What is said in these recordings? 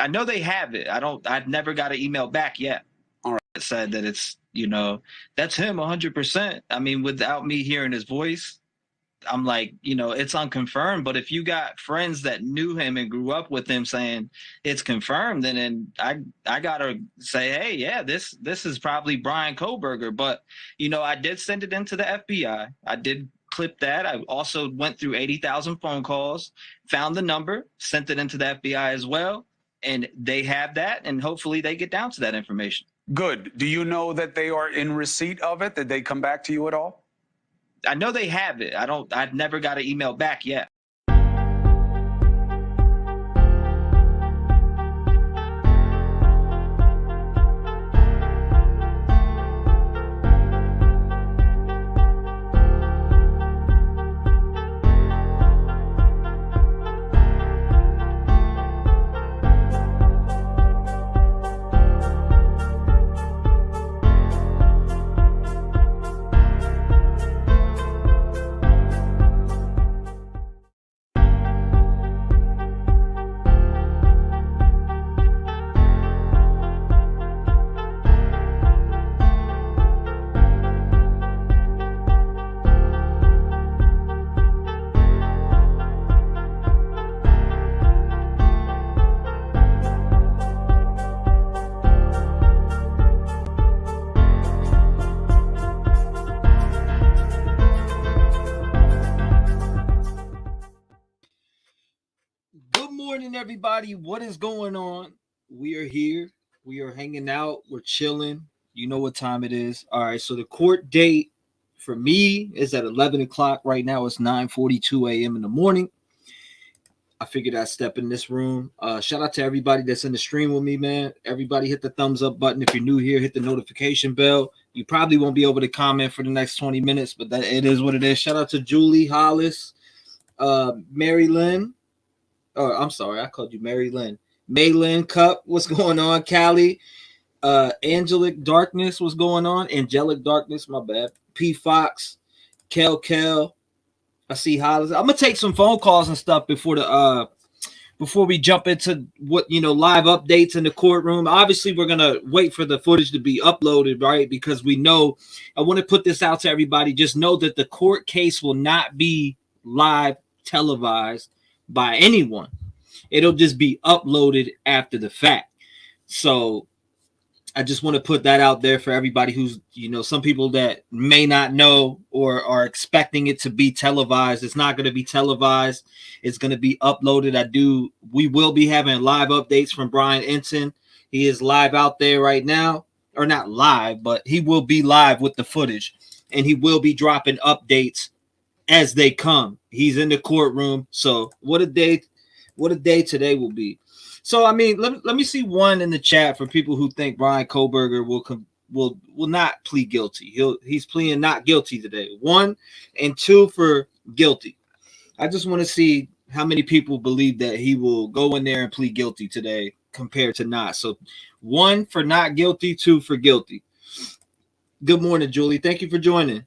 I know they have it. I've never got an email back yet. All right. That said that it's, that's him 100%. I mean, without me hearing his voice, I'm like, it's unconfirmed. But if you got friends that knew him and grew up with him saying it's confirmed, then I gotta say, hey, yeah, this is probably Bryan Kohberger. But I did send it into the FBI. I did clip that. I also went through 80,000 phone calls, found the number, sent it into the FBI as well, and they have that, and hopefully they get down to that information. Good. Do you know that they are in receipt of it? Did they come back to you at all? I know they have it. I've never got an email back yet. Everybody, what is going on? We are here. We are hanging out. We're chilling. You know what time it is. All right, so the court date for me is at 11 o'clock. Right now it's 9:42 a.m. in the morning. I figured I'd step in this room. Shout out to everybody that's in the stream with me, man. Everybody hit the thumbs up button. If you're new here, hit the notification bell. You probably won't be able to comment for the next 20 minutes, but that it is what it is. Shout out to Julie Hollis, Mary Lynn. Oh, I'm sorry, I called you Mary Lynn. Maylin Cup, what's going on? Callie, Angelic Darkness, what's going on? Angelic Darkness, my bad. P Fox, Kel. I see Hollis. I'm gonna take some phone calls and stuff before we jump into what live updates in the courtroom. Obviously, we're gonna wait for the footage to be uploaded, right? Because we know. I want to put this out to everybody. Just know that the court case will not be live televised by anyone. It'll just be uploaded after the fact. So I just want to put that out there for everybody who's, some people that may not know or are expecting it to be televised. It's not going to be televised. It's going to be uploaded. We will be having live updates from Brian Ensign. He is live out there right now, or not live, but he will be live with the footage, and he will be dropping updates as they come. He's in the courtroom. So what a day today will be. So I mean, let me see one in the chat for people who think Bryan Kohberger will not plead guilty. He's pleading not guilty today. 1 and 2 for guilty. I just want to see how many people believe that he will go in there and plead guilty today compared to not. So 1 for not guilty, 2 for guilty. Good morning, Julie. Thank you for joining.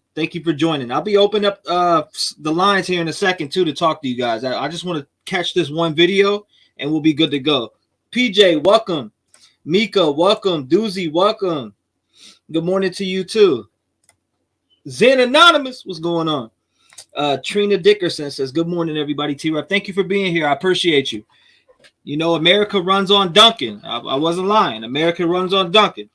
I'll be opening up the lines here in a second, too, to talk to you guys. I just want to catch this one video, and we'll be good to go. PJ, welcome. Mika, welcome. Doozy, welcome. Good morning to you, too. Zen Anonymous, what's going on? Trina Dickerson says, good morning, everybody. T-REV, thank you for being here. I appreciate you. America runs on Duncan. I wasn't lying. America runs on Duncan.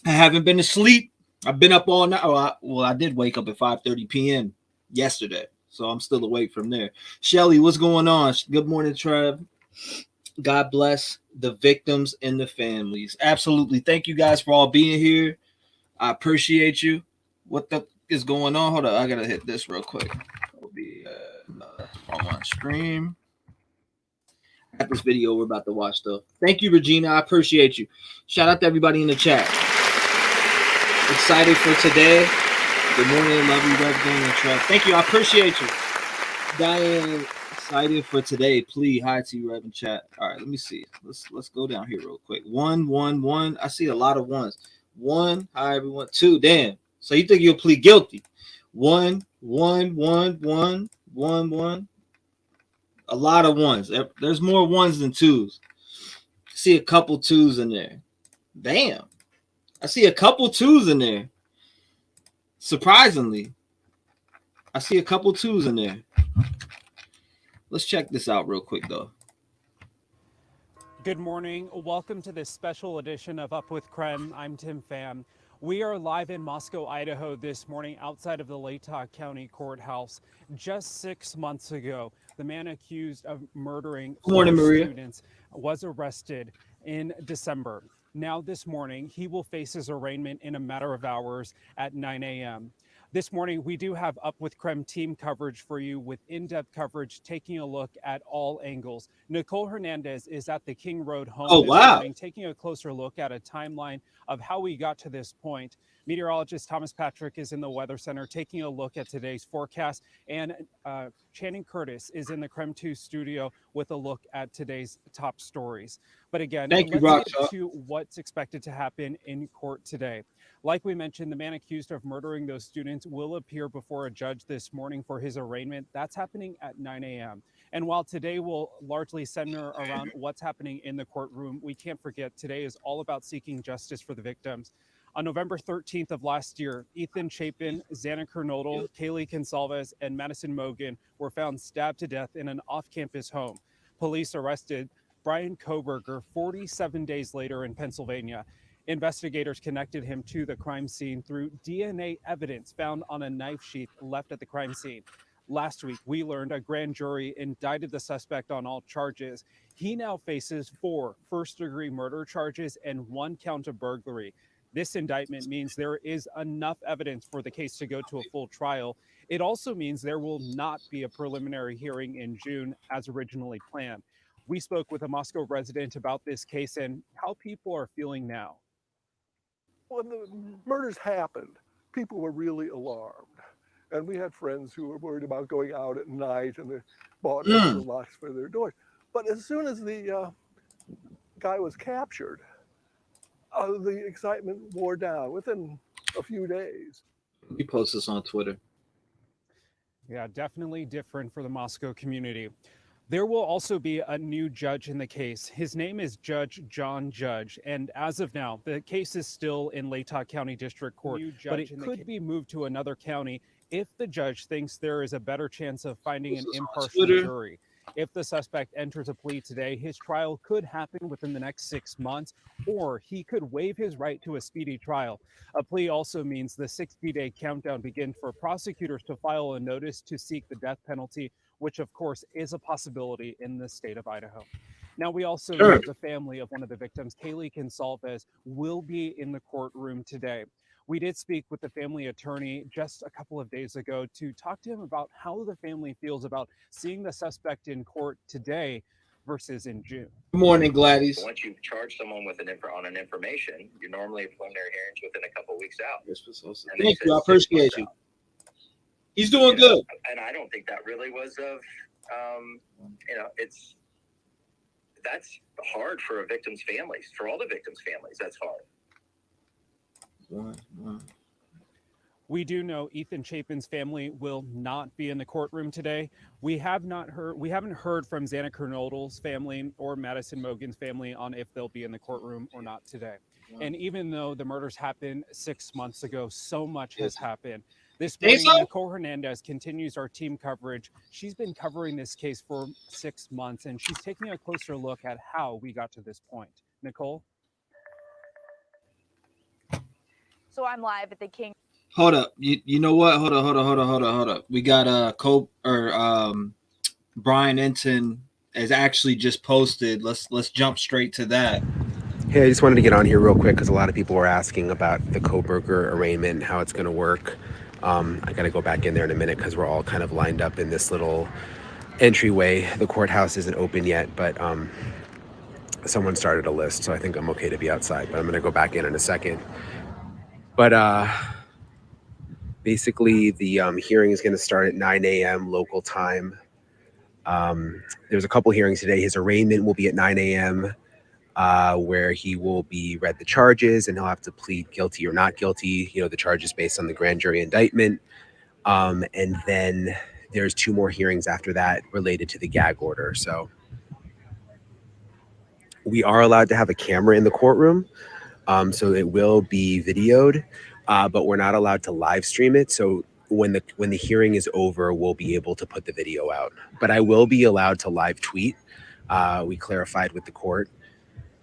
I haven't been to sleep. I've been up all night. I did wake up at 5:30 p.m. yesterday, so I'm still awake from there. Shelly, what's going on? Good morning, Trev. God bless the victims and the families. Absolutely. Thank you guys for all being here. I appreciate you. What the is going on? Hold on. I got to hit this real quick. It'll be on my stream. I got this video we're about to watch, though. Thank you, Regina. I appreciate you. Shout out to everybody in the chat. Excited for today. Good morning. Love you, Rev Gang and Trev. Thank you. I appreciate you. Diane, excited for today. Please, hi to you, Rev and chat. All right, let me see. Let's go down here real quick. 1, 1, 1. I see a lot of ones. 1. Hi, everyone. 2. Damn. So you think you'll plead guilty? 1, 1, 1, 1, 1, 1. A lot of ones. There's more ones than twos. See a couple twos in there. Damn. I see a couple twos in there. Surprisingly. I see a couple twos in there. Let's check this out real quick, though. Good morning. Welcome to this special edition of Up with Krem. I'm Tim Pham. We are live in Moscow, Idaho this morning outside of the Latah County Courthouse. Just 6 months ago, the man accused of murdering four students was arrested in December. Now this morning, he will face his arraignment in a matter of hours at 9 a.m. This morning, we do have Up with Krem team coverage for you with in-depth coverage, taking a look at all angles. Nicole Hernandez is at the King Road home this morning, taking a closer look at a timeline of how we got to this point. Meteorologist Thomas Patrick is in the Weather Center taking a look at today's forecast, and Channing Curtis is in the Krem 2 studio with a look at today's top stories. But again, let's get to what's expected to happen in court today. Like we mentioned, the man accused of murdering those students will appear before a judge this morning for his arraignment. That's happening at 9 a.m. And while today will largely center around what's happening in the courtroom, we can't forget today is all about seeking justice for the victims. On November 13th of last year, Ethan Chapin, Xana Kernodle, Kaylee Consalves, and Madison Mogen were found stabbed to death in an off-campus home. Police arrested Bryan Kohberger 47 days later in Pennsylvania. Investigators connected him to the crime scene through DNA evidence found on a knife sheath left at the crime scene. Last week, we learned a grand jury indicted the suspect on all charges. He now faces 4 first-degree murder charges and 1 count of burglary. This indictment means there is enough evidence for the case to go to a full trial. It also means there will not be a preliminary hearing in June as originally planned. We spoke with a Moscow resident about this case and how people are feeling now. When the murders happened, people were really alarmed. And we had friends who were worried about going out at night, and they bought extra locks for their doors. But as soon as the guy was captured, the excitement wore down within a few days. He posts this on Twitter. Yeah, definitely different for the Moscow community. There will also be a new judge in the case. His name is Judge John Judge, and as of now, the case is still in Latah County District Court, but it could be moved to another county if the judge thinks there is a better chance of finding an impartial jury. If the suspect enters a plea today, his trial could happen within the next 6 months, or he could waive his right to a speedy trial. A plea also means the 60-day countdown begins for prosecutors to file a notice to seek the death penalty, which of course is a possibility in the state of Idaho. Now, we also know the family of one of the victims, Kaylee Consalves, will be in the courtroom today. We did speak with the family attorney just a couple of days ago to talk to him about how the family feels about seeing the suspect in court today versus in June. Good morning, Gladys. Once you charge someone with on an information, you're normally preliminary hearings within a couple of weeks out. Thank you. I appreciate you. He's doing good. And I don't think that really was of, that's hard for a victim's families, for all the victims' families. That's hard. We do know Ethan Chapin's family will not be in the courtroom today. We haven't heard from Xana Kernodle's family or Madison Mogen's family on if they'll be in the courtroom or not today. And even though the murders happened 6 months ago, so much has happened. This morning, Nicole Hernandez continues our team coverage. She's been covering this case for 6 months, and she's taking a closer look at how we got to this point. Nicole? So I'm live at the King. Hold up. You know what? Hold up. We got Brian Enton has actually just posted. Let's jump straight to that. Hey, I just wanted to get on here real quick because a lot of people were asking about the Kohberger arraignment and how it's going to work. I got to go back in there in a minute because we're all kind of lined up in this little entryway. The courthouse isn't open yet, but someone started a list, so I think I'm okay to be outside. But I'm going to go back in a second. But basically, the hearing is going to start at 9 a.m. local time. There's a couple hearings today. His arraignment will be at 9 a.m., where he will be read the charges and he'll have to plead guilty or not guilty. You know, the charges based on the grand jury indictment. And then there's 2 more hearings after that related to the gag order. So we are allowed to have a camera in the courtroom, so it will be videoed, but we're not allowed to live stream it. So when the hearing is over, we'll be able to put the video out. But I will be allowed to live tweet. We clarified with the court,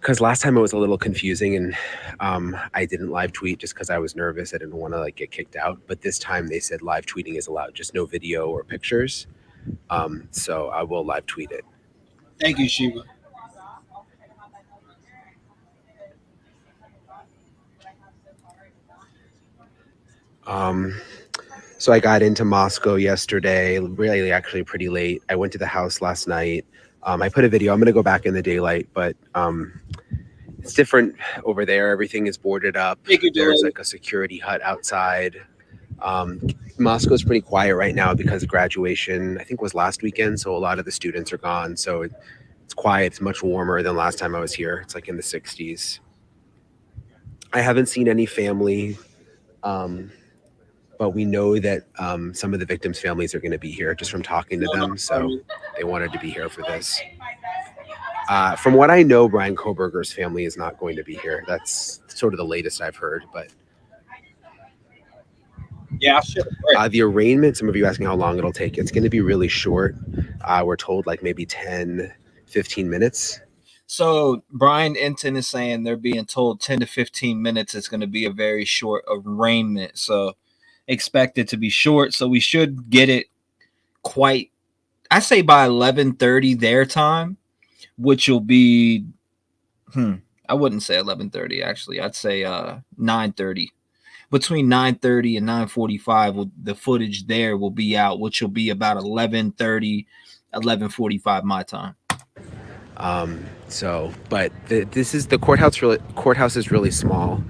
because last time it was a little confusing, and I didn't live tweet just because I was nervous. I didn't want to get kicked out. But this time they said live tweeting is allowed, just no video or pictures. So I will live tweet it. Thank you, Shiva. So I got into Moscow yesterday, really actually pretty late. I went to the house last night. I put a video. I'm going to go back in the daylight, but it's different over there. Everything is boarded up. There's a security hut outside. Moscow's pretty quiet right now because graduation, I think, was last weekend. So a lot of the students are gone. So it's quiet. It's much warmer than last time I was here. It's in the 60s. I haven't seen any family. But we know that some of the victims' families are going to be here just from talking to them. So they wanted to be here for this. From what I know, Bryan Kohberger's family is not going to be here. That's sort of the latest I've heard. But yeah, I should have. The arraignment, some of you asking how long it'll take. It's going to be really short. We're told maybe 10, 15 minutes. So Brian Enton is saying they're being told 10 to 15 minutes. It's going to be a very short arraignment. So expect it to be short. So we should get it quite, I say by 11:30 their time, which will be, I wouldn't say 11:30 actually. I'd say 9:30. Between 9:30 and 9:45, the footage there will be out, which will be about 11:30, 11:45 my time. But this is the courthouse. Courthouse is really small,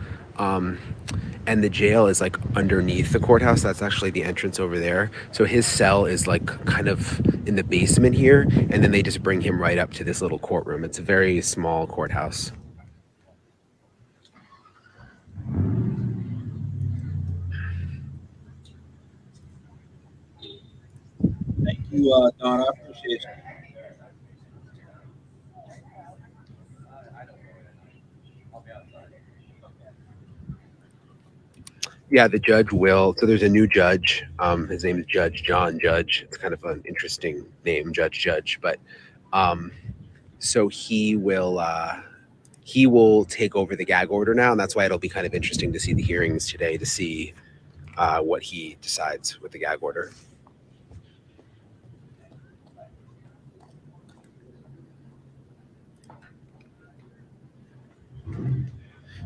and the jail is underneath the courthouse. That's actually the entrance over there. So his cell is kind of in the basement here, and then they just bring him right up to this little courtroom. It's a very small courthouse. Thank you, Don. I appreciate you. Yeah, the judge will. So there's a new judge. His name is Judge John Judge. It's kind of an interesting name, Judge. But so he will take over the gag order now, and that's why it'll be kind of interesting to see the hearings today to see what he decides with the gag order.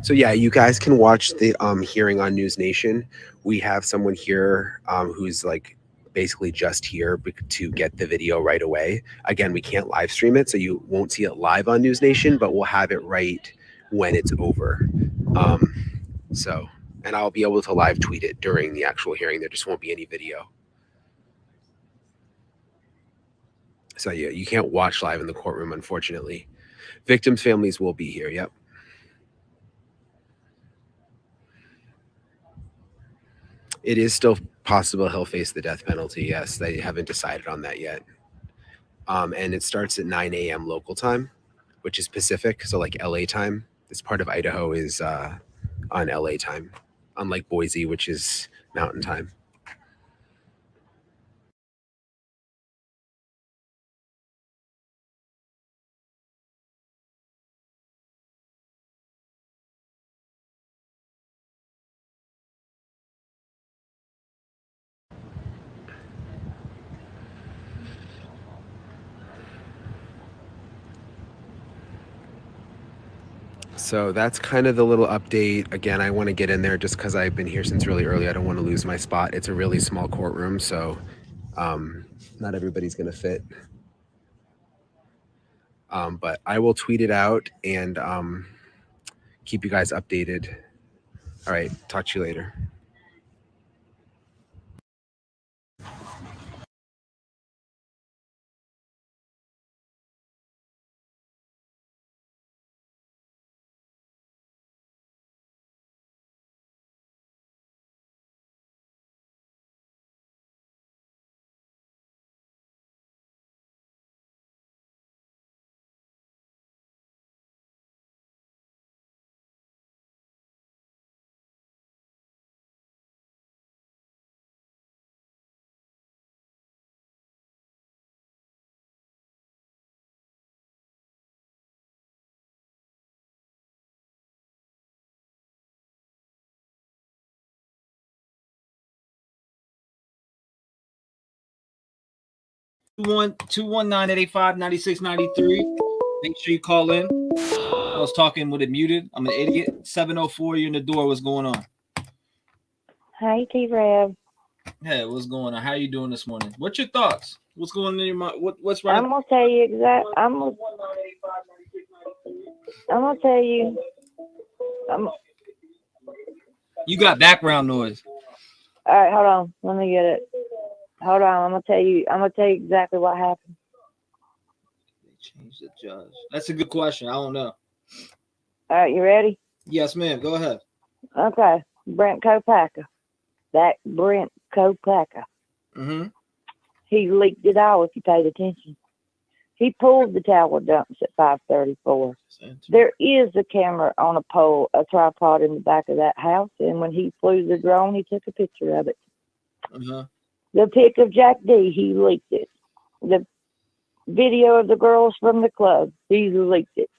So yeah, you guys can watch the hearing on News Nation. We have someone here who's basically just here to get the video right away. Again, we can't live stream it, so you won't see it live on News Nation, but we'll have it right when it's over. And I'll be able to live tweet it during the actual hearing. There just won't be any video. So yeah, you can't watch live in the courtroom, unfortunately. Victims' families will be here. Yep. It is still possible he'll face the death penalty. Yes, they haven't decided on that yet. And it starts at 9 a.m. local time, which is Pacific. So LA time. This part of Idaho is on LA time, unlike Boise, which is Mountain time. So that's kind of the little update. Again, I want to get in there just because I've been here since really early. I don't want to lose my spot. It's a really small courtroom, so not everybody's going to fit. But I will tweet it out and keep you guys updated. All right, talk to you later. 219-885-9693. Make sure you call in. I was talking with it muted. I'm an idiot. 704, you're in the door. What's going on? Hey, T-REV. Hey, what's going on? How you doing this morning? What's your thoughts? What's going on in your mind? What's running? I'm gonna tell you exact. I'm gonna tell you. You got background noise. All right, hold on. Let me get it. Hold on. I'm gonna tell you exactly what happened. They changed the judge. That's a good question. I don't know. All right, you ready? Yes, ma'am. Go ahead. Okay. Bryan Kohberger. That Bryan Kohberger. Mm-hmm. He leaked it all if you paid attention. He pulled the tower dumps at 5:34. There is a camera on a pole, a tripod in the back of that house, and when he flew the drone, he took a picture of it. Uh-huh. The pic of Jack D, he leaked it. The video of the girls from the club, he leaked it.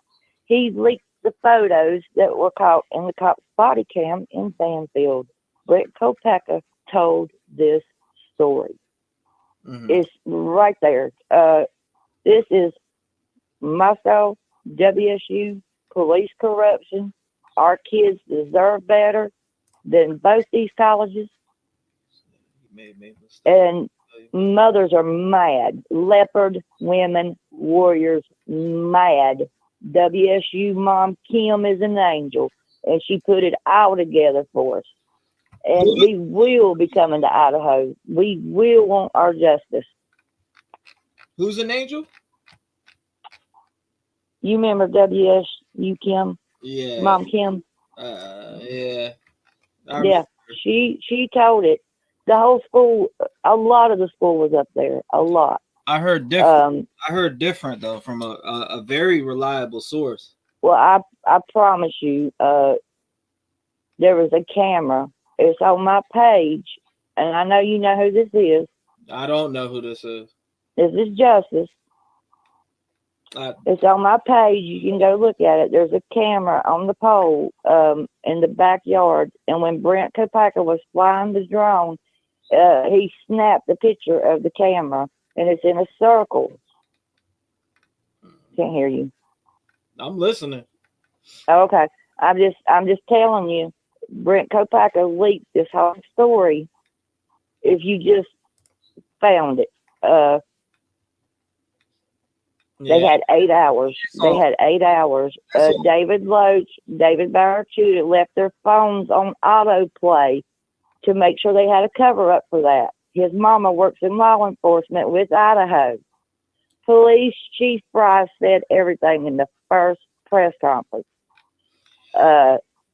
He leaked the photos that were caught in the cop's body cam in Banfield. Bryan Kohberger told this story. Mm-hmm. It's right there. This is Moscow, WSU, police corruption. Our kids deserve better than both these colleges. And mothers are mad. Leopard women, warriors, mad. WSU mom Kim is an angel, and she put it all together for us. And we will be coming to Idaho. We will want our justice. Who's an angel? You remember WSU Kim? Yeah. Mom Kim? Yeah. Yeah. She told it. The whole school, a lot of the school was up there. A lot. I heard different. I heard different though from a very reliable source. Well, I promise you, there was a camera. It's on my page, and I know you know who this is. I don't know who this is. This is Justice. It's on my page. You can go look at it. There's a camera on the pole in the backyard, and when Bryan Kohberger was flying the drone, he snapped a picture of the camera, and it's in a circle. Can't hear you. I'm listening. Okay, I'm just telling you, Bryan Kohberger leaked this whole story. If you just found it, they had 8 hours. They had 8 hours. David Loach, David Barracuda left their phones on autoplay to make sure they had a cover up for that. His mama works in law enforcement with Idaho. Police Chief Bryce said everything in the first press conference.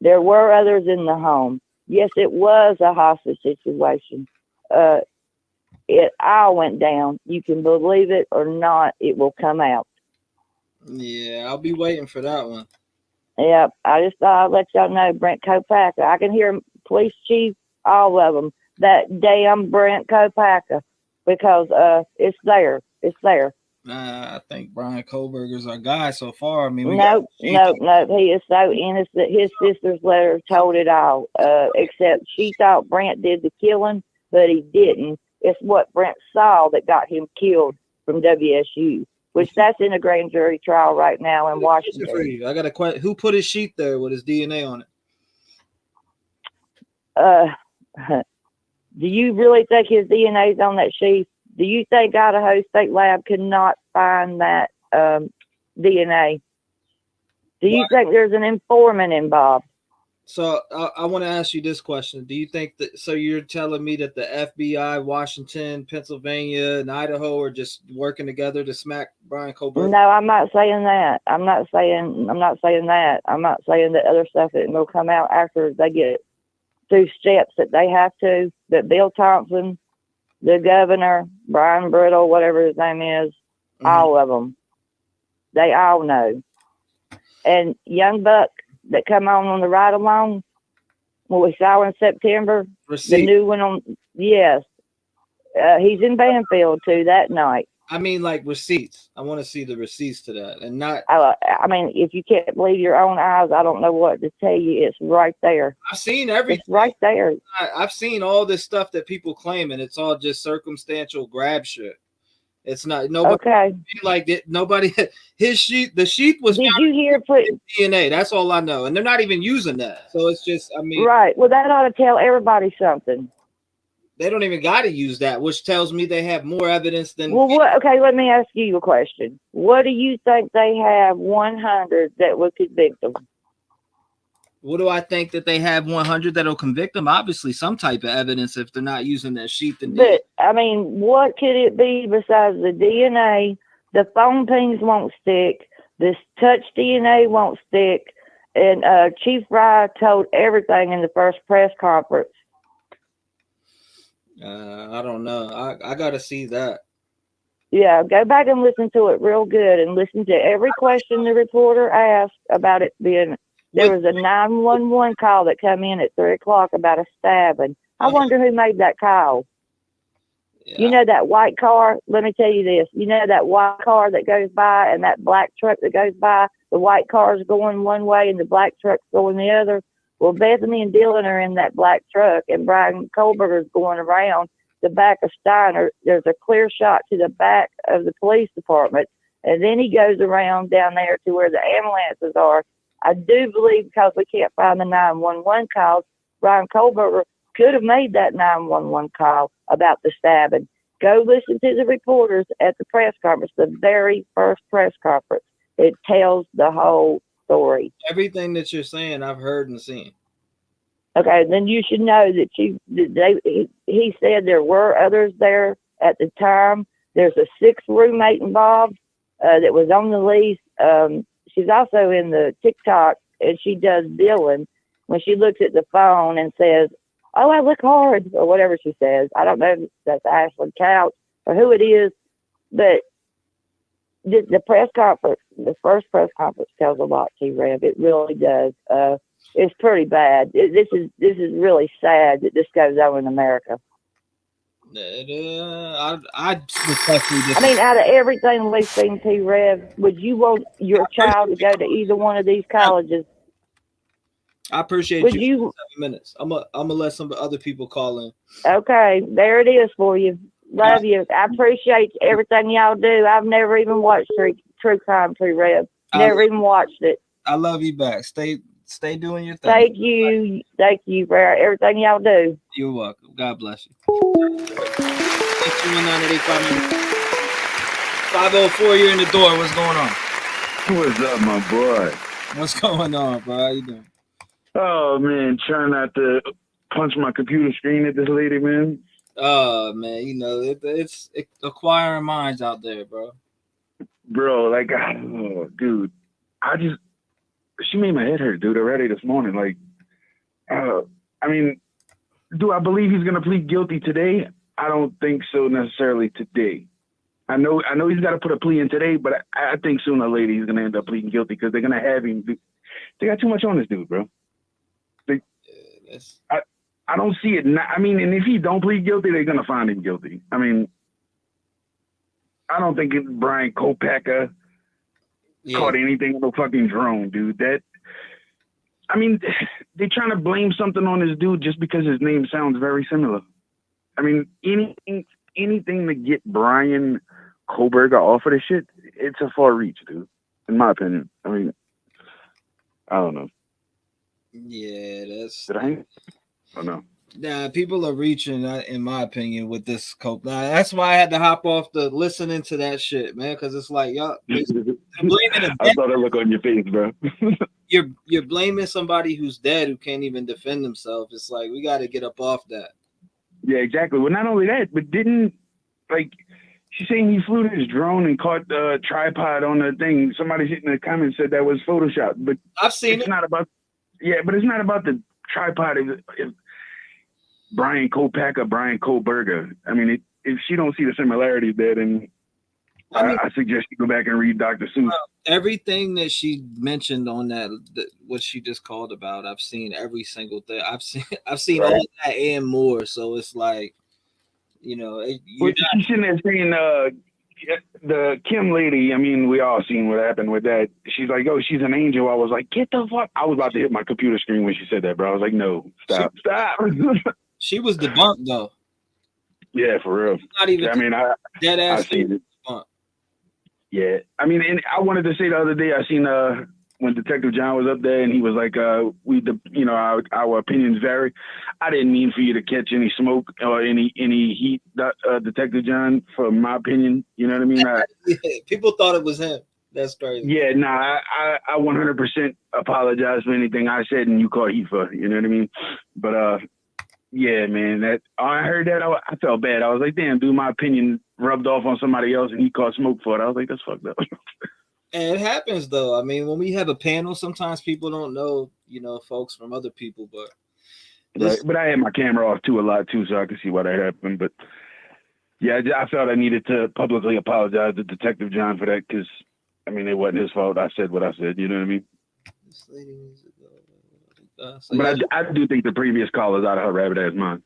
There were others in the home. Yes, it was a hostage situation. It all went down. You can believe it or not, it will come out. Yeah, I'll be waiting for that one. Yeah, I just thought I'd let y'all know Bryan Kohberger. I can hear police chief, all of them, that damn Bryan Kohberger, because it's there. It's there. I think Bryan Kohberger's our guy so far. I mean, No. He is so innocent. His sister's letter told it all. Except she thought Brant did the killing, but he didn't. It's what Brant saw that got him killed from WSU, which that's in a grand jury trial right now in Washington. I got a question. Who put his sheet there with his DNA on it? Do you really think his DNA is on that sheet? Do you think Idaho State Lab could not find that DNA? Do you think there's an informant involved? So I want to ask you this question. Do you think that, so you're telling me that the FBI, Washington, Pennsylvania, and Idaho are just working together to smack Bryan Kohberger? No, I'm not saying that. I'm not saying that. I'm not saying that other stuff that will come out after they get through steps that they have to, that Bill Thompson, the governor, Brian Brittle, whatever his name is, all of them, they all know. And Young Buck that come on the ride along, what we saw in September, the new one on, yes, he's in Banfield too that night. I mean, like receipts. I want to see the receipts to that, and not. I mean, if you can't believe your own eyes, I don't know what to tell you. It's right there. I've seen everything. It's right there. I've seen all this stuff that people claim, and it's all just circumstantial grab shit. It's not nobody. Okay. Like that. Nobody. His sheet. The sheet was. Did you hear put DNA? That's all I know, and they're not even using that. So it's just. I mean. Right. Well, that ought to tell everybody something. They don't even got to use that, which tells me they have more evidence than. Well, what? Okay, let me ask you a question. What do you think they have 100 that would convict them? What do I think that they have 100 that'll convict them? Obviously, some type of evidence if they're not using that sheet. But I mean, what could it be besides the DNA? The phone pings won't stick. This touch DNA won't stick. And Chief Rye told everything in the first press conference. I don't know. I got to see that. Yeah, go back and listen to it real good and listen to every question the reporter asked about it being. There was a 911 call that come in at 3 o'clock about a stabbing. I wonder who made that call. Yeah. You know that white car? Let me tell you this. You know that white car that goes by and that black truck that goes by? The white car's going one way and the black truck's going the other. Well, Bethany and Dylan are in that black truck, and Bryan Kohberger is going around the back of Steiner. There's a clear shot to the back of the police department, and then he goes around down there to where the ambulances are. I do believe, because we can't find the 911 calls, Bryan Kohberger could have made that 911 call about the stabbing. Go listen to the reporters at the press conference, the very first press conference. It tells the whole story. Everything that you're saying, I've heard and seen. Okay, then you should know that he said there were others there at the time. There's a 6th roommate involved that was on the lease. She's also in the TikTok, and she does Dylan when she looks at the phone and says, "Oh, I look hard," or whatever she says. I don't know if that's Ashley Couch or who it is, but the press conference, the first press conference, tells a lot. T-REV, it really does. It's pretty bad. This is really sad that this goes on in America. I mean, out of everything we've seen, T-REV, would you want your child to go to either one of these colleges? I appreciate you. 7 minutes. I'm gonna let some other people call in. Okay, there it is for you. Love you. I appreciate everything y'all do. I've never even watched True Crime, T-REV. Never even watched it. I love you back. Stay doing your thing. Thank you for everything y'all do. You're welcome. God bless you. 504, you're in the door. What's going on? What's up, my boy? What's going on, bro? How you doing? Oh man, trying not to punch my computer screen at this lady, man. Oh man, you know it's acquiring minds out there, bro. Bro, like, oh, dude, she made my head hurt, dude, already this morning. Like, I mean, do I believe he's gonna plead guilty today? I don't think so necessarily today. I know he's got to put a plea in today, but I think sooner or later he's gonna end up pleading guilty because they're gonna have him. They got too much on this dude, bro. I don't see it. I mean, and if he don't plead guilty, they're gonna find him guilty. I mean, I don't think Bryan Kohberger caught anything on the fucking drone, dude. I mean, they're trying to blame something on this dude just because his name sounds very similar. I mean, anything to get Bryan Kohberger off of this shit, it's a far reach, dude. In my opinion. I mean, I don't know. Yeah, that's. Did I don't know. Nah, people are reaching, in my opinion, with this cope. Nah, that's why I had to hop off the listening to that shit, man, because it's like, y'all, blaming I saw that look on your face, bro. you're blaming somebody who's dead who can't even defend themselves. It's like, we got to get up off that. Yeah, exactly. Well, not only that, but she's saying he flew his drone and caught the tripod on the thing. Somebody in the comments said that was Photoshop, but I've seen it. But it's not about the tripod. If Bryan Kohberger, Bryan Kohberger. I mean, if she don't see the similarities there, then I suggest you go back and read Dr. Seuss. Everything that she mentioned on that, what she just called about, I've seen every single thing. I've seen all that and more. So it's like, you know, she's sitting there saying the Kim lady. I mean, we all seen what happened with that. She's like, "Oh, she's an angel." I was like, "Get the fuck!" I was about to hit my computer screen when she said that, bro. I was like, "No, stop." She was debunked though. Yeah, for real. Not even. I mean, dead ass. I seen it. Yeah, I mean, and I wanted to say the other day I seen when Detective John was up there and he was like, our opinions vary. I didn't mean for you to catch any smoke or any heat, Detective John, for my opinion. You know what I mean? Yeah, people thought it was him. That's crazy. Yeah, nah, I 100% apologize for anything I said and you caught heat for. You know what I mean? But yeah, man, that I heard that I felt bad. I was like, damn, dude, my opinion rubbed off on somebody else and he caught smoke for it. I was like, that's fucked up. And it happens though. I mean, when we have a panel, sometimes people don't know, folks from other people, but Right. But I had my camera off too a lot too, so I could see why that happened. But yeah, I felt I needed to publicly apologize to Detective John for that because, I mean, it wasn't his fault. I said what I said. You know what I mean? This lady needs to go. But I do think the previous call is out of her rabbit ass mind.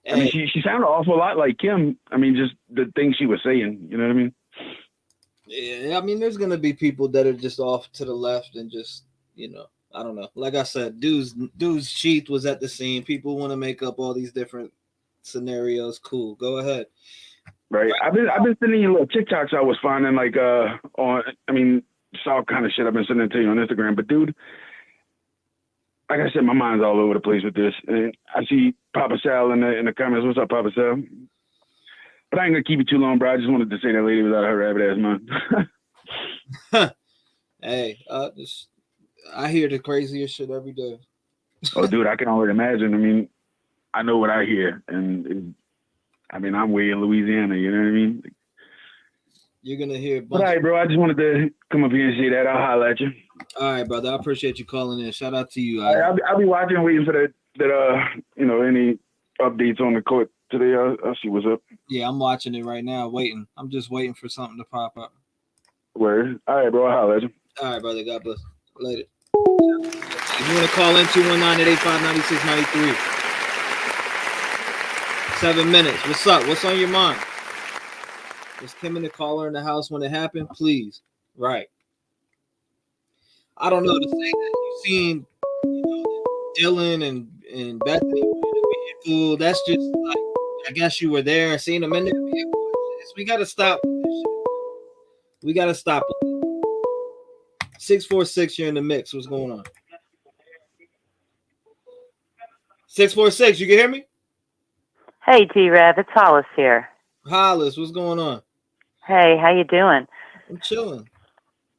Hey. I mean, she sounded an awful lot like Kim. I mean, just the things she was saying. You know what I mean? Yeah, I mean, there's gonna be people that are just off to the left and just, I don't know. Like I said, dude's sheath was at the scene. People want to make up all these different scenarios. Cool, go ahead. Right. I've been sending you little TikToks I was finding it's all kind of shit I've been sending to you on Instagram. But dude, like I said, my mind's all over the place with this. And I see Papa Sal in the comments. What's up, Papa Sal? But I ain't gonna keep you too long, bro. I just wanted to say that lady was out of her rabbit ass mind. Hey, I hear the craziest shit every day. Oh, dude, I can only imagine. I mean, I know what I hear, and I'm way in Louisiana. You know what I mean? You're gonna hear. All right, bro. I just wanted to come up here and say that. I'll holler at you. All right, brother. I appreciate you calling in. Shout out to you. I'll be watching and waiting for that. Any updates on the court today. I'll see what's up. Yeah, I'm watching it right now. Waiting. I'm just waiting for something to pop up. Word. All right, bro. I'll holler at you. All right, brother. God bless. Later. If you want to call in 219-885-9693. 7 minutes. What's up? What's on your mind? Was Kim and the caller in the house when it happened? Please. Right. I don't know to say that you've seen Dylan and Bethany in the vehicle. That's just like, I guess you were there and seen them in the vehicle. We got to stop this shit. We got to stop it. 646, you're in the mix. What's going on? 646, you can hear me? Hey, T-REV, it's Hollis here. Hollis, what's going on? Hey, how you doing? I'm chilling.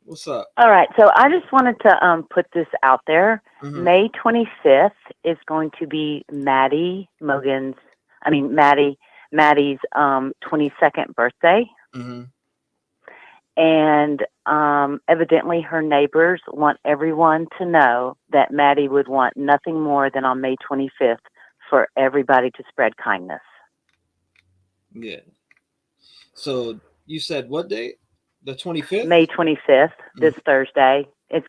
What's up? All right, so I just wanted to put this out there. Mm-hmm. May 25th is going to be Maddie's 22nd birthday. Mm-hmm. And evidently her neighbors want everyone to know that Maddie would want nothing more than on May 25th for everybody to spread kindness. Yeah. So you said what date? The 25th? May 25th, this Thursday. It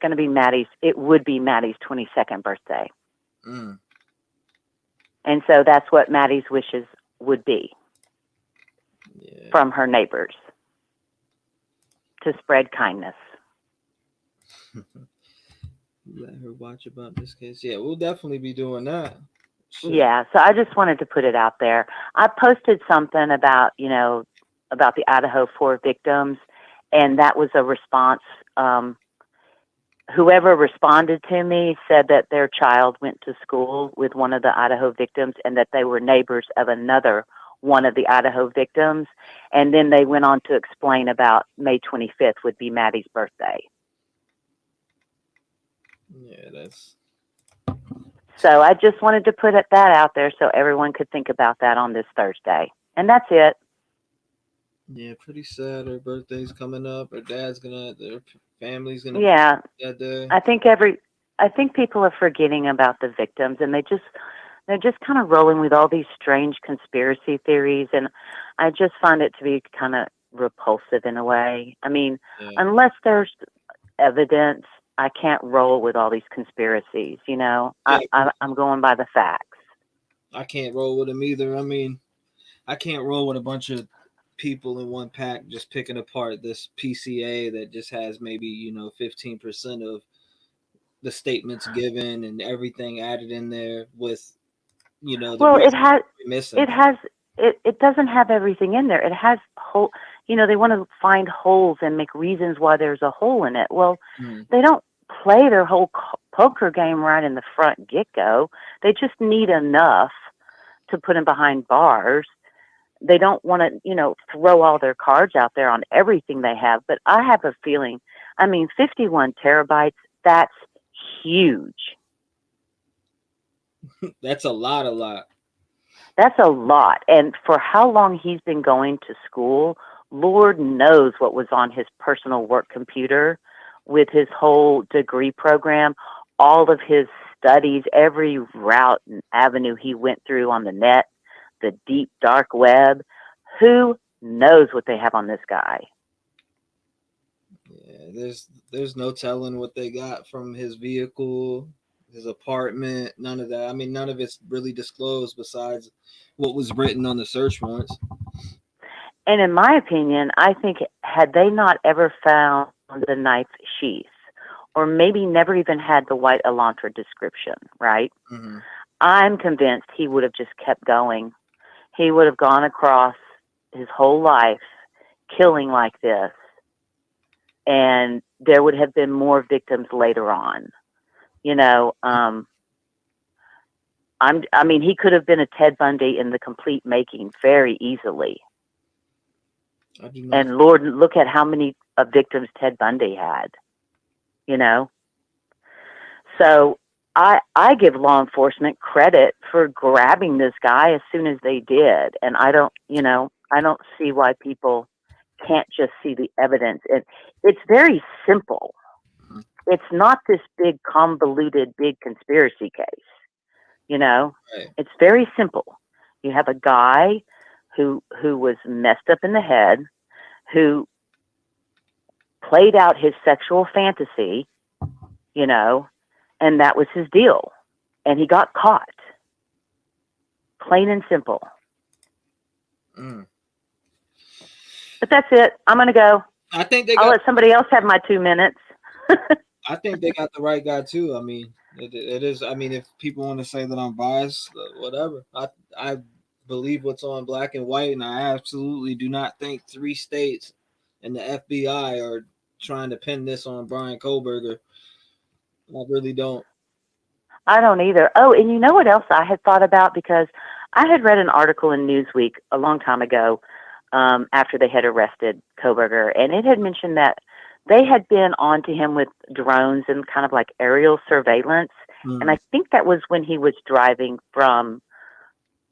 would be Maddie's 22nd birthday. Mm. And so that's what Maddie's wishes would be from her neighbors. To spread kindness. Let her watch about this case. Yeah, we'll definitely be doing that. Shit. Yeah, so I just wanted to put it out there. I posted something about the Idaho 4 victims, and that was a response. Whoever responded to me said that their child went to school with one of the Idaho victims and that they were neighbors of another one of the Idaho victims. And then they went on to explain about May 25th would be Maddie's birthday. Yeah, that's... So I just wanted to put that out there so everyone could think about that on this Thursday. And that's it. Yeah, pretty sad. Her birthday's coming up. Her dad's their family's gonna that day. I think people are forgetting about the victims, and they're just kind of rolling with all these strange conspiracy theories, and I just find it to be kind of repulsive in a way. I mean, unless there's evidence, I can't roll with all these conspiracies, I'm going by the facts. I can't roll with them either. I mean, I can't roll with a bunch of people in one pack just picking apart this PCA that just has maybe 15% of the statements given and everything added in there with it doesn't have everything in there. It has they want to find holes and make reasons why there's a hole in it. Well, Mm. they don't play their whole poker game right in the front get-go. They just need enough to put them behind bars. They don't want to, throw all their cards out there on everything they have. But I have a feeling, 51 terabytes, that's huge. That's a lot. That's a lot. And for how long he's been going to school, Lord knows what was on his personal work computer with his whole degree program, all of his studies, every route and avenue he went through on the net, the deep, dark web. Who knows what they have on this guy? Yeah, there's no telling what they got from his vehicle, his apartment, none of that. None of it's really disclosed besides what was written on the search warrants. And in my opinion, I think had they not ever found the knife sheath, or maybe never even had the white Elantra description, right? Mm-hmm. I'm convinced he would have just kept going. He would have gone across his whole life killing like this, and there would have been more victims later on. He could have been a Ted Bundy in the complete making very easily. And Lord, look at how many victims Ted Bundy had, So I give law enforcement credit for grabbing this guy as soon as they did. And I don't see why people can't just see the evidence. It's very simple. It's not this big convoluted, big conspiracy case. Right. It's very simple. You have a guy who was messed up in the head, who played out his sexual fantasy, and that was his deal. And he got caught. Plain and simple. Mm. But that's it. I'm going to go. I think I'll let somebody else have my 2 minutes. I think they got the right guy too. It is. If people want to say that I'm biased, whatever. I believe what's on black and white, and I absolutely do not think 3 states and the FBI are trying to pin this on Bryan Kohberger. I really don't. I don't either. Oh, and you know what else I had thought about? Because I had read an article in Newsweek a long time ago after they had arrested Kohberger, and it had mentioned that they had been on to him with drones and kind of like aerial surveillance. And I think that was when he was driving from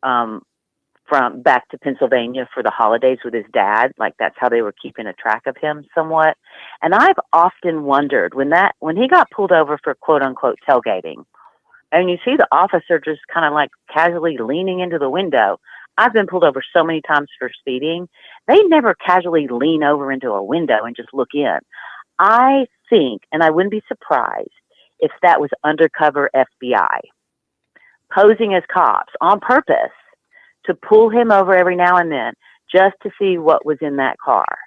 back to Pennsylvania for the holidays with his dad. Like that's how they were keeping a track of him somewhat. And I've often wondered when he got pulled over for quote unquote tailgating, and you see the officer just kind of like casually leaning into the window. I've been pulled over so many times for speeding. They never casually lean over into a window and just look in. I think, and I wouldn't be surprised if that was undercover FBI posing as cops on purpose to pull him over every now and then just to see what was in that car.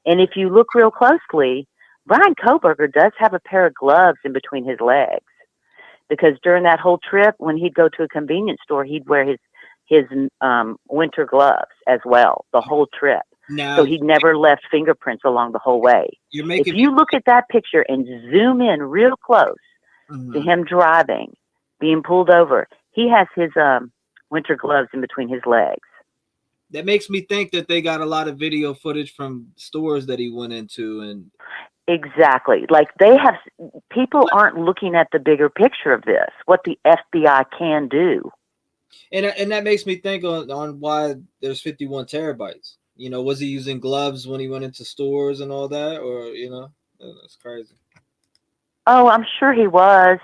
And if you look real closely, Bryan Kohberger does have a pair of gloves in between his legs, because during that whole trip, when he'd go to a convenience store, he'd wear his winter gloves as well, the whole trip. Now, so he never left fingerprints along the whole way. If you look at that picture and zoom in real close to him driving, being pulled over, he has his winter gloves in between his legs. That makes me think that they got a lot of video footage from stores that he went into. And exactly. Like people aren't looking at the bigger picture of this, what the FBI can do. And that makes me think on why there's 51 terabytes. Was he using gloves when he went into stores and all that? Or, that's crazy. Oh, I'm sure he was.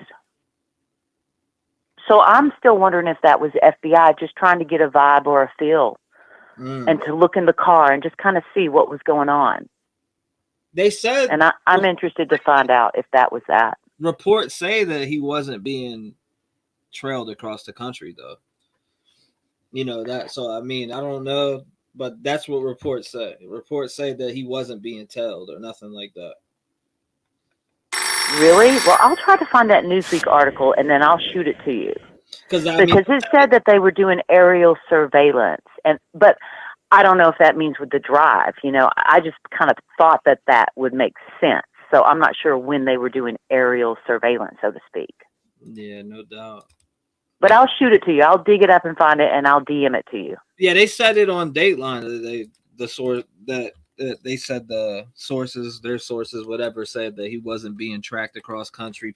So I'm still wondering if that was FBI just trying to get a vibe or a feel and to look in the car and just kind of see what was going on. They said... And I'm interested to find out if that was that. Reports say that he wasn't being trailed across the country, though. So, I don't know, but that's what reports say. Reports say that he wasn't being tailed or nothing like that. Really? Well, I'll try to find that Newsweek article and then I'll shoot it to you. Because it said that they were doing aerial surveillance, but I don't know if that means with the drive. You know, I just kind of thought that would make sense. So I'm not sure when they were doing aerial surveillance, so to speak. Yeah, no doubt. But I'll shoot it to you. I'll dig it up and find it, and I'll DM it to you. Yeah, they said it on Dateline. The source that they said their sources, whatever, said that he wasn't being tracked across country.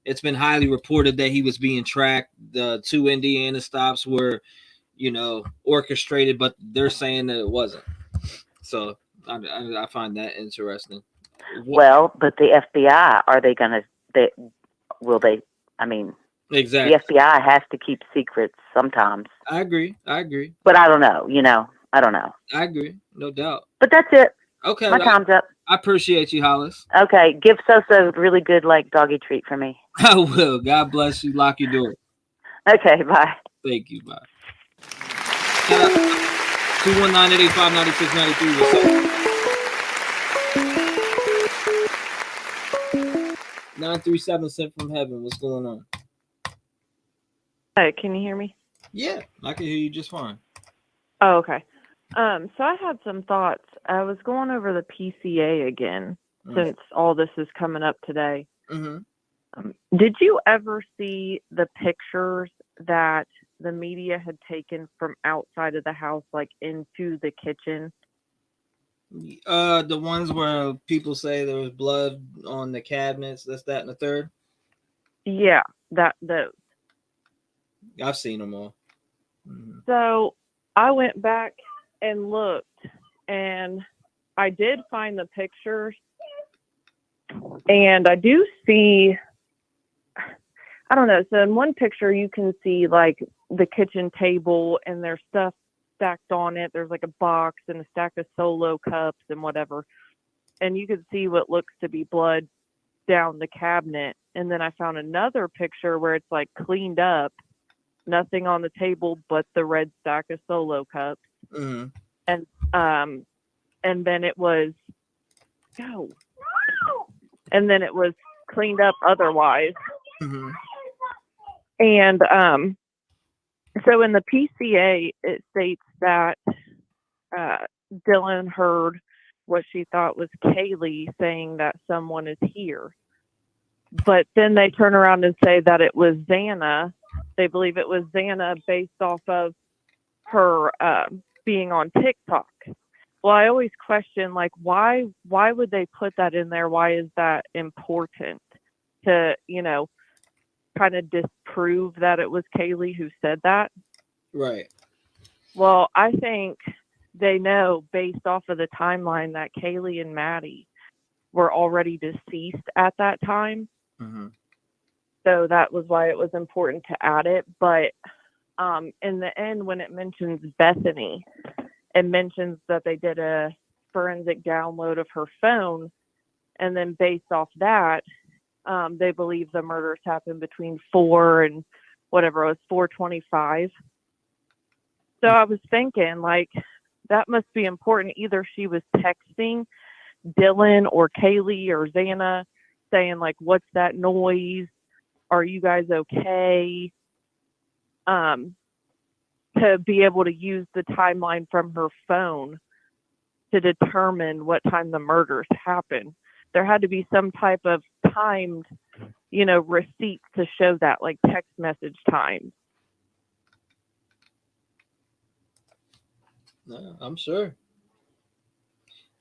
It's been highly reported that he was being tracked. The 2 Indiana stops were, orchestrated, but they're saying that it wasn't. So I find that interesting. Well, but the FBI, I mean, exactly. The FBI has to keep secrets sometimes. I agree. But I don't know, I don't know. I agree. No doubt. But that's it. Okay. My time's up. I appreciate you, Hollis. Okay. Give Sosa a really good, doggy treat for me. I will. God bless you. Lock your door. Okay. Bye. Thank you. Bye. 219-885-9693. What's up? 937 sent from heaven. What's going on? Hey, can you hear me? Yeah, I can hear you just fine. Oh, okay. So I had some thoughts. I was going over the PCA again since all this is coming up today. Mm-hmm. Did you ever see the pictures that the media had taken from outside of the house, into the kitchen? The ones where people say there was blood on the cabinets, this, that, and the third? Yeah, those. I've seen them all. Mm-hmm. So I went back and looked, and I did find the pictures, and I do see, I don't know. So in one picture, you can see the kitchen table, and there's stuff stacked on it. There's a box and a stack of Solo cups and whatever. And you can see what looks to be blood down the cabinet. And then I found another picture where it's cleaned up, nothing on the table but the red stack of Solo cups. Mm-hmm. And then it was and then it was cleaned up otherwise. Mm-hmm. And so in the PCA, it states that Dylan heard what she thought was Kaylee saying that someone is here. But then they turn around and say that it was Xana. They believe it was Xana based off of her being on TikTok. Well, I always question, why would they put that in there? Why is that important to, kind of disprove that it was Kaylee who said that? Right. Well, I think they know based off of the timeline that Kaylee and Maddie were already deceased at that time. Mm-hmm. So that was why it was important to add it. But in the end, when it mentions Bethany, it mentions that they did a forensic download of her phone. And then based off that, they believe the murders happened between 4 and whatever it was, 4:25. So I was thinking, that must be important. Either she was texting Dylan or Kaylee or Xana saying, what's that noise? Are you guys okay? To be able to use the timeline from her phone to determine what time the murders happened. There had to be some type of timed, receipt to show that, text message time. No, I'm sure.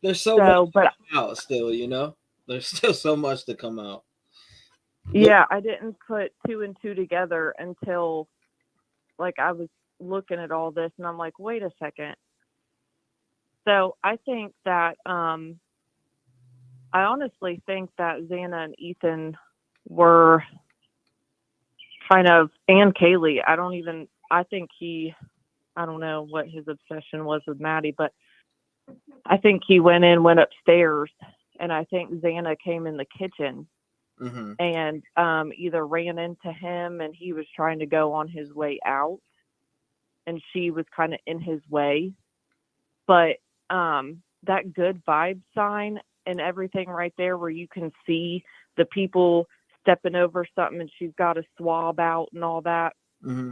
There's much to come out still, There's still so much to come out. Yeah, I didn't put 2 and 2 together until, I was looking at all this, and I'm like, wait a second. So I think that, I honestly think that Xana and Ethan were kind of, and Kaylee, I think I don't know what his obsession was with Maddie, but I think he went upstairs, and I think Xana came in the kitchen. Mm-hmm. And either ran into him, and he was trying to go on his way out, and she was kind of in his way. But that good vibe sign and everything right there, where you can see the people stepping over something and she's got a swab out and all that. Mm-hmm.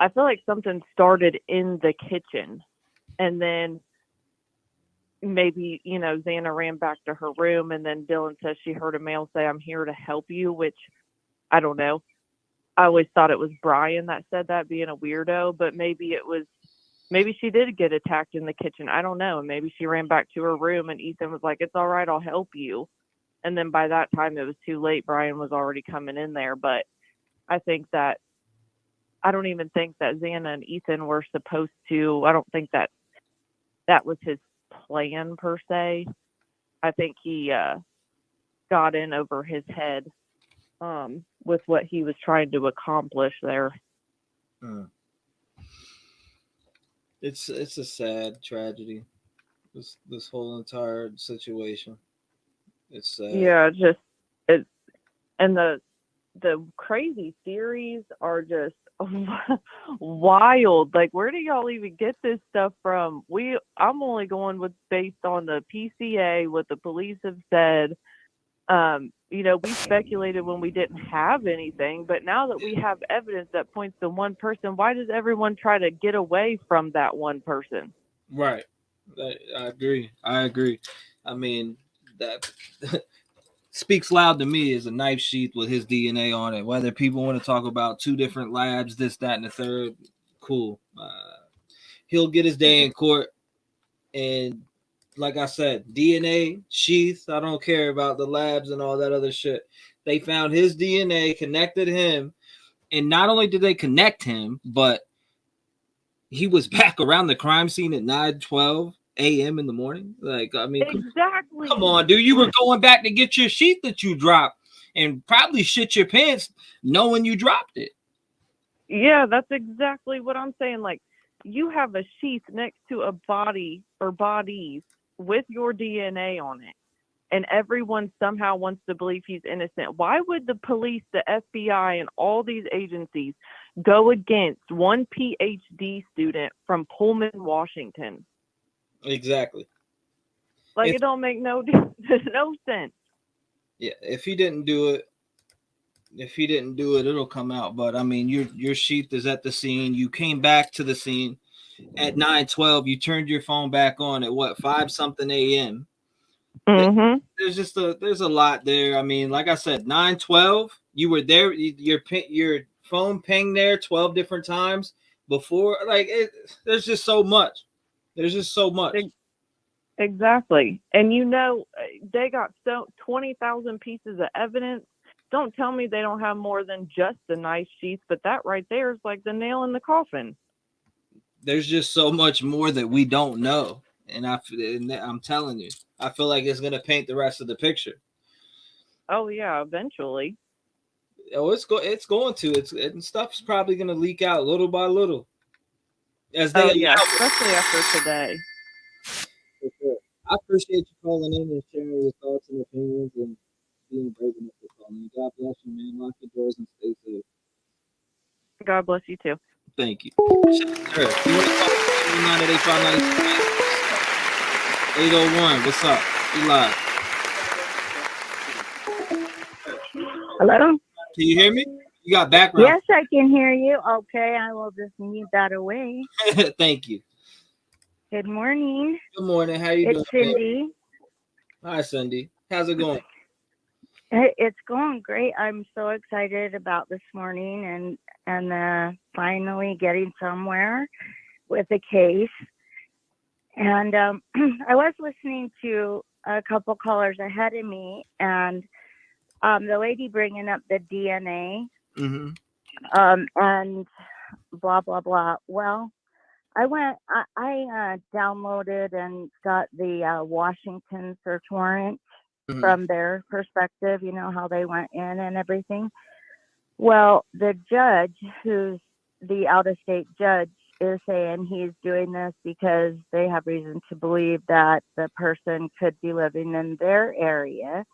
I feel like something started in the kitchen And then maybe, Xana ran back to her room, and then Dylan says she heard a male say, "I'm here to help you," which I don't know. I always thought it was Bryan that said that, being a weirdo, but maybe she did get attacked in the kitchen. I don't know. Maybe she ran back to her room and Ethan was like, "It's all right, I'll help you." And then by that time it was too late. Bryan was already coming in there. But I don't even think that Xana and Ethan were supposed to. I don't think that was his plan per se. I think he got in over his head with what he was trying to accomplish there. It's a sad tragedy. This whole entire situation. It's sad. Yeah, and the crazy theories are just wild. Like, where do y'all even get this stuff from? I'm only going with based on the PCA, what the police have said. We speculated when we didn't have anything, but now that we have evidence that points to one person, why does everyone try to get away from that one person? Right. I agree. I mean, that speaks loud to me is a knife sheath with his DNA on it. Whether people want to talk about two different labs, this, that, and the third, cool. He'll get his day in court. And like I said, DNA, sheath, I don't care about the labs and all that other shit. They found his DNA, connected him. And not only did they connect him, but he was back around the crime scene at 9:12 a.m. in the morning. Like, I mean, exactly. Come on, dude. You were going back to get your sheet that you dropped and probably shit your pants knowing you dropped it. Yeah, that's exactly what I'm saying. Like, you have a sheath next to a body or bodies with your DNA on it, and everyone somehow wants to believe he's innocent. Why would the police, the FBI, and all these agencies go against one PhD student from Pullman, Washington? Exactly. Like, it don't make no sense. Yeah, if he didn't do it, it'll come out. But I mean, your sheath is at the scene. You came back to the scene at 9:12. You turned your phone back on at what 5-something a.m. Mm-hmm. There's a lot there. I mean, like I said, 9:12. You were there. Your phone pinged there 12 different times before. Like there's just so much. Exactly. And they got 20,000 pieces of evidence. Don't tell me they don't have more than just the knife sheath, but that right there is like the nail in the coffin. There's just so much more that we don't know. And I'm telling you, I feel like it's going to paint the rest of the picture. Oh, yeah, eventually. Oh, it's going to. Stuff's probably going to leak out little by little. Especially after today. I appreciate you calling in and sharing your thoughts and opinions and being brave enough to call in. God bless you, man. Lock the doors and stay safe. God bless you, too. Thank you. Sure. You want to call 801. What's up? You live. Hello? Can you hear me? You got background. Yes, I can hear you. Okay, I will just mute that away. Thank you. Good morning. Good morning. How you doing? It's Cindy. Hi, Cindy. How's it going? It's going great. I'm so excited about this morning and finally getting somewhere with the case. And I was listening to a couple callers ahead of me, and the lady bringing up the DNA, and blah, blah, blah. Well, I downloaded and got the Washington search warrant from their perspective, how they went in and everything. Well, the judge, who's the out-of-state judge, is saying he's doing this because they have reason to believe that the person could be living in their area.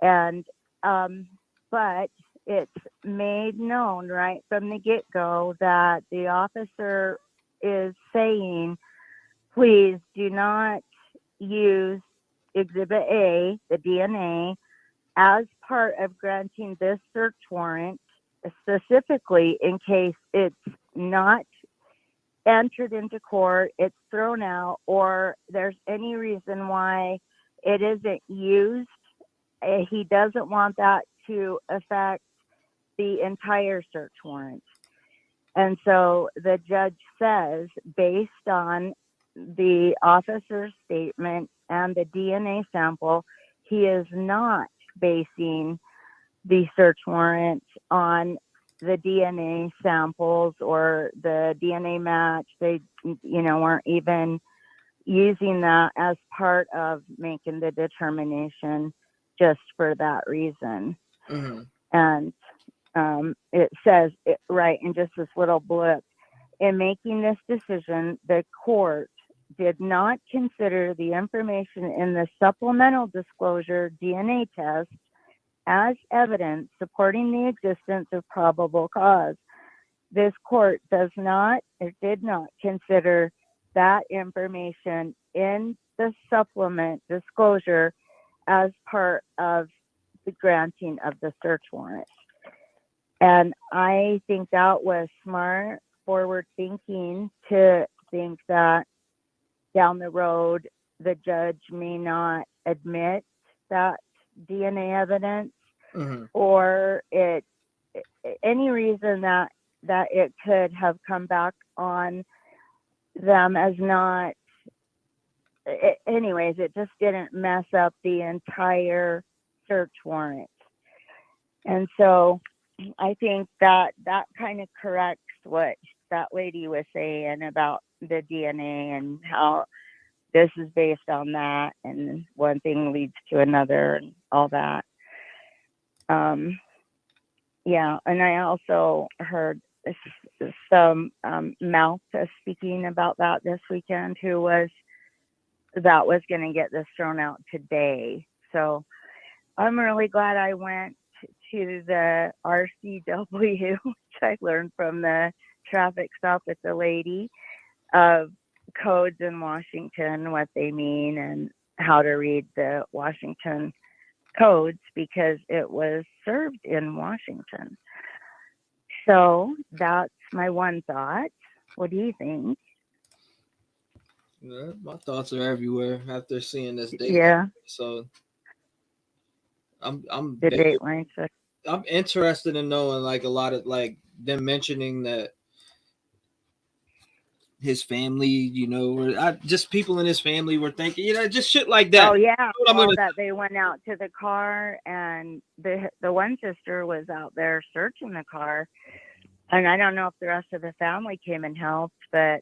And, but it's made known right from the get-go that the officer is saying, please do not use Exhibit A, the DNA, as part of granting this search warrant, specifically in case it's not entered into court, it's thrown out, or there's any reason why it isn't used, he doesn't want that to affect the entire search warrant. And so the judge says, based on the officer's statement and the DNA sample, he is not basing the search warrant on the DNA samples or the DNA match. They, weren't even using that as part of making the determination just for that reason. Mm-hmm. And it says, right in just this little blip, in making this decision, the court did not consider the information in the supplemental disclosure DNA test as evidence supporting the existence of probable cause. This court did not consider that information in the supplement disclosure as part of the granting of the search warrant. And I think that was smart, forward thinking, to think that down the road the judge may not admit that DNA evidence, Mm-hmm. or any reason that it could have come back on them as not. Anyways, it just didn't mess up the entire search warrant. And so I think that kind of corrects what that lady was saying about the DNA and how this is based on that, and one thing leads to another and all that. Yeah, and I also heard some mouth speaking about that this weekend, who was going to get this thrown out today. So I'm really glad I went to the RCW, which I learned from the traffic stop with the lady, of codes in Washington, what they mean, and how to read the Washington codes, because it was served in Washington. So that's my one thought. What do you think? Yeah, my thoughts are everywhere after seeing this Dateline. Yeah. So I'm The Dateline. I'm interested in knowing, like, a lot of, like, them mentioning that his family, just people in his family were thinking, just shit like that. Oh yeah, Well, that they went out to the car, and the one sister was out there searching the car, and I don't know if the rest of the family came and helped, but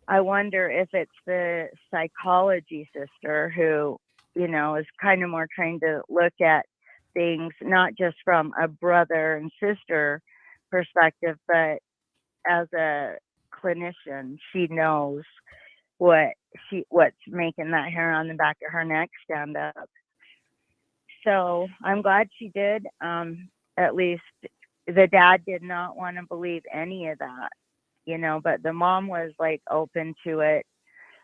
I wonder if it's the psychology sister who, is kind of more trained to look at things not just from a brother and sister perspective, but as a clinician, she knows what's making that hair on the back of her neck stand up. So I'm glad she did. At least the dad did not want to believe any of that, but the mom was like open to it.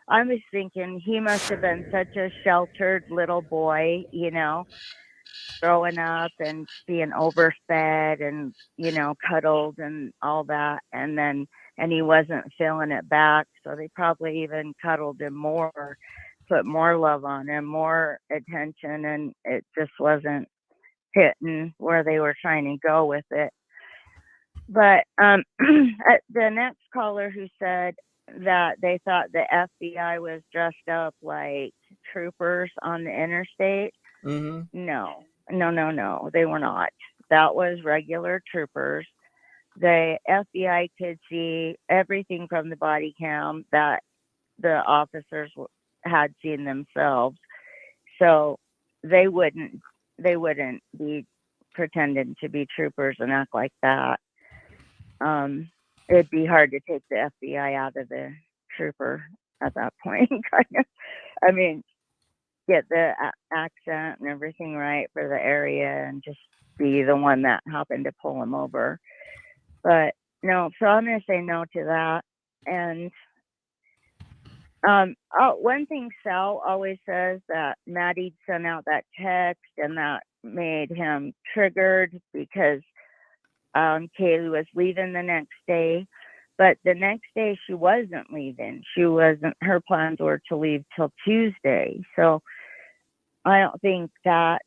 I was thinking he must have been such a sheltered little boy, growing up and being overfed and, cuddled and all that. And he wasn't feeling it back. So they probably even cuddled him more, put more love on him, more attention. And it just wasn't hitting where they were trying to go with it. But the next caller who said that they thought the FBI was dressed up like troopers on the interstate. Mm-hmm. No, they were not. That was regular troopers. The FBI could see everything from the body cam that the officers had seen themselves. So they wouldn't be pretending to be troopers and act like that. It'd be hard to take the FBI out of the trooper at that point. Kind of. I mean, get the accent and everything right for the area and just be the one that happened to pull him over. But no, so I'm going to say no to that. And one thing Sal always says, that Maddie sent out that text and that made him triggered because Kaylee was leaving the next day. But the next day she wasn't leaving. Her plans were to leave till Tuesday. So I don't think that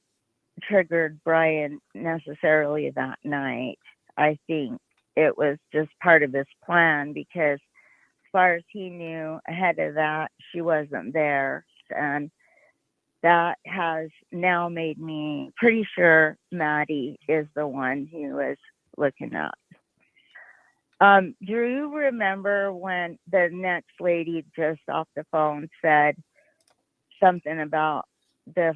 triggered Bryan necessarily that night. I think it was just part of his plan, because as far as he knew ahead of that, she wasn't there. And that has now made me pretty sure Maddie is the one he was looking at. Do you remember when the next lady just off the phone said something about the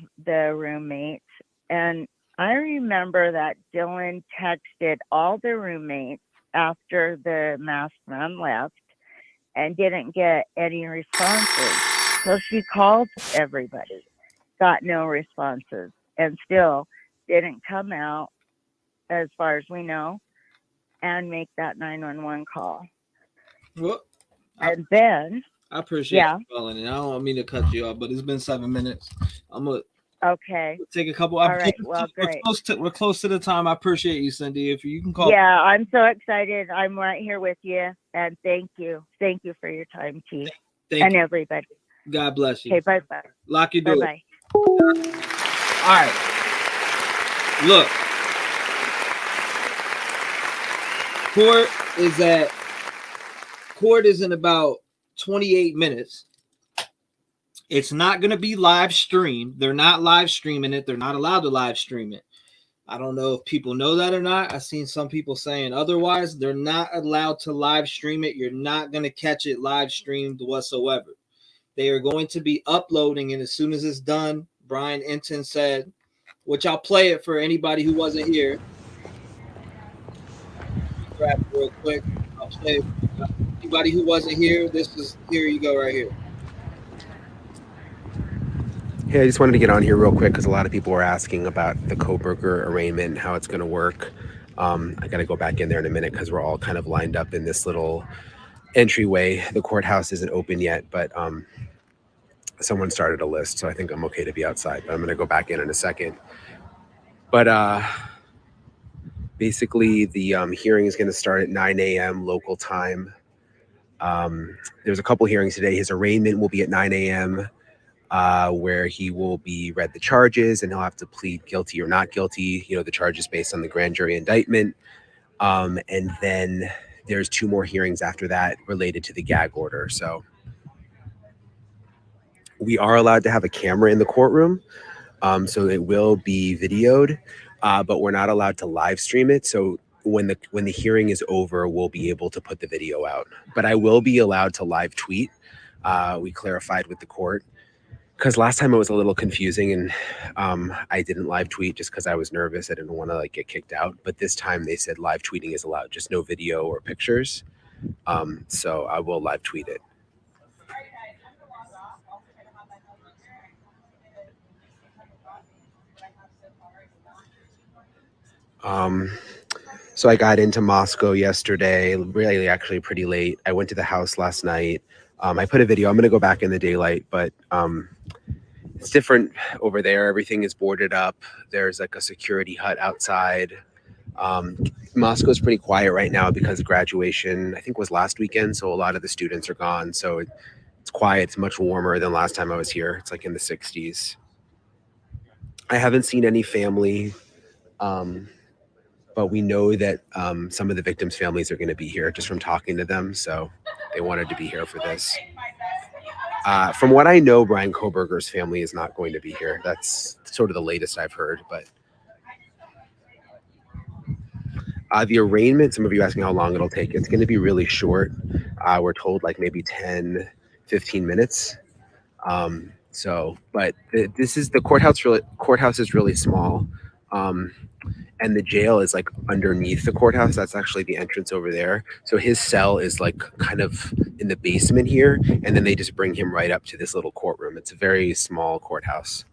roommates? And I remember that Dylan texted all the roommates after the masked man left and didn't get any responses. So she called everybody, got no responses, and still didn't come out, as far as we know, and make that 911 call. Well, and then I appreciate you calling in. I don't mean to cut you off, but it's been 7 minutes. I'm gonna take a couple. All right. Well, great. We're close to the time. I appreciate you, Cindy. If you can call. Yeah, I'm so excited. I'm right here with you, and thank you for your time, Chief, and everybody. God bless you. Okay, bye. Lock your door. Bye. All right. Look. Court is in about 28 minutes. It's not going to be live streamed. They're not live streaming it. They're not allowed to live stream it. I don't know if people know that or not. I've seen some people saying otherwise. They're not allowed to live stream it. You're not going to catch it live streamed whatsoever. They are going to be uploading it as soon as it's done. Bryan Inton said, which I'll play it for anybody who wasn't here. Grab it real quick. I'll play it for anybody who wasn't here. Here you go right here. Hey, I just wanted to get on here real quick because a lot of people were asking about the Kohberger arraignment and how it's going to work. I got to go back in there in a minute because we're all kind of lined up in this little entryway. The courthouse isn't open yet, but someone started a list, so I think I'm okay to be outside. But I'm going to go back in a second. But basically, the hearing is going to start at 9 a.m. local time. There's a couple hearings today. His arraignment will be at 9 a.m., where he will be read the charges and he'll have to plead guilty or not guilty, the charges based on the grand jury indictment. And then there's 2 more hearings after that related to the gag order. So we are allowed to have a camera in the courtroom. So it will be videoed, but we're not allowed to live stream it. So when the hearing is over, we'll be able to put the video out, but I will be allowed to live tweet. We clarified with the court, because last time it was a little confusing and I didn't live tweet just because I was nervous. I didn't want to get kicked out. But this time they said live tweeting is allowed, just no video or pictures. So I will live tweet it. So I got into Moscow yesterday, really actually pretty late. I went to the house last night. I put a video. I'm going to go back in the daylight, but it's different over there. Everything is boarded up. There's a security hut outside. Moscow's pretty quiet right now because graduation, I think, was last weekend. So a lot of the students are gone. So it's quiet. It's much warmer than last time I was here. It's in the 60s. I haven't seen any family, but we know that some of the victims' families are going to be here just from talking to them. So they wanted to be here for this. From what I know, Bryan Kohberger's family is not going to be here. That's sort of the latest I've heard. But the arraignment, some of you asking how long it'll take. It's going to be really short. We're told maybe 10, 15 minutes. But this is the courthouse. Courthouse is really small. And the jail is underneath the courthouse. That's actually the entrance over there. So his cell is kind of in the basement here. And then they just bring him right up to this little courtroom. It's a very small courthouse.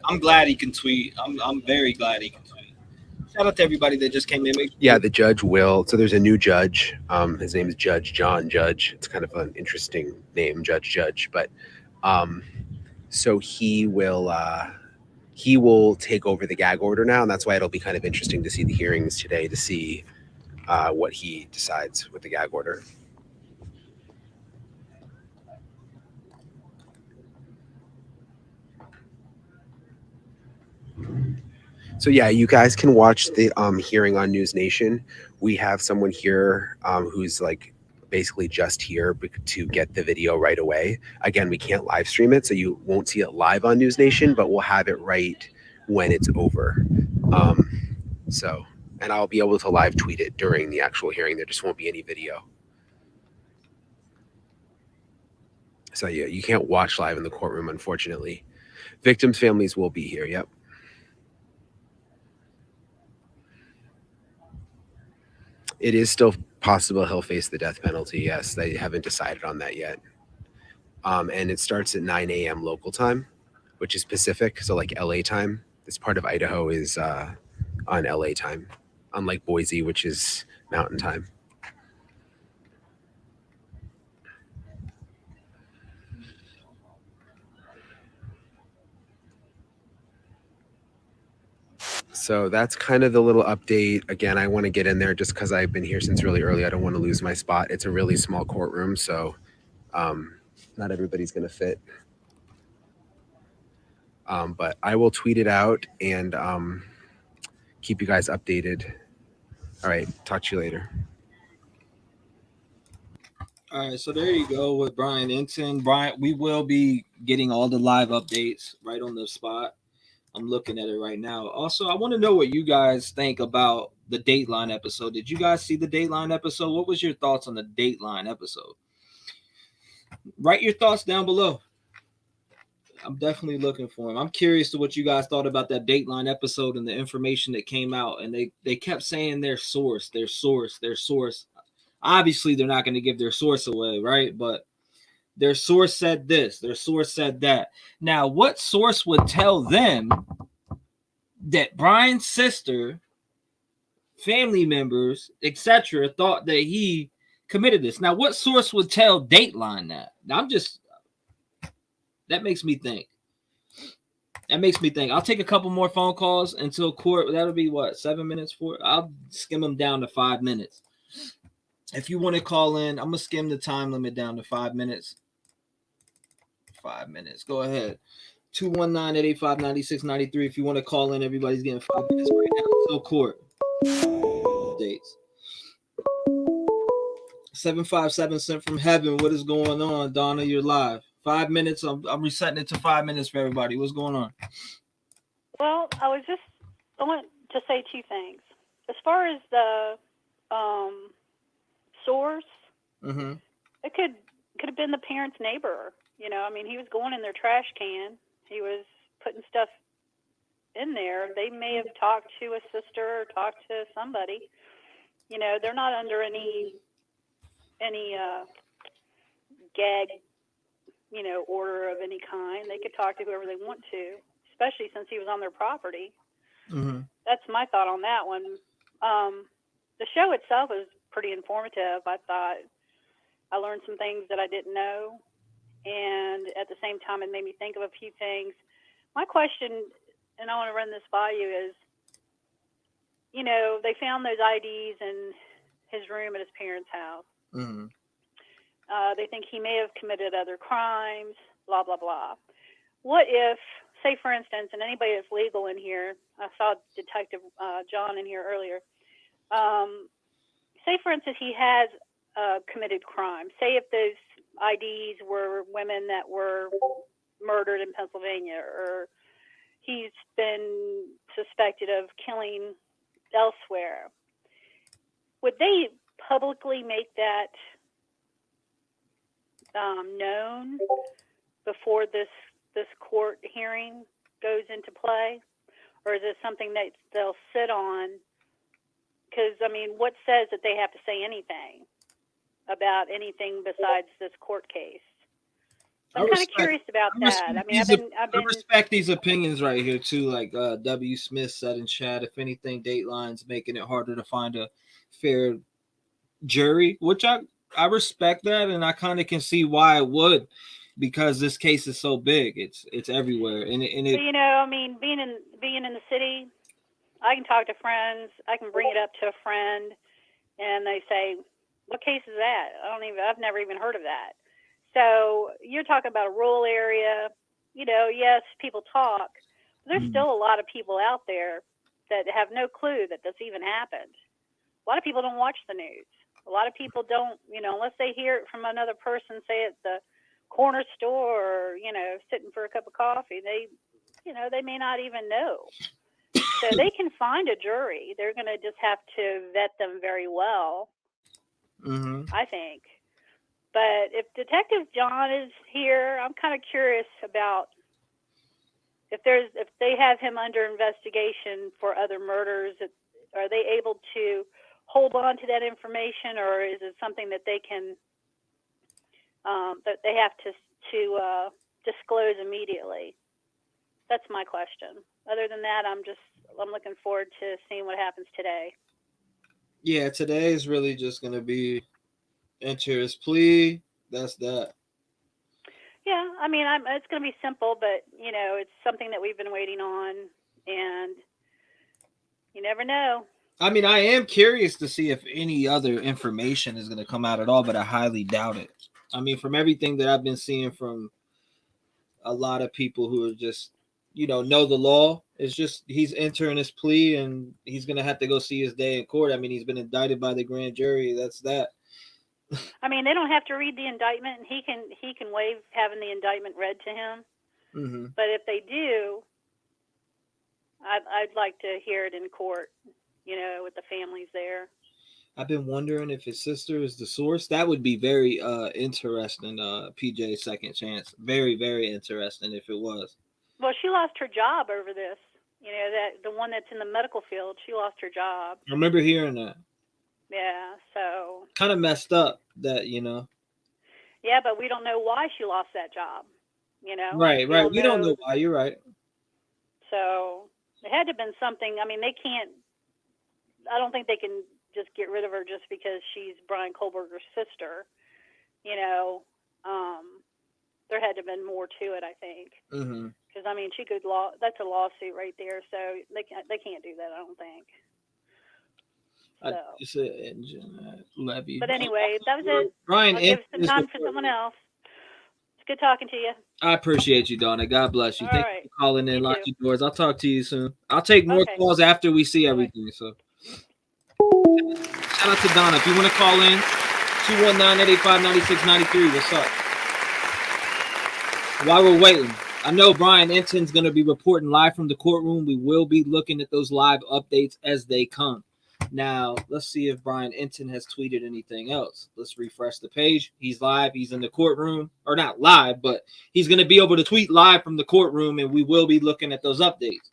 I'm glad he can tweet. I'm very glad he can tweet. Shout out to everybody that just came in. Yeah, the judge will. So there's a new judge. His name is Judge John Judge. It's kind of an interesting name, Judge. But so he will take over the gag order now, and that's why it'll be kind of interesting to see the hearings today to see what he decides with the gag order. So yeah, you guys can watch the hearing on News Nation. We have someone here who's like basically just here to get the video right away. Again, we can't live stream it, so you won't see it live on News Nation, but we'll have it right when it's over. And I'll be able to live tweet it during the actual hearing. There just won't be any video. So yeah, you can't watch live in the courtroom, unfortunately. Victims' families will be here. Yep. It is still possible he'll face the death penalty. Yes, they haven't decided on that yet. And it starts at 9 a.m. local time, which is Pacific, so like LA time. This part of Idaho is on LA time, unlike Boise, which is Mountain time. So that's kind of the little update. Again, I want to get in there just because I've been here since really early. I don't want to lose my spot. It's a really small courtroom, so not everybody's going to fit. But I will tweet it out and keep you guys updated. All right, talk to you later. All right, so there you go with Bryan Ensign. Bryan, we will be getting all the live updates right on the spot. I'm looking at it right now. Also, I want to know what you guys think about the Dateline episode. Did you guys see the Dateline episode? What was your thoughts on the Dateline episode? Write your thoughts down below. I'm definitely looking for them. I'm curious to what you guys thought about that Dateline episode and the information that came out. And they kept saying their source. Obviously, they're not going to give their source away, right? But their source said this. Their source said that. Now, what source would tell them that Bryan's sister, family members, etc., thought that he committed this? Now, what source would tell Dateline that? Now, that makes me think. I'll take a couple more phone calls until court. That'll be what, 7 minutes for? I'll skim them down to 5 minutes. If you want to call in, I'm gonna skim the time limit down to 5 minutes. 5 minutes. Go ahead. 219-885-9693. If you want to call in, everybody's getting 5 minutes right now until court. Dates. 757 sent from heaven. What is going on, Donna? You're live. 5 minutes. I'm resetting it to 5 minutes for everybody. What's going on? Well, I want to say two things. As far as the source, it could have been the parent's neighbor. You know, I mean, he was going in their trash can. He was putting stuff in there. They may have talked to a sister or talked to somebody. You know, they're not under any gag, order of any kind. They could talk to whoever they want to, especially since he was on their property. That's my thought on that one. The show itself was pretty informative. I thought I learned some things that I didn't know. And at the same time, it made me think of a few things. My question, and I want to run this by you, is, they found those IDs in his room at his parents' house. They think he may have committed other crimes, blah, blah, blah. What if, say, for instance, and anybody that's legal in here, I saw Detective John in here earlier, say, for instance, he has committed crime. Say if those IDs were women that were murdered in Pennsylvania, or he's been suspected of killing elsewhere. Would they publicly make that known before this court hearing goes into play? Or is it something that they'll sit on? Because, I mean, what says that they have to say anything about anything besides this court case? I'm kind of curious about that. I mean, I respect these opinions right here too. Like W. Smith said in chat, if anything, Dateline's making it harder to find a fair jury, which I respect that, and I kind of can see why it would, because this case is so big. It's everywhere, and so, you know, I mean, being in the city, I can talk to friends. I can bring it up to a friend, and they say, "What case is that?" I've never even heard of that. So you're talking about a rural area, you know, yes, people talk, but there's still a lot of people out there that have no clue that this even happened. A lot of people don't watch the news. A lot of people don't, you know, unless they hear it from another person, say at the corner store or, you know, sitting for a cup of coffee, they may not even know. So they can find a jury. They're going to just have to vet them very well, I think. But if Detective John is here, I'm kind of curious about if they have him under investigation for other murders. Are they able to hold on to that information, or is it something that they can that they have to disclose immediately? That's my question. Other than that, I'm looking forward to seeing what happens today. Yeah, today is really just going to be enter his plea. That's that. Yeah, I mean, it's going to be simple, but, you know, it's something that we've been waiting on, and you never know. I mean, I am curious to see if any other information is going to come out at all, but I highly doubt it. I mean, from everything that I've been seeing from a lot of people who are just, you know the law, it's just he's entering his plea and he's going to have to go see his day in court. I mean, he's been indicted by the grand jury. That's that. I mean, they don't have to read the indictment, and he can waive having the indictment read to him. But if they do, I'd like to hear it in court, you know, with the families there. I've been wondering if his sister is the source. That would be very interesting. PJ's second chance, very, very interesting if it was. Well, she lost her job over this. You know, that the one that's in the medical field, she lost her job. I remember hearing that. Yeah, so kind of messed up that, you know. Yeah, but we don't know why she lost that job, you know. Right. We don't know why. You're right. So it had to have been something. I mean, they can't. I don't think they can just get rid of her just because she's Bryan Kohberger's sister. You know, there had to have been more to it, I think. Because I mean, that's a lawsuit right there. So they can't do that. I don't think. It's an engine levy. But anyway, that was it. Brian, I'll give some time for someone else. It's good talking to you. I appreciate you, Donna. God bless you. All Thank right. you for calling in. Lock your doors. I'll talk to you soon. I'll take more calls after we see everything. So shout out to Donna. If you want to call in, 219-885-9693. What's up? While we're waiting, I know Brian Enton's going to be reporting live from the courtroom. We will be looking at those live updates as they come. Now, let's see if Bryan Enton has tweeted anything else. Let's refresh the page. He's live. He's in the courtroom. Or not live, but he's going to be able to tweet live from the courtroom, and we will be looking at those updates.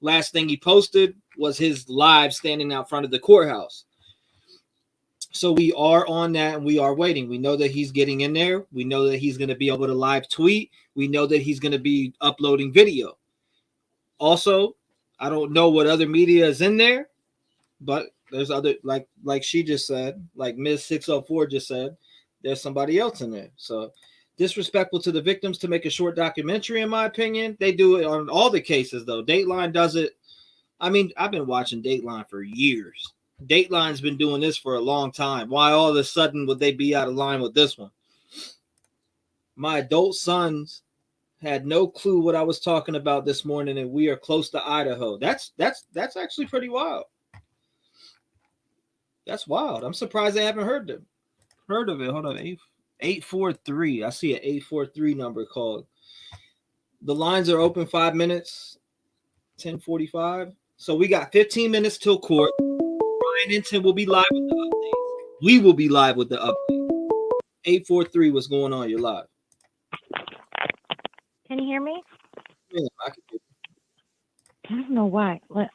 Last thing he posted was his live standing out front of the courthouse. So we are on that, and we are waiting. We know that he's getting in there. We know that he's going to be able to live tweet. We know that he's going to be uploading video. Also, I don't know what other media is in there. But there's other, like she just said, like Ms. 604 just said, there's somebody else in there. So disrespectful to the victims to make a short documentary, in my opinion. They do it on all the cases, though. Dateline does it. I mean, I've been watching Dateline for years. Dateline's been doing this for a long time. Why all of a sudden would they be out of line with this one? My adult sons had no clue what I was talking about this morning, and we are close to Idaho. That's actually pretty wild. That's wild. I'm surprised they haven't heard of it. Hold on. 843. I see an 843 number called. The lines are open 5 minutes. 10:45. So we got 15 minutes till court. Bryan Enton will be live with the updates. We will be live with the update. 843. What's going on? You're live. Can you hear me? Yeah, I can hear you. I don't know why. I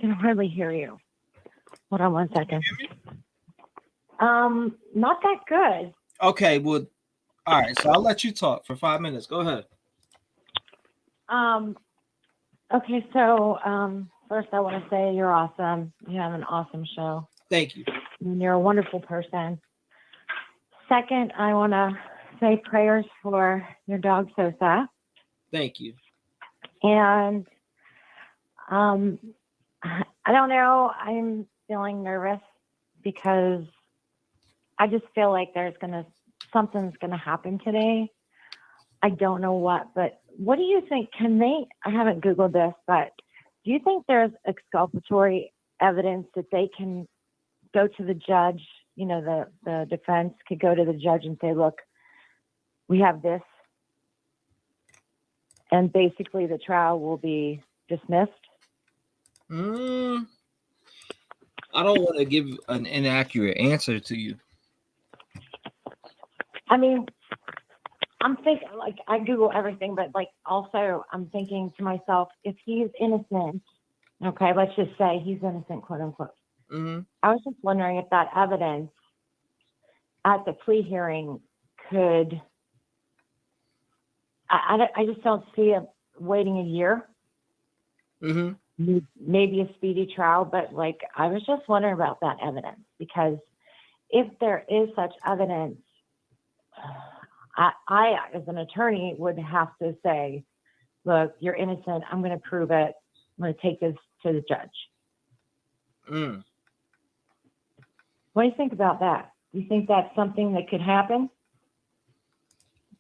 can hardly hear you. Hold on 1 second. Not that good. Okay, well, All right, so I'll let you talk for 5 minutes. Go ahead. Okay, so first I want to say you're awesome. You have an awesome show. Thank you. And you're a wonderful person. Second, I want to say prayers for your dog Sosa. Thank you. And I don't know. I'm feeling nervous because I just feel like something's gonna happen today. I don't know what, but what do you think? I haven't Googled this, but do you think there's exculpatory evidence that they can go to the judge? You know, the defense could go to the judge and say, look, we have this. And basically the trial will be dismissed. I don't want to give an inaccurate answer to you. I mean, I'm thinking, like, I Google everything, but like also I'm thinking to myself, if he's innocent, okay, let's just say he's innocent, quote unquote. Mm-hmm. I was just wondering if that evidence at the plea hearing could, I just don't see it waiting a year. Mm-hmm. Maybe a speedy trial, but like, I was just wondering about that evidence, because if there is such evidence, I as an attorney would have to say, look, you're innocent. I'm going to prove it. I'm going to take this to the judge. What do you think about that? Do you think that's something that could happen?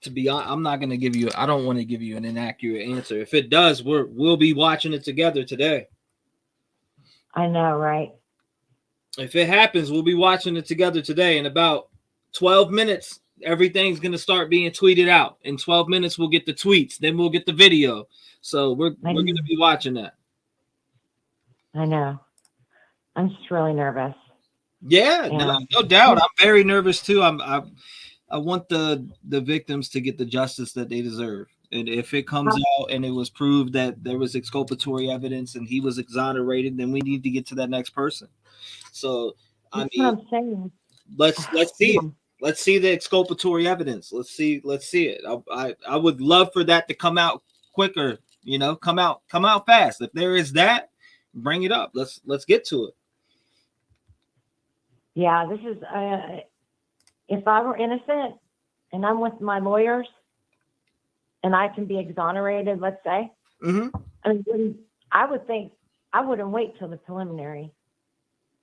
To be honest, I'm not going to give you, I don't want to give you an inaccurate answer. If it does, we'll be watching it together today. I know, right? If it happens, we'll be watching it together today. In about 12 minutes, everything's going to start being tweeted out. In 12 minutes, we'll get the tweets. Then we'll get the video. So we're going to be watching that. I know. I'm just really nervous. Yeah, no doubt. I'm very nervous too. I want the victims to get the justice that they deserve. And if it comes out and it was proved that there was exculpatory evidence and he was exonerated, then we need to get to that next person. So That's what I'm saying. Let's see it. Let's see the exculpatory evidence. Let's see it. I would love for that to come out quicker. You know, come out fast. If there is that, bring it up. Let's get to it. Yeah, this is if I were innocent and I'm with my lawyers and I can be exonerated, let's say, I would think I wouldn't wait till the preliminary.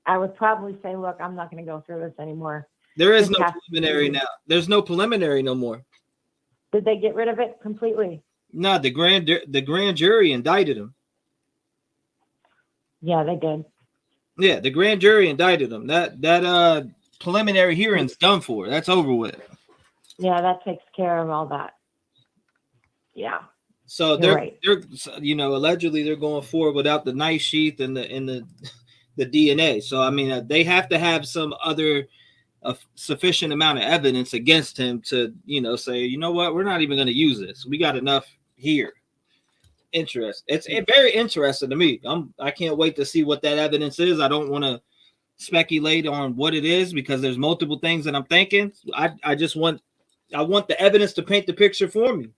I would probably say, look, I'm not going to go through this anymore. There is no preliminary now. There's no preliminary no more. Did they get rid of it completely? No, the grand jury indicted him. Yeah, they did. Yeah, the grand jury indicted him. That preliminary hearing's done for. That's over with. Yeah, that takes care of all that. Yeah. So they're allegedly they're going forward without the knife sheath and the DNA. So I mean, they have to have some other sufficient amount of evidence against him to, say, you know what, we're not even going to use this. We got enough here. It's very interesting to me. I can't wait to see what that evidence is. I don't want to speculate on what it is because there's multiple things that I'm thinking. I want the evidence to paint the picture for me.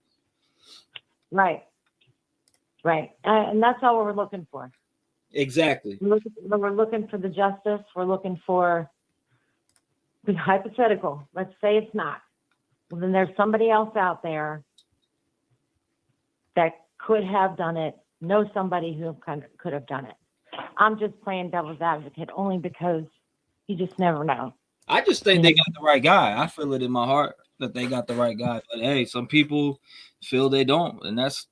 Right. And that's all we're looking for. Exactly. We're looking for the justice. We're looking for the hypothetical. Let's say it's not. Well, then there's somebody else out there that could have done it. Know somebody who could have done it. I'm just playing devil's advocate only because you just never know. I just think they got the right guy. I feel it in my heart that they got the right guy. But hey, some people feel they don't, and that's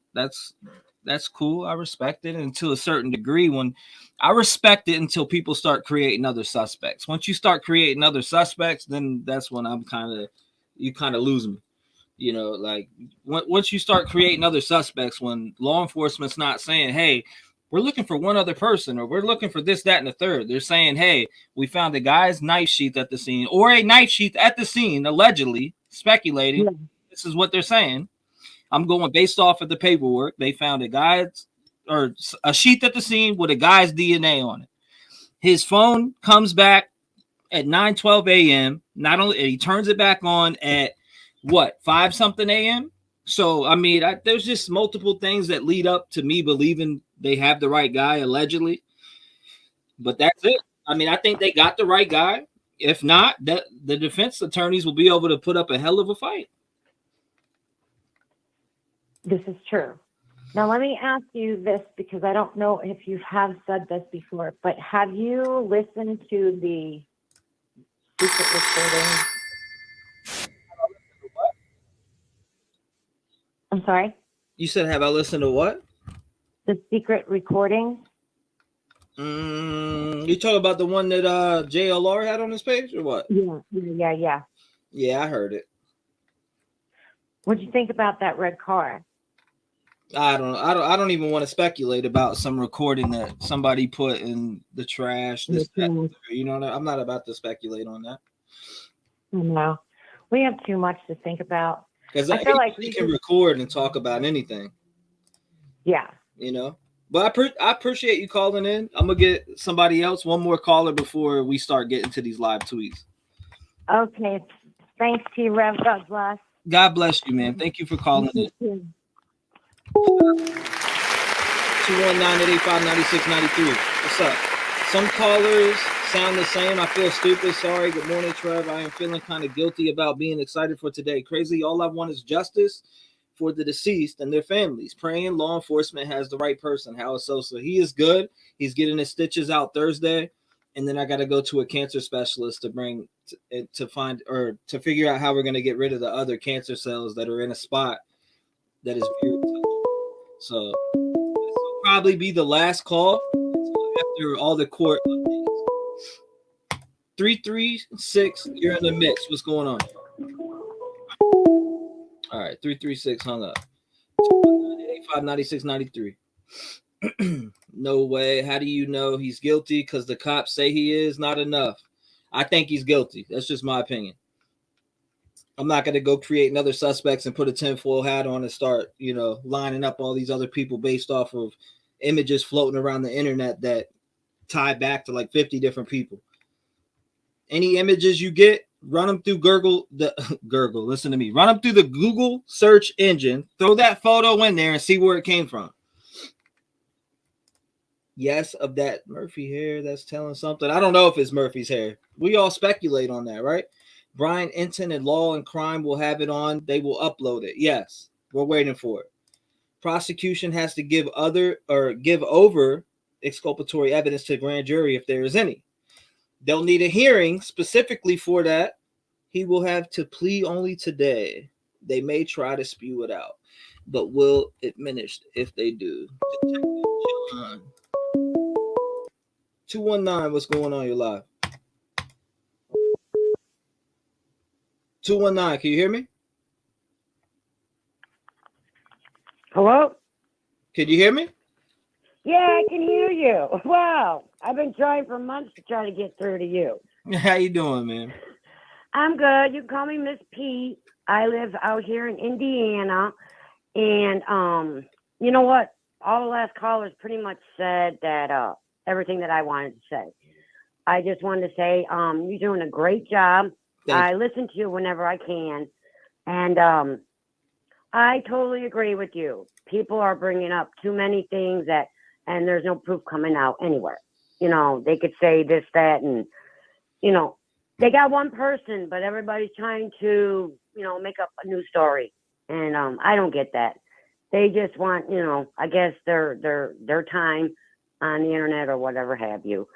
cool. I respect it, and to a certain degree. When I respect it until people start creating other suspects. Once you start creating other suspects, then that's when you kind of lose me. Like once you start creating other suspects, when law enforcement's not saying, hey, we're looking for one other person, or we're looking for this, that, and the third. They're saying, hey, we found a guy's knife sheath at the scene, or a knife sheath at the scene, allegedly, speculating. Yeah. This is what they're saying. I'm going based off of the paperwork. They found a sheath at the scene with a guy's DNA on it. His phone comes back at 9:12 a.m. Not only he turns it back on at what, 5 something a.m.? So, I mean, there's just multiple things that lead up to me believing they have the right guy, allegedly. But that's it. I mean, I think they got the right guy. If not, the defense attorneys will be able to put up a hell of a fight. This is true. Now, let me ask you this, because I don't know if you have said this before, but have you listened to the secret recording? I'm sorry? You said, have I listened to what? The secret recording? You talking about the one that JLR had on his page, or what? Yeah. Yeah, I heard it. What'd you think about that red car? I don't even want to speculate about some recording that somebody put in the trash. That, you know, I'm not about to speculate on that. No, we have too much to think about. Because I feel like we can record and talk about anything. Yeah. You know, but I appreciate you calling in. I'm gonna get somebody else, one more caller before we start getting to these live tweets. Okay. Thanks, T-REV. God bless. God bless you, man. Thank you for calling in. 219-885-9693. What's up? Some callers sound the same. I feel stupid. Sorry. Good morning, Trev. I am feeling kind of guilty about being excited for today. Crazy. All I want is justice for the deceased and their families. Praying law enforcement has the right person. Howard Sosa. He is good. He's getting his stitches out Thursday. And then I got to go to a cancer specialist to figure out how we're going to get rid of the other cancer cells that are in a spot that is beautiful. So this will probably be the last call after all the court updates. 336, you're in the mix. What's going on? All right, 336 hung up. 219-885-9693. No way. How do you know he's guilty? Because the cops say he is. Not enough. I think he's guilty. That's just my opinion. I'm not going to go create another suspects and put a tinfoil hat on and start, you know, lining up all these other people based off of images floating around the internet that tie back to like 50 different people. Any images you get, run them through listen to me. Run them through the Google search engine. Throw that photo in there and see where it came from. Yes, of that Murphy hair, that's telling something. I don't know if it's Murphy's hair. We all speculate on that, right? Brian Enton and Law and Crime will have it on. They will upload it. Yes, we're waiting for it. Prosecution has to give over exculpatory evidence to grand jury if there is any. They'll need a hearing specifically for that. He will have to plea only today. They may try to spew it out, but will admonish if they do. 219, what's going on? You're live. 219, can you hear me? Hello? Can you hear me? Yeah, I can hear you. Wow. I've been trying for months to try to get through to you. How you doing, man? I'm good. You can call me Miss Pete. I live out here in Indiana. And you know what? All the last callers pretty much said that everything that I wanted to say. I just wanted to say you're doing a great job. I listen to you whenever I can. And I totally agree with you. People are bringing up too many things and there's no proof coming out anywhere. You know, they could say this, that, and, you know, they got one person, but everybody's trying to, you know, make up a new story. And I don't get that. They just want, you know, I guess their time on the internet or whatever have you.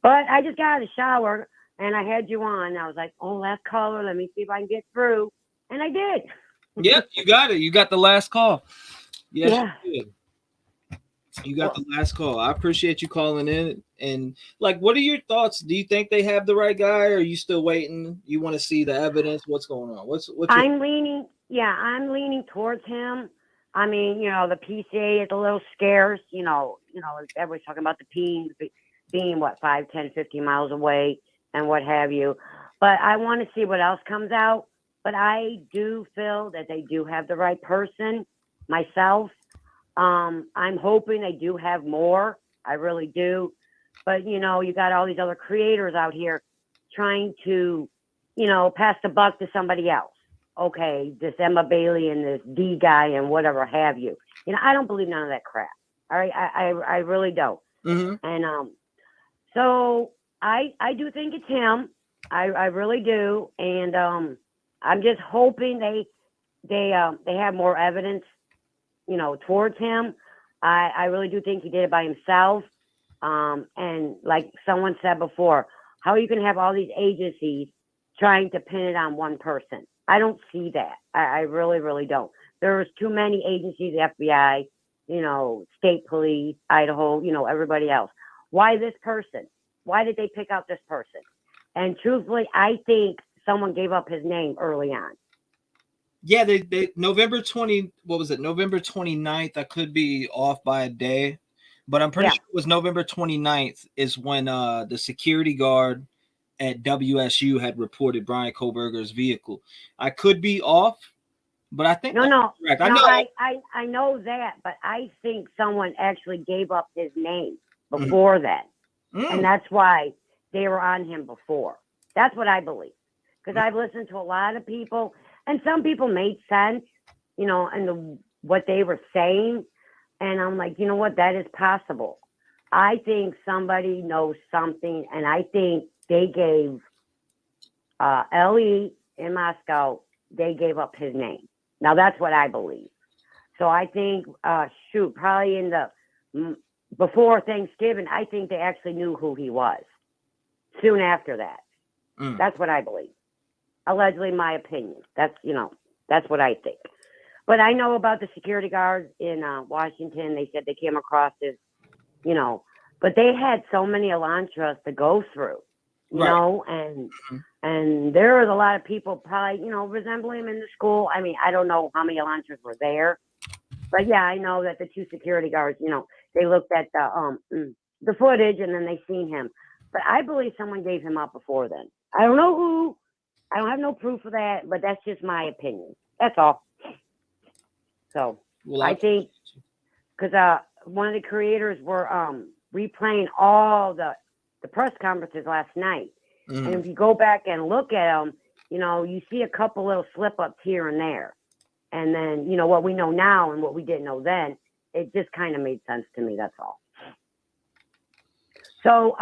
But I just got out of the shower and I had you on. I was like, oh, last caller, let me see if I can get through. And I did. Yep, you got it. You got the last call. Yes, yeah. You did. You got the last call. I appreciate you calling in. And like, what are your thoughts? Do you think they have the right guy, or are you still waiting? You want to see the evidence? What's going on? I'm leaning towards him. I mean, you know, the PCA is a little scarce. You know, everybody's talking about the being what, 5, 10, 15 miles away and what have you. But I want to see what else comes out. But I do feel that they do have the right person myself. I'm hoping they do have more. I really do. But, you know, you got all these other creators out here trying to, you know, pass the buck to somebody else. okay, this Emma Bailey and this D guy and whatever have you. You know, I don't believe none of that crap. All right, I really don't. And so I do think it's him. I really do, and I'm just hoping they have more evidence, you know, towards him. I really do think he did it by himself. And like someone said before, how you can have all these agencies trying to pin it on one person. I don't see that. I really, really don't. There's too many agencies, FBI, you know, state police, Idaho, you know, everybody else. Why this person? Why did they pick out this person? And truthfully, I think someone gave up his name early on. Yeah, they November 29th. I could be off by a day, but I'm pretty sure it was November 29th is when the security guard at WSU had reported Bryan Kohberger's vehicle. I could be off, but I think No, correct. I know that, but I think someone actually gave up his name before that. And that's why they were on him before. That's what I believe. Because I've listened to a lot of people, and some people made sense, you know, and what they were saying. And I'm like, you know what? That is possible. I think somebody knows something, and I think they gave LE in Moscow, they gave up his name. Now, that's what I believe. So I think, probably in the before Thanksgiving, I think they actually knew who he was. Soon after that. That's what I believe. Allegedly, my opinion. That's, you know, that's what I think. But I know about the security guards in Washington. They said they came across this, you know, but they had so many Elantras to go through, you know, and there was a lot of people probably, you know, resembling him in the school. I mean, I don't know how many Elantras were there, but yeah, I know that the two security guards, you know, they looked at the footage and then they seen him. But I believe someone gave him up before then. I don't know who. I don't have no proof of that, but that's just my opinion. That's all. So I think because one of the creators were replaying all the press conferences last night. And if you go back and look at them, you know, you see a couple little slip ups here and there. And then, you know, what we know now and what we didn't know then, it just kind of made sense to me. That's all. So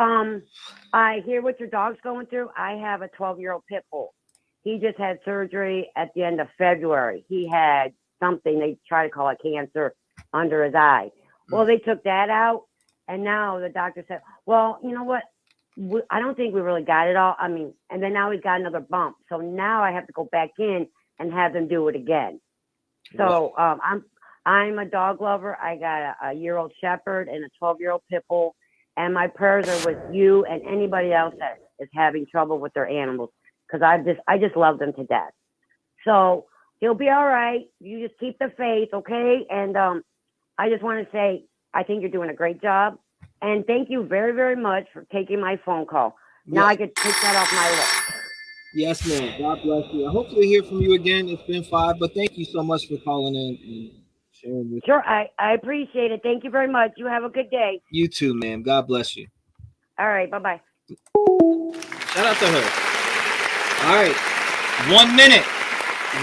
I hear what your dog's going through. I have a 12-year-old pit bull. He just had surgery at the end of February. He had something, they try to call it cancer, under his eye. Well, they took that out. And now the doctor said, well, you know what? I don't think we really got it all. I mean, and then now he's got another bump. So now I have to go back in and have them do it again. So I'm a dog lover. I got a year-old shepherd and a 12-year-old pit bull. And my prayers are with you and anybody else that is having trouble with their animals, because I just love them to death. So he'll be all right. You just keep the faith, okay? And I just want to say I think you're doing a great job. And thank you very, very much for taking my phone call. Now I could take that off my list. Yes, ma'am. God bless you. I hope to hear from you again. It's been 5, but thank you so much for calling in and sharing with Sure, I appreciate it. Thank you very much. You have a good day. you too, ma'am. God bless you. All right, bye-bye. Shout out to her. All right. 1 minute.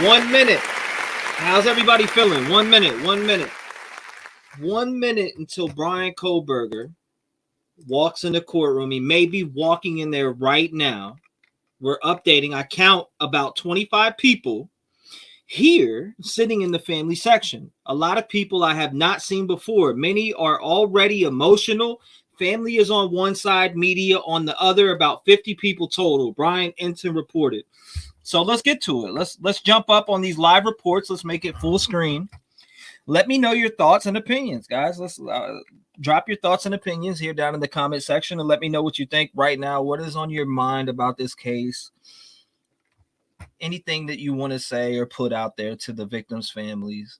1 minute. How's everybody feeling? 1 minute. 1 minute. 1 minute until Bryan Kohberger walks in the courtroom. He may be walking in there right now. We're updating. I count about 25 people here sitting in the family section. A lot of people I have not seen before. Many are already emotional. Family is on one side, media on the other. About 50 people total. Brian Enton reported. So let's get to it. Let's jump up on these live reports. Let's make it full screen. Let me know your thoughts and opinions, guys. Let's drop your thoughts and opinions here down in the comment section and let me know what you think right now. What is on your mind about this case? Anything that you want to say or put out there to the victims' families.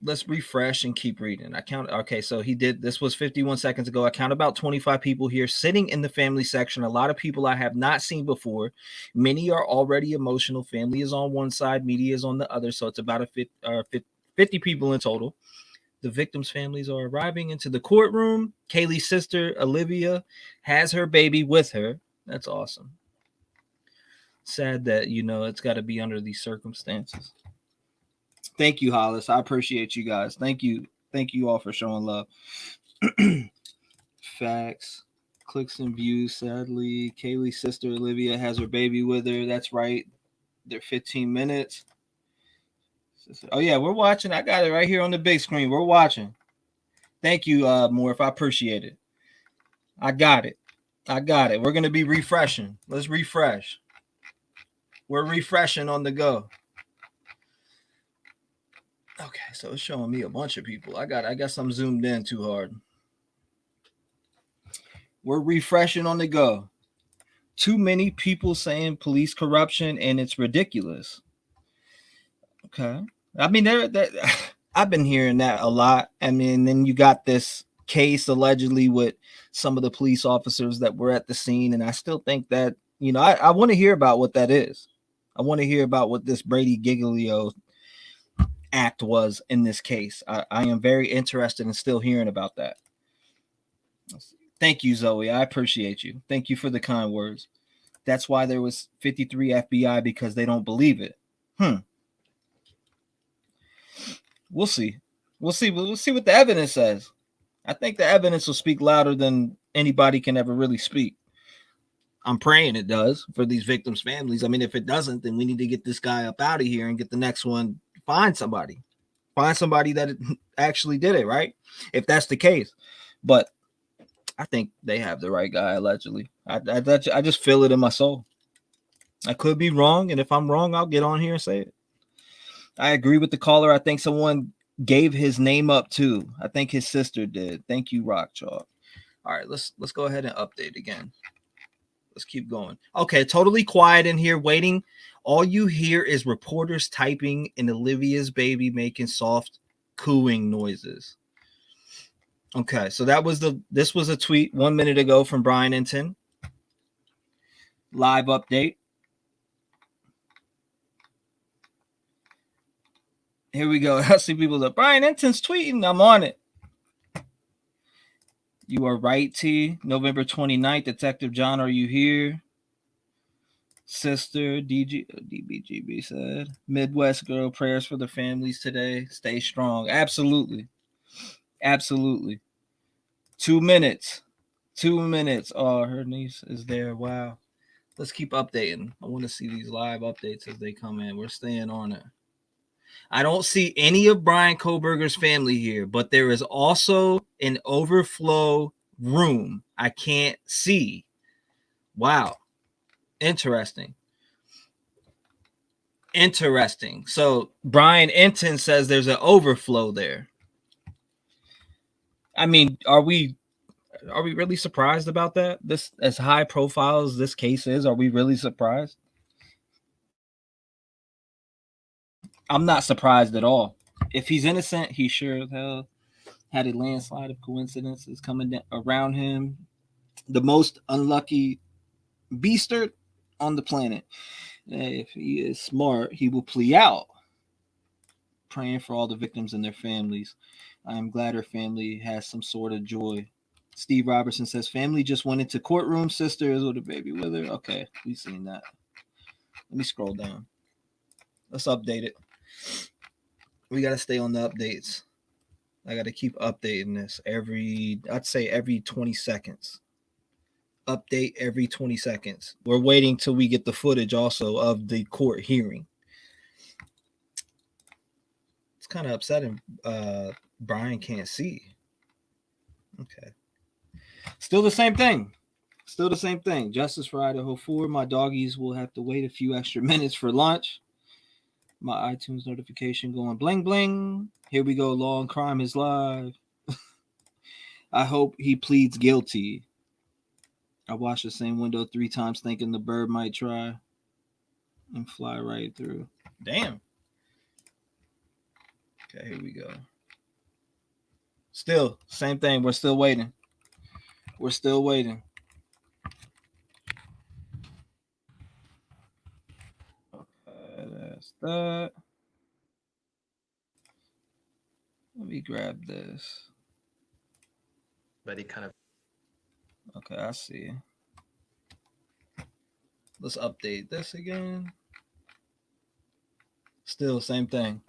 Let's refresh and keep reading. Okay, so he did. This was 51 seconds ago. I count about 25 people here sitting in the family section. A lot of people I have not seen before. Many are already emotional. Family is on one side, media is on the other. So it's about 50 people in total. The victims' families are arriving into the courtroom. Kaylee's sister, Olivia, has her baby with her. That's awesome. sad that, you know, it's got to be under these circumstances. Thank you, Hollis. I appreciate you guys. Thank you all for showing love. Facts. Clicks and views. Sadly, Kaylee's sister Olivia has her baby with her. That's right. They're 15 minutes. Oh yeah, we're watching. I got it right here on the big screen. We're watching. Thank you, Morph. I appreciate it. I got it. We're gonna be refreshing. Let's refresh. We're refreshing on the go. Okay, so it's showing me a bunch of people. I guess I'm zoomed in too hard. We're refreshing on the go. Too many people saying police corruption, and it's ridiculous. Okay. I mean, I've been hearing that a lot. I mean, then you got this case allegedly with some of the police officers that were at the scene, and I still think that, you know, I want to hear about what that is. I want to hear about what this Brady Giglio act was in this case. I am very interested in still hearing about that. Thank you, Zoe. I appreciate you. Thank you for the kind words. That's why there was 53 FBI, because they don't believe it. We'll see. We'll see what the evidence says. I think the evidence will speak louder than anybody can ever really speak. I'm praying it does for these victims' families. I mean, if it doesn't, then we need to get this guy up out of here and get the next one. Find somebody that actually did it, right? If that's the case. But I think they have the right guy, allegedly. I just feel it in my soul. I could be wrong, and if I'm wrong, I'll get on here and say it. I agree with the caller. I think someone gave his name up too. I think his sister did. Thank you, Rock Chalk. All right, let's go ahead and update again. Let's keep going. Okay, totally quiet in here waiting. All you hear is reporters typing and Olivia's baby making soft cooing noises. Okay, so this was a tweet 1 minute ago from Bryan Inton. Live update. Here we go. I see people that Bryan Inton's tweeting. I'm on it. You are right, T. November 29th. Detective John, are you here? Sister DBGB said. Midwest girl, prayers for the families today. Stay strong. Absolutely. 2 minutes. 2 minutes. Oh, her niece is there. Wow. Let's keep updating. I want to see these live updates as they come in. We're staying on it. I don't see any of Bryan Kohberger's family here, but there is also an overflow room I can't see. Wow. Interesting. So Bryan Inton says there's an overflow there. I mean, are we really surprised about that? This, as high profile as this case is, are we really surprised? I'm not surprised at all. If he's innocent, he sure as hell had a landslide of coincidences coming down around him. The most unlucky beaster on the planet. If he is smart, he will plea out. Praying for all the victims and their families. I am glad her family has some sort of joy. Steve Robertson says, family just went into courtroom. Sister is with a baby with her. Okay, we've seen that. Let me scroll down. Let's update it. We got to stay on the updates. I got to keep updating this I'd say every 20 seconds. Update every 20 seconds. We're waiting till we get the footage also of the court hearing. It's kind of upsetting. Bryan can't see. Okay. Still the same thing. Justice for Idaho 4. My doggies will have to wait a few extra minutes for lunch. My iTunes notification going bling bling. Here we go. Law and Crime is live. I hope he pleads guilty. I watched the same window 3 times thinking the bird might try and fly right through. Damn. Okay, here we go. Still, same thing. We're still waiting. Okay, that's that. Let me grab this. But he kind of. Okay, I see. Let's update this again. Still same thing.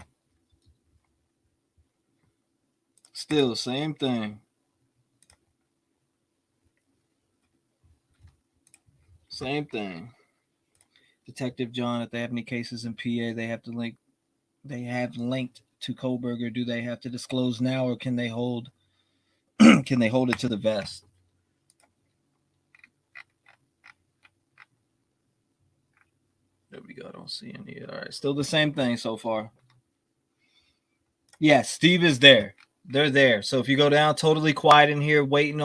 Still same thing. Same thing. Detective John, if they have any cases in PA, they have linked to Kohberger. Do they have to disclose now, or can they hold it to the vest? There we go. I don't see any. All right. Still the same thing so far. Yes, Steve is there. They're there. So if you go down, totally quiet in here, waiting,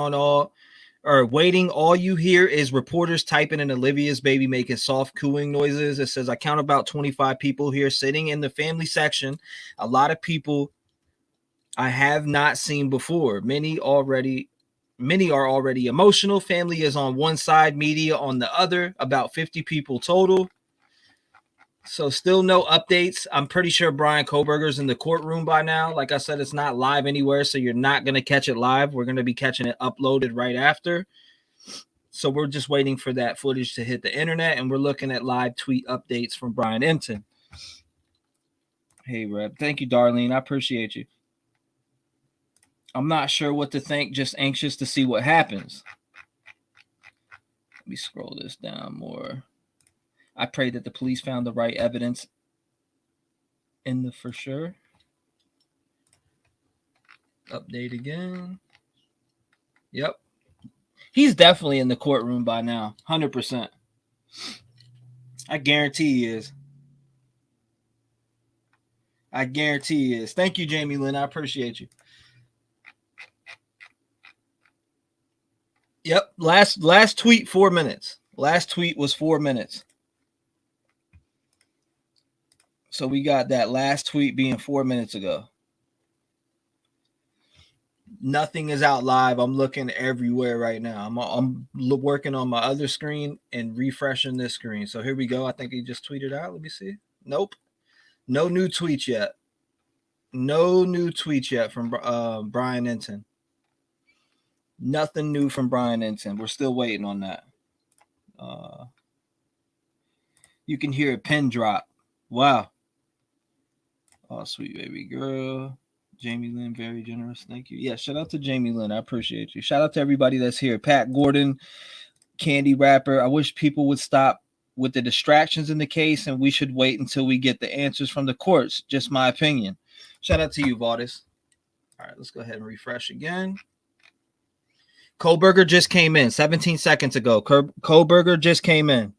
all you hear is reporters typing and Olivia's baby making soft cooing noises. It says, I count about 25 people here sitting in the family section. A lot of people I have not seen before. Many are already emotional. Family is on one side, media on the other, about 50 people total. So still no updates. I'm pretty sure Bryan Kohberger's in the courtroom by now. Like I said, it's not live anywhere, so you're not going to catch it live. We're going to be catching it uploaded right after. So we're just waiting for that footage to hit the internet, and we're looking at live tweet updates from Bryan Enton. Hey, Reb. Thank you, Darlene. I appreciate you. I'm not sure what to think, just anxious to see what happens. Let me scroll this down more. I pray that the police found the right evidence in the for sure. Update again. Yep. He's definitely in the courtroom by now. 100%. I guarantee he is. I guarantee he is. Thank you, Jamie Lynn. I appreciate you. Yep. Last tweet, 4 minutes. Last tweet was 4 minutes. So we got that last tweet being 4 minutes ago. Nothing is out live. I'm looking everywhere right now. I'm working on my other screen and refreshing this screen. So here we go. I think he just tweeted out. Let me see. Nope. No new tweets yet. No new tweets yet from Bryan Enton. Nothing new from Bryan Enton. We're still waiting on that. You can hear a pin drop. Wow. Oh, sweet baby girl. Jamie Lynn, very generous. Thank you. Yeah, shout out to Jamie Lynn. I appreciate you. Shout out to everybody that's here. Pat Gordon, Candy Rapper. I wish people would stop with the distractions in the case, and we should wait until we get the answers from the courts. Just my opinion. Shout out to you, Valdis. All right, let's go ahead and refresh again. Kohberger just came in 17 seconds ago. Kohberger just came in.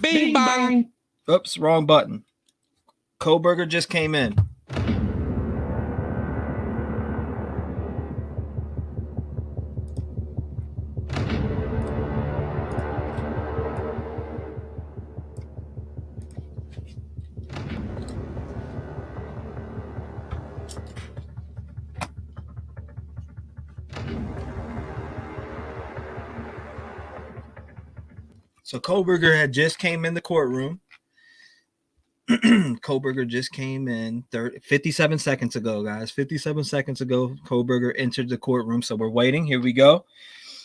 Bing bang. Oops, wrong button. Kohberger just came in. So Kohberger had just came in the courtroom. Kohberger just came in 57 seconds ago, guys. 57 seconds ago, Kohberger entered the courtroom. So we're waiting. Here we go.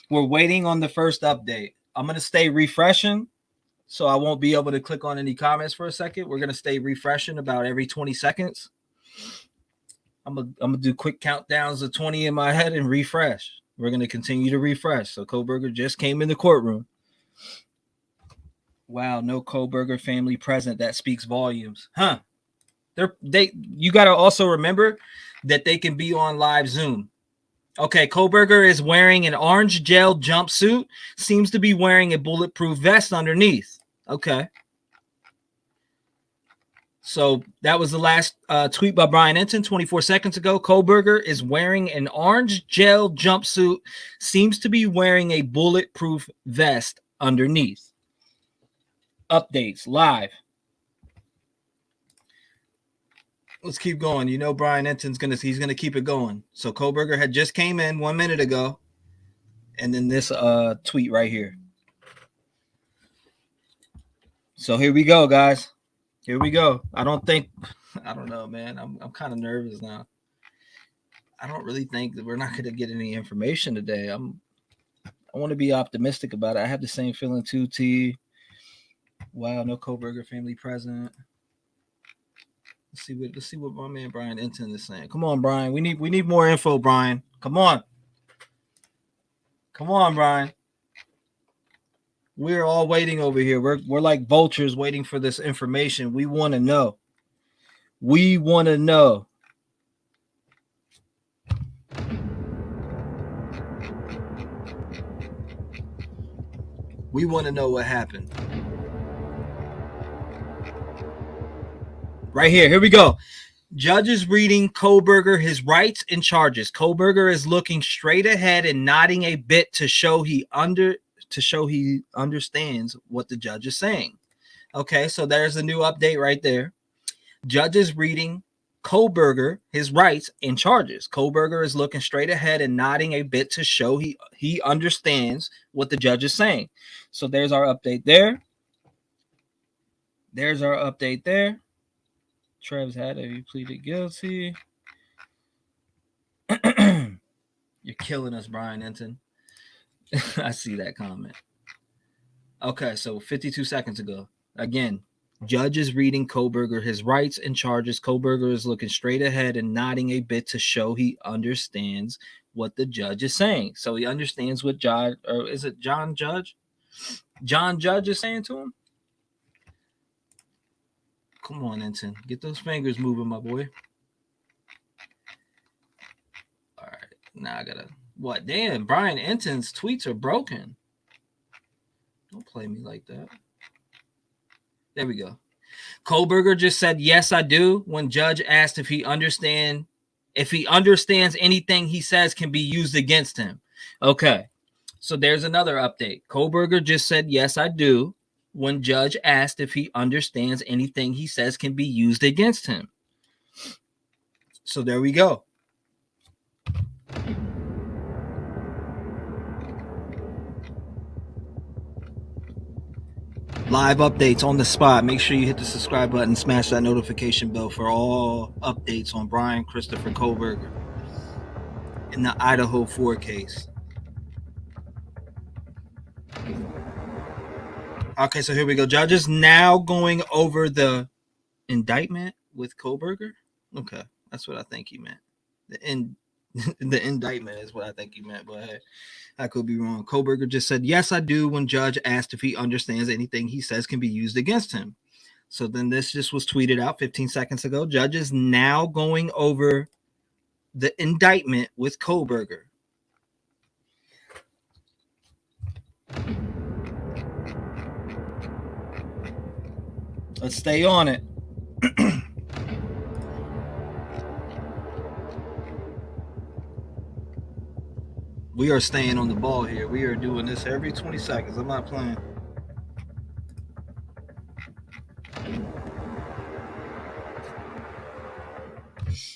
We're waiting on the first update. I'm going to stay refreshing, so I won't be able to click on any comments for a second. We're going to stay refreshing about every 20 seconds. I'm going to do quick countdowns of 20 in my head and refresh. We're going to continue to refresh. So Kohberger just came in the courtroom. Wow, no Kohberger family present. That speaks volumes. Huh. You got to also remember that they can be on live Zoom. Okay, Kohberger is wearing an orange gel jumpsuit. Seems to be wearing a bulletproof vest underneath. Okay. So that was the last tweet by Bryan Enton 24 seconds ago. Kohberger is wearing an orange gel jumpsuit. Seems to be wearing a bulletproof vest underneath. Updates live. Let's keep going. You know Bryan Enton's gonna keep it going. So Kohberger had just came in 1 minute ago, and then this tweet right here. So here we go, guys. Here we go. I don't know, man. I'm kind of nervous now. I don't really think that we're not gonna get any information today. I want to be optimistic about it. I have the same feeling too, T. Wow, no Kohberger family present. Let's see what my man Bryan Inton is saying. Come on, Bryan. We need more info, Bryan. Come on. Come on, Bryan. We're all waiting over here. We're like vultures waiting for this information. We want to know. We want to know. We want to know what happened. Right here. Here we go. Judge is reading Kohberger his rights and charges. Kohberger is looking straight ahead and nodding a bit to show he understands what the judge is saying. Okay, so there's a new update right there. Judge is reading Kohberger his rights and charges. Kohberger is looking straight ahead and nodding a bit to show he understands what the judge is saying. So there's our update there. There's our update there. Trev's had it. He pleaded guilty. You're killing us, Bryan Inton. I see that comment. Okay, so 52 seconds ago. Again, judge is reading Kohberger his rights and charges. Kohberger is looking straight ahead and nodding a bit to show he understands what the judge is saying. So he understands what John, or is it John Judge? John Judge is saying to him? Come on, Inton. Get those fingers moving, my boy. All right. Now I gotta. What? Damn, Bryan Inton's tweets are broken. Don't play me like that. There we go. Kohberger just said, yes, I do, when judge asked if he understands anything he says can be used against him. Okay. So there's another update. Kohberger just said, yes, I do, when judge asked if he understands anything he says can be used against him. So there we go. Live updates on the spot. Make sure you hit the subscribe button, smash that notification bell for all updates on Bryan Christopher Kohberger in the Idaho 4 case. Okay, so here we go. Judges now going over the indictment with Kohberger. Okay, that's what I think he meant. The indictment is what I think he meant, but hey, I could be wrong. Kohberger just said, yes, I do, when judge asked if he understands anything he says can be used against him. So then this just was tweeted out 15 seconds ago. Judges now going over the indictment with Kohberger. Let's stay on it. We are staying on the ball here. We are doing this every 20 seconds. I'm not playing.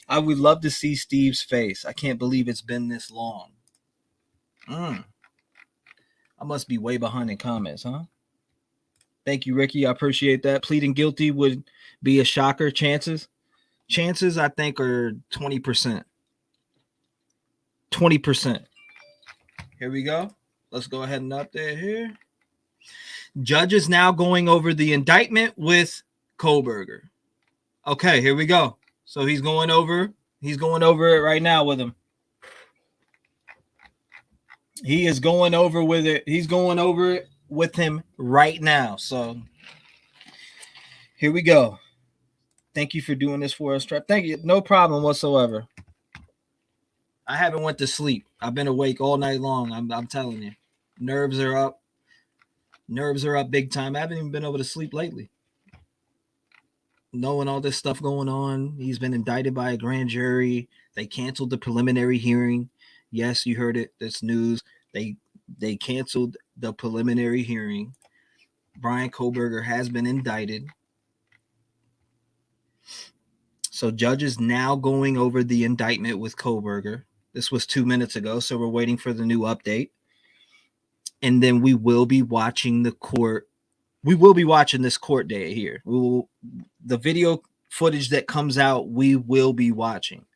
I would love to see Steve's face. I can't believe it's been this long. I must be way behind in comments, huh? Thank you, Ricky. I appreciate that. Pleading guilty would be a shocker. Chances, I think, are 20%. 20%. Here we go. Let's go ahead and update here. Judge is now going over the indictment with Kohberger. Okay, here we go. So he's going over it right now with him. He is going over with it. He's going over it with him right now. So here we go. Thank you for doing this for us, Trap. Thank you. No problem whatsoever. I haven't went to sleep. I've been awake all night long. I'm telling you. Nerves are up. Nerves are up big time. I haven't even been able to sleep lately. Knowing all this stuff going on. He's been indicted by a grand jury. They canceled the preliminary hearing. Yes, you heard it. That's news. They canceled the preliminary hearing. Bryan Kohberger has been indicted. So judge is now going over the indictment with Kohberger. This was 2 minutes ago, so we're waiting for the new update. And then we will be watching the court. We will be watching this court day here. The video footage that comes out, we will be watching.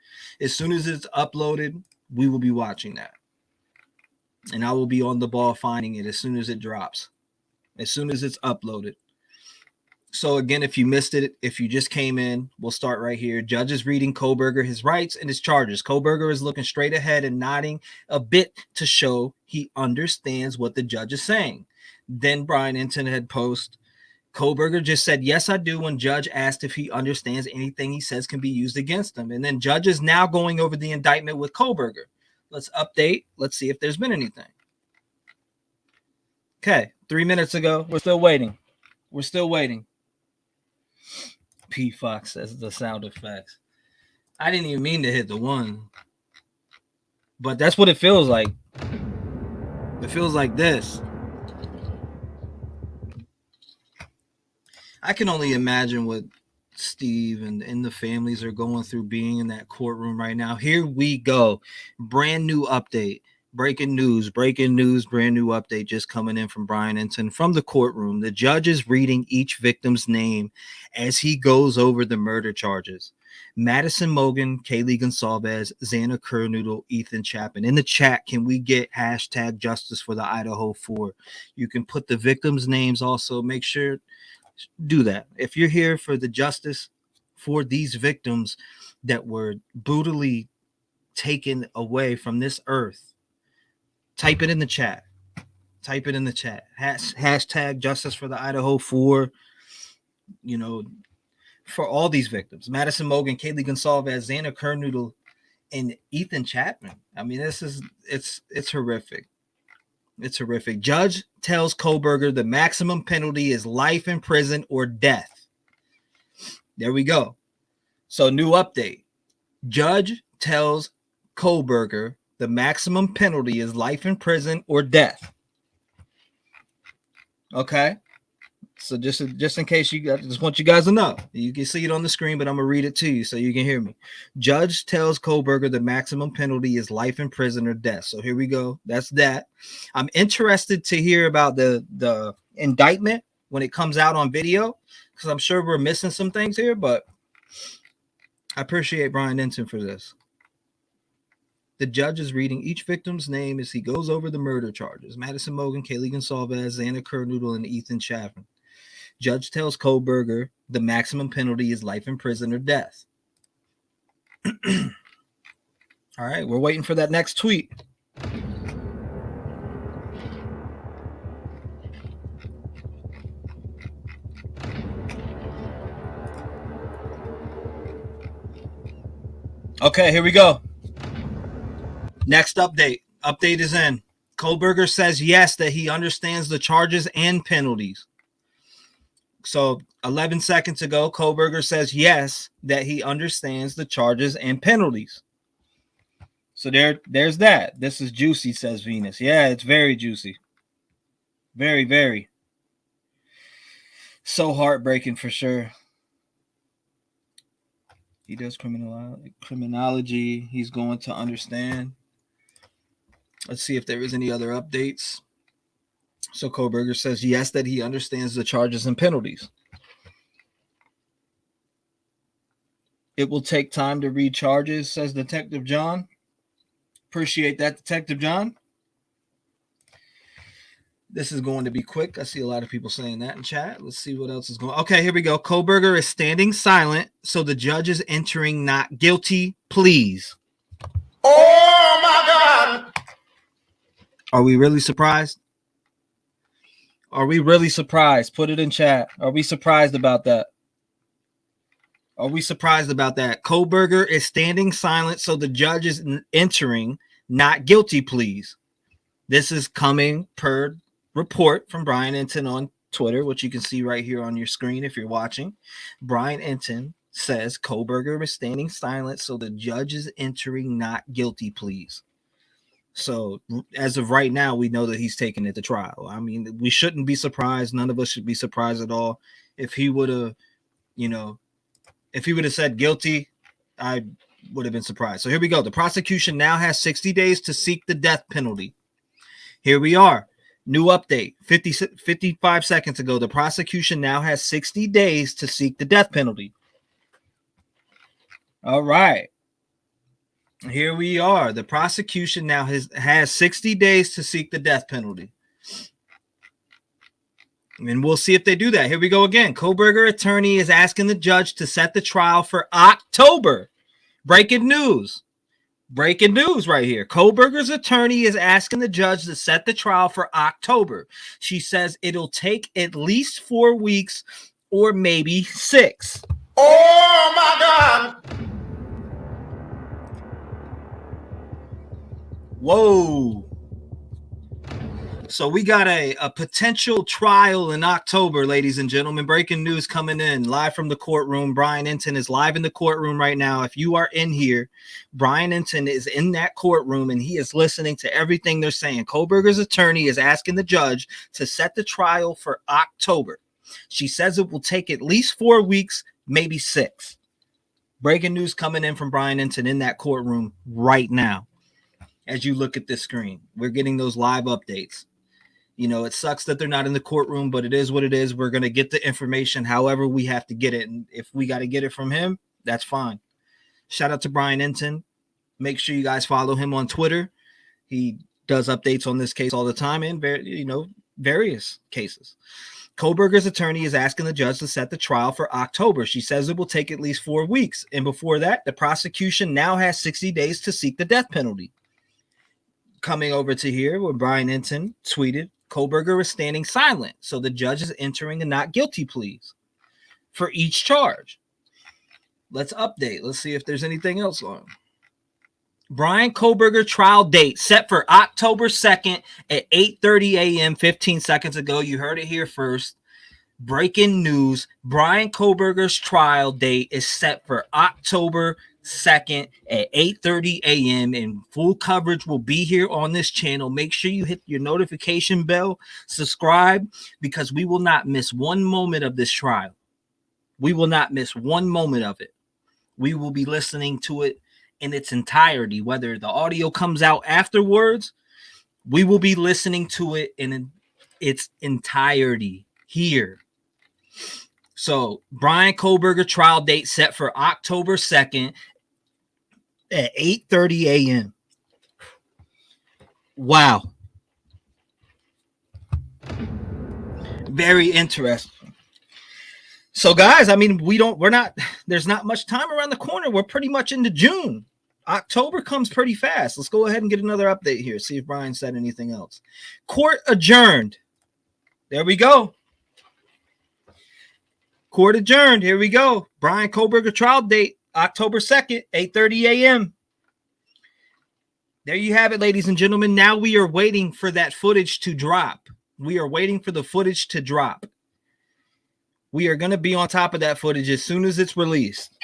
As soon as it's uploaded, we will be watching that. And I will be on the ball finding it as soon as it drops. As soon as it's uploaded. So again, if you missed it, if you just came in, we'll start right here. Judge is reading Kohberger his rights and his charges. Kohberger is looking straight ahead and nodding a bit to show he understands what the judge is saying. Then Bryan Inton had post, Kohberger just said, yes, I do, when judge asked if he understands anything he says can be used against him. And then judge is now going over the indictment with Kohberger. Let's update. Let's see if there's been anything. Okay, 3 minutes ago. We're still waiting. We're still waiting. P. Fox says the sound effects. I didn't even mean to hit the one. But that's what it feels like. It feels like this. I can only imagine what Steve and the families are going through being in that courtroom right now. Here we go. Brand new update. Breaking news, brand new update just coming in from Bryan Inton from the courtroom. The judge is reading each victim's name as he goes over the murder charges. Madison Mogan, Kaylee Gonsalves, Xana Kernoodle, Ethan Chapman. In the chat, can we get hashtag justice for the Idaho 4? You can put the victims' names also. Make sure, do that. If you're here for the justice for these victims that were brutally taken away from this earth, type it in the chat. Type it in the chat. Hashtag justice for the Idaho 4. You know, for all these victims. Madison Mogan, Kaylee Gonsalves, Xana Kernoodle, and Ethan Chapman. I mean, it's horrific. It's horrific. Judge tells Kohberger the maximum penalty is life in prison or death. There we go. So new update. Judge tells Kohberger the maximum penalty is life in prison or death. Okay. So just in case you got, just want you guys to know. You can see it on the screen, but I'm gonna read it to you so you can hear me. Judge tells Kohberger the maximum penalty is life in prison or death. So here we go. That's that. I'm interested to hear about the indictment when it comes out on video, because I'm sure we're missing some things here, but I appreciate Bryan Inton for this. The judge is reading each victim's name as he goes over the murder charges. Madison Mogan, Kaylee Gonsalves, Xana Kernoodle, and Ethan Chapman. Judge tells Kohberger the maximum penalty is life in prison or death. All right, we're waiting for that next tweet. Okay, here we go. Next update. Update is in. Kohberger says yes, that he understands the charges and penalties. So 11 seconds ago, Kohberger says yes, that he understands the charges and penalties. So there's that. This is juicy, says Venus. Yeah, it's very juicy. Very, very. So heartbreaking for sure. He does criminology. He's going to understand. Let's see if there is any other updates. So Kohberger says yes, that he understands the charges and penalties. It will take time to read charges, says Detective John. Appreciate that, Detective John. This is going to be quick. I see a lot of people saying that in chat. Let's see what else is going on. Okay, here we go. Kohberger is standing silent, so the judge is entering not guilty pleas. Oh, my God. Are we really surprised? Are we really surprised? Put it in chat. Are we surprised about that? Are we surprised about that? Kohberger is standing silent, so the judge is entering not guilty pleas. This is coming per report from Bryan Inton on Twitter, which you can see right here on your screen if you're watching. Bryan Inton says Kohberger is standing silent, so the judge is entering not guilty pleas. So as of right now, we know that he's taking it to trial. I mean, we shouldn't be surprised. None of us should be surprised at all. If he would have, if he would have said guilty, I would have been surprised. So here we go. The prosecution now has 60 days to seek the death penalty. Here we are. New update. 55 seconds ago, the prosecution now has 60 days to seek the death penalty. All right. Here we are. The prosecution now has 60 days to seek the death penalty. And we'll see if they do that. Here we go again. Kohberger attorney is asking the judge to set the trial for October. Breaking news. Breaking news right here. Kohberger's attorney is asking the judge to set the trial for October. She says it'll take at least 4 weeks or maybe 6. Oh my God. Whoa. So we got a potential trial in October, ladies and gentlemen. Breaking news coming in live from the courtroom. Bryan Enton is live in the courtroom right now. If you are in here, Bryan Enton is in that courtroom and he is listening to everything they're saying. Kohberger's attorney is asking the judge to set the trial for October. She says it will take at least 4 weeks, maybe 6. Breaking news coming in from Bryan Enton in that courtroom right now. As you look at this screen, we're getting those live updates. You know, it sucks that they're not in the courtroom, but it is what it is. We're going to get the information however we have to get it. And if we got to get it from him, that's fine. Shout out to Bryan Enton. Make sure you guys follow him on Twitter. He does updates on this case all the time and, various cases. Kohberger's attorney is asking the judge to set the trial for October. She says it will take at least 4 weeks. And before that, the prosecution now has 60 days to seek the death penalty. Coming over to here where Bryan Enton tweeted, Kohberger is standing silent, so the judge is entering a not guilty pleas for each charge. Let's update. Let's see if there's anything else on. Bryan Kohberger trial date set for October 2nd at 8:30 a.m. 15 seconds ago. You heard it here first. Breaking news. Bryan Kohberger's trial date is set for October 2nd at 8:30 a.m. and full coverage will be here on this channel. Make sure you hit your notification bell, subscribe, because we will not miss one moment of this trial. We will not miss one moment of it. We will be listening to it in its entirety, whether the audio comes out afterwards. We will be listening to it in its entirety here. So Bryan Kohberger trial date set for October 2nd at 8:30 a.m. Wow. Very interesting. So guys, I mean, there's not much time around the corner. We're pretty much into June. October comes pretty fast. Let's go ahead and get another update here. See if Bryan said anything else. Court adjourned. There we go. Court adjourned. Here we go. Bryan Kohberger trial date, October 2nd, 8:30 a.m. There you have it, ladies and gentlemen. Now we are waiting for that footage to drop. We are waiting for the footage to drop. We are going to be on top of that footage as soon as it's released.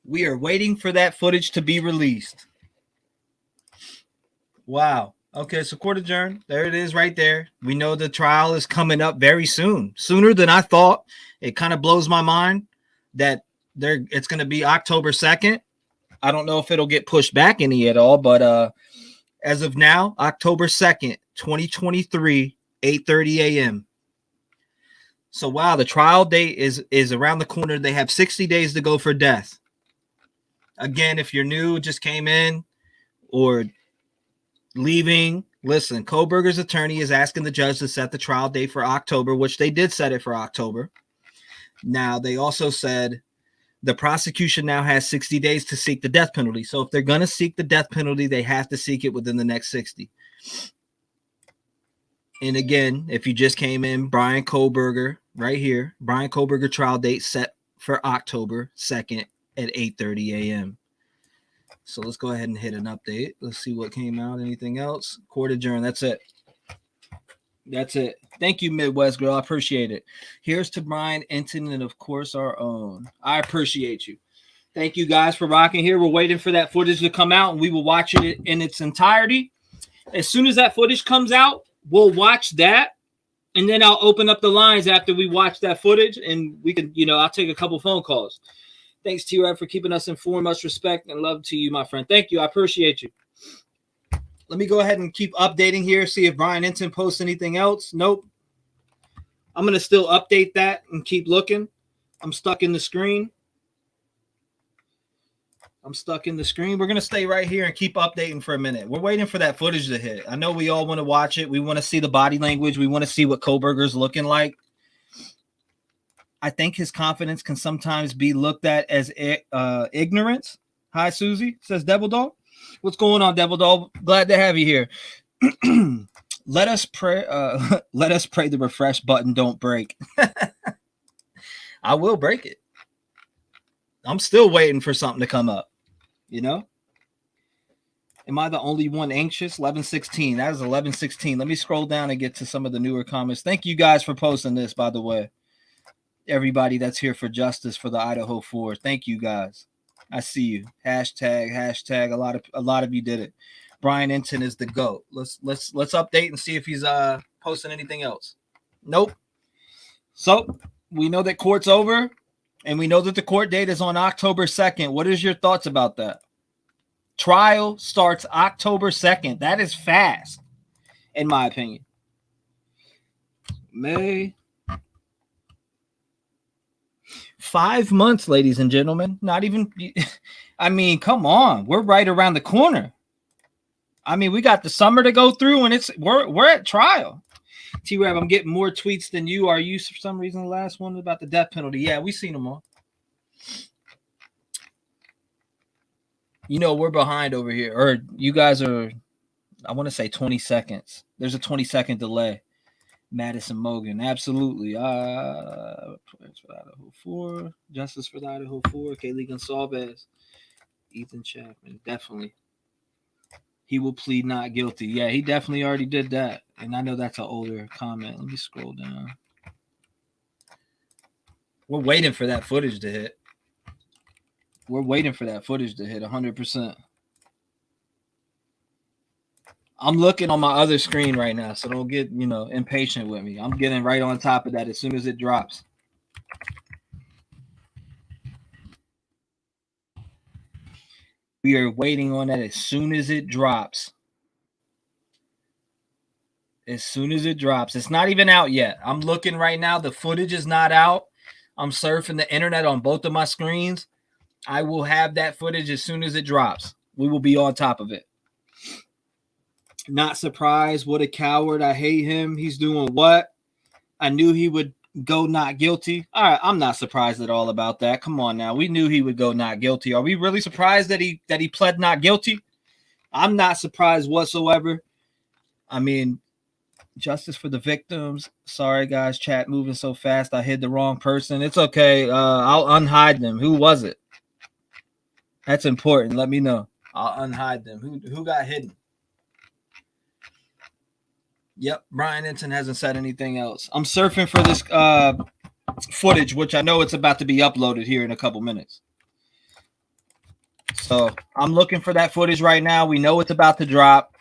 We are waiting for that footage to be released. Wow. Okay, so court adjourned. There it is right there. We know the trial is coming up very soon. Sooner than I thought. It kind of blows my mind that it's going to be October 2nd. I don't know if it'll get pushed back any at all, but as of now, October 2nd, 2023, 8:30 a.m. So wow, the trial date is around the corner. They have 60 days to go for death. Again, if you're new, just came in or leaving, listen, Kohberger's attorney is asking the judge to set the trial date for October, which they did set it for October. Now, they also said the prosecution now has 60 days to seek the death penalty. So if they're going to seek the death penalty, they have to seek it within the next 60. And again, if you just came in, Bryan Kohberger right here, Bryan Kohberger trial date set for October 2nd at 8:30 a.m. So let's go ahead and hit an update. Let's see what came out. Anything else? Court adjourned. That's it. That's it. Thank you, Midwest Girl. I appreciate it. Here's to Bryan Enton and, of course, our own. I appreciate you. Thank you guys for rocking here. We're waiting for that footage to come out, and we will watch it in its entirety. As soon as that footage comes out, we'll watch that, and then I'll open up the lines after we watch that footage, and we can, I'll take a couple phone calls. Thanks, T-REV, for keeping us informed. Much respect and love to you, my friend. Thank you. I appreciate you. Let me go ahead and keep updating here, see if Bryan Enton posts anything else. Nope. I'm going to still update that and keep looking. I'm stuck in the screen. I'm stuck in the screen. We're going to stay right here and keep updating for a minute. We're waiting for that footage to hit. I know we all want to watch it. We want to see the body language. We want to see what Kohberger's looking like. I think his confidence can sometimes be looked at as ignorance. Hi, Susie, says Devil Dog. What's going on, Devil Dog? Glad to have you here. Let us pray. Let us pray the refresh button don't break. I will break it. I'm still waiting for something to come up. You know? Am I the only one anxious? 11:16. That is 11:16. Let me scroll down and get to some of the newer comments. Thank you guys for posting this, by the way. Everybody that's here for justice for the Idaho 4. Thank you guys. I see you. Hashtag. A lot of you did it. Brian Enton is the GOAT. Let's update and see if he's posting anything else. Nope. So we know that court's over, and we know that the court date is on October 2nd. What is your thoughts about that? Trial starts October 2nd. That is fast, in my opinion. May 5 months, ladies and gentlemen. Not even, I mean, come on. We're right around the corner. I mean, we got the summer to go through, and we're at trial. T-REV, I'm getting more tweets than you. Are you, for some reason, the last one about the death penalty? Yeah, we seen them all. You know, we're behind over here. Or you guys are, I want to say 20 seconds. There's a 20-second delay. Madison Mogan, absolutely. Prayers for the Idaho 4. Justice for the Idaho 4. Kaylee Gonsalves. Ethan Chapman, definitely. He will plead not guilty. Yeah, he definitely already did that. And I know that's an older comment. Let me scroll down. We're waiting for that footage to hit. We're waiting for that footage to hit 100%. I'm looking on my other screen right now, so don't get, impatient with me. I'm getting right on top of that as soon as it drops. We are waiting on that as soon as it drops. As soon as it drops. It's not even out yet. I'm looking right now. The footage is not out. I'm surfing the internet on both of my screens. I will have that footage as soon as it drops. We will be on top of it. Not surprised. What a coward. I hate him. He's doing what? I knew he would go not guilty. All right, I'm not surprised at all about that. Come on now. We knew he would go not guilty. Are we really surprised that he pled not guilty? I'm not surprised whatsoever. I mean, justice for the victims. Sorry, guys. Chat moving so fast. I hid the wrong person. It's okay. I'll unhide them. Who was it? That's important. Let me know. I'll unhide them. Who got hidden? Yep, Brian Enton hasn't said anything else. I'm surfing for this footage, which I know it's about to be uploaded here in a couple minutes. So I'm looking for that footage right now. We know it's about to drop,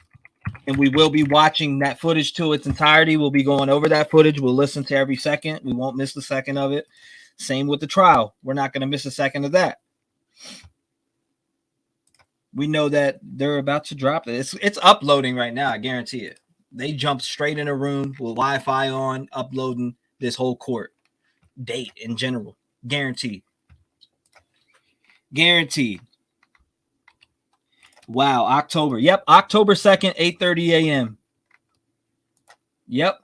and we will be watching that footage to its entirety. We'll be going over that footage. We'll listen to every second. We won't miss the second of it. Same with the trial. We're not going to miss a second of that. We know that they're about to drop it. It's uploading right now. I guarantee it. They jumped straight in a room with Wi-Fi on, uploading this whole court date in general. Guaranteed. Guaranteed. Wow, October. Yep, October 2nd, 8:30 a.m. Yep.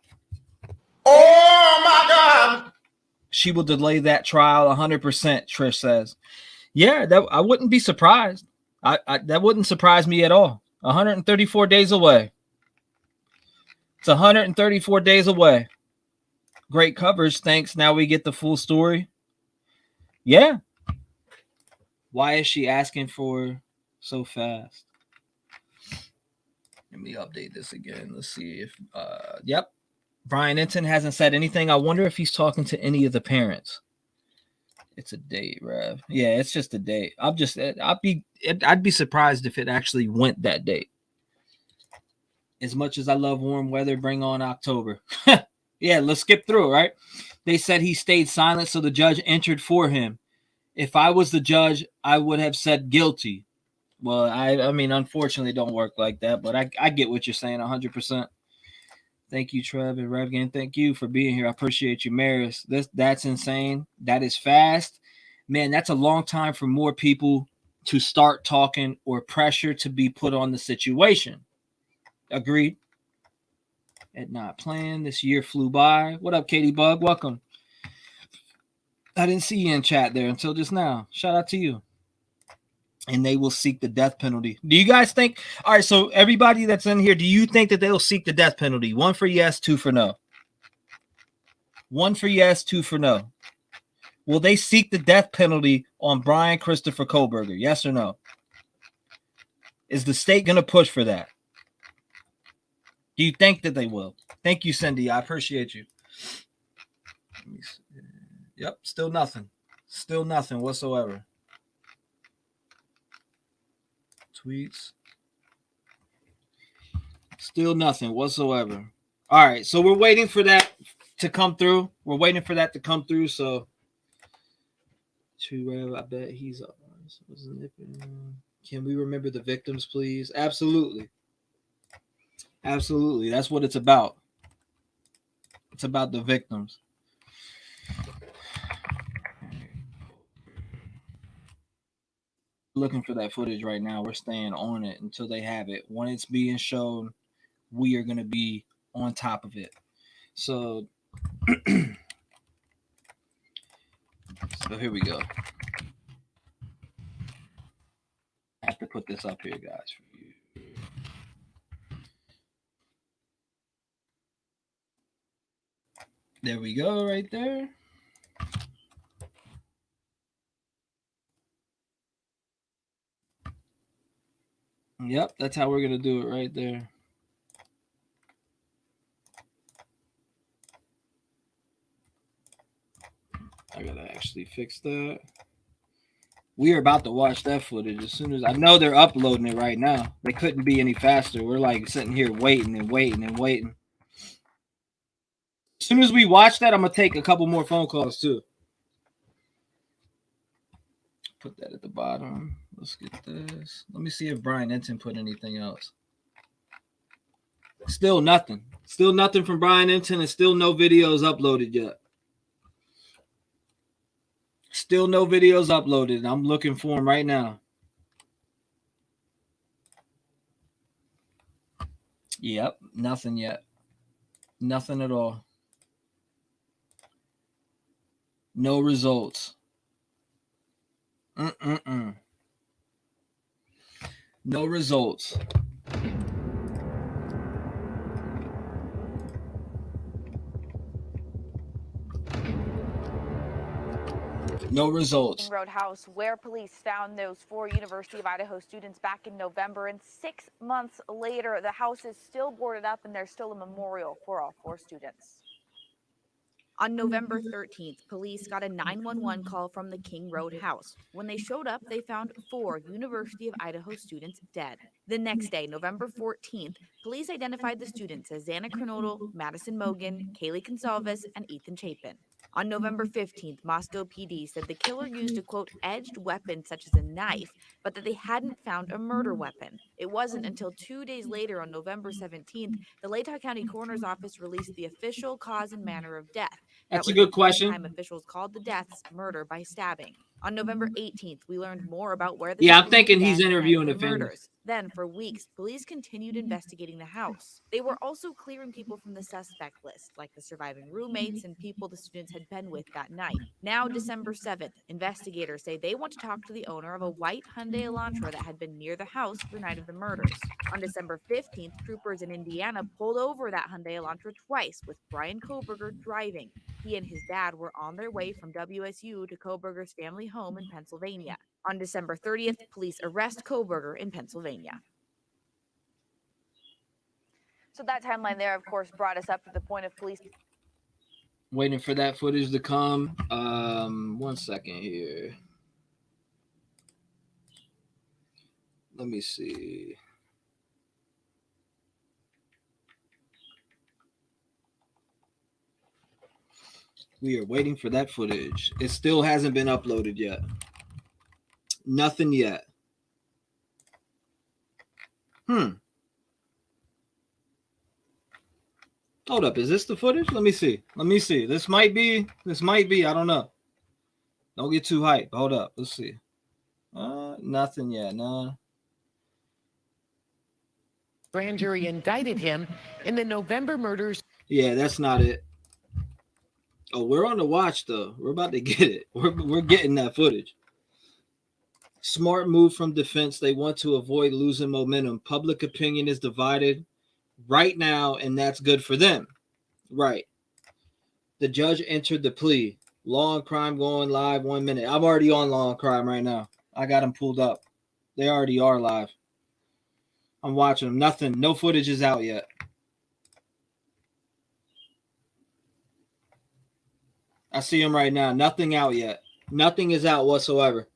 Oh, my God. She will delay that trial 100%, Trish says. Yeah, I wouldn't be surprised. That wouldn't surprise me at all. 134 days away. It's 134 days away. Great coverage. Thanks. Now we get the full story. Yeah. Why is she asking for so fast? Let me update this again. Let's see if, yep. Brian Enton hasn't said anything. I wonder if he's talking to any of the parents. It's a date, Rev. Yeah, it's just a date. I'd be surprised if it actually went that date. As much as I love warm weather, bring on October. Yeah, let's skip through it, right? They said he stayed silent, so the judge entered for him. If I was the judge, I would have said guilty. Well, I mean, unfortunately, it don't work like that, but I get what you're saying 100%. Thank you, Trev and Revgan. Thank you for being here. I appreciate you, Maris. That's insane. That is fast. Man, that's a long time for more people to start talking or pressure to be put on the situation. Agreed? Had not planned. This year flew by. What up, Katie Bug? Welcome. I didn't see you in chat there until just now. Shout out to you. And they will seek the death penalty. Do you guys think? All right, so everybody that's in here, do you think that they'll seek the death penalty? 1 for yes, 2 for no. 1 for yes, 2 for no. Will they seek the death penalty on Bryan Christopher Kohberger? Yes or no? Is the state going to push for that? Do you think that they will? Thank you, Cindy. I appreciate you. Yep, still nothing. Still nothing whatsoever. Tweets. Still nothing whatsoever. All right, so we're waiting for that to come through. We're waiting for that to come through. So, T-REV, I bet he's up. Can we remember the victims, please? Absolutely. Absolutely. That's what it's about. It's about the victims. Looking for that footage right now. We're staying on it until they have it. When it's being shown, we are going to be on top of it. So here we go. I have to put this up here, guys, for you. There we go, right there. Yep, that's how we're going to do it right there. I got to actually fix that. We are about to watch that footage as soon as I know they're uploading it right now. They couldn't be any faster. We're like sitting here waiting and waiting and waiting. As soon as we watch that, I'm going to take a couple more phone calls too. Put that at the bottom. Let's get this. Let me see if Brian Enton put anything else. Still nothing. Still nothing from Brian Enton and still no videos uploaded yet. Still no videos uploaded. I'm looking for them right now. Yep, nothing yet. Nothing at all. No results. No results. No results. Roadhouse, where police found those 4 University of Idaho students back in November, and 6 months later, the house is still boarded up, and there's still a memorial for all 4 students. On November 13th, police got a 911 call from the King Road house. When they showed up, they found 4 University of Idaho students dead. The next day, November 14th, police identified the students as Xana Kernodle, Madison Mogan, Kaylee Consalves, and Ethan Chapin. On November 15th, Moscow PD said the killer used a, quote, edged weapon such as a knife, but that they hadn't found a murder weapon. It wasn't until 2 days later, on November 17th, the Latah County Coroner's Office released the official cause and manner of death. That's a good question. Time officials called the deaths murder by stabbing. On November 18th, we learned more about where the I'm thinking he's interviewing the murders. Then, for weeks, police continued investigating the house. They were also clearing people from the suspect list, like the surviving roommates and people the students had been with that night. Now, December 7th, investigators say they want to talk to the owner of a white Hyundai Elantra that had been near the house the night of the murders. On December 15th, troopers in Indiana pulled over that Hyundai Elantra twice, with Bryan Kohberger driving. He and his dad were on their way from WSU to Kohberger's family home in Pennsylvania. On December 30th, police arrest Kohberger in Pennsylvania. So that timeline there, of course, brought us up to the point of police. Waiting for that footage to come. 1 second here. Let me see. We are waiting for that footage. It still hasn't been uploaded yet. Nothing yet. Hold up. Is this the footage? Let me see. This might be. I don't know. Don't get too hyped. Hold up. Let's see. Nothing yet. Nah. Grand jury indicted him in the November murders. Yeah, that's not it. Oh, we're on the watch though. We're about to get it. We're getting that footage. Smart move from defense. They want to avoid losing momentum. Public opinion is divided right now, and that's good for them. Right. The judge entered the plea. Law and Crime going live 1 minute. I'm already on Law and Crime right now. I got them pulled up. They already are live. I'm watching them. Nothing. No footage is out yet. I see them right now. Nothing out yet. Nothing is out whatsoever.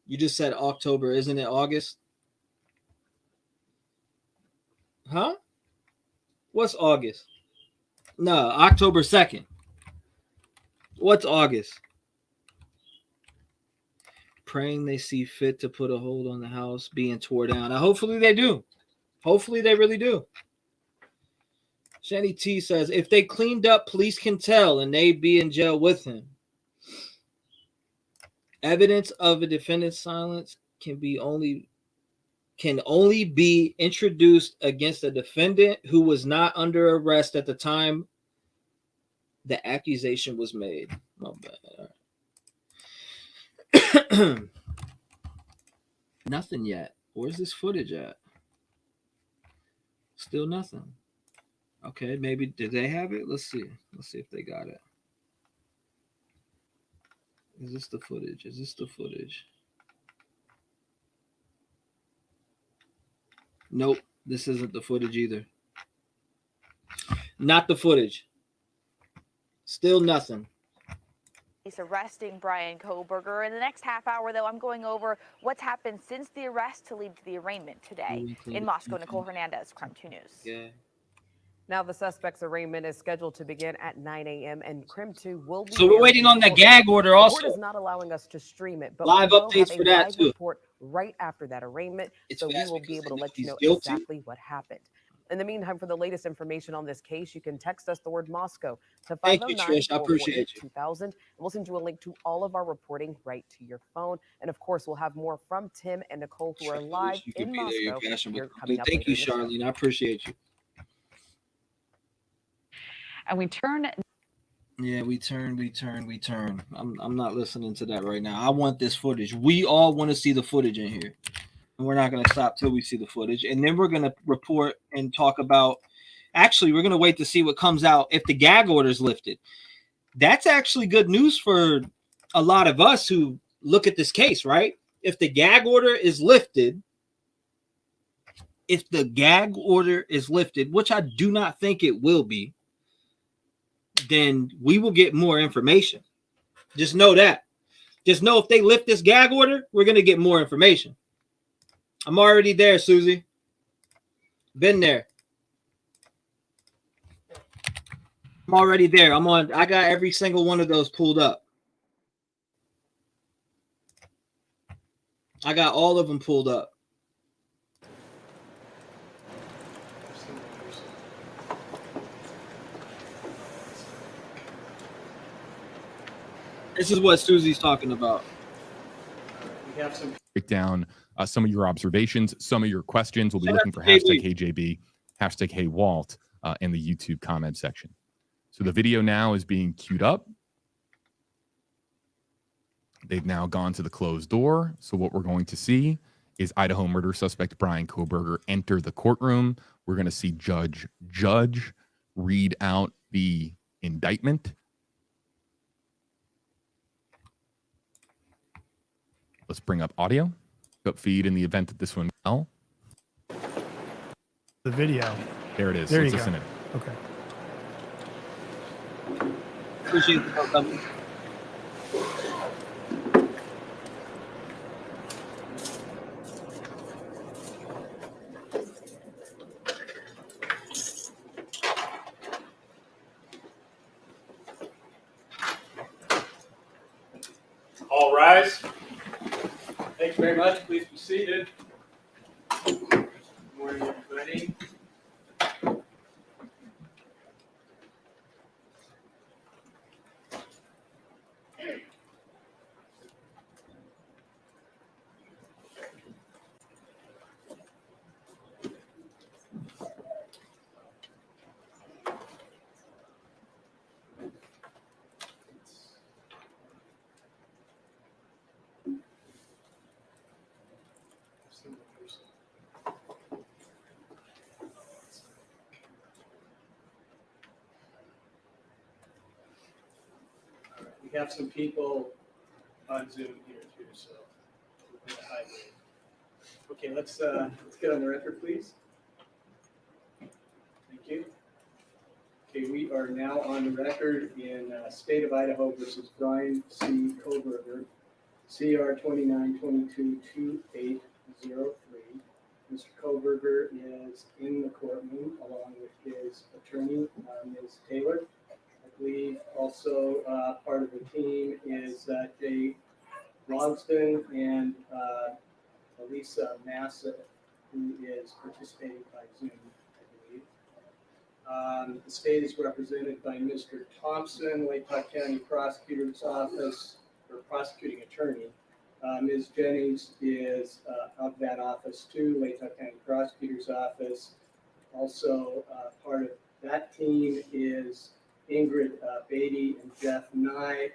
You just said October. Isn't it August? Huh? What's August? No, October 2nd. What's August? Praying they see fit to put a hold on the house being tore down. Now, hopefully they do. Hopefully they really do. Shanny T says, if they cleaned up, police can tell and they'd be in jail with him. Evidence of a defendant's silence can only be introduced against a defendant who was not under arrest at the time the accusation was made. My bad. Nothing yet. Where's this footage at? Still nothing. Okay, maybe did they have it? Let's see. Let's see if they got it. Is this the footage? Is this the footage? Nope, this isn't the footage either. Not the footage. Still nothing. He's arresting Bryan Kohberger. In the next half hour, though, I'm going over what's happened since the arrest to lead to the arraignment today. In Moscow, Nicole Hernandez, Crime 2 News. Yeah. Now the suspect's arraignment is scheduled to begin at 9 a.m. and Crim 2 will be. So we're waiting on that gag order also. The court is not allowing us to stream it, but live we will updates have for a that live too. report right after that arraignment, so we will be able to let you know exactly what happened. In the meantime, for the latest information on this case, you can text us the word Moscow to 509-448-2000, and we'll send you a link to all of our reporting right to your phone. And of course, we'll have more from Tim and Nicole, who are live in Moscow. Thank you, Charlene. I appreciate you. And we turn. Yeah, we turn. I'm not listening to that right now. I want this footage. We all want to see the footage in here. And we're not going to stop till we see the footage. And then we're going to report and talk about, actually, we're going to wait to see what comes out if the gag order is lifted. That's actually good news for a lot of us who look at this case, right? If the gag order is lifted, which I do not think it will be, then we will get more information. Just know that. Just know if they lift this gag order, we're going to get more information. I'm already there, Susie. Been there. I'm already there. I got every single one of those pulled up. I got all of them pulled up. This is what Susie's talking about. We have some breakdown some of your observations, some of your questions. We'll be looking for #KJB, #HeyWalt in the YouTube comment section. So the video now is being queued up. They've now gone to the closed door. So what we're going to see is Idaho murder suspect Bryan Kohberger enter the courtroom. We're going to see Judge read out the indictment. Let's bring up audio, up feed in the event that this one fell. The video. There it is. There Let's you listen go. in. Okay. Appreciate the help. All rise. Thank you very much. Please be seated. Good morning, everybody. We have some people on Zoom here too, so we're gonna hide it. Okay, let's get on the record, please. Thank you. Okay, we are now on the record in State of Idaho versus Bryan C. Kohberger, CR 29222803. Mr. Kohberger is in the courtroom along with his attorney, Ms. Taylor. I believe also part of the team is Jay Logston and Elisa Massa, who is participating by Zoom, I believe. The state is represented by Mr. Thompson, Lake County Prosecutor's Office, or Prosecuting Attorney. Ms. Jennings is of that office too, Lake County Prosecutor's Office. Also, part of that team is Ingrid Beatty and Jeff Nye,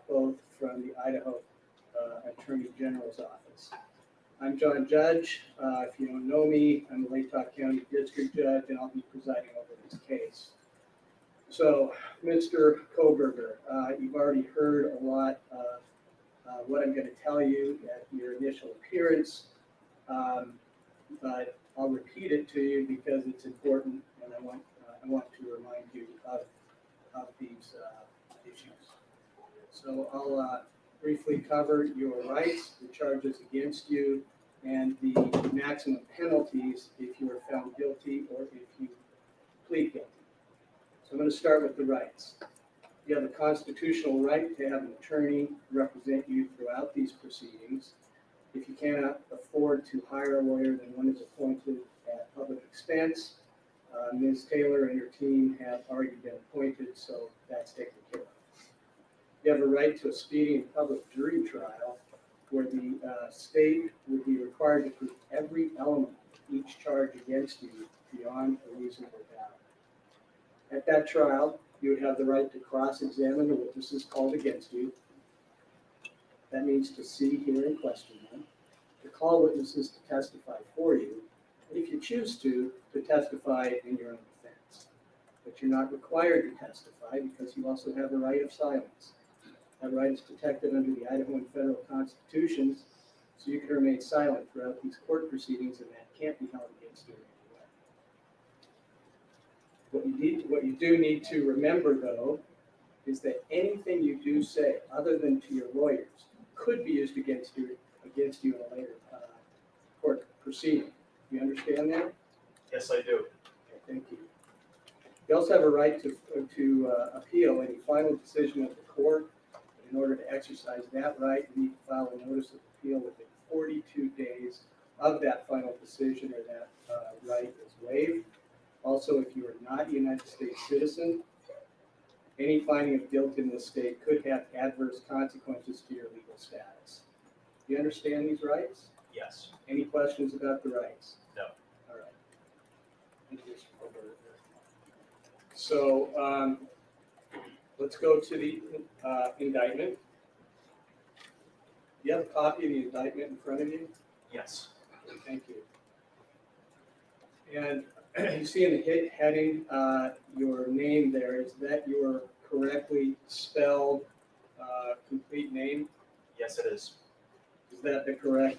both from the Idaho Attorney General's Office. I'm John Judge. If you don't know me, I'm the Lake County District Judge, and I'll be presiding over this case. So, Mr. Kohberger, you've already heard a lot of what I'm going to tell you at your initial appearance, but I'll repeat it to you because it's important, and I want to remind you of these issues. So I'll briefly cover your rights, the charges against you, and the maximum penalties if you are found guilty or if you plead guilty. So I'm going to start with the rights. You have a constitutional right to have an attorney represent you throughout these proceedings. If you cannot afford to hire a lawyer, then one is appointed at public expense. Ms. Taylor and her team have already been appointed, so that's taken care of. You have a right to a speedy and public jury trial where the state would be required to prove every element of each charge against you beyond a reasonable doubt. At that trial, you would have the right to cross-examine the witnesses called against you. That means to see, hear, and question them, to call witnesses to testify for you, and if you choose to testify in your own defense. But you're not required to testify because you also have the right of silence. That right is protected under the Idaho and federal constitutions, so you can remain silent throughout these court proceedings, and that can't be held against you in any way. What you do need to remember, though, is that anything you do say, other than to your lawyers, could be used against you in a later court proceeding. Do you understand that? Yes, I do. Okay, thank you. You also have a right to appeal any final decision of the court. In order to exercise that right, you need to file a notice of appeal within 42 days of that final decision, or that right is waived. Also, if you are not a United States citizen, any finding of guilt in this state could have adverse consequences to your legal status. Do you understand these rights? Yes. Any questions about the rights? No. All right. Thank you, Mr. Kohberger. So let's go to the indictment. Do you have a copy of the indictment in front of you? Yes. Okay, thank you. And you see in the heading your name there. Is that your correctly spelled complete name? Yes, it is. Is that the correct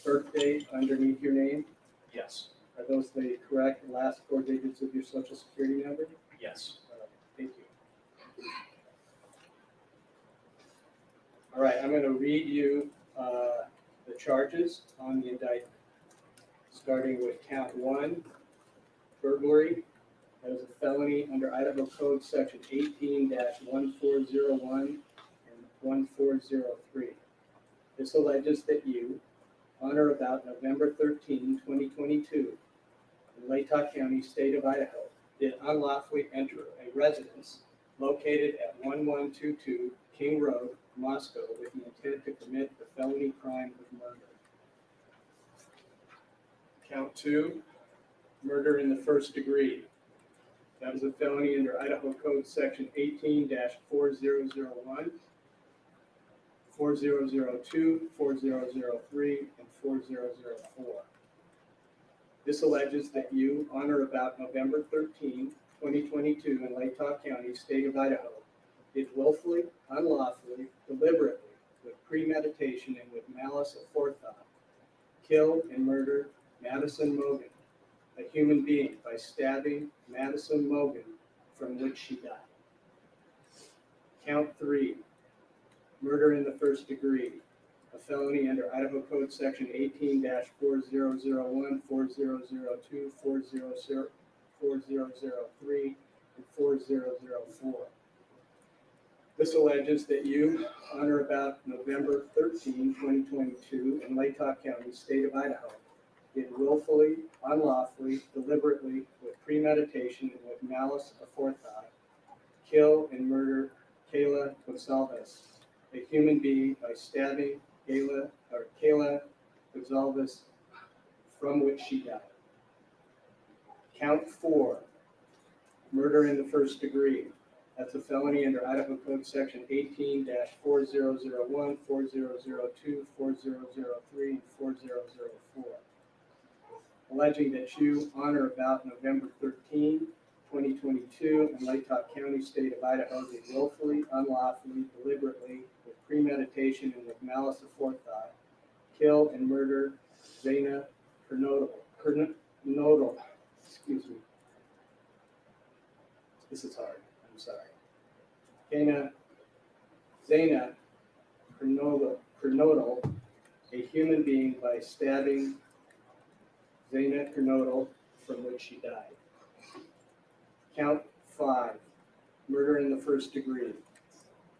birth date underneath your name? Yes. Are those the correct last four digits of your social security number? Yes. Thank you. All right, I'm going to read you the charges on the indictment, starting with count 1, burglary. That is a felony under Idaho Code Section 18-1401 and 1403. This alleges that you, on or about November 13, 2022, in Latah County, state of Idaho, did unlawfully enter a residence located at 1122 King Road, Moscow, with the intent to commit the felony crime of murder. Count 2, murder in the first degree. That is a felony under Idaho Code Section 18-4001, 4002, 4003, and 4004. This alleges that you, on or about November 13, 2022, in Latah County, state of Idaho, did willfully, unlawfully, deliberately, with premeditation and with malice aforethought, kill and murder Madison Mogan, a human being, by stabbing Madison Mogan, from which she died. Count 3, murder in the first degree, a felony under Idaho Code Section 18-4001, 4002, 4003, and 4004. This alleges that you, on or about November 13, 2022, in Latah County, state of Idaho, did willfully, unlawfully, deliberately, with premeditation and with malice aforethought, kill and murder Kayla Gonsalves, a human being, by stabbing Kayla Gonsalves, from which she died. Count 4, murder in the first degree. That's a felony under Idaho Code Section 18-4001, 4002, 4003, and 4004. Alleging that you, on or about November 13, 2022, in Latah County, state of Idaho, did willfully, unlawfully, deliberately, with premeditation and with malice aforethought, kill and murder Zaina Kernodle. Excuse me. This is hard. I'm sorry. Zaina Kernodle, a human being, by stabbing Zaina Kernodle, from which she died. Count 5, murder in the first degree.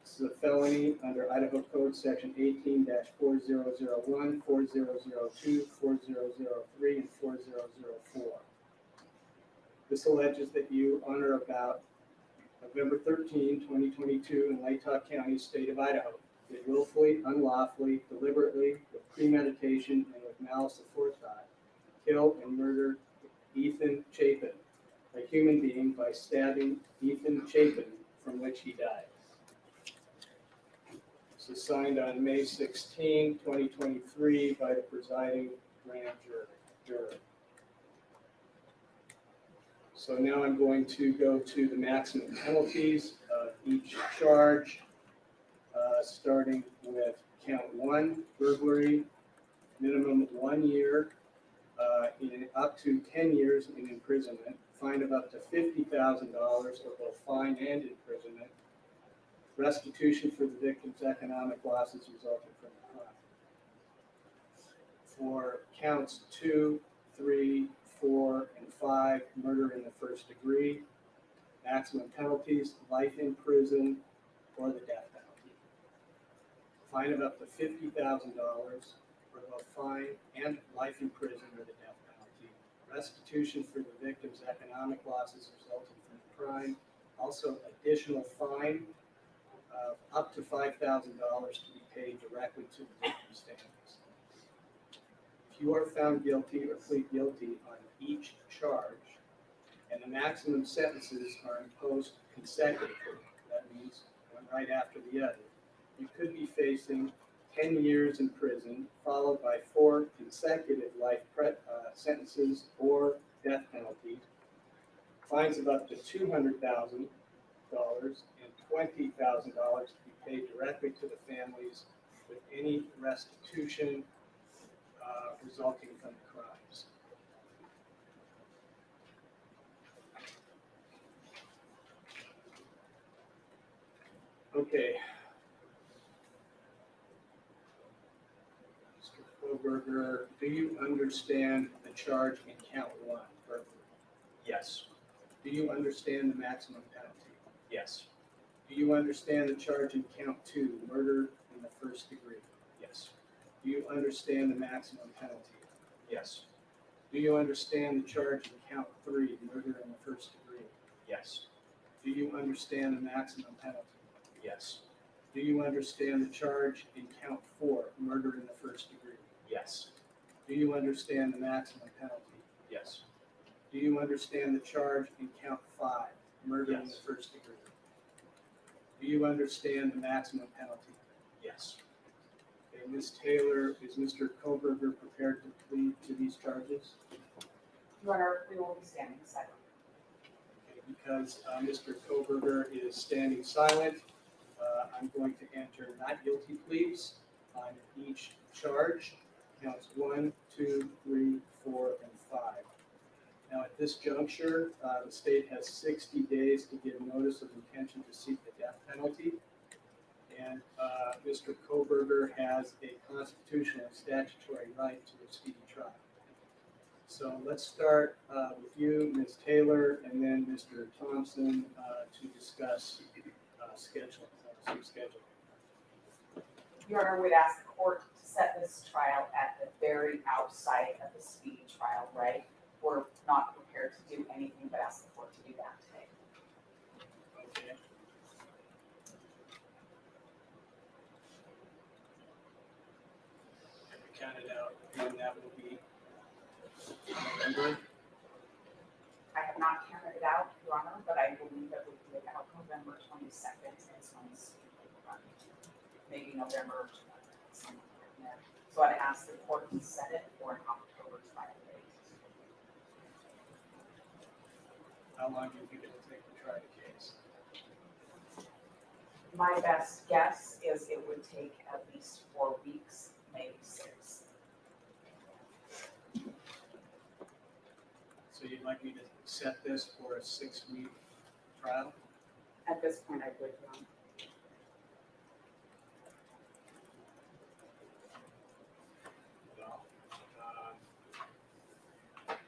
This is a felony under Idaho Code Section 18-4001, 4002, 4003, and 4004. This alleges that you, on or about November 13, 2022, in Latah County, state of Idaho, did willfully, unlawfully, deliberately, with premeditation and with malice aforethought, kill and murder Ethan Chapin, a human being, by stabbing Ethan Chapin, from which he died. This is signed on May 16, 2023, by the presiding grand jury. So now I'm going to go to the maximum penalties of each charge, starting with count 1, burglary, minimum 1 year, in up to 10 years in imprisonment, fine of up to $50,000 for both fine and imprisonment, restitution for the victim's economic losses resulting from the crime. For counts 2, 3, 4, and 5, murder in the first degree, maximum penalties, life in prison or the death penalty. Fine of up to $50,000 for both fine and life in prison or the death penalty. Restitution for the victim's economic losses resulting from the crime. Also, additional fine of up to $5,000 to be paid directly to the victim's families. If you are found guilty or plead guilty on each charge, and the maximum sentences are imposed consecutively, that means one right after the other, you could be facing 10 years in prison, followed by 4 consecutive life sentences or death penalties, fines of up to $200,000 and $20,000 to be paid directly to the families, with any restitution resulting from the crimes. Okay. Mr. Kohberger, do you understand the charge in count 1? Yes. Do you understand the maximum penalty? Yes. Do you understand the charge in count 2, murder in the first degree? Yes. Do you understand the maximum penalty? Yes. Do you understand the charge in count 3, murder in the first degree? Yes. Do you understand the maximum penalty? Yes. Do you understand the charge in count 4, murder in the first degree? Yes. Do you understand the maximum penalty? Yes. Do you understand the charge in count 5, murder in the first degree? Do you understand the maximum penalty? Yes. Okay, Ms. Taylor, is Mr. Kohberger prepared to plead to these charges? Your Honor, we will be standing silent. Okay, because Mr. Kohberger is standing silent, I'm going to enter not guilty pleas on each charge, counts 1, 2, 3, 4, and 5. Now, at this juncture, the state has 60 days to give notice of intention to seek the death penalty. And Mr. Kohberger has a constitutional and statutory right to a speedy trial. So let's start with you, Ms. Taylor, and then Mr. Thompson to discuss scheduling. Your Honor, would ask the court to set this trial at the very outside of the speedy trial, right? We're not prepared to do anything but ask the court to do that today. Okay. Have you counted out when that will be? November? I have not counted it out, Your Honor, but I believe that would be about November 22nd is when it's run. Maybe November, somewhere in there. So I'd ask the court to set it for an October trial date. How long do you think it will take to try the case? My best guess is it would take at least 4 weeks, maybe 6. So you'd like me to set this for a 6-week trial? At this point, I would, Your Honor. Well, and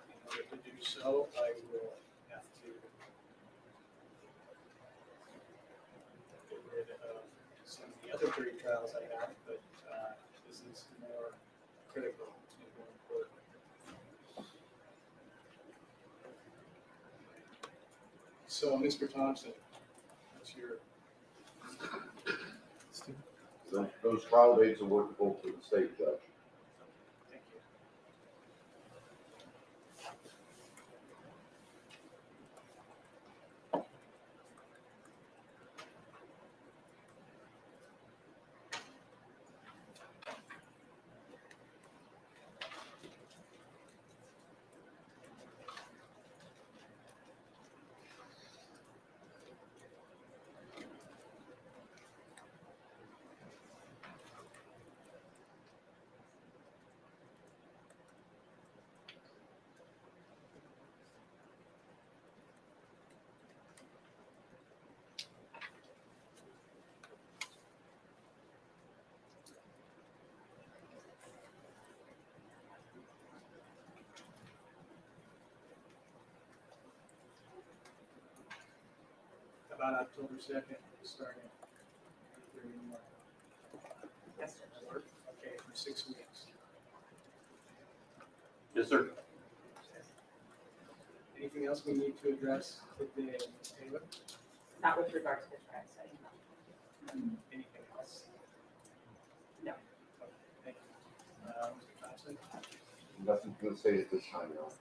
in order to do so, I will have to get rid of some of the other 3 trials I have, but this is more critical and more important. So, Mr. Thompson, what's your? Those trial dates are workable for the state judge. Thank you. About October 2nd, starting. Yes, sir. Okay, for 6 weeks. Yes, sir. Anything else we need to address today, Ms. Taylor? Not with regard to the trial setting, no. Anything else? No. Okay, thank you. Mr. Thompson? Nothing to say at this time, Your Honor.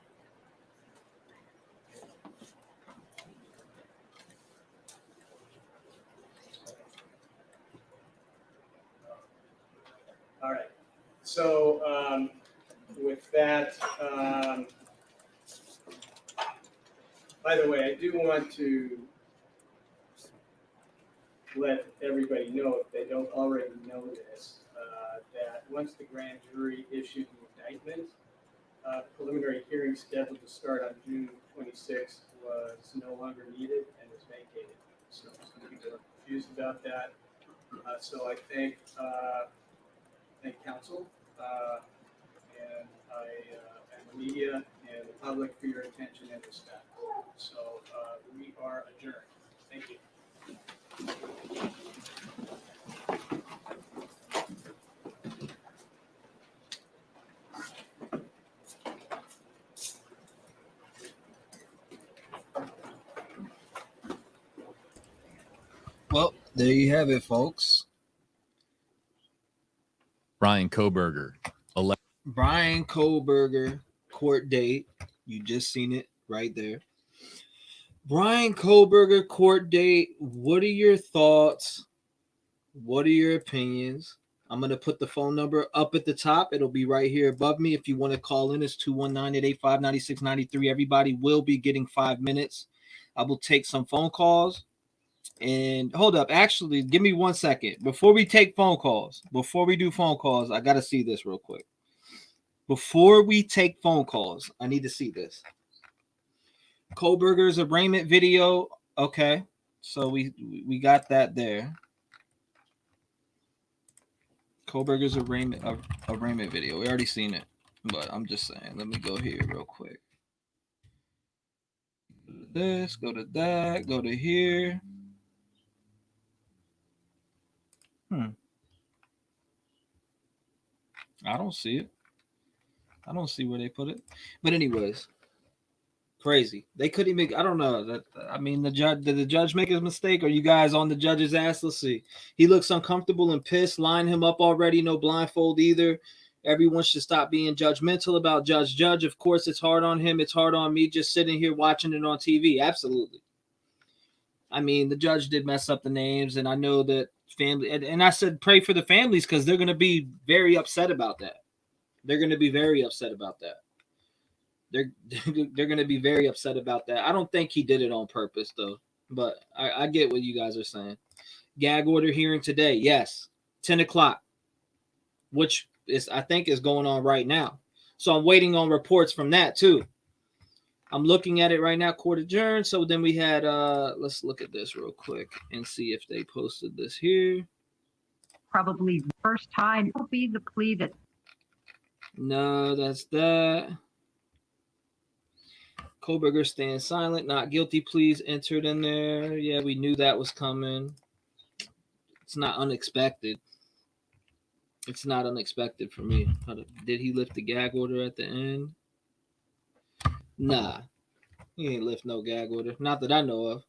All right. So with that, by the way, I do want to let everybody know, if they don't already know this, that once the grand jury issued the indictment, preliminary hearing scheduled to start on June 26th was no longer needed and was vacated. So some people are confused about that. So I thank counsel and the media and the public for your attention and respect. So we are adjourned. Thank you. Well, there you have it, folks. Bryan Kohberger. Bryan Kohberger court date. You just seen it right there. Bryan Kohberger court date. What are your thoughts? What are your opinions? I'm going to put the phone number up at the top. It'll be right here above me. If you want to call in, it's 219-885-9693. Everybody will be getting 5 minutes. I will take some phone calls. And hold up, actually, give me 1 second. Before we take phone calls, before we do phone calls, I got to see this real quick. Before we take phone calls, I need to see this. Kohberger's arraignment video. Okay, so we got that there. Kohberger's arraignment video. We already seen it, but I'm just saying. Let me go here real quick. This, go to that, go to here. I don't see it. I don't see where they put it. But anyways, crazy. They couldn't make. I don't know. That I mean, the judge did the judge make a mistake? Are you guys on the judge's ass? Let's see. He looks uncomfortable and pissed. Line him up already. No blindfold either. Everyone should stop being judgmental about Judge. Of course, it's hard on him. It's hard on me just sitting here watching it on TV. Absolutely. I mean, the judge did mess up the names, and I know that family. And I said pray for the families because they're going to be very upset about that. They're going to be very upset about that. They're going to be very upset about that. I don't think he did it on purpose, though. But I get what you guys are saying. Gag order hearing today. Yes. 10 o'clock. Which I think is going on right now. So I'm waiting on reports from that, too. I'm looking at it right now. Court adjourned. So then we had, let's look at this real quick and see if they posted this here. Probably the first time will be the plea that. No, that's that. Kohberger stands silent. Not guilty pleas entered in there. Yeah, we knew that was coming. It's not unexpected. It's not unexpected for me. Did he lift the gag order at the end? Nah. He ain't lift no gag order. Not that I know of.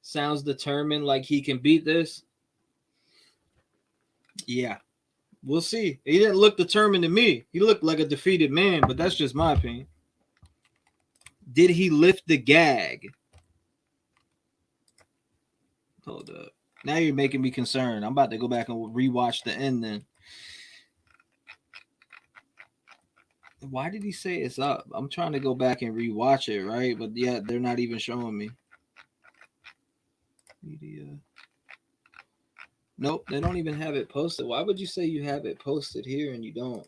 Sounds determined like he can beat this. Yeah. We'll see. He didn't look determined to me. He looked like a defeated man, but that's just my opinion. Did he lift the gag? Hold up. Now you're making me concerned. I'm about to go back and rewatch the end then. Why did he say it's up? I'm trying to go back and rewatch it, right? But yeah, they're not even showing me. Media. Nope, they don't even have it posted. Why would you say you have it posted here and you don't?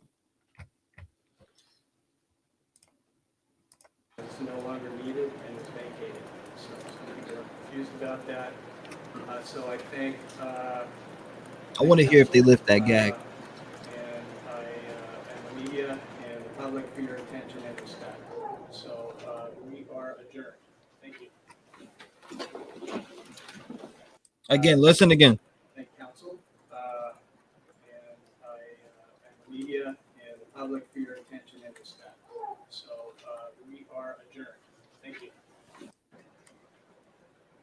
It's no longer needed and it's vacated. So some people are confused about that. So I think I want to hear if they lift that gag. And the media and the public for your attention and respect. So we are adjourned. Thank you. Again, listen again. Thank counsel and the media and the public for your attention and respect. So we are adjourned. Thank you.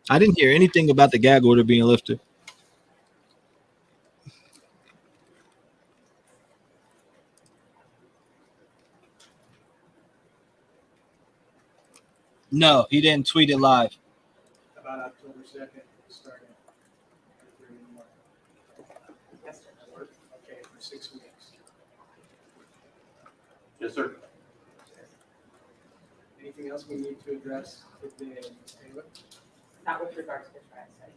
I didn't hear anything about the gag order being lifted. No, he didn't tweet it live. About October 2nd, starting at 3 in the morning. Yes, sir. Okay, for 6 weeks. Yes, sir. Anything else we need to address today, Taylor? Not with regards to the trial study.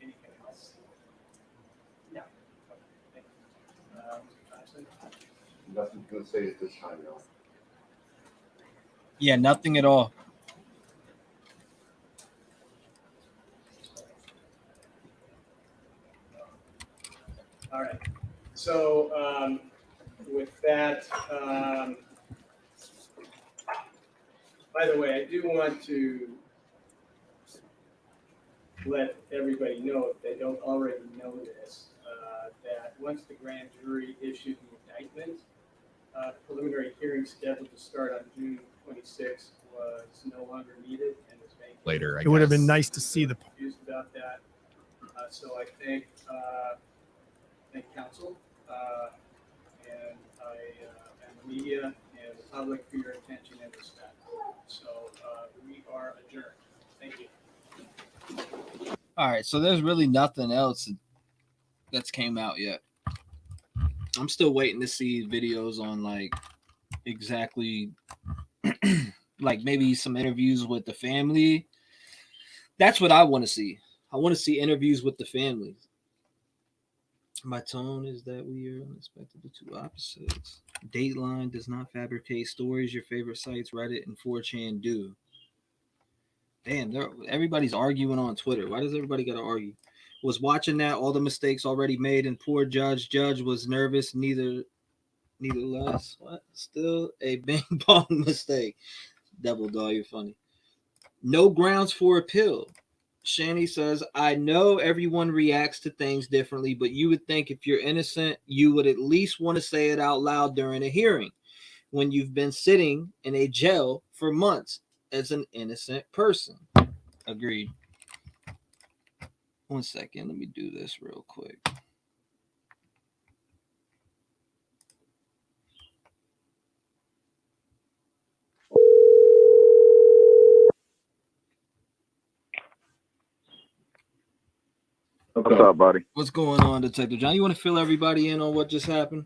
Anything else? No. Okay, thank you. Mr. Thompson? Nothing to say at this time, no. Yeah, nothing at all. All right. So with that, by the way, I do want to let everybody know, if they don't already know this, that once the grand jury issued the indictment, preliminary hearing scheduled to start on June 26th was no longer needed and was vacated. Later, it would have been nice to see the. Confused about that. So I thank counsel and the media and the public for your attention and respect. So we are adjourned. Thank you. All right, so there's really nothing else that's came out yet. I'm still waiting to see videos on like exactly like maybe some interviews with the family. That's what I want to see. I want to see interviews with the families. My tone is that we are unexpected the two opposites. Dateline does not fabricate stories. Your favorite sites, Reddit and 4chan, do. Damn, everybody's arguing on Twitter. Why does everybody got to argue? Was watching that, all the mistakes already made, and poor Judge. Judge was nervous, neither less. What? Still a bing bong mistake. Devil Dog, you're funny. No grounds for appeal. Shani says, I know everyone reacts to things differently, but you would think if you're innocent, you would at least want to say it out loud during a hearing when you've been sitting in a jail for months as an innocent person. Agreed. 1 second. Let me do this real quick. What's up, buddy? What's going on, Detective John? You want to fill everybody in on what just happened?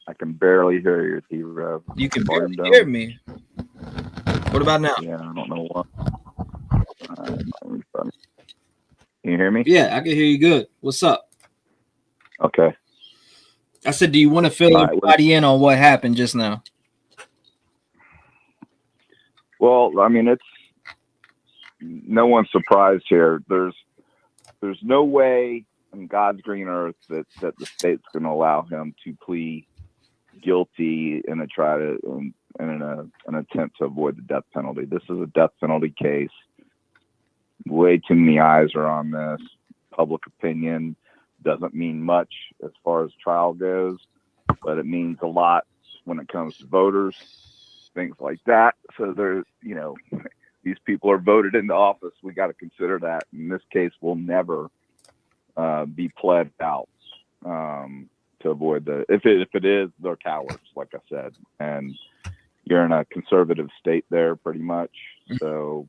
I can barely hear you, T-REV. You can barely hear me. What about now? Yeah, I don't know what. Can you hear me? Yeah, I can hear you good. What's up? Okay. I said, do you want to fill everybody in on what happened just now? Well, I mean, it's no one's surprised here. There's no way in God's green earth that the state's going to allow him to plead guilty in an attempt to avoid the death penalty. This is a death penalty case. Way too many eyes are on this. Public opinion doesn't mean much as far as trial goes, but it means a lot when it comes to voters, things like that. So there's, these people are voted into office. We got to consider that. In this case, will never be pled out to avoid if it is, they're cowards, like I said. And you're in a conservative state there pretty much. So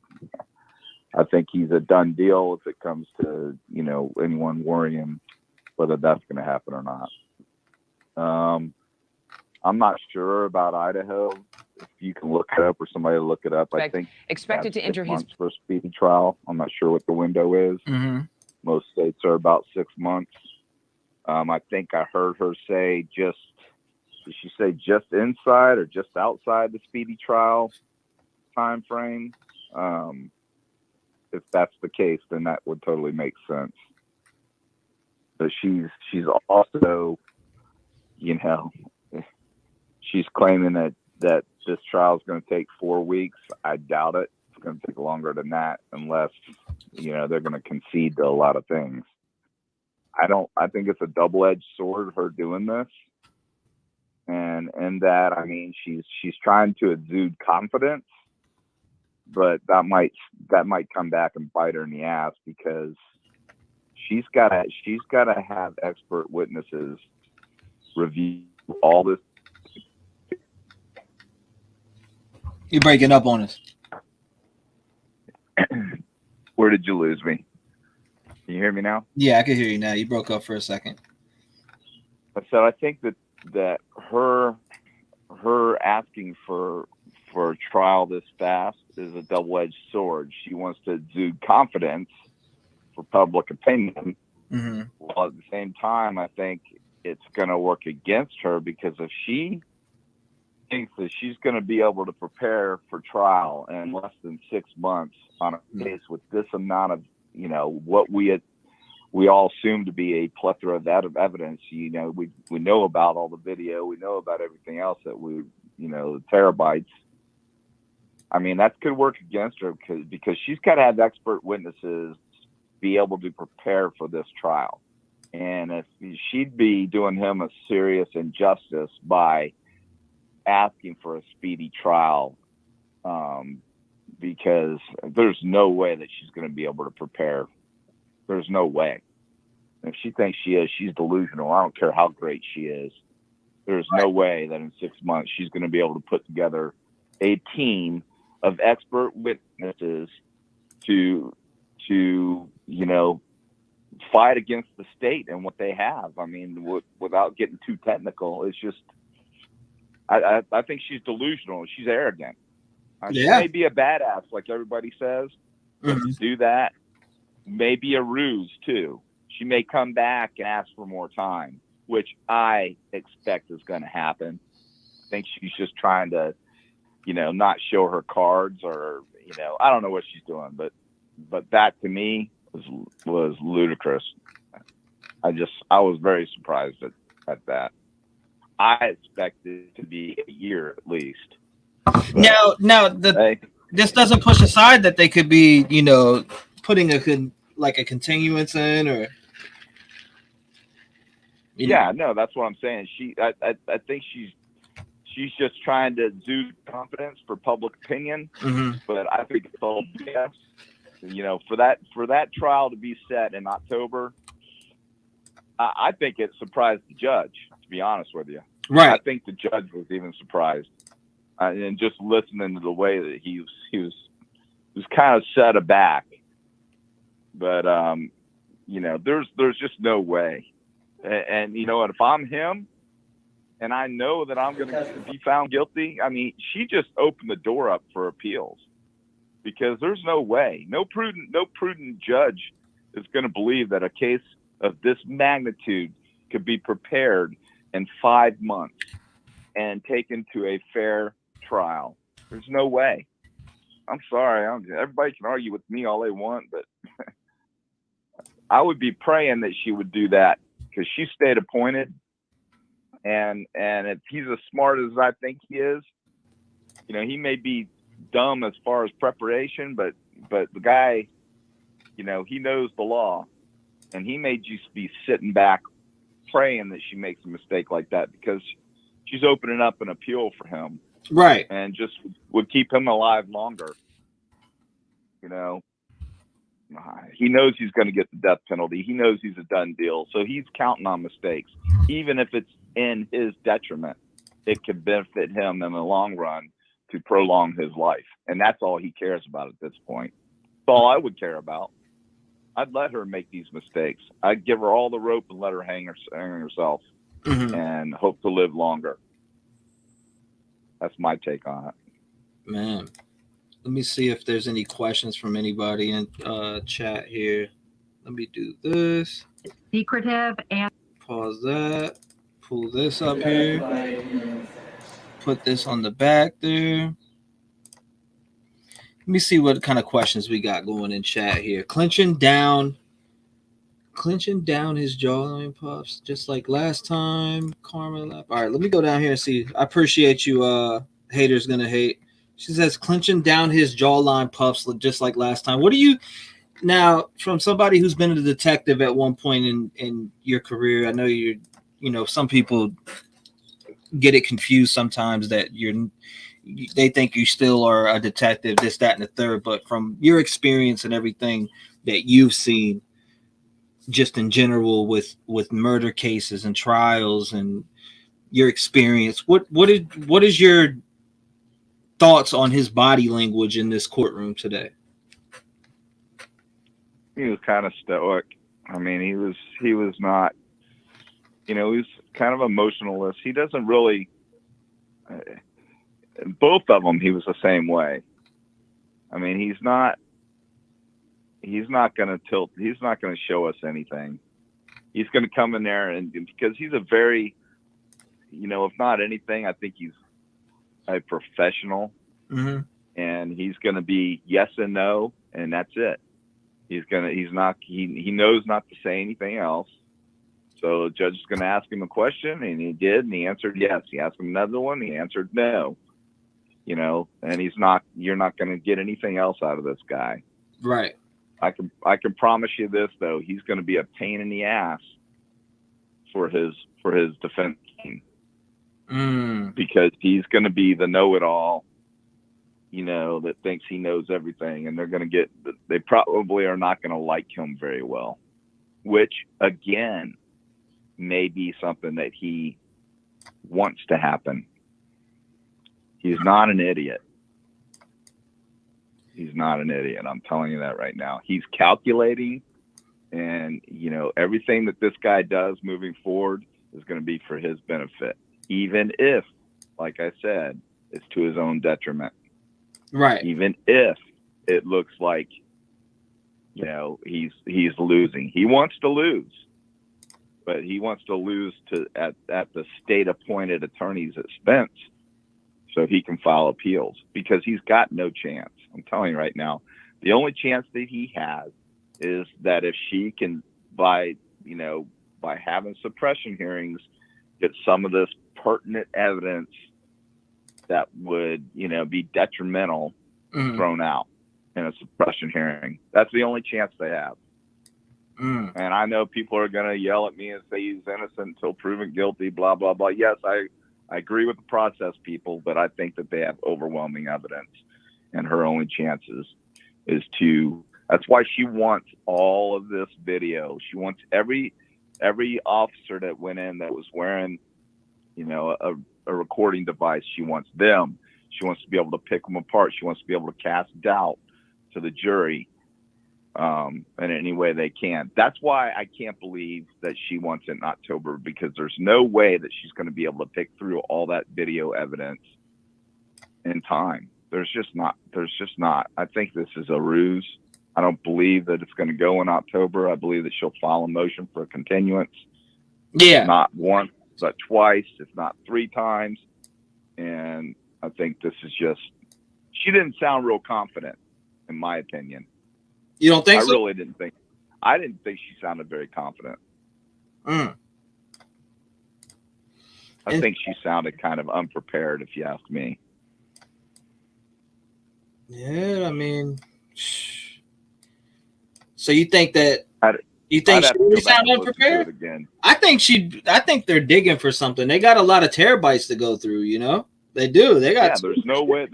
I think he's a done deal if it comes to, anyone worrying whether that's going to happen or not. I'm not sure about Idaho. If you can look it up or somebody look it up, I think expected to enter his for a speedy trial. I'm not sure what the window is. Mm-hmm. Most states are about 6 months. I think I heard her say did she say just inside or just outside the speedy trial time frame? If that's the case, then that would totally make sense. But she's also, she's claiming that this trial is going to take 4 weeks. I doubt it. It's going to take longer than that unless, they're going to concede to a lot of things. I think it's a double-edged sword, her doing this. And that, I mean, she's trying to exude confidence, but that might come back and bite her in the ass because she's got to have expert witnesses review all this. You're breaking up on us. Where did you lose me? Can you hear me now? Yeah, I can hear you now. You broke up for a second. So I think that her asking for a trial this fast is a double-edged sword. She wants to exude confidence for public opinion. Mm-hmm. While at the same time, I think it's going to work against her because if she thinks that she's going to be able to prepare for trial in less than 6 months on a case with this amount of, what we all assume to be a plethora of evidence. We know about all the video, we know about everything else that the terabytes. I mean, that could work against her because she's got to have expert witnesses be able to prepare for this trial. And if she'd be doing him a serious injustice by asking for a speedy trial, because there's no way that she's going to be able to prepare. There's no way. If she thinks she is, she's delusional. I don't care how great she is. There's no way that in 6 months she's going to be able to put together a team of expert witnesses to fight against the state and what they have. I mean, without getting too technical, it's just, I think she's delusional. She's arrogant. She may be a badass, like everybody says, but to do that maybe a ruse too. She may come back and ask for more time, which I expect is going to happen. I think she's just trying to, not show her cards, or, I don't know what she's doing, but that to me was ludicrous. I was very surprised at that. I expected it to be a year at least. This doesn't push aside that they could be, putting a continuance in, or. Yeah, no, that's what I'm saying. I think she's just trying to exude confidence for public opinion, but I think it's all BS. For that trial to be set in October, I think it surprised the judge. To be honest with you, right? I think the judge was even surprised, and just listening to the way that he was kind of set aback. But there's just no way. And if I'm him, and I know that I'm going to be found guilty, I mean, she just opened the door up for appeals, because there's no way, no prudent judge is going to believe that a case of this magnitude could be prepared in 5 months and taken to a fair trial. There's no way. I'm sorry. Everybody can argue with me all they want, but I would be praying that she would do that, because she stayed appointed. And if he's as smart as I think he is, he may be dumb as far as preparation, but the guy, he knows the law, and he may just be sitting back praying that she makes a mistake like that, because she's opening up an appeal for him, right? And just would keep him alive longer. He knows he's going to get the death penalty. He knows he's a done deal. So he's counting on mistakes. Even if it's in his detriment, it could benefit him in the long run to prolong his life. And that's all he cares about at this point. That's all I would care about. I'd let her make these mistakes. I'd give her all the rope and let her hang herself and hope to live longer. That's my take on it. Man. Let me see if there's any questions from anybody in chat here. Let me do this. Secretive and pause that. Pull this up here. Put this on the back there. Let me see what kind of questions we got going in chat here. Clenching down his jawline puffs, just like last time. Karma lap. All right, let me go down here and see. I appreciate you, haters gonna hate. She says clenching down his jawline puffs just like last time. What do you now, from somebody who's been a detective at one point in your career? I know some people get it confused sometimes that they think you still are a detective, this, that, and the third. But from your experience and everything that you've seen, just in general with murder cases and trials and your experience, what is your thoughts on his body language in this courtroom today? He was kind of stoic. I mean, he was not, he was kind of emotionless. He doesn't really, both of them, he was the same way. I mean, he's not going to tilt. He's not going to show us anything. He's going to come in there and because he's a very, if not anything, I think he's a professional, and he's going to be yes and no, and that's it. He knows not to say anything else. So the judge is going to ask him a question, and he did, and he answered yes. He asked him another one, he answered no. And you're not going to get anything else out of this guy. Right. I can promise you this though, he's going to be a pain in the ass for his defense team. Because he's going to be the know-it-all, that thinks he knows everything, and they probably are not going to like him very well, which again may be something that he wants to happen. He's not an idiot. He's not an idiot. I'm telling you that right now. He's calculating, and everything that this guy does moving forward is going to be for his benefit, even if, like I said, it's to his own detriment. Right. Even if it looks like, you know, he's losing. He wants to lose, but he wants to lose at the state appointed attorney's expense so he can file appeals, because he's got no chance. I'm telling you right now, the only chance that he has is that if she can, by having suppression hearings, get some of this pertinent evidence that would, be detrimental thrown out in a suppression hearing. That's the only chance they have. And I know people are going to yell at me and say he's innocent until proven guilty, blah, blah, blah. Yes, I agree with the process people, but I think that they have overwhelming evidence, and her only chances is that's why she wants all of this video. She wants every officer that went in that was wearing, a recording device. She wants them. She wants to be able to pick them apart. She wants to be able to cast doubt to the jury in any way they can. That's why I can't believe that she wants it in October, because there's no way that she's going to be able to pick through all that video evidence in time. There's just not. I think this is a ruse. I don't believe that it's going to go in October. I believe that she'll file a motion for a continuance. Yeah. Not once, but twice, if not 3 times. And I think this is she didn't sound real confident, in my opinion. You don't think so? I didn't think she sounded very confident. I think she sounded kind of unprepared, if you ask me. Yeah, I mean, so you think that she really sounded unprepared? Again. I think they're digging for something. They got a lot of terabytes to go through, They do. They got there's no way.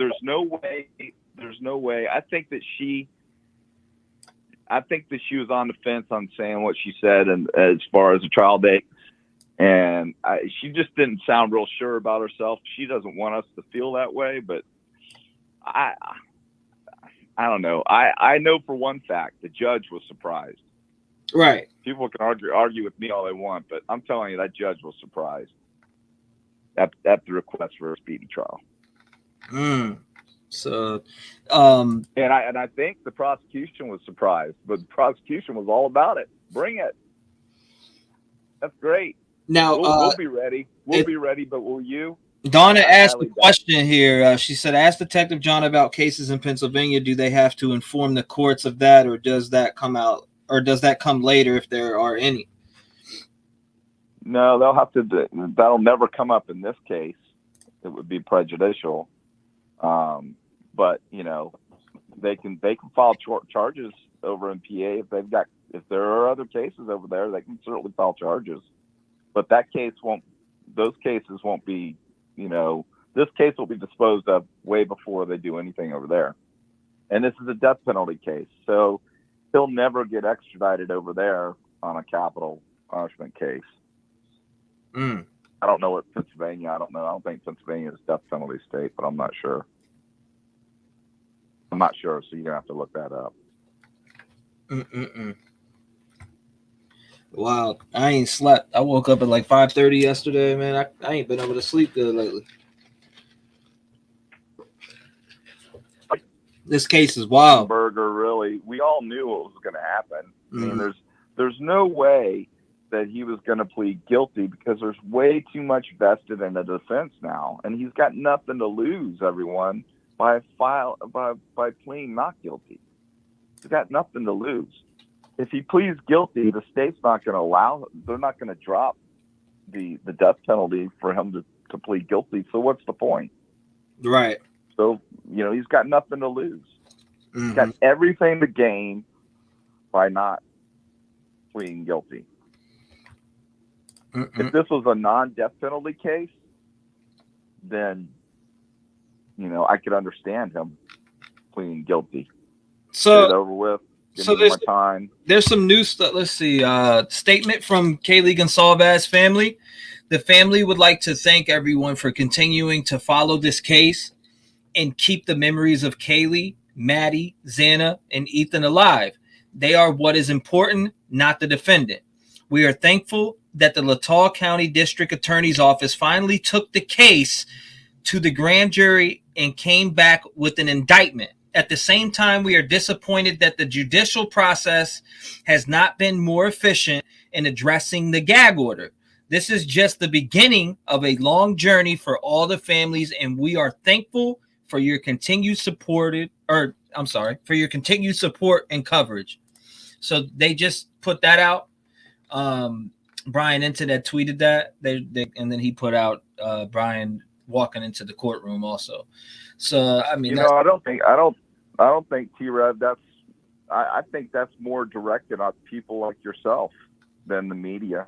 I think that she was on the fence on saying what she said, and as far as the trial date, and she just didn't sound real sure about herself. She doesn't want us to feel that way, but I don't know. I know for one fact the judge was surprised. Right. People can argue with me all they want, but I'm telling you, that judge was surprised at the request for a speedy trial. So, and I think the prosecution was surprised, but the prosecution was all about it. Bring it. That's great. Now we'll be ready. We'll be ready, but will you? Donna asked a question here. She said, "Ask Detective John about cases in Pennsylvania. Do they have to inform the courts of that, or does that come out, or does that come later if there are any?" No, they'll have to. That'll never come up in this case. It would be prejudicial. But they can file charges over in PA if there are other cases over there. They can certainly file charges. But those cases won't be. This case will be disposed of way before they do anything over there. And this is a death penalty case, so he'll never get extradited over there on a capital punishment case. I don't know what Pennsylvania. I don't know. I don't think Pennsylvania is a death penalty state, but I'm not sure. So you're gonna have to look that up. Wow, I ain't slept. I woke up at like 5:30 yesterday, man. I ain't been able to sleep good lately. This case is wild. Kohberger, really, we all knew what was going to happen. I mean, there's no way that he was going to plead guilty, because there's way too much vested in the defense now, and he's got nothing to lose, everyone, by pleading not guilty. He's got nothing to lose. If he pleads guilty, the state's not going to allow. They're not going to drop the death penalty for him to plead guilty. So what's the point? Right. So he's got nothing to lose. He's got everything to gain by not pleading guilty. If this was a non-death penalty case, then I could understand him pleading guilty. So get it over with. There's some new stuff. Let's see. Statement from Kaylee Gonsalves family. The family would like to thank everyone for continuing to follow this case and keep the memories of Kaylee, Maddie, Xana, and Ethan alive. They are what is important, not the defendant. We are thankful that the Latah County District Attorney's Office finally took the case to the grand jury and came back with an indictment. At the same time, we are disappointed that the judicial process has not been more efficient in addressing the gag order. This is just the beginning of a long journey for all the families, and we are thankful for your continued support and coverage. So they just put that out. Brian Internet tweeted that, and then he put out Brian walking into the courtroom also. So I mean, I don't think T-REV. I think that's more directed at people like yourself than the media,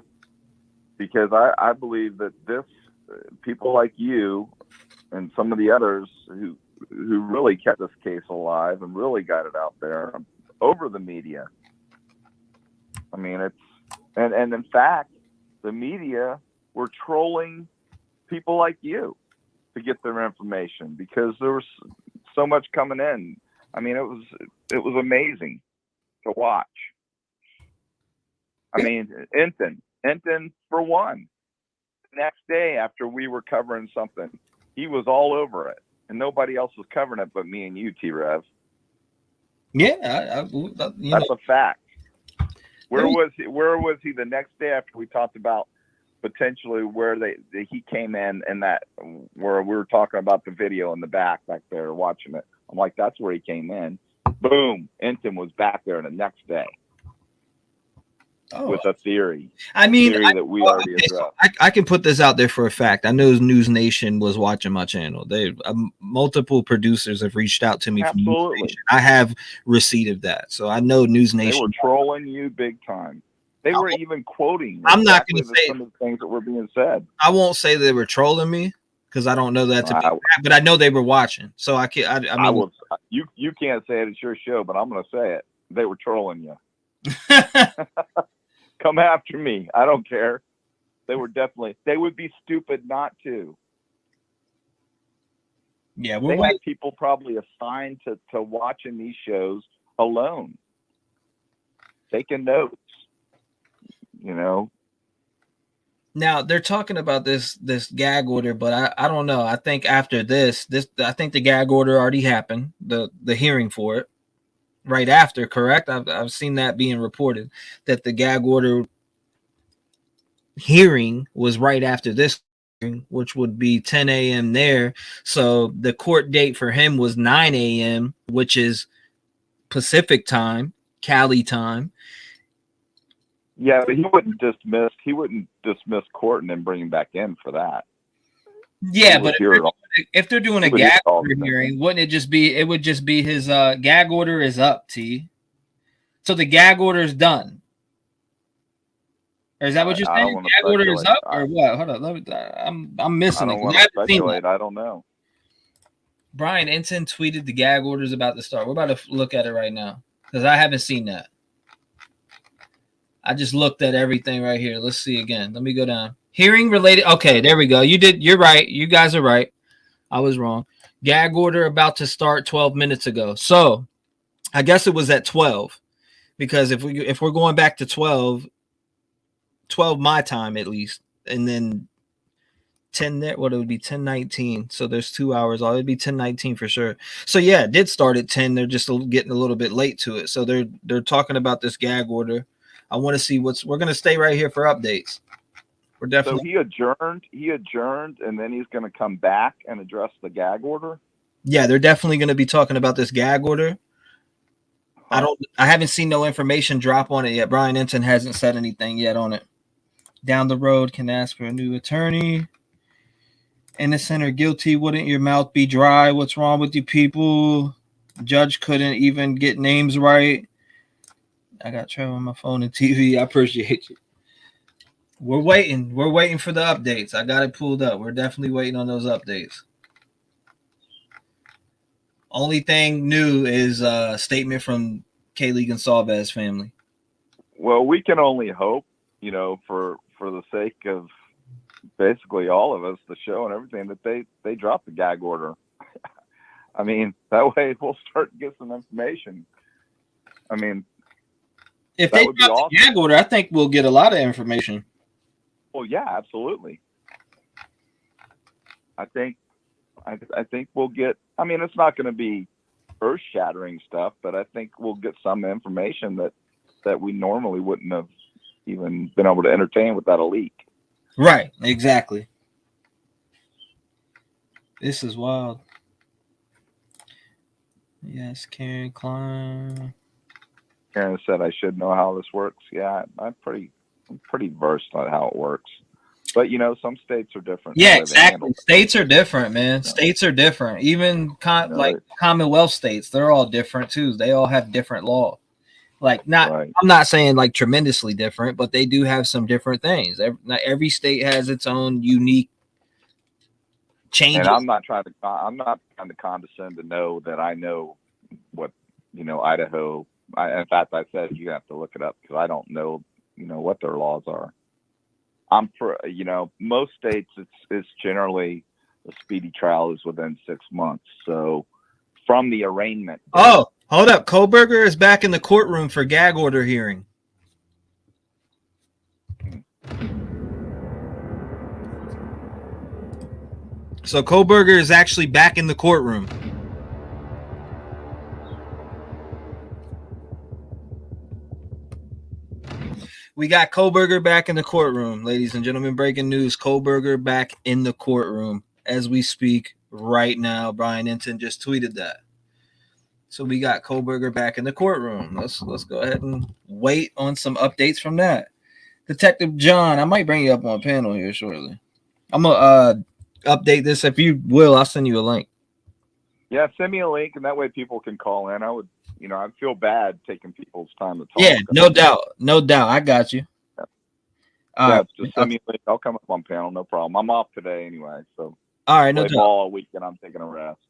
because I believe that people like you and some of the others who really kept this case alive and really got it out there over the media. I mean, and in fact, the media were trolling people like you to get their information because there was so much coming in. I mean, it was amazing to watch. I mean, Enton for one. The next day after we were covering something, he was all over it, and nobody else was covering it but me and you, T-REV. Yeah, that's a fact. Where was he the next day after we talked about potentially where he came in and that where we were talking about the video in the back there watching it? I'm like, that's where he came in. Boom, Enton was back there the next day with a theory. I mean, that we already addressed. I can put this out there for a fact. I know News Nation was watching my channel. They multiple producers have reached out to me. Absolutely. From News Nation. I have receipt of that, so I know News Nation. They were trolling you big time. They were even quoting. I'm not going to say some of the things that were being said. I won't say they were trolling me because I don't know that to be fact, but I know they were watching. So I can't. I mean, you can't say it. It's your show, but I'm going to say it. They were trolling you. Come after me. I don't care. They would be stupid not to. Yeah, they had people probably assigned to watching these shows alone, taking notes. Now they're talking about this gag order, but I don't know. I think after this I think the gag order already happened. The hearing for it right after, correct? I've seen that being reported that the gag order hearing was right after this, which would be 10 a.m. there. So the court date for him was 9 a.m., which is Pacific time, Cali time. Yeah, but he wouldn't dismiss court and then bring him back in for that. Yeah, but if they're doing a gag order hearing, wouldn't it just be? It would just be his gag order is up. T. So the gag order is done. Or is that what you're saying? Gag order is up, or what? Hold on, I'm missing it. I don't know. Brian Enton tweeted the gag order is about to start. We're about to look at it right now because I haven't seen that. I just looked at everything right here. Let's see again. Let me go down. Hearing related. Okay, there we go. You're right. You guys are right. I was wrong. Gag order about to start 12 minutes ago. So I guess it was at 12 because if we're going back to 12 my time at least, and then 10 there, what it would be 10:19. So there's 2 hours. It'd be 10:19 for sure. So yeah, it did start at 10. They're just getting a little bit late to it. So they're talking about this gag order. I want to see we're going to stay right here for updates. We're definitely. So he adjourned, and then he's going to come back and address the gag order. Yeah, they're definitely going to be talking about this gag order. I haven't seen no information drop on it yet. Brian Enton hasn't said anything yet on it. Down the road, can ask for a new attorney. Innocent or guilty, wouldn't your mouth be dry? What's wrong with you people? Judge couldn't even get names right. I got trouble on my phone and TV. I appreciate you. We're waiting. We're waiting for the updates. I got it pulled up. We're definitely waiting on those updates. Only thing new is a statement from Kaylee Gonsalves family. Well, we can only hope, for the sake of basically all of us, the show and everything, that they drop the gag order. I mean, that way we'll start to get some information. I mean, if they drop the gag order, I think we'll get a lot of information. Well, yeah, absolutely. I think we'll get. I mean, it's not going to be earth-shattering stuff, but I think we'll get some information that we normally wouldn't have even been able to entertain without a leak. Right, exactly. This is wild. Yes, Karen Klein. Karen said I should know how this works. Yeah, I'm pretty versed on how it works. But some states are different. Yeah, exactly. States are different, man. States are different. Even like Commonwealth states, they're all different too. They all have different law. Like I'm not saying like tremendously different, but they do have some different things. Every state has its own unique changes. And I'm not trying to condescend to know that I know what Idaho. In fact, I said you have to look it up because I don't know what their laws are. I'm for most states it's generally a speedy trial is within 6 months. So from the arraignment. Oh, hold up. Kohberger is back in the courtroom for gag order hearing. So Kohberger is actually back in the courtroom. We got Kohberger back in the courtroom, ladies and gentlemen. Breaking news: Kohberger back in the courtroom as we speak right now. Brian Enton just tweeted that. So we got Kohberger back in the courtroom. Let's go ahead and wait on some updates from that. Detective John, I might bring you up on panel here shortly. I'm gonna update this. If you will, I'll send you a link. Yeah, send me a link, and that way people can call in. I would, I feel bad taking people's time to talk. Yeah, no doubt. I got you. Just send me a link. I'll come up on panel, no problem. I'm off today anyway, so all right, no doubt. All weekend, I'm taking a rest.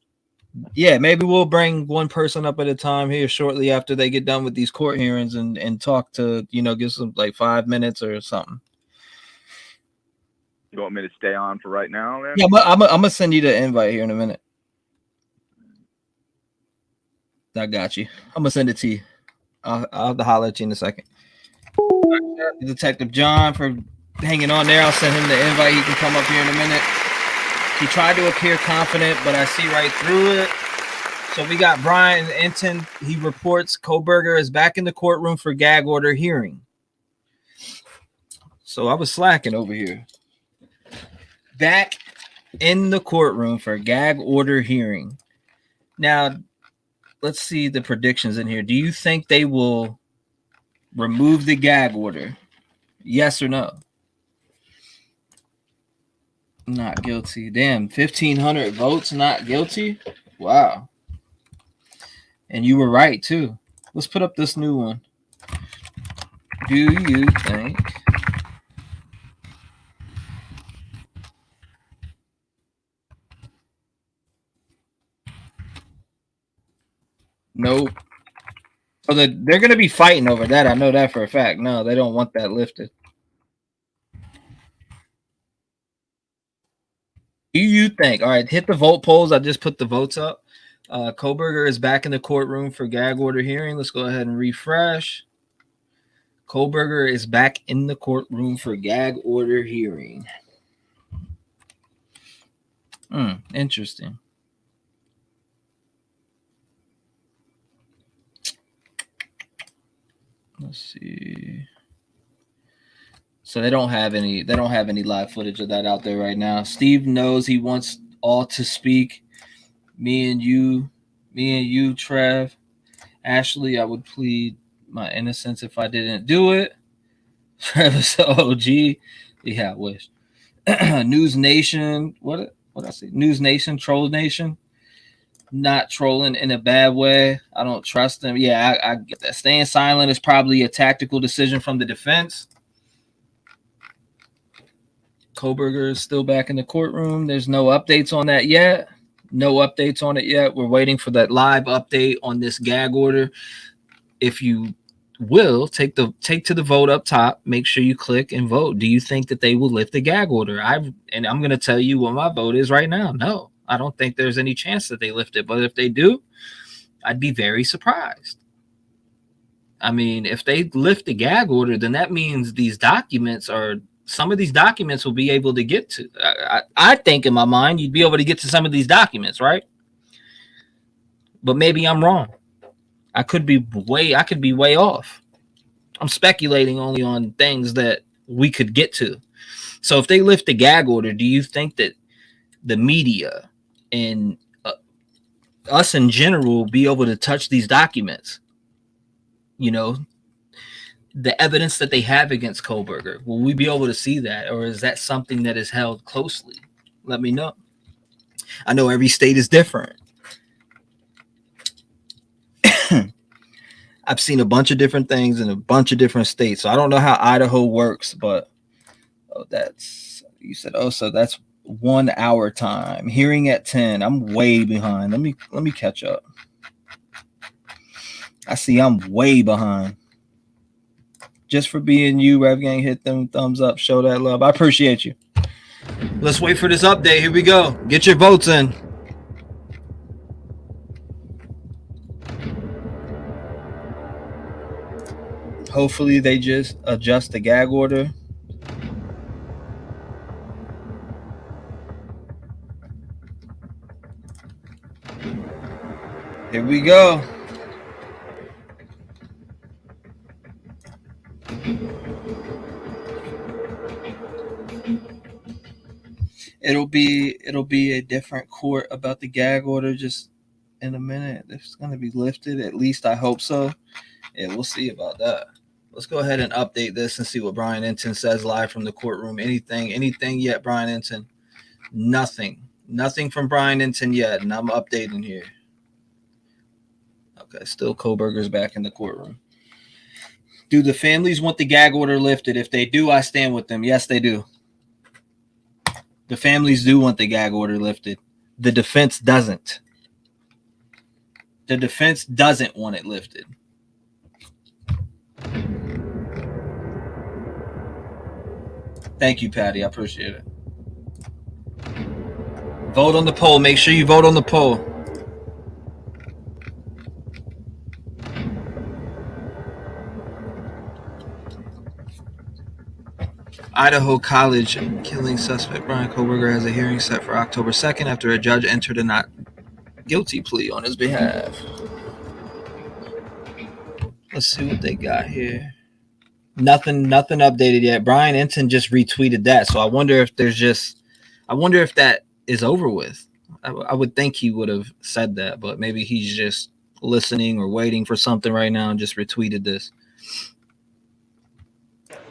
Yeah, maybe we'll bring one person up at a time here shortly after they get done with these court hearings and talk to, give some like 5 minutes or something. You want me to stay on for right now, then? Yeah, I'm gonna send you the invite here in a minute. I got you. I'm gonna send it to you. I'll have to holler at you in a second. Detective John for hanging on there. I'll send him the invite. He can come up here in a minute. He tried to appear confident, but I see right through it. So we got Brian Enton. He reports Kohberger is back in the courtroom for gag order hearing. So I was slacking over here. Back in the courtroom for gag order hearing. Now, let's see the predictions in here. Do you think they will remove the gag order? Yes or no? Not guilty. Damn, 1,500 votes not guilty? Wow. And you were right, too. Let's put up this new one. Do you think nope. So they're going to be fighting over that. I know that for a fact. No, they don't want that lifted. Do you think? All right, hit the vote polls. I just put the votes up. Kohberger is back in the courtroom for gag order hearing. Let's go ahead and refresh. Kohberger is back in the courtroom for gag order hearing. Interesting. Let's see. So they don't have any live footage of that out there right now. Steve knows he wants all to speak. Me and you, Trev. Ashley, I would plead my innocence if I didn't do it. Travis OG. Yeah, I wish. News Nation. What I say? News Nation, Troll Nation. Not trolling in a bad way. I don't trust them. Yeah, I get that. Staying silent is probably a tactical decision from the defense. Kohberger is still back in the courtroom. There's no updates on that yet. We're waiting for that live update on this gag order. If you will, take to the vote up top. Make sure you click and vote. Do you think that they will lift the gag order? I'm going to tell you what my vote is right now. No, I don't think there's any chance that they lift it. But if they do, I'd be very surprised. I mean, if they lift the gag order, then that means some of these documents will be able to get to. I think in my mind, you'd be able to get to some of these documents, right? but maybe I'm wrong. I could be way off. I'm speculating only on things that we could get to. So if they lift the gag order, do you think that the media and us in general will be able to touch these documents? You know, the evidence that they have against Kohberger, will we be able to see that, or is that something that is held closely? Let me know. I know every state is different. I've seen a bunch of different things in a bunch of different states, so I don't know how Idaho works, but that's, you said, so that's 1 hour time. Hearing at 10. I'm way behind. Let me catch up. I see I'm way behind. Just for being you, Rev Gang, hit them thumbs up, show that love. I appreciate you. Let's wait for this update. Here we go. Get your votes in. Hopefully they just adjust the gag order. Here we go. It'll be a different court about the gag order just in a minute. It's going to be lifted. At least I hope so. Yeah, we'll see about that. Let's go ahead and update this and see what Bryan Enton says live from the courtroom. Anything yet, Bryan Enton? Nothing from Bryan Enton yet, and I'm updating here. Okay, still Kohberger's back in the courtroom. Do the families want the gag order lifted? If they do, I stand with them. Yes, they do. The families do want the gag order lifted. The defense doesn't. The defense doesn't want it lifted. Thank you, Patty. I appreciate it. Vote on the poll. Make sure you vote on the poll. Idaho College killing suspect Bryan Kohberger has a hearing set for October 2nd after a judge entered a not guilty plea on his behalf. Let's see what they got here. Nothing updated yet. Bryan Enton just retweeted that, so I wonder if that is over with. I would think he would have said that, but maybe he's just listening or waiting for something right now and just retweeted this.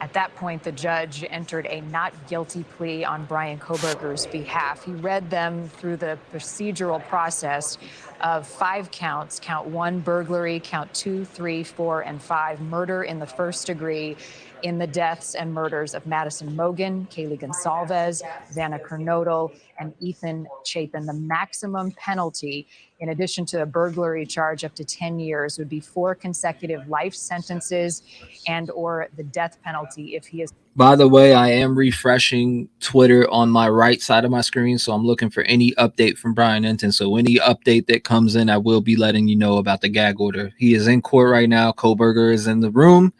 At that point, the judge entered a not guilty plea on Bryan Kohberger's behalf. He read them through the procedural process of 5 counts. Count 1, burglary. Count 2, 3, 4, and 5, murder in the first degree in the deaths and murders of Madison Mogen, Kaylee Gonsalves, Vanna Kernodle, and Ethan Chapin. The maximum penalty, in addition to a burglary charge up to 10 years, would be 4 consecutive life sentences and or the death penalty if he is. By the way, I am refreshing Twitter on my right side of my screen, so I'm looking for any update from Bryan Enton. So any update that comes in, I will be letting you know about the gag order. He is in court right now. Kohberger is in the room.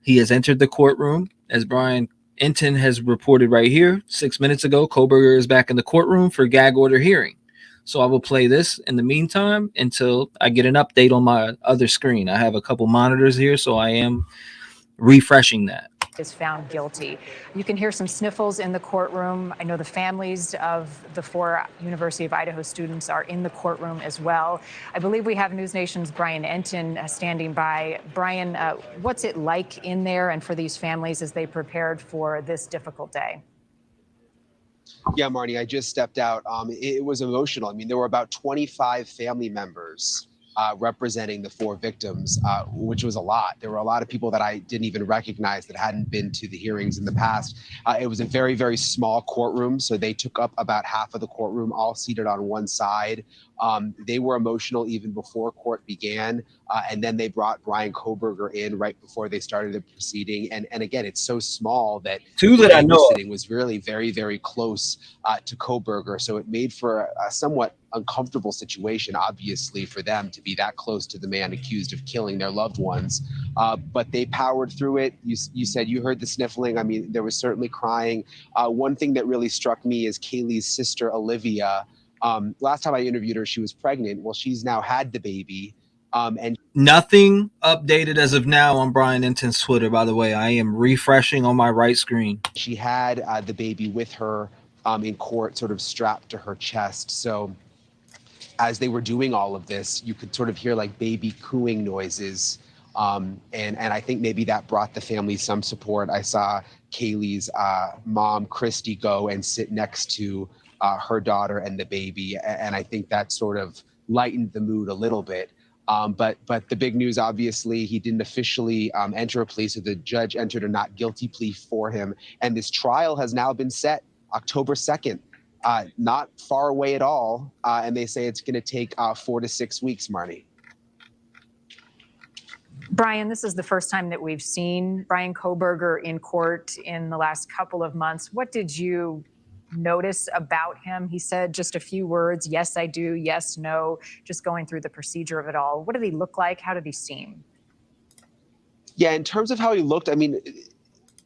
He has entered the courtroom. As Bryan Enton has reported right here 6 minutes ago, Kohberger is back in the courtroom for gag order hearing. So I will play this in the meantime until I get an update on my other screen. I have a couple monitors here, so I am refreshing that. Is found guilty. You can hear some sniffles in the courtroom. I know the families of the 4 University of Idaho students are in the courtroom as well. I believe we have News Nation's Bryan Enton standing by. Bryan, what's it like in there and for these families as they prepared for this difficult day? Yeah, Marnie, I just stepped out. It was emotional. I mean, there were about 25 family members representing the 4 victims, which was a lot. There were a lot of people that I didn't even recognize that hadn't been to the hearings in the past. It was a very, very small courtroom, so they took up about half of the courtroom, all seated on one side. They were emotional even before court began, and then they brought Bryan Kohberger in right before they started the proceeding. And again, it's so small that 2 that I know sitting was really very, very close to Kohberger, so it made for a somewhat uncomfortable situation, obviously, for them to be that close to the man accused of killing their loved ones. But they powered through it. You said you heard the sniffling. I mean, there was certainly crying. One thing that really struck me is Kaylee's sister, Olivia, Last time I interviewed her, she was pregnant. Well, she's now had the baby. And nothing updated as of now on Bryan Enton's Twitter, by the way. I am refreshing on my right screen. She had the baby with her in court, sort of strapped to her chest. So as they were doing all of this, you could sort of hear like baby cooing noises. And I think maybe that brought the family some support. I saw Kaylee's mom, Christy, go and sit next to her daughter and the baby. And I think that sort of lightened the mood a little bit. But the big news, obviously, he didn't officially enter a plea, so the judge entered a not guilty plea for him. And this trial has now been set October 2nd, not far away at all. And they say it's going to take 4 to 6 weeks, Marnie. Bryan, this is the first time that we've seen Bryan Kohberger in court in the last couple of months. What did you notice about him? He said just a few words, yes, I do, yes, no, just going through the procedure of it all. What did he look like? How did he seem? Yeah, in terms of how he looked, I mean,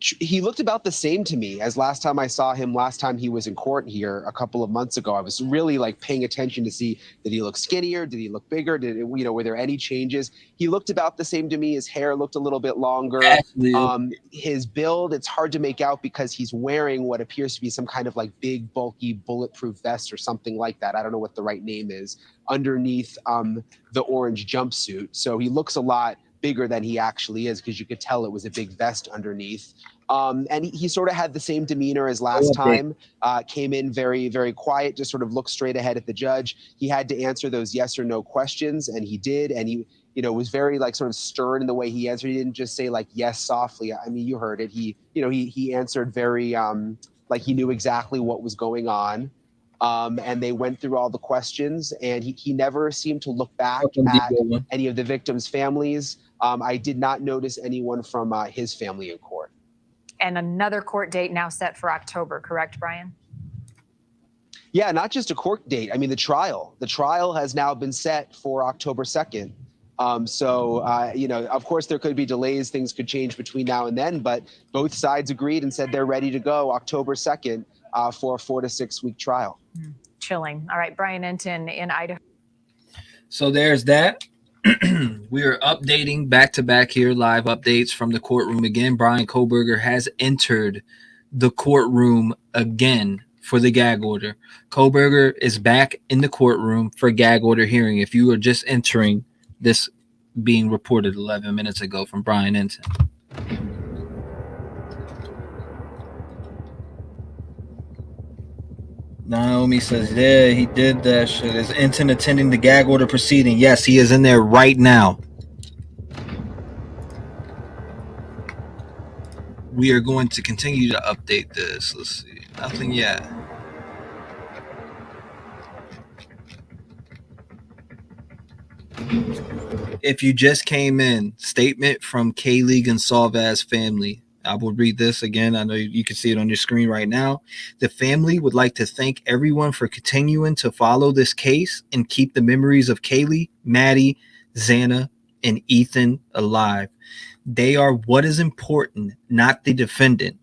he looked about the same to me as last time I saw him, last time he was in court here a couple of months ago. I was really like paying attention to see, did he look skinnier? Did he look bigger? Were there any changes? He looked about the same to me. His hair looked a little bit longer. His build, it's hard to make out because he's wearing what appears to be some kind of like big, bulky, bulletproof vest or something like that. I don't know what the right name is, underneath the orange jumpsuit. So he looks a lot bigger than he actually is, because you could tell it was a big vest underneath. And he sort of had the same demeanor as last time, came in very, very quiet, just sort of looked straight ahead at the judge. He had to answer those yes or no questions, and he did. And he, was very like sort of stern in the way he answered. He didn't just say like yes softly. I mean, you heard it. He answered very like he knew exactly what was going on. And they went through all the questions, and he never seemed to look back at any of the victims' families. I did not notice anyone from his family in court. And another court date now set for October, correct, Bryan? Yeah, not just a court date. I mean, the trial. The trial has now been set for October 2nd. Of course, there could be delays. Things could change between now and then, but both sides agreed and said they're ready to go October 2nd for a 4 to 6 week trial. Chilling. All right, Bryan Enton in Idaho. So there's that. We are updating back-to-back here, live updates from the courtroom again. Bryan Kohberger has entered the courtroom again for the gag order. Kohberger is back in the courtroom for gag order hearing. If you are just entering, this being reported 11 minutes ago from Bryan Enton. Naomi says, yeah, he did that shit. Is Enton attending the gag order proceeding? Yes, he is in there right now. We are going to continue to update this. Let's see. Nothing yet. If you just came in, statement from Kaylee Gonsalves family. I will read this again. I know you can see it on your screen right now. The family would like to thank everyone for continuing to follow this case and keep the memories of Kaylee, Maddie, Xana, and Ethan alive. They are what is important, not the defendant.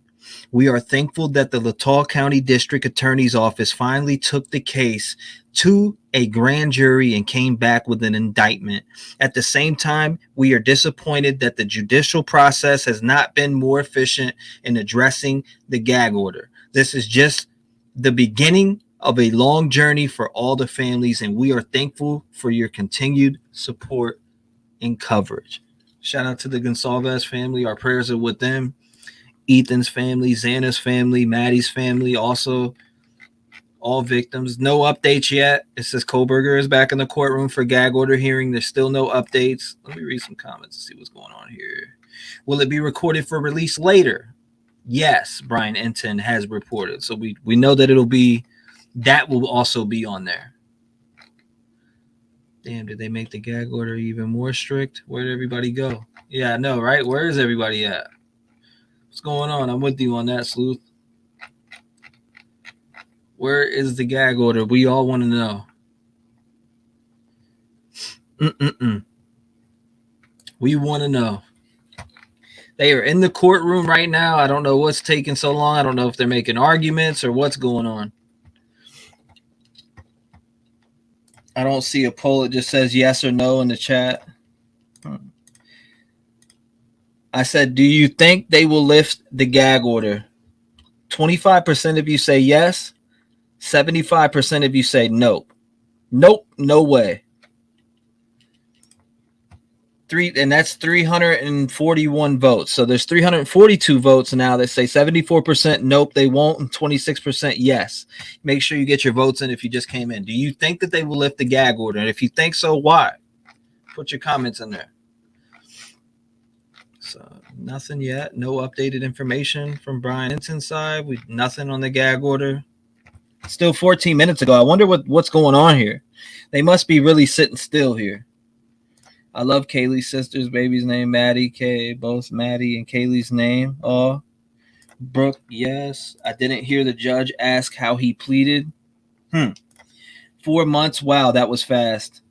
We are thankful that the Latah County District Attorney's Office finally took the case to a grand jury and came back with an indictment. At the same time, we are disappointed that the judicial process has not been more efficient in addressing the gag order. This is just the beginning of a long journey for all the families, and we are thankful for your continued support and coverage. Shout out to the Gonsalves family. Our prayers are with them. Ethan's family, Xana's family, Maddie's family, also all victims. No updates yet. It says Kohberger is back in the courtroom for gag order hearing. There's still no updates. Let me read some comments and see what's going on here. Will it be recorded for release later? Yes, Bryan Enton has reported. So we know that that will also be on there. Damn, did they make the gag order even more strict? Where did everybody go? Yeah, I know, right? Where is everybody at? What's going on? I'm with you on that, Sleuth. Where is the gag order? We all want to know. We want to know. They are in the courtroom right now. I don't know what's taking so long. I don't know if they're making arguments or what's going on. I don't see a poll. It just says yes or no in the chat. I said, do you think they will lift the gag order? 25% of you say yes. 75% of you say nope. Nope, no way. And that's 341 votes. So there's 342 votes now that say 74% nope, they won't, and 26% yes. Make sure you get your votes in if you just came in. Do you think that they will lift the gag order? And if you think so, why? Put your comments in there. So nothing yet. No updated information from Bryan Ensign's side. Nothing on the gag order. Still 14 minutes ago. I wonder what's going on here. They must be really sitting still here. I love Kaylee's sister's baby's name, Maddie. Kay, both Maddie and Kaylee's name. Oh, Brooke, yes. I didn't hear the judge ask how he pleaded. 4 months. Wow, that was fast.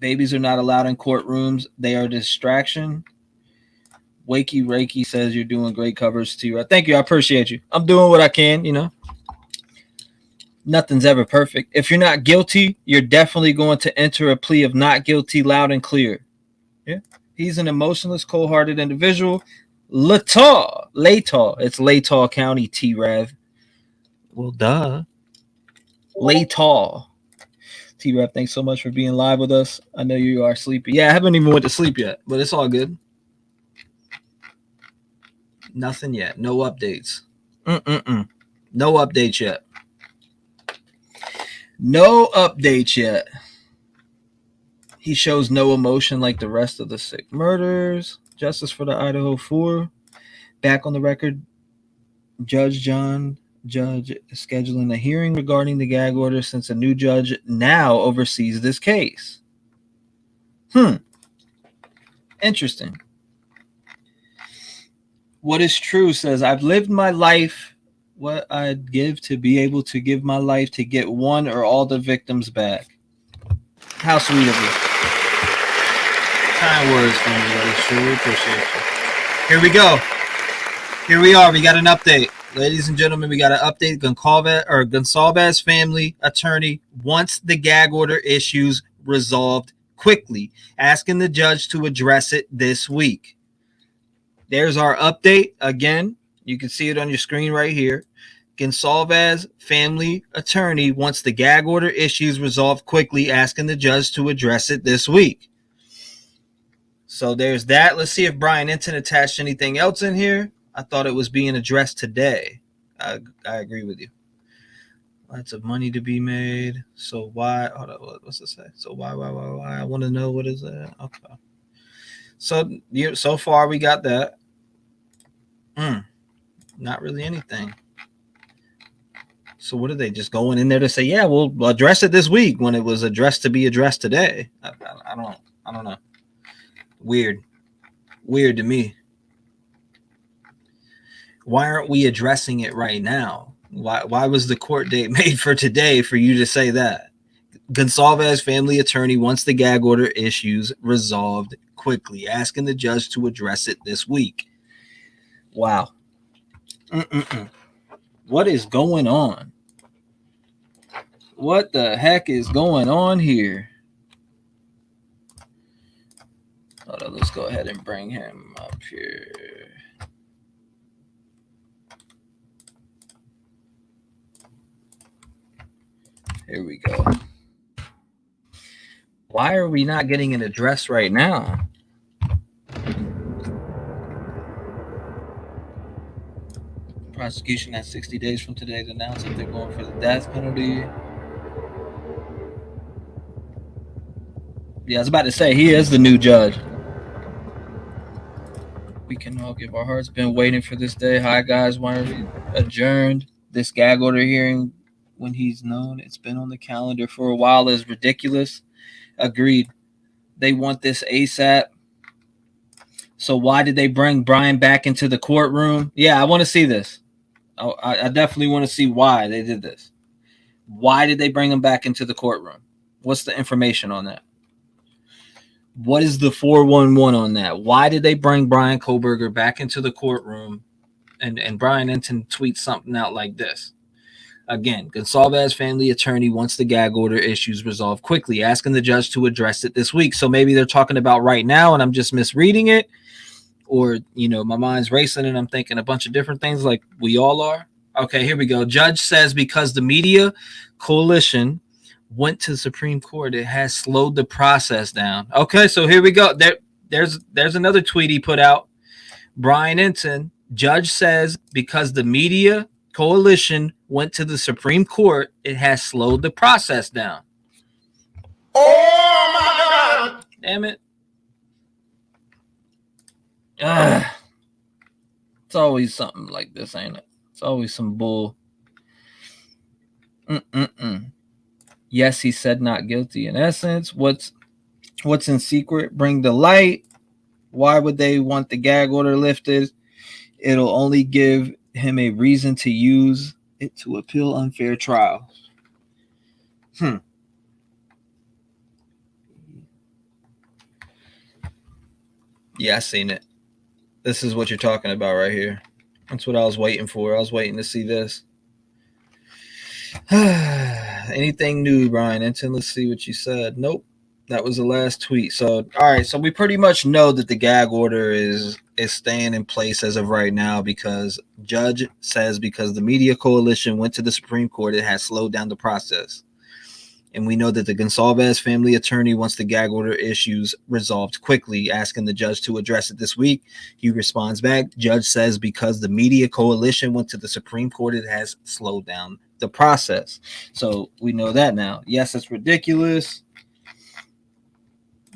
Babies are not allowed in courtrooms. They are a distraction. Wakey Reiki says you're doing great covers too. Thank you. I appreciate you. I'm doing what I can, you know. Nothing's ever perfect. If you're not guilty, you're definitely going to enter a plea of not guilty loud and clear. Yeah. He's an emotionless, cold-hearted individual. Latah. It's Latah County, T-REV. Well, duh. Latah. T-REV, thanks so much for being live with us. I know you are sleepy. Yeah, I haven't even went to sleep yet, but it's all good. Nothing yet. No updates. No updates yet. No updates yet. He shows no emotion like the rest of the 6 murders. Justice for the Idaho 4. Back on the record, Judge is scheduling a hearing regarding the gag order since a new judge now oversees this case. Interesting. What is true says, I've lived my life what I'd give to be able to give my life to get one or all the victims back. How sweet of you. Kind words from you. I truly appreciate you. Here we go. Here we are. We got an update. Ladies and gentlemen, we got an update. Gonsalves family attorney wants the gag order issues resolved quickly, asking the judge to address it this week. There's our update. Again, you can see it on your screen right here. Gonsalves family attorney wants the gag order issues resolved quickly, asking the judge to address it this week. So there's that. Let's see if Bryan Ensign attached anything else in here. I thought it was being addressed today. I agree with you. Lots of money to be made. So why? Hold on, what's it say? So why? I want to know what is that. Okay. So far we got that. Not really anything. So what are they just going in there to say? Yeah, we'll address it this week when it was addressed to be addressed today. I don't know. Weird to me. Why aren't we addressing it right now? Why was the court date made for today for you to say that? Gonsalves family attorney wants the gag order issues resolved quickly, asking the judge to address it this week. Wow. What is going on? What the heck is going on here? Hold on, let's go ahead and bring him up here. Here we go. Why are we not getting an address right now? Prosecution has 60 days from today to announce if they're going for the death penalty. Yeah, I was about to say, he is the new judge. We can all give our hearts. Been waiting for this day. Hi, guys. Why are we adjourned? This gag order hearing, when he's known, it's been on the calendar for a while, is ridiculous. Agreed. They want this ASAP. So why did they bring Bryan back into the courtroom? Yeah, I want to see this. I definitely want to see why they did this. Why did they bring him back into the courtroom? What's the information on that? What is the 411 on that? Why did they bring Bryan Kohberger back into the courtroom? And Bryan Ensign tweets something out like this. Again, Gonsalves family attorney wants the gag order issues resolved quickly, asking the judge to address it this week. So maybe they're talking about right now and I'm just misreading it, or, you know, my mind's racing and I'm thinking a bunch of different things like we all are. Okay, here we go. Judge says because the media coalition went to the Supreme Court, it has slowed the process down. Okay, so here we go. There's another tweet he put out. Brian Enton, judge says because the media coalition went to the Supreme Court, it has slowed the process down. Oh my God! Damn it. It's always something like this, ain't it? It's always some bull. Yes, he said not guilty. In essence, what's in secret? Bring the light. Why would they want the gag order lifted? It'll only give him a reason to use it to appeal unfair trials. Yeah, I seen it. This is what you're talking about right here. That's what I was waiting for. I was waiting to see this. Anything new, Brian Enton? Let's see what you said. Nope. That was the last tweet. So, all right. So we pretty much know that the gag order is staying in place as of right now because judge says because the media coalition went to the Supreme Court, it has slowed down the process. And we know that the Gonsalves family attorney wants the gag order issues resolved quickly, asking the judge to address it this week. He responds back. Judge says because the media coalition went to the Supreme Court, it has slowed down the process. So we know that now. Yes, it's ridiculous.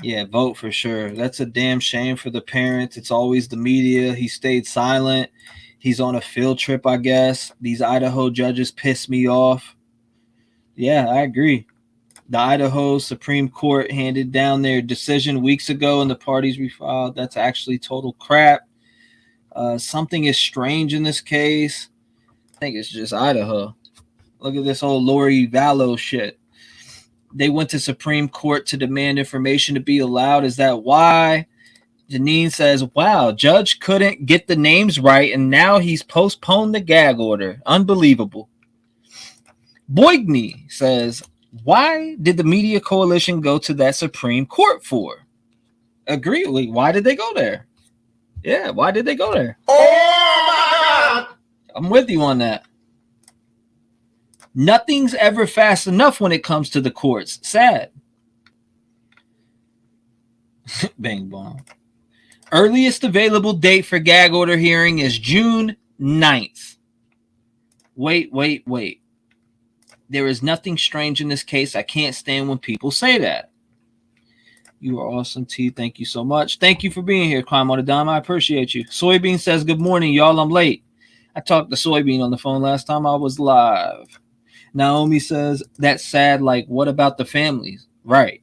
Yeah, vote for sure. That's a damn shame for the parents. It's always the media. He stayed silent. He's on a field trip, I guess. These Idaho judges piss me off. Yeah, I agree. The Idaho Supreme Court handed down their decision weeks ago and the parties refiled. That's actually total crap. Something is strange in this case. I think it's just Idaho. Look at this whole Lori Vallow shit. They went to Supreme Court to demand information to be allowed. Is that why? Janine says, wow, judge couldn't get the names right, and now he's postponed the gag order. Unbelievable. Boigny says, why did the media coalition go to that Supreme Court for? Agree. Why did they go there? Yeah, why did they go there? Oh my God! I'm with you on that. Nothing's ever fast enough when it comes to the courts. Sad. Bang bong. Earliest available date for gag order hearing is June 9th. Wait. There is nothing strange in this case. I can't stand when people say that. You are awesome, T. Thank you so much. Thank you for being here, Climb on a Dime. I appreciate you. Soybean says, good morning, y'all. I'm late. I talked to Soybean on the phone last time I was live. Naomi says, that's sad. Like, what about the families? Right.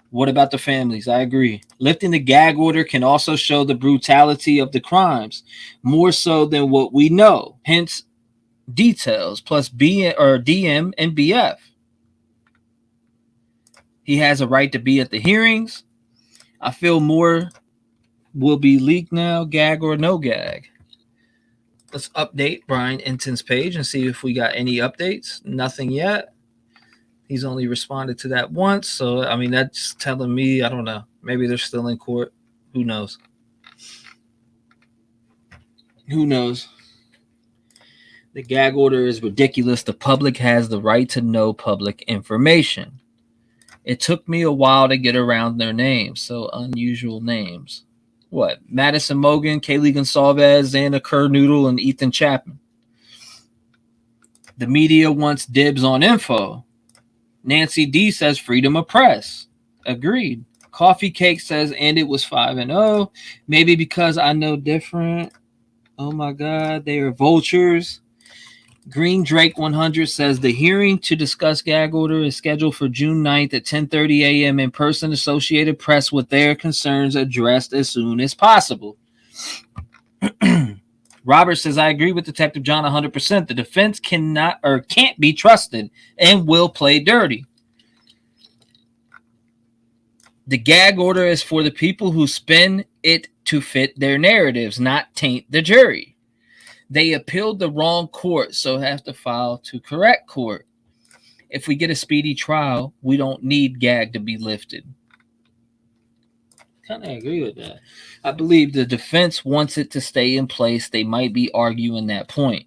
What about the families? I agree. Lifting the gag order can also show the brutality of the crimes, more so than what we know. Hence, details plus DM and BF. He has a right to be at the hearings. I feel more will be leaked now, gag or no gag. Let's update Brian Enton's page and see if we got any updates. Nothing yet. He's only responded to that once. So, I mean, that's telling me, I don't know. Maybe they're still in court. Who knows? Who knows? The gag order is ridiculous. The public has the right to know public information. It took me a while to get around their names. So unusual names. What? Madison Mogan, Kaylee Gonsalves, Xana Kernoodle, and Ethan Chapman. The media wants dibs on info. Nancy D says freedom of press. Agreed. Coffee Cake says, and it was 5-0. Maybe because I know different. Oh my God, they are vultures. Green Drake 100 says the hearing to discuss gag order is scheduled for June 9th at 10:30 a.m. in person. Associated Press with their concerns addressed as soon as possible. Robert says, I agree with Detective John 100%. The defense can't be trusted and will play dirty. The gag order is for the people who spin it to fit their narratives, not taint the jury. They appealed the wrong court, so have to file to correct court. If we get a speedy trial, we don't need gag to be lifted. Kind of agree with that. I believe the defense wants it to stay in place. They might be arguing that point.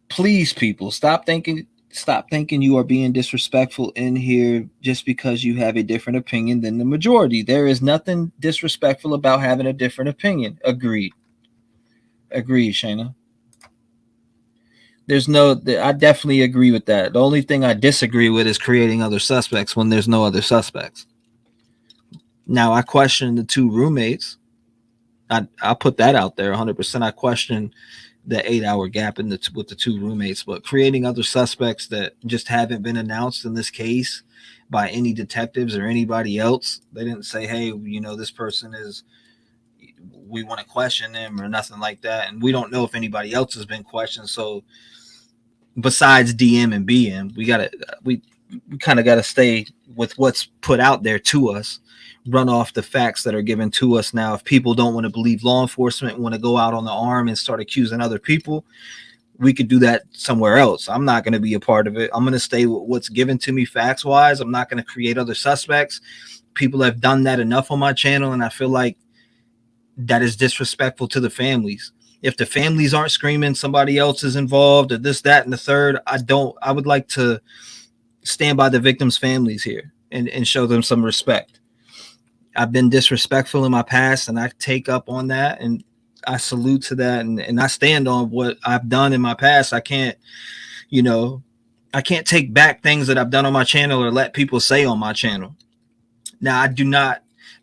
Please, people, stop thinking you are being disrespectful in here just because you have a different opinion than the majority. There is nothing disrespectful about having a different opinion. Agreed, Shayna. I definitely agree with that. The only thing I disagree with is creating other suspects when there's no other suspects. Now, I question the two roommates. I'll put that out there 100%. I question the 8-hour gap with the two roommates, but creating other suspects that just haven't been announced in this case by any detectives or anybody else. They didn't say, hey, this person we want to question them or nothing like that. And we don't know if anybody else has been questioned. So besides DM and BM, we kind of got to stay with what's put out there to us, run off the facts that are given to us. Now, if people don't want to believe law enforcement, want to go out on the arm and start accusing other people, we could do that somewhere else. I'm not going to be a part of it. I'm going to stay with what's given to me facts wise. I'm not going to create other suspects. People have done that enough on my channel, and I feel like that is disrespectful to the families. If the families aren't screaming somebody else is involved or this, that, and the third, I would like to stand by the victims' families here and show them some respect. I've been disrespectful in my past, and I take up on that, and I salute to that, and I stand on what I've done in my past. I can't take back things that I've done on my channel or let people say on my channel. Now, I do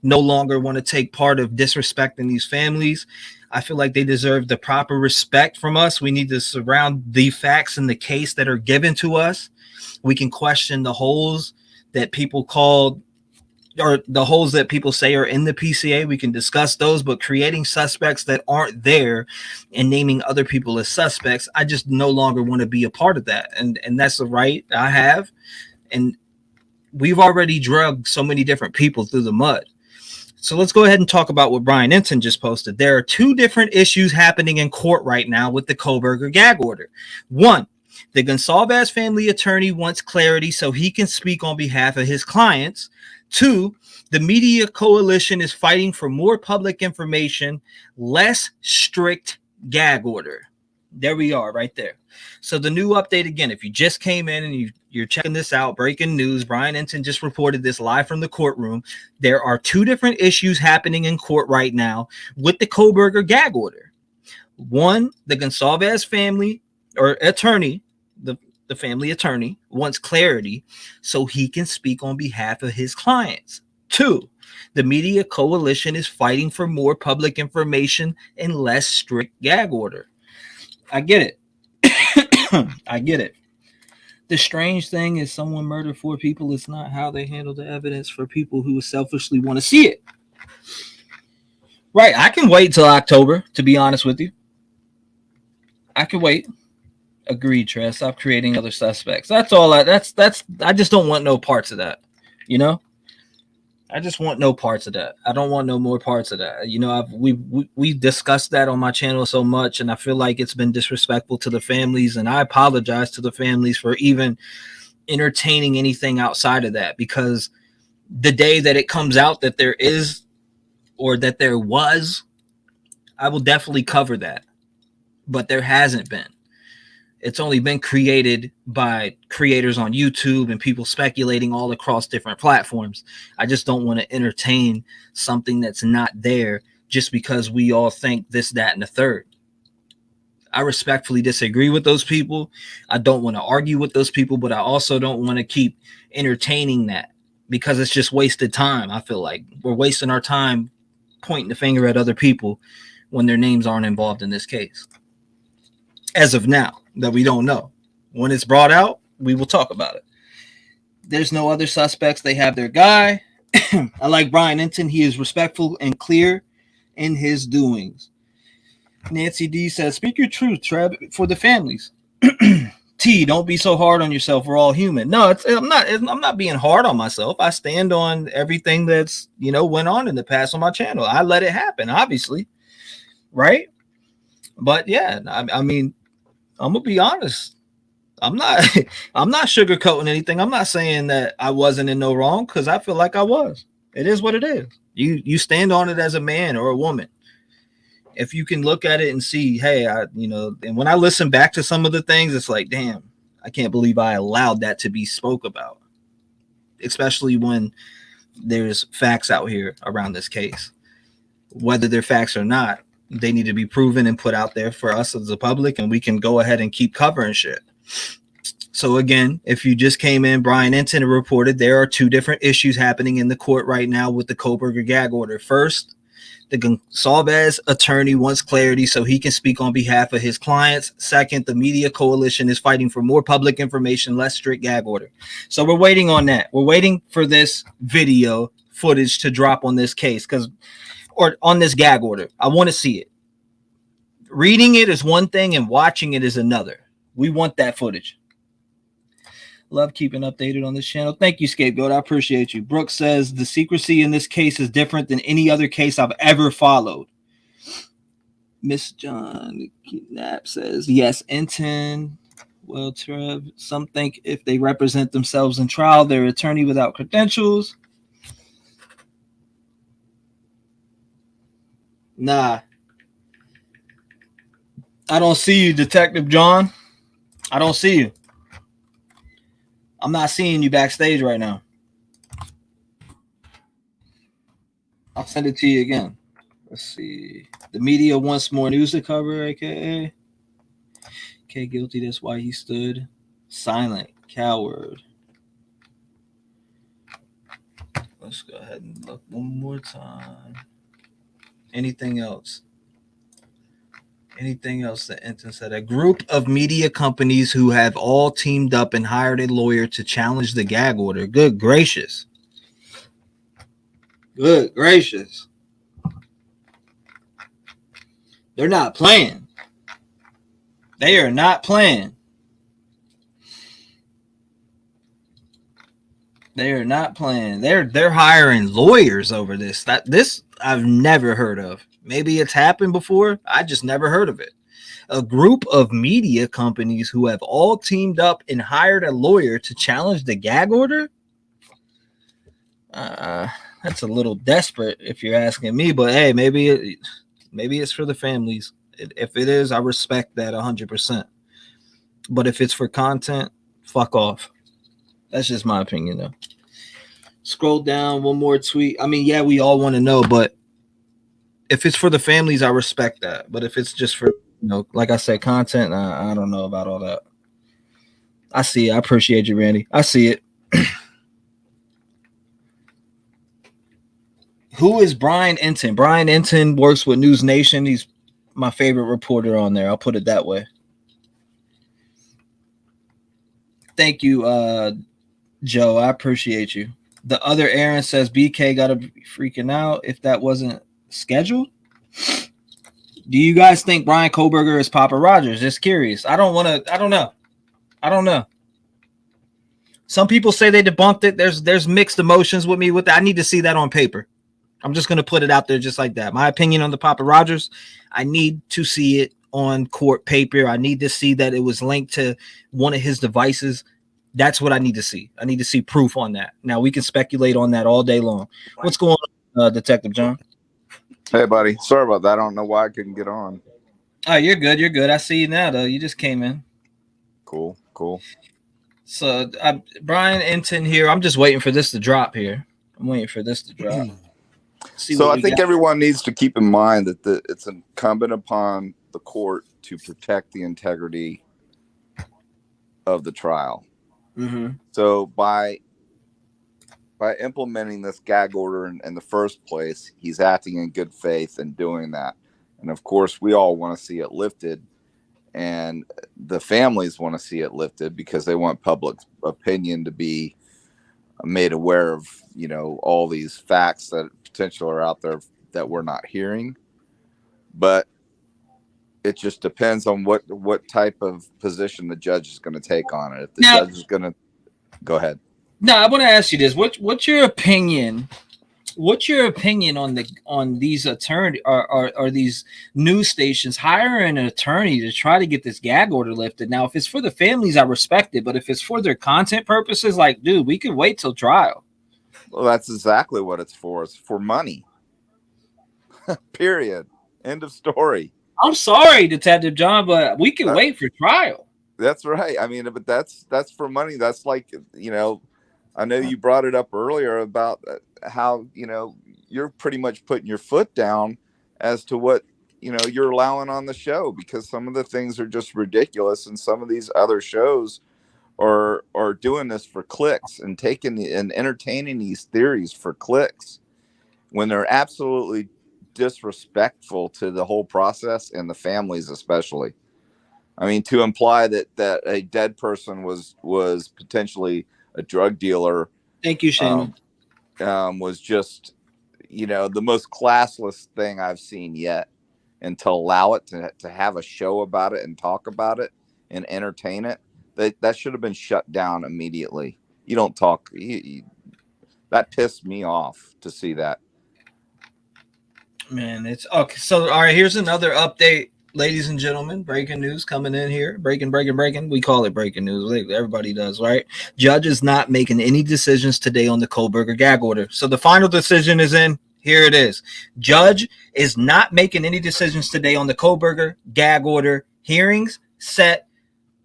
no longer want to take part of disrespecting these families. I feel like they deserve the proper respect from us. We need to surround the facts in the case that are given to us. We can question the holes that people called, or the holes that people say are in the PCA. We can discuss those, but creating suspects that aren't there and naming other people as suspects, I just no longer want to be a part of that. And that's the right I have. And we've already drugged so many different people through the mud. So let's go ahead and talk about what Brian Enton just posted. There are two different issues happening in court right now with the Kohberger gag order. One, the Gonsalves family attorney wants clarity so he can speak on behalf of his clients. Two, the media coalition is fighting for more public information, less strict gag order. There we are right there. So the new update again, if you just came in and you're checking this out, breaking news, Brian Enton just reported this live from the courtroom. There are two different issues happening in court right now with the Kohberger gag order. One, the Gonsalves family or attorney, the family attorney wants clarity so he can speak on behalf of his clients. Two, the media coalition is fighting for more public information and less strict gag order. I get it. I get it. The strange thing is someone murdered 4 people. It's not how they handle the evidence for people who selfishly want to see it. Right. I can wait till October, to be honest with you. I can wait. Agreed, Tress. Stop creating other suspects. That's all. I just don't want no parts of that. I just want no parts of that. I don't want no more parts of that. We've discussed that on my channel so much, and I feel like it's been disrespectful to the families, and I apologize to the families for even entertaining anything outside of that, because the day that it comes out that there is or that there was, I will definitely cover that. But there hasn't been. It's only been created by creators on YouTube and people speculating all across different platforms. I just don't want to entertain something that's not there just because we all think this, that, and the third. I respectfully disagree with those people. I don't want to argue with those people, but I also don't want to keep entertaining that because it's just wasted time. I feel like we're wasting our time pointing the finger at other people when their names aren't involved in this case. As of now, that we don't know. When it's brought out, we will talk about it. There's no other suspects. They have their guy. I like Brian Enton. He is respectful and clear in his doings. Nancy D says, speak your truth, Trev, for the families. T, don't be so hard on yourself. We're all human. No, I'm not being hard on myself. I stand on everything that's, went on in the past on my channel. I let it happen, obviously. Right? But yeah, I mean, I'm gonna be honest. I'm not I'm not sugarcoating anything. I'm not saying that I wasn't in no wrong, because I feel like I was. It is what it is. You stand on it as a man or a woman. If you can look at it and see, hey, and when I listen back to some of the things, it's like, damn, I can't believe I allowed that to be spoke about, especially when there's facts out here around this case. Whether they're facts or not, they need to be proven and put out there for us as the public, and we can go ahead and keep covering shit. So again, if you just came in, Bryan Enton reported there are two different issues happening in the court right now with the Kohberger gag order. First, the Gonsalves attorney wants clarity so he can speak on behalf of his clients. Second, the media coalition is fighting for more public information, less strict gag order. So we're waiting on that. We're waiting for this video footage to drop on this case, or on this gag order. I want to see it. Reading it is one thing and watching it is another. We want that footage. Love keeping updated on this channel. Thank you, Scapegoat. I appreciate you. Brooks says the secrecy in this case is different than any other case I've ever followed. Miss John Knapp says, yes, Enton. Well, T-REV, some think if they represent themselves in trial, they're attorney without credentials. Nah. I don't see you, Detective John. I don't see you. I'm not seeing you backstage right now. I'll send it to you again. Let's see. The media wants more news to cover, aka. Okay, guilty. That's why he stood silent. Coward. Let's go ahead and look one more time. Anything else? Anything else that Enton said? A group of media companies who have all teamed up and hired a lawyer to challenge the gag order. Good gracious. Good gracious. They're not playing. They are not playing. They are not playing. They're hiring lawyers over this. This I've never heard of. Maybe it's happened before. I just never heard of it. A group of media companies who have all teamed up and hired a lawyer to challenge the gag order? That's a little desperate if you're asking me, but hey, maybe it's for the families. If it is, I respect that 100%. But if it's for content, fuck off. That's just my opinion, though. Scroll down, one more tweet. I mean, yeah, we all want to know, but if it's for the families, I respect that. But if it's just for, like I said, content, I don't know about all that. I see it. I appreciate you, Randy. I see it. Who is Bryan Enton? Bryan Enton works with News Nation. He's my favorite reporter on there. I'll put it that way. Thank you, Joe. I appreciate you. The other Aaron says BK got to be freaking out if that wasn't scheduled. Do you guys think Bryan Kohberger is Papa Rogers? Just curious. I don't know. Some people say they debunked it. There's mixed emotions with me with that. I need to see that on paper. I'm just going to put it out there just like that. My opinion on the Papa Rogers, I need to see it on court paper. I need to see that it was linked to one of his devices. That's what I need to see. I need to see proof on that. Now, we can speculate on that all day long. What's going on, Detective John? Hey, buddy. Sorry about that. I don't know why I couldn't get on. Oh, you're good. You're good. I see you now, though. You just came in. Cool. So, Bryan Enton here. I'm just waiting for this to drop here. I'm waiting for this to drop. So I think everyone needs to keep in mind that it's incumbent upon the court to protect the integrity of the trial. Mm-hmm. So by implementing this gag order in the first place, he's acting in good faith and doing that. And of course, we all want to see it lifted, and the families want to see it lifted because they want public opinion to be made aware of, all these facts that potentially are out there that we're not hearing. But it just depends on what type of position the judge is going to take on it. If the judge is going to go ahead. No, I want to ask you this. What's your opinion What's your opinion on these attorney or these news stations hiring an attorney to try to get this gag order lifted? Now, if it's for the families, I respect it, but if it's for their content purposes, like, dude, we can wait till trial. Well, that's exactly what it's for. It's for money. Period. End of story. I'm sorry, Detective John, but we can wait for trial. That's right. I mean, but that's for money. That's like, I know you brought it up earlier about how, you're pretty much putting your foot down as to what, you're allowing on the show, because some of the things are just ridiculous. And some of these other shows are doing this for clicks and and entertaining these theories for clicks, when they're absolutely disrespectful to the whole process and the families, especially. I mean, to imply that a dead person was potentially a drug dealer. Thank you, Shannon. Was just, the most classless thing I've seen yet. And to allow it to have a show about it and talk about it and entertain it, that should have been shut down immediately. You don't talk. That pissed me off to see that. Man, it's okay. So, all right, here's another update, ladies and gentlemen. Breaking news coming in here. Breaking. We call it breaking news. Everybody does, right? Judge is not making any decisions today on the Kohberger gag order. So the final decision is in. Here it is. Judge is not making any decisions today on the Kohberger gag order. Hearings set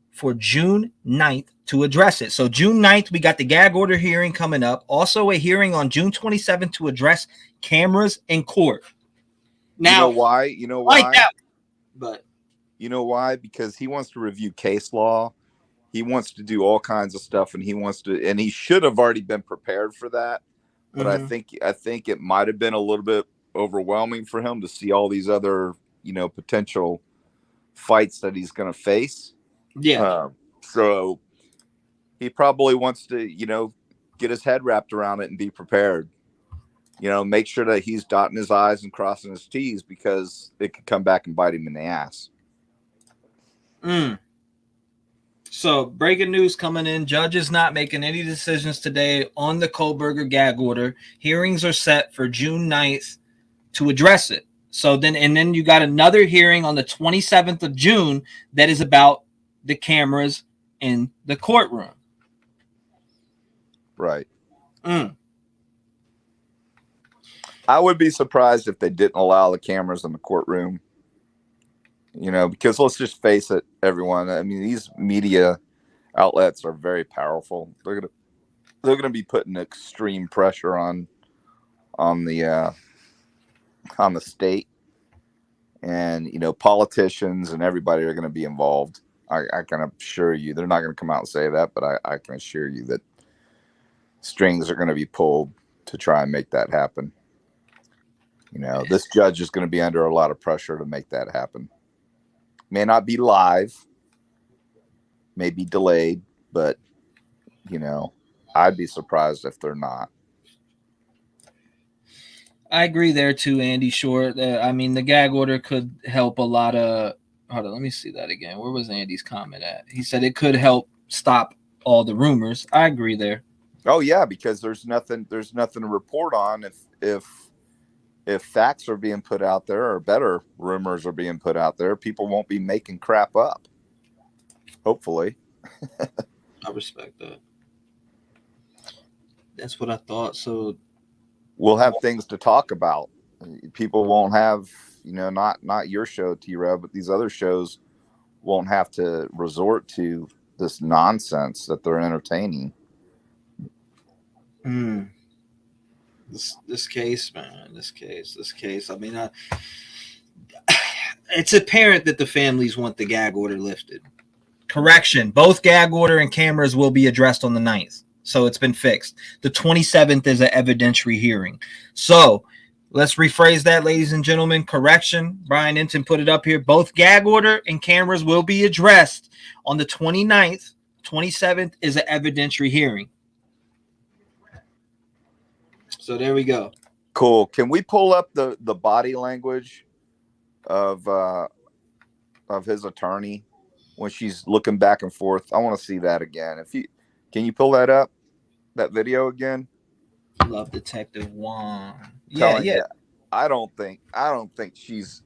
for June 9th to address it. So June 9th, we got the gag order hearing coming up. Also a hearing on June 27th to address cameras in court. Now, you know why? Like that, but you know why? Because he wants to review case law. He wants to do all kinds of stuff, and he should have already been prepared for that. But I think it might have been a little bit overwhelming for him to see all these other, potential fights that he's going to face. Yeah. So he probably wants to, get his head wrapped around it and be prepared. Make sure that he's dotting his I's and crossing his T's, because it could come back and bite him in the ass. So, breaking news coming in. Judge is not making any decisions today on the Kohberger gag order. Hearings are set for June 9th to address it. So then you got another hearing on the 27th of June that is about the cameras in the courtroom. Right. I would be surprised if they didn't allow the cameras in the courtroom. Because let's just face it, everyone. I mean, these media outlets are very powerful. They're gonna be putting extreme pressure on the state, and politicians and everybody are going to be involved. I can assure you, they're not going to come out and say that, but I can assure you that strings are going to be pulled to try and make that happen. This judge is going to be under a lot of pressure to make that happen. May not be live, may be delayed, but I'd be surprised if they're not. I agree there too, Andy Short. I mean, the gag order could help a lot of. Hold on, let me see that again. Where was Andy's comment at? He said it could help stop all the rumors. I agree there. Oh yeah, because there's nothing to report on if facts are being put out there, or better, rumors are being put out there. People won't be making crap up. Hopefully. I respect that. That's what I thought. So we'll have things to talk about. People won't have, not your show, T-REV, but these other shows won't have to resort to this nonsense that they're entertaining. This case, man, this case. I mean, it's apparent that the families want the gag order lifted. Correction, both gag order and cameras will be addressed on the 9th. So it's been fixed. The 27th is an evidentiary hearing. So let's rephrase that, ladies and gentlemen. Correction, Brian Enton put it up here. Both gag order and cameras will be addressed on the 29th. 27th is an evidentiary hearing. So there we go. Cool. Can we pull up the body language of his attorney when she's looking back and forth? I want to see that again. Can you pull that up, that video again? Love Detective Juan. Telling you, I don't think she's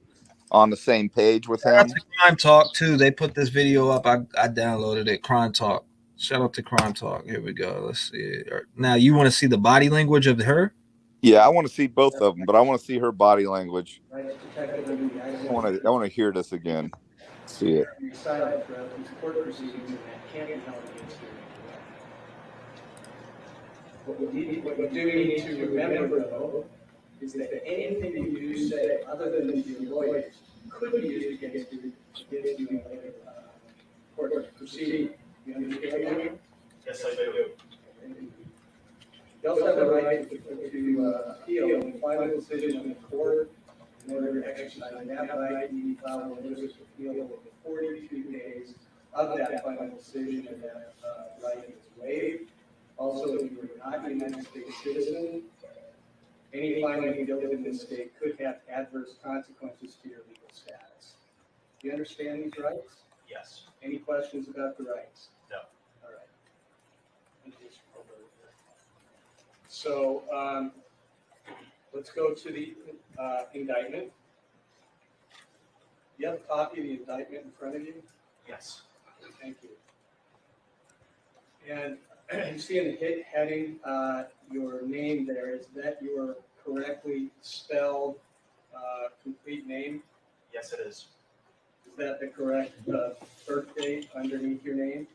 on the same page with him. Crime Talk too. They put this video up. I downloaded it. Crime Talk. Shout out to Crime Talk. Here we go. Let's see. Now you want to see the body language of her? Yeah, I want to see both of them, but I want to see her body language. I want to hear this again. See it. You're silent throughout these court proceedings, and that can't be held against you. What you do need to remember, though, is that anything you do say, other than to your lawyers, could be used against you in a later court proceeding. You understand that? Yes, I do. You also have the right to appeal the final decision of the court. In order to exercise that right, you need to file a notice of appeal within 42 days of that final decision, and that right is waived. Also, if you are not a United States citizen, any finding of guilt in this state could have adverse consequences to your legal status. Do you understand these rights? Yes. Any questions about the rights? No. All right. So let's go to the indictment. You have a copy of the indictment in front of you? Yes. Thank you. And you see in the heading your name there. Is that your correctly spelled complete name? Yes, it is. Is that the correct birth date underneath your name?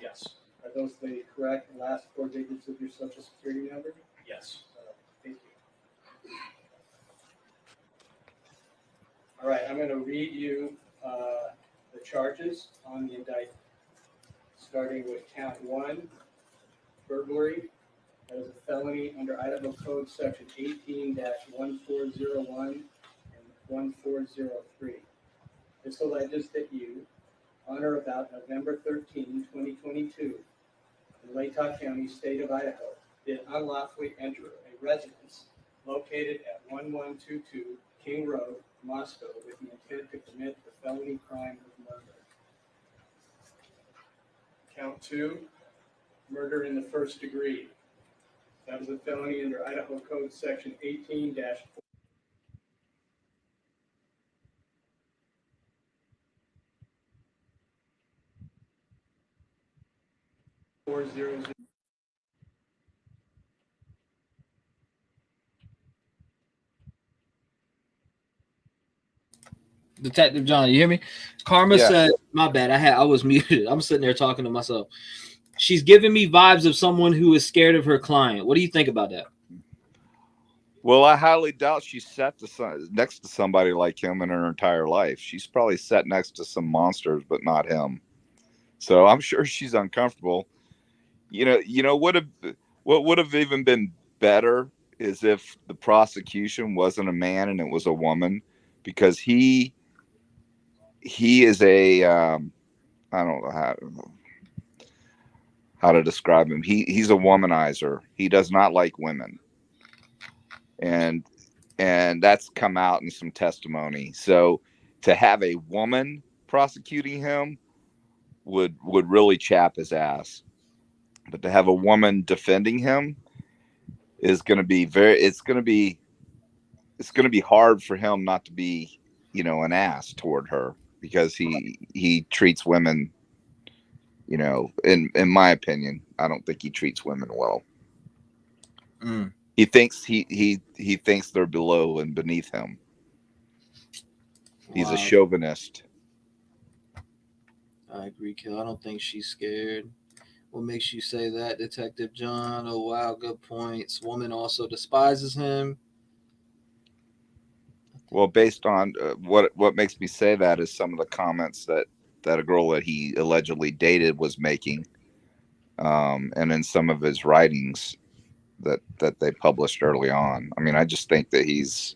Yes. Are those the correct last 4 digits of your social security number? Yes. Thank you. All right, I'm going to read you the charges on the indictment, starting with count 1, burglary. That is a felony under Idaho Code Section 18-1401 and 1403. This alleges that you, on or about November 13, 2022, in Latah County, state of Idaho, did unlawfully enter a residence located at 1122 King Road, Moscow, with the intent to commit the felony crime of murder. Count 2, murder in the first degree. That was a felony under Idaho Code Section 18-4. Detective John, you hear me? Karma said, my bad. I was muted. I'm sitting there talking to myself. She's giving me vibes of someone who is scared of her client. What do you think about that? Well, I highly doubt she's sat next to somebody like him in her entire life. She's probably sat next to some monsters, but not him. So I'm sure she's uncomfortable. What would have even been better is if the prosecution wasn't a man and it was a woman, because he is a I don't know how to describe him. He's a womanizer. He does not like women. And that's come out in some testimony. So to have a woman prosecuting him would really chap his ass. But to have a woman defending him is going to be it's going to be hard for him not to be, an ass toward her, because he treats women, in my opinion, I don't think he treats women well. Mm. He thinks he thinks they're below and beneath him. He's a chauvinist. I agree, Kill. I don't think she's scared. What makes you say that, Detective John? Oh, wow, good points. Woman also despises him. Well, based on what makes me say that is some of the comments that a girl that he allegedly dated was making, and in some of his writings that they published early on. I mean, I just think that he's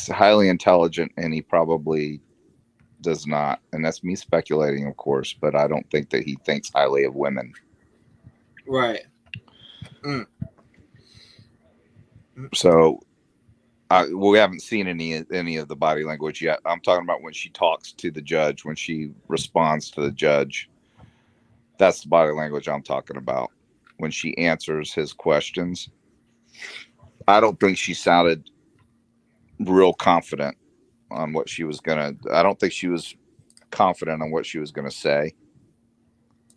highly intelligent, and he probably does not, and that's me speculating, of course, but I don't think that he thinks highly of women. Right. Mm. So we haven't seen any of the body language yet. I'm talking about when she talks to the judge, when she responds to the judge. That's the body language I'm talking about. when she answers his questions. I don't think she sounded real confident on what she was I don't think she was confident on what she was gonna say.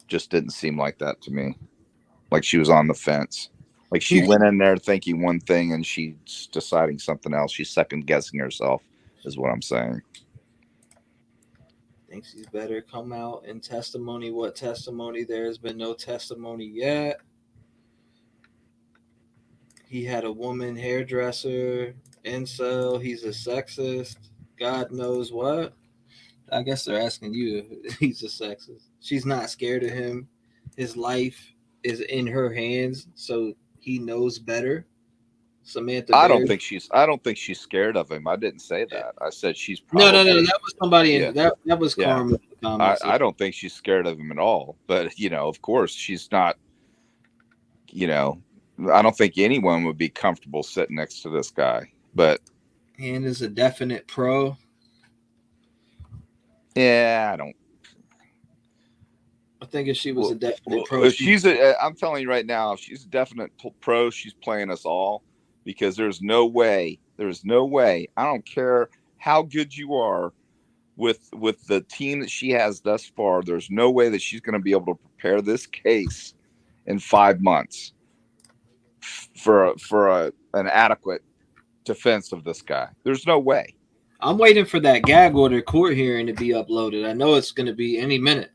Just didn't seem like that to me. Like she was on the fence. Like she went in there thinking one thing and she's deciding something else. She's second guessing herself, is what I'm saying. Thinks he's better come out in testimony. What testimony? There has been no testimony yet. He had a woman hairdresser, incel. He's a sexist. God knows what. I guess they're asking you if he's a sexist. She's not scared of him. His life is in her hands, so he knows better. Samantha. I don't think she's scared of him. I didn't say that. I said she's probably no. That was somebody. Yeah. That was Carmen. I don't think she's scared of him at all. But of course, she's not. I don't think anyone would be comfortable sitting next to this guy. But and is a definite pro. Yeah, I don't. I think if she was a definite pro, I'm telling you right now, if she's a definite pro, she's playing us all, because there's no way. I don't care how good you are with the team that she has thus far. There's no way that she's going to be able to prepare this case in 5 months for an adequate defense of this guy. There's no way. I'm waiting for that gag order court hearing to be uploaded. I know it's going to be any minute.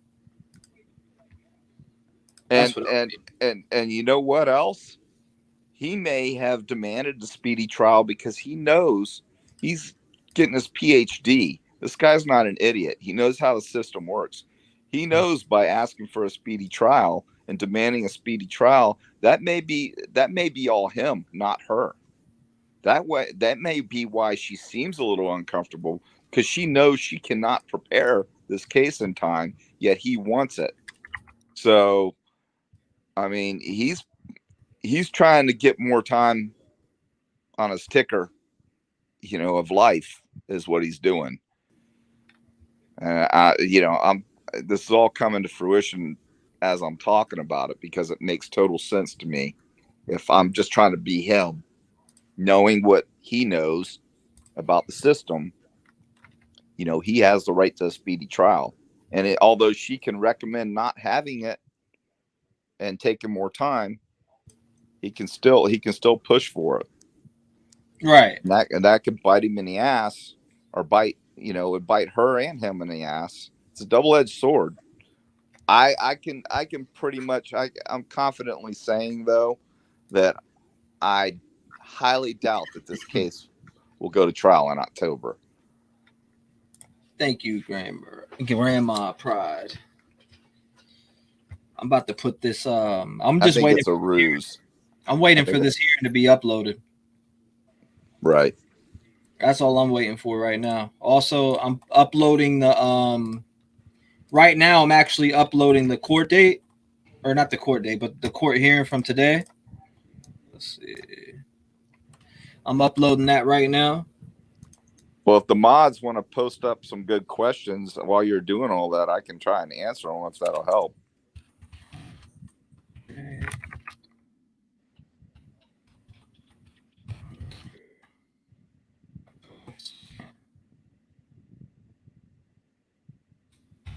And you know what else? He may have demanded a speedy trial because he knows he's getting his PhD. This guy's not an idiot. He knows how the system works. He knows by asking for a speedy trial and demanding a speedy trial, that may be all him, not her. That may be why she seems a little uncomfortable, because she knows she cannot prepare this case in time, yet he wants it. So, I mean, he's trying to get more time on his ticker, of life, is what he's doing. This is all coming to fruition as I'm talking about it, because it makes total sense to me. If I'm just trying to be him, knowing what he knows about the system, he has the right to a speedy trial. And although she can recommend not having it and taking more time, he can still push for it. Right. And that could bite him in the ass, or bite her and him in the ass. It's a double-edged sword. I can pretty much, I'm confidently saying, though, that I highly doubt that this case will go to trial in October. Thank you, Grandma Pride. I'm about to put this. I'm just waiting. It's a ruse. I'm waiting for this hearing to be uploaded. Right. That's all I'm waiting for right now. Also, I'm uploading the. Right now, I'm actually uploading the court date, or not the court date, but the court hearing from today. Let's see. I'm uploading that right now. Well, if the mods want to post up some good questions while you're doing all that, I can try and answer them if that'll help.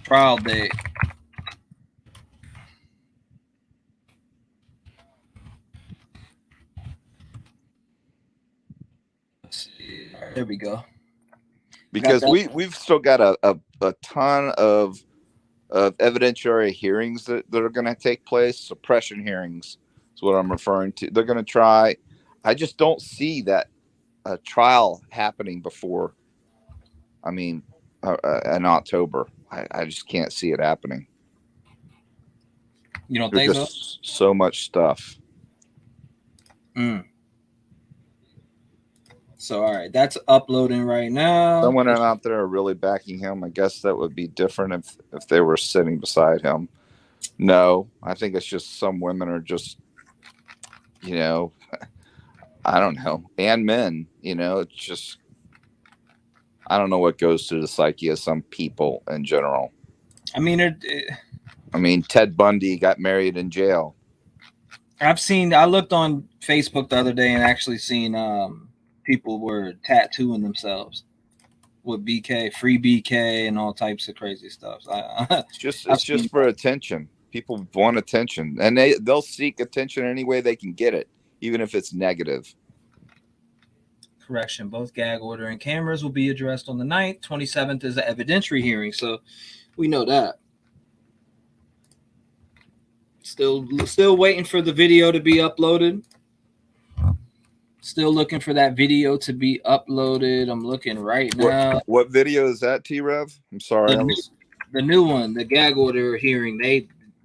Trial date. Let's see. All right, there we go. Because we've still got a ton of evidentiary hearings that are going to take place. Suppression hearings is what I'm referring to. They're going to try. I just don't see that trial happening before. I mean, in October. I just can't see it happening. You don't There's think just so much stuff. So, all right, that's uploading right now. Someone out there really backing him. I guess that would be different if they were sitting beside him. No, I think it's just some women are just, I don't know, and men, it's just, I don't know what goes through the psyche of some people in general. I mean, Ted Bundy got married in jail. I looked on Facebook the other day and actually seen people were tattooing themselves with BK, free BK, and all types of crazy stuff. It's just for attention. People want attention, and they'll seek attention any way they can get it, even if it's negative. Correction: both gag order and cameras will be addressed on the 9th. 27th is an evidentiary hearing, so we know that. Still waiting for the video to be uploaded. Still looking for that video to be uploaded. I'm looking right now. What video is that, T-REV? I'm sorry. The new one, the gag order hearing.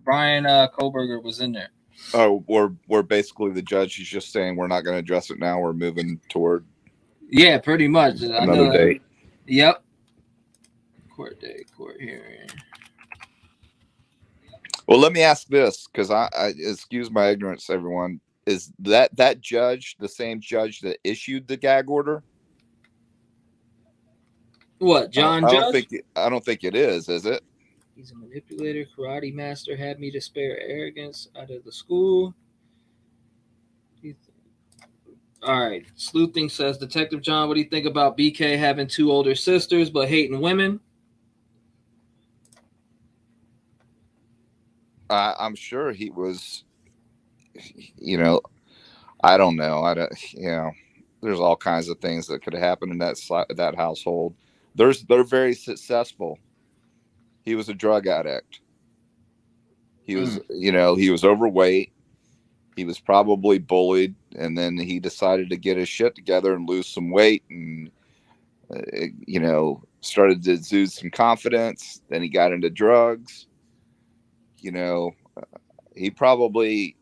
Bryan Kohberger was in there. Oh, we're basically the judge. He's just saying we're not going to address it now. We're moving toward. Yeah, pretty much. Another date. Yep. Court date, court hearing. Well, let me ask this, because I excuse my ignorance, everyone. Is that judge the same judge that issued the gag order? What, John Judge? I don't think it is it? He's a manipulator, karate master, had me to spare arrogance out of the school. All right. Sleuthing says, Detective John, what do you think about BK having 2 older sisters but hating women? I'm sure he was, I don't know. There's all kinds of things that could happen in that household. They're very successful. He was a drug addict. He was, he was overweight. He was probably bullied, and then he decided to get his shit together and lose some weight, and started to exude some confidence. Then he got into drugs. He probably,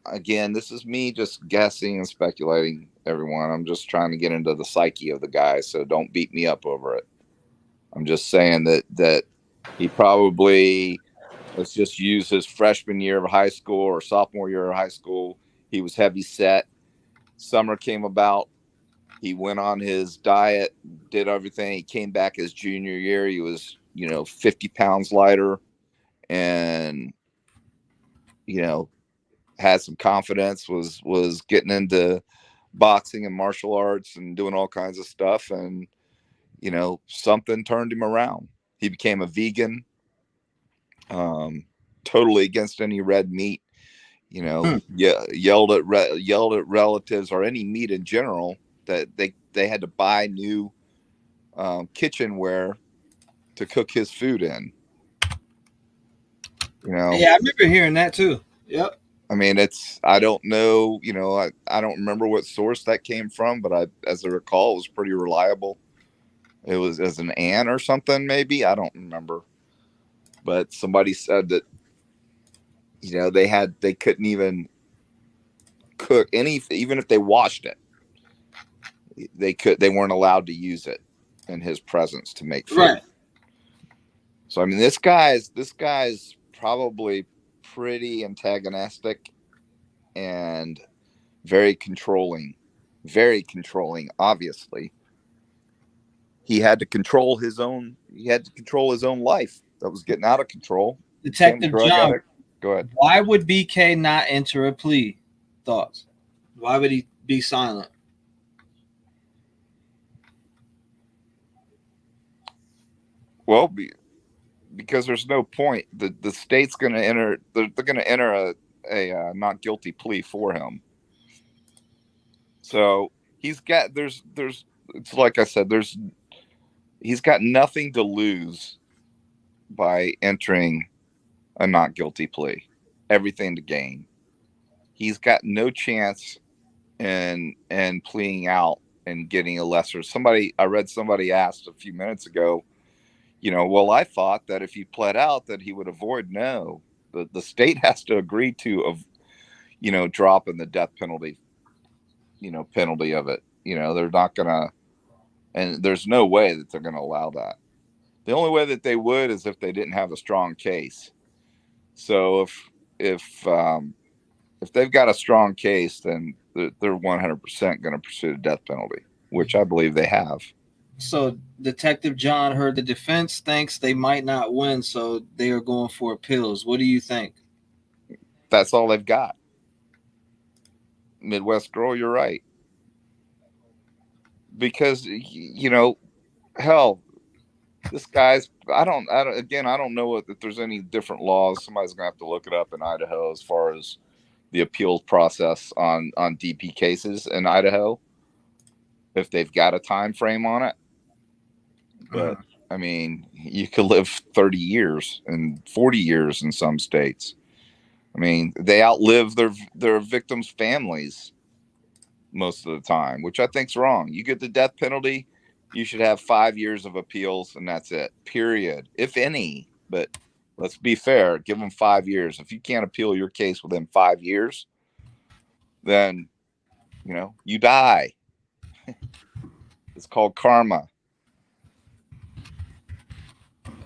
again, this is me just guessing and speculating, everyone. I'm just trying to get into the psyche of the guy, so don't beat me up over it. I'm just saying that he probably, let's just use his freshman year of high school or sophomore year of high school. He was heavy set. Summer came about. He went on his diet, did everything. He came back his junior year. He was, 50 pounds lighter, and, had some confidence, was getting into boxing and martial arts and doing all kinds of stuff. And, something turned him around. He became a vegan, totally against any red meat, yelled at relatives or any meat in general that they had to buy new kitchenware to cook his food in. Yeah, I remember hearing that too. Yep. I mean, I don't know, I don't remember what source that came from, but as I recall, it was pretty reliable. It was as an aunt or something, maybe. I don't remember. But somebody said that, they couldn't even cook even if they washed it. They weren't allowed to use it in his presence to make food. Right. So, I mean, this guy's probably pretty antagonistic and very controlling, obviously. He had to control his own life that was getting out of control. Detective John, go ahead. Why would BK not enter a plea? Thoughts? Why would he be silent? Well, because there's no point. The state's going to enter. They're going to enter a not guilty plea for him. So he's got it's like I said, he's got nothing to lose by entering a not guilty plea. Everything to gain. He's got no chance in pleading out and getting a lesser. I read somebody asked a few minutes ago, well, I thought that if he pled out that he would avoid. No, the state has to agree to, dropping the death penalty, penalty of it. They're not gonna, and there's no way that they're gonna allow that. The only way that they would is if they didn't have a strong case. So if they've got a strong case, then they're 100% going to pursue the death penalty, which I believe they have. So Detective John heard the defense thinks they might not win, so they are going for appeals. What do you think? That's all they've got. Midwest girl, you're right. Because, hell, this guy's, I don't know if there's any different laws. Somebody's going to have to look it up in Idaho as far as the appeals process on DP cases in Idaho, if they've got a time frame on it. But I mean, you could live 30 years and 40 years in some states. I mean, they outlive their victims' families most of the time, which I think's wrong. You get the death penalty, you should have 5 years of appeals, and that's it. Period, if any. But let's be fair, give them 5 years. If you can't appeal your case within 5 years, then you die. It's called karma.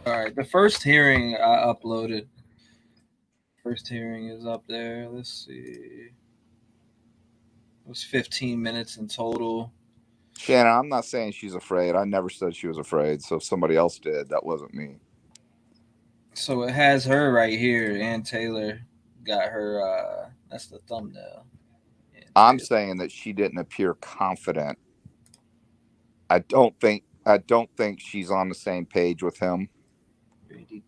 All right, the first hearing I uploaded. First hearing is up there. Let's see. It was 15 minutes in total. Shannon, I'm not saying she's afraid. I never said she was afraid. So if somebody else did, that wasn't me. So it has her right here. Ann Taylor got her. That's the thumbnail. I'm saying that she didn't appear confident. I don't think she's on the same page with him.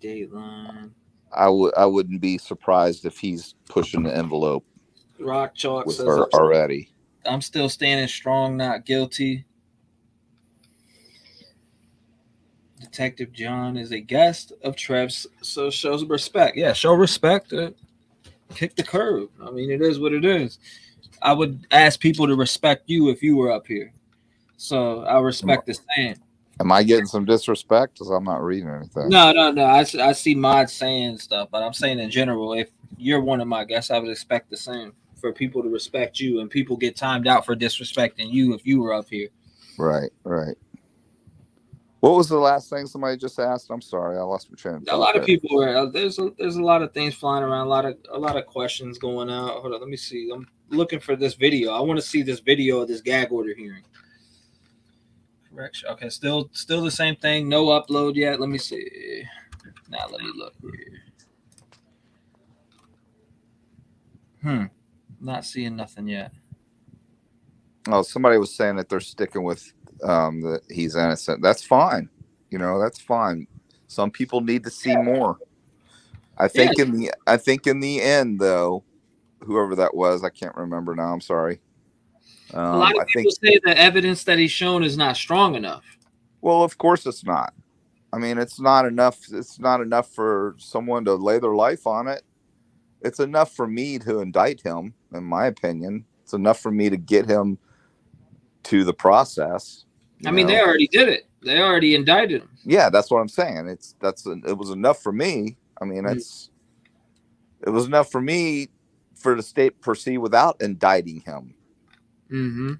Dateline. I wouldn't be surprised if he's pushing the envelope. Rock Chalk with says her already. I'm still standing strong, not guilty. Detective John is a guest of T-REV's, so shows respect. Yeah, show respect. Kick the curb. I mean, it is what it is. I would ask people to respect you if you were up here. So I respect the same. Am I getting some disrespect? Because I'm not reading anything. No. I see mods saying stuff, but I'm saying in general, if you're one of my guests, I would expect the same for people to respect you, and people get timed out for disrespecting you if you were up here. Right. What was the last thing somebody just asked? I'm sorry, I lost my train of thought. A lot of people were. There's a lot of things flying around. A lot of questions going out. Hold on, let me see. I'm looking for this video. I want to see this video of this gag order hearing. Correction. Okay, still the same thing. No upload yet. Let me see. Now let me look here. Not seeing nothing yet. Oh, somebody was saying that they're sticking with that he's innocent. That's fine. That's fine. Some people need to see more. I think in the end, though, whoever that was, I can't remember now. I'm sorry. A lot of people say the evidence that he's shown is not strong enough. Well, of course it's not. I mean, it's not enough. It's not enough for someone to lay their life on it. It's enough for me to indict him, in my opinion. It's enough for me to get him to the process. I mean, they already did it. They already indicted him. Yeah, that's what I'm saying. It was enough for me. I mean, it was enough for me for the state to proceed without indicting him. Mm-hmm.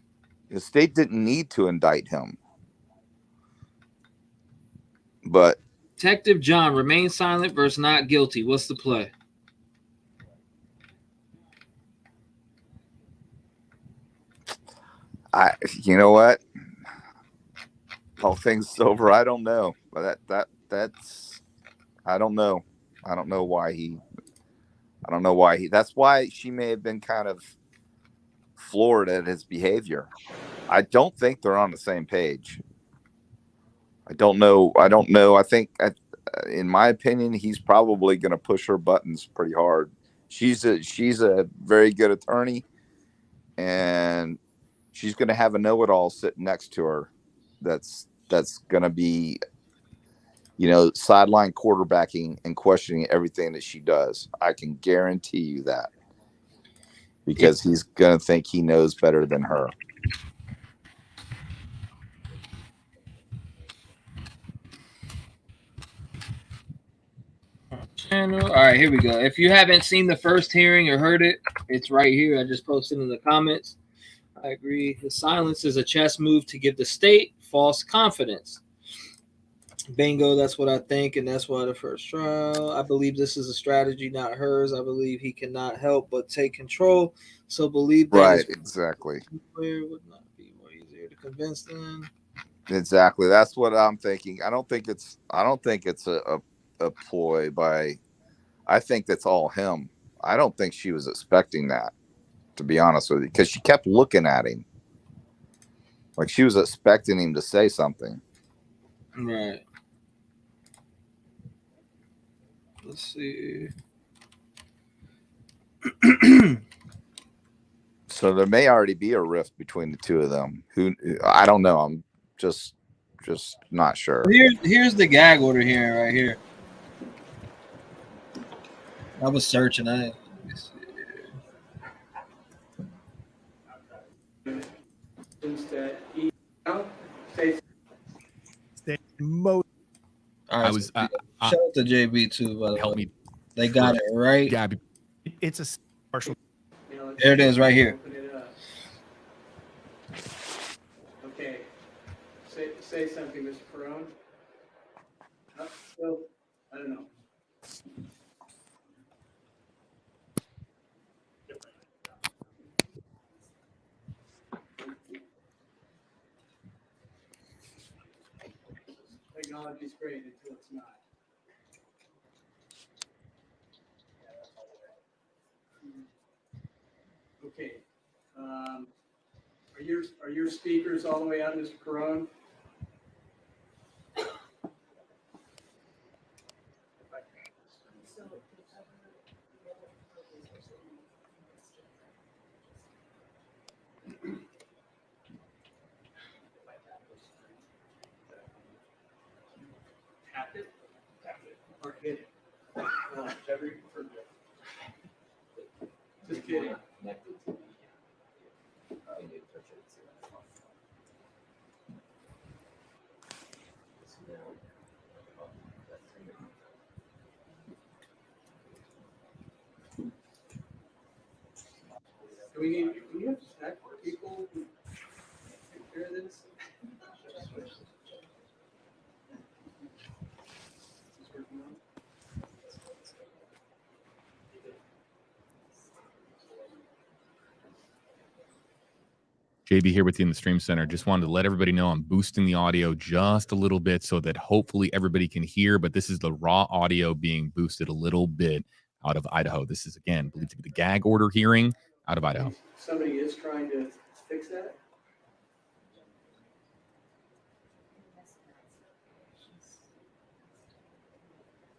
The state didn't need to indict him. But Detective John, remain silent versus not guilty. What's the play? You know what? All things sober, I don't know. But that's I don't know. I don't know why he. That's why she may have been kind of floored at his behavior. I don't think they're on the same page. I don't know. I think, in my opinion, he's probably going to push her buttons pretty hard. She's a very good attorney, and she's going to have a know-it-all sitting next to her. That's going to be, sideline quarterbacking and questioning everything that she does. I can guarantee you that, because he's going to think he knows better than her. Channel. All right, here we go. If you haven't seen the first hearing or heard it, it's right here. I just posted in the comments. I agree. The silence is a chess move to give the state false confidence. Bingo, that's what I think, and that's why the first trial. I believe this is a strategy, not hers. I believe he cannot help but take control. So believe that right, exactly. Would not be more easier to convince them. Exactly. That's what I'm thinking. I don't think it's a ploy by. I think that's all him. I don't think she was expecting that. to be honest with you, because she kept looking at him like she was expecting him to say something. Right. Let's see. So there may already be a rift between the two of them. Who, I don't know. I'm just not sure. Here's the gag order here, right here. I was searching. I was shout out to JB too, by the help way. me. They got it right. Gabby. It's a partial. There it is, right here. Okay. Say something, Mr. Perone. Still, I don't know. Technology's great until it's not. Okay. Are your speakers all the way out, Mr. Perone? Tap it? Tap it. Or hit it. Whichever you prefer. Just kidding. Do we have tech people who take care of this? JB here with you in the Stream Center. Just wanted to let everybody know I'm boosting the audio just a little bit so that hopefully everybody can hear, but this is the raw audio being boosted a little bit out of Idaho. This is, again, believed to be the gag order hearing out of Idaho. Somebody is trying to fix that?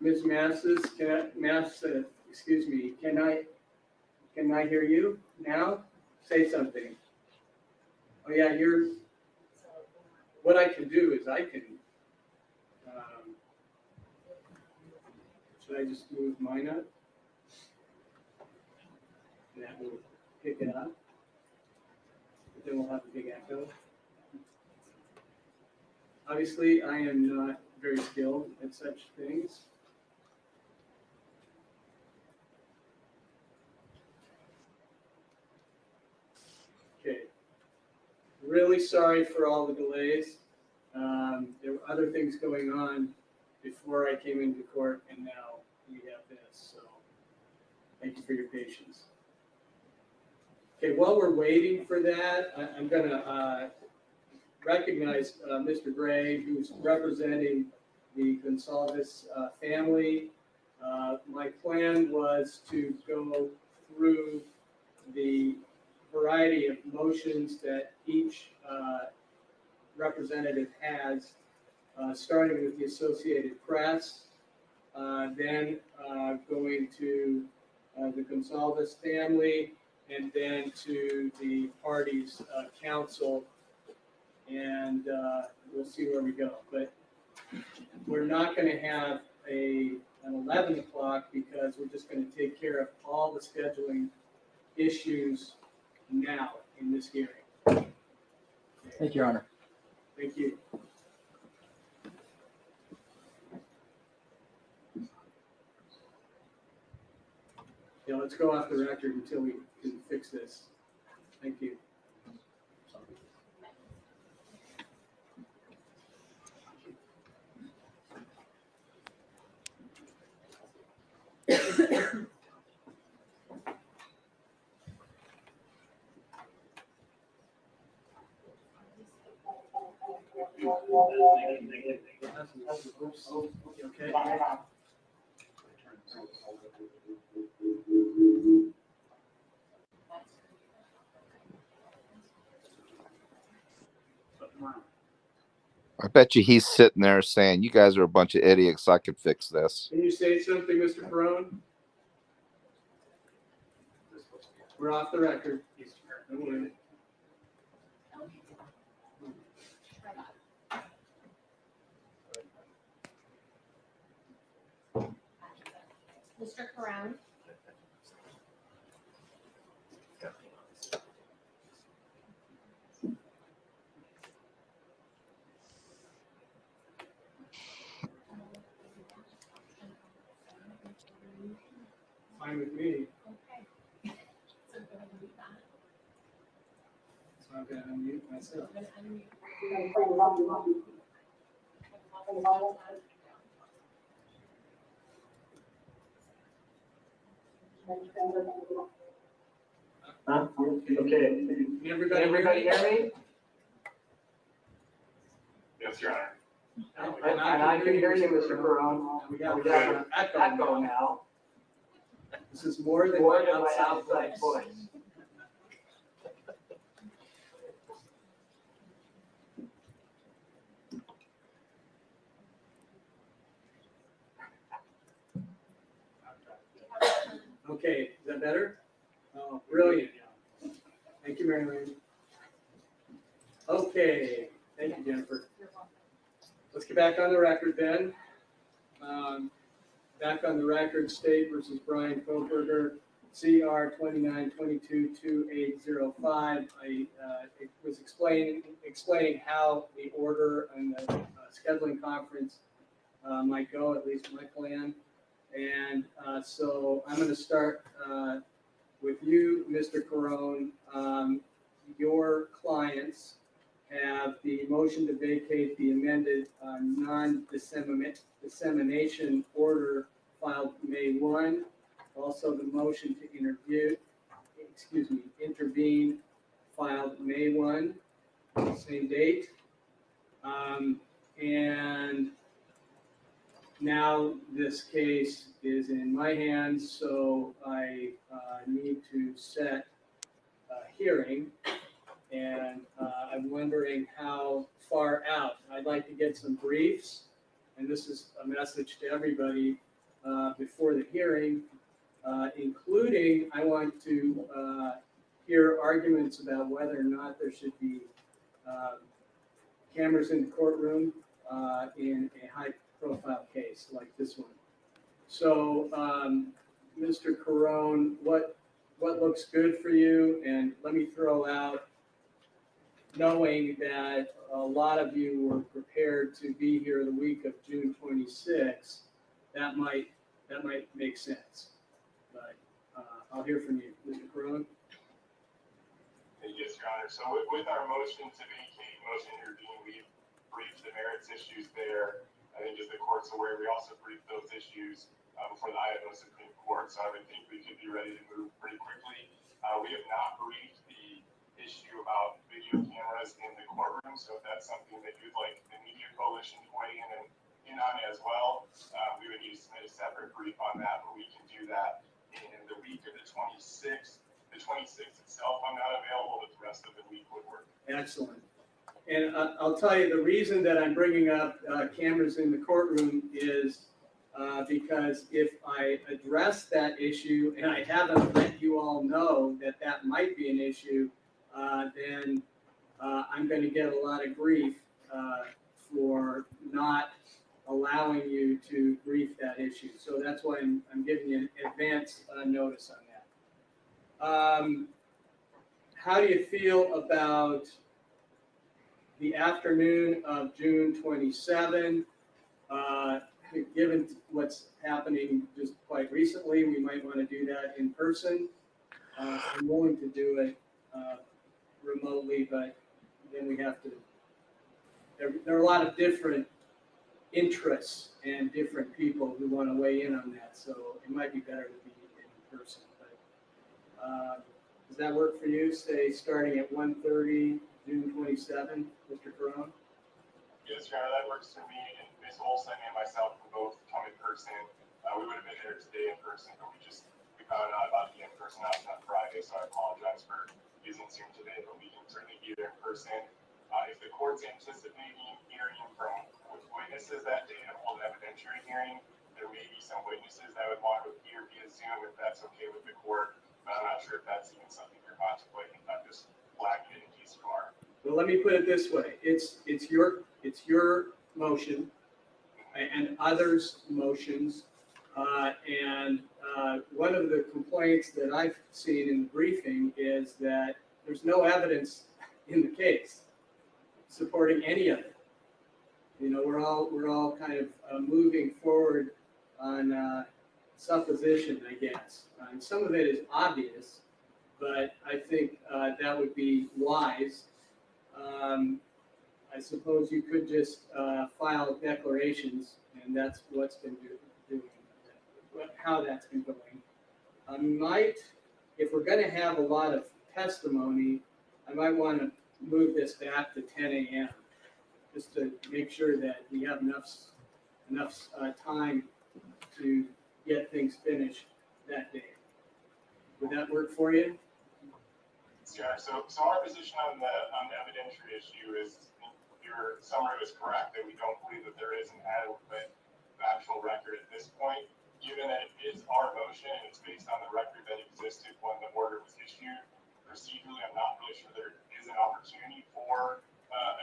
Ms. Excuse me, can I hear you now? Say something. Oh yeah, what I can do is I can, should I just move mine up? And that will pick it up. But then we'll have a big echo. Obviously, I am not very skilled at such things. Okay. Really sorry for all the delays. There were other things going on before I came into court, and now we have this. So thank you for your patience. Okay, while we're waiting for that, I'm going to recognize Mr. Gray, who's representing the Gonsalves family. My plan was to go through the variety of motions that each representative has, starting with the Associated Press, then going to the Gonsalves family, and then to the party's counsel, and we'll see where we go. But we're not going to have an 11 o'clock because we're just going to take care of all the scheduling issues now in this hearing. Thank you, Your Honor. Thank you. Yeah, let's go off the record until we can fix this. Thank you. Okay. I bet you he's sitting there saying, "You guys are a bunch of idiots. I could fix this." Can you say something, Mr. Perone? We're off the record. Don't worry. Mr. Perone? Fine with me. So I'm going to unmute myself. Huh? Okay. Can everybody hear me? Yes, Your Honor. And I can hear you, Mr. Perone. We got an echo now. This is more than my outside voice. Okay, is that better? Oh, brilliant. Thank you, Mary Lynn. Okay, thank you, Jennifer. Let's get back on the record then. Back on the record, State versus Bryan Kohberger, CR 29222805. I was explaining how the order and the scheduling conference might go, at least my plan. And so I'm going to start with you, Mr. Perone. Your clients have the motion to vacate the amended non-dissemination order filed May 1. Also the motion to intervene filed May 1, same date. And now this case is in my hands, so I need to set a hearing. And I'm wondering how far out. I'd like to get some briefs, and this is a message to everybody before the hearing, including I want to hear arguments about whether or not there should be cameras in the courtroom in a high-profile case like this one. So, Mr. Perone, what looks good for you? And let me throw out, knowing that a lot of you were prepared to be here the week of June 26th, that might make sense. But I'll hear from you, Mr. Perone. Yes, Your Honor. So with our motion to vacate, motion to intervene, we've briefed the merits issues there. I think as the court's aware, we also briefed those issues before the Idaho Supreme Court. So I would think we could be ready to move pretty quickly. We have not briefed the issue about video cameras in the courtroom. So if that's something that you'd like the media coalition to weigh in on as well, we would need to submit a separate brief on that, but we can do that in the week of the 26th. The 26th itself, I'm not available, but the rest of the week would work. Excellent. And I'll tell you, the reason that I'm bringing up cameras in the courtroom is because if I address that issue, and I haven't let you all know that that might be an issue, then I'm going to get a lot of grief for not allowing you to brief that issue. So that's why I'm giving you an advance notice on that. How do you feel about the afternoon of June 27? Given what's happening just quite recently, we might want to do that in person. I'm willing to do it remotely, but then we have to, there are a lot of different interests and different people who want to weigh in on that, so it might be better to be in person. But does that work for you? Say starting at 1:30, June 27, Mr. Perone? Yes, Your Honor, that works for me. And Ms. Olson and myself can both come in person. We would have been there today in person, but we found out about the in-person option on Friday, so I apologize for using Zoom today, but we can certainly be there in person. If the court's anticipating hearing witnesses that day to hold an evidentiary hearing. There may be some witnesses that would want to appear via Zoom if that's okay with the court, but I'm not sure if that's even something you're contemplating. I'm just flagging it in case you are. Well, let me put it this way. It's your motion and others' motions. One of the complaints that I've seen in the briefing is that there's no evidence in the case supporting any of it. You know, we're all kind of moving forward on supposition, I guess. And some of it is obvious, but I think that would be wise. I suppose you could just file declarations, and that's what's been doing, how that's been going. I might, if we're going to have a lot of testimony, I might want to move this back to 10 a.m. just to make sure that we have enough time to get things finished that day. Would that work for you? Yeah, so our position on the evidentiary issue is, your summary was correct, that we don't believe that there is an adequate factual record at this point, given that it is our motion and it's based on the record that existed when the order was issued. Procedurally, I'm not really sure there is an opportunity for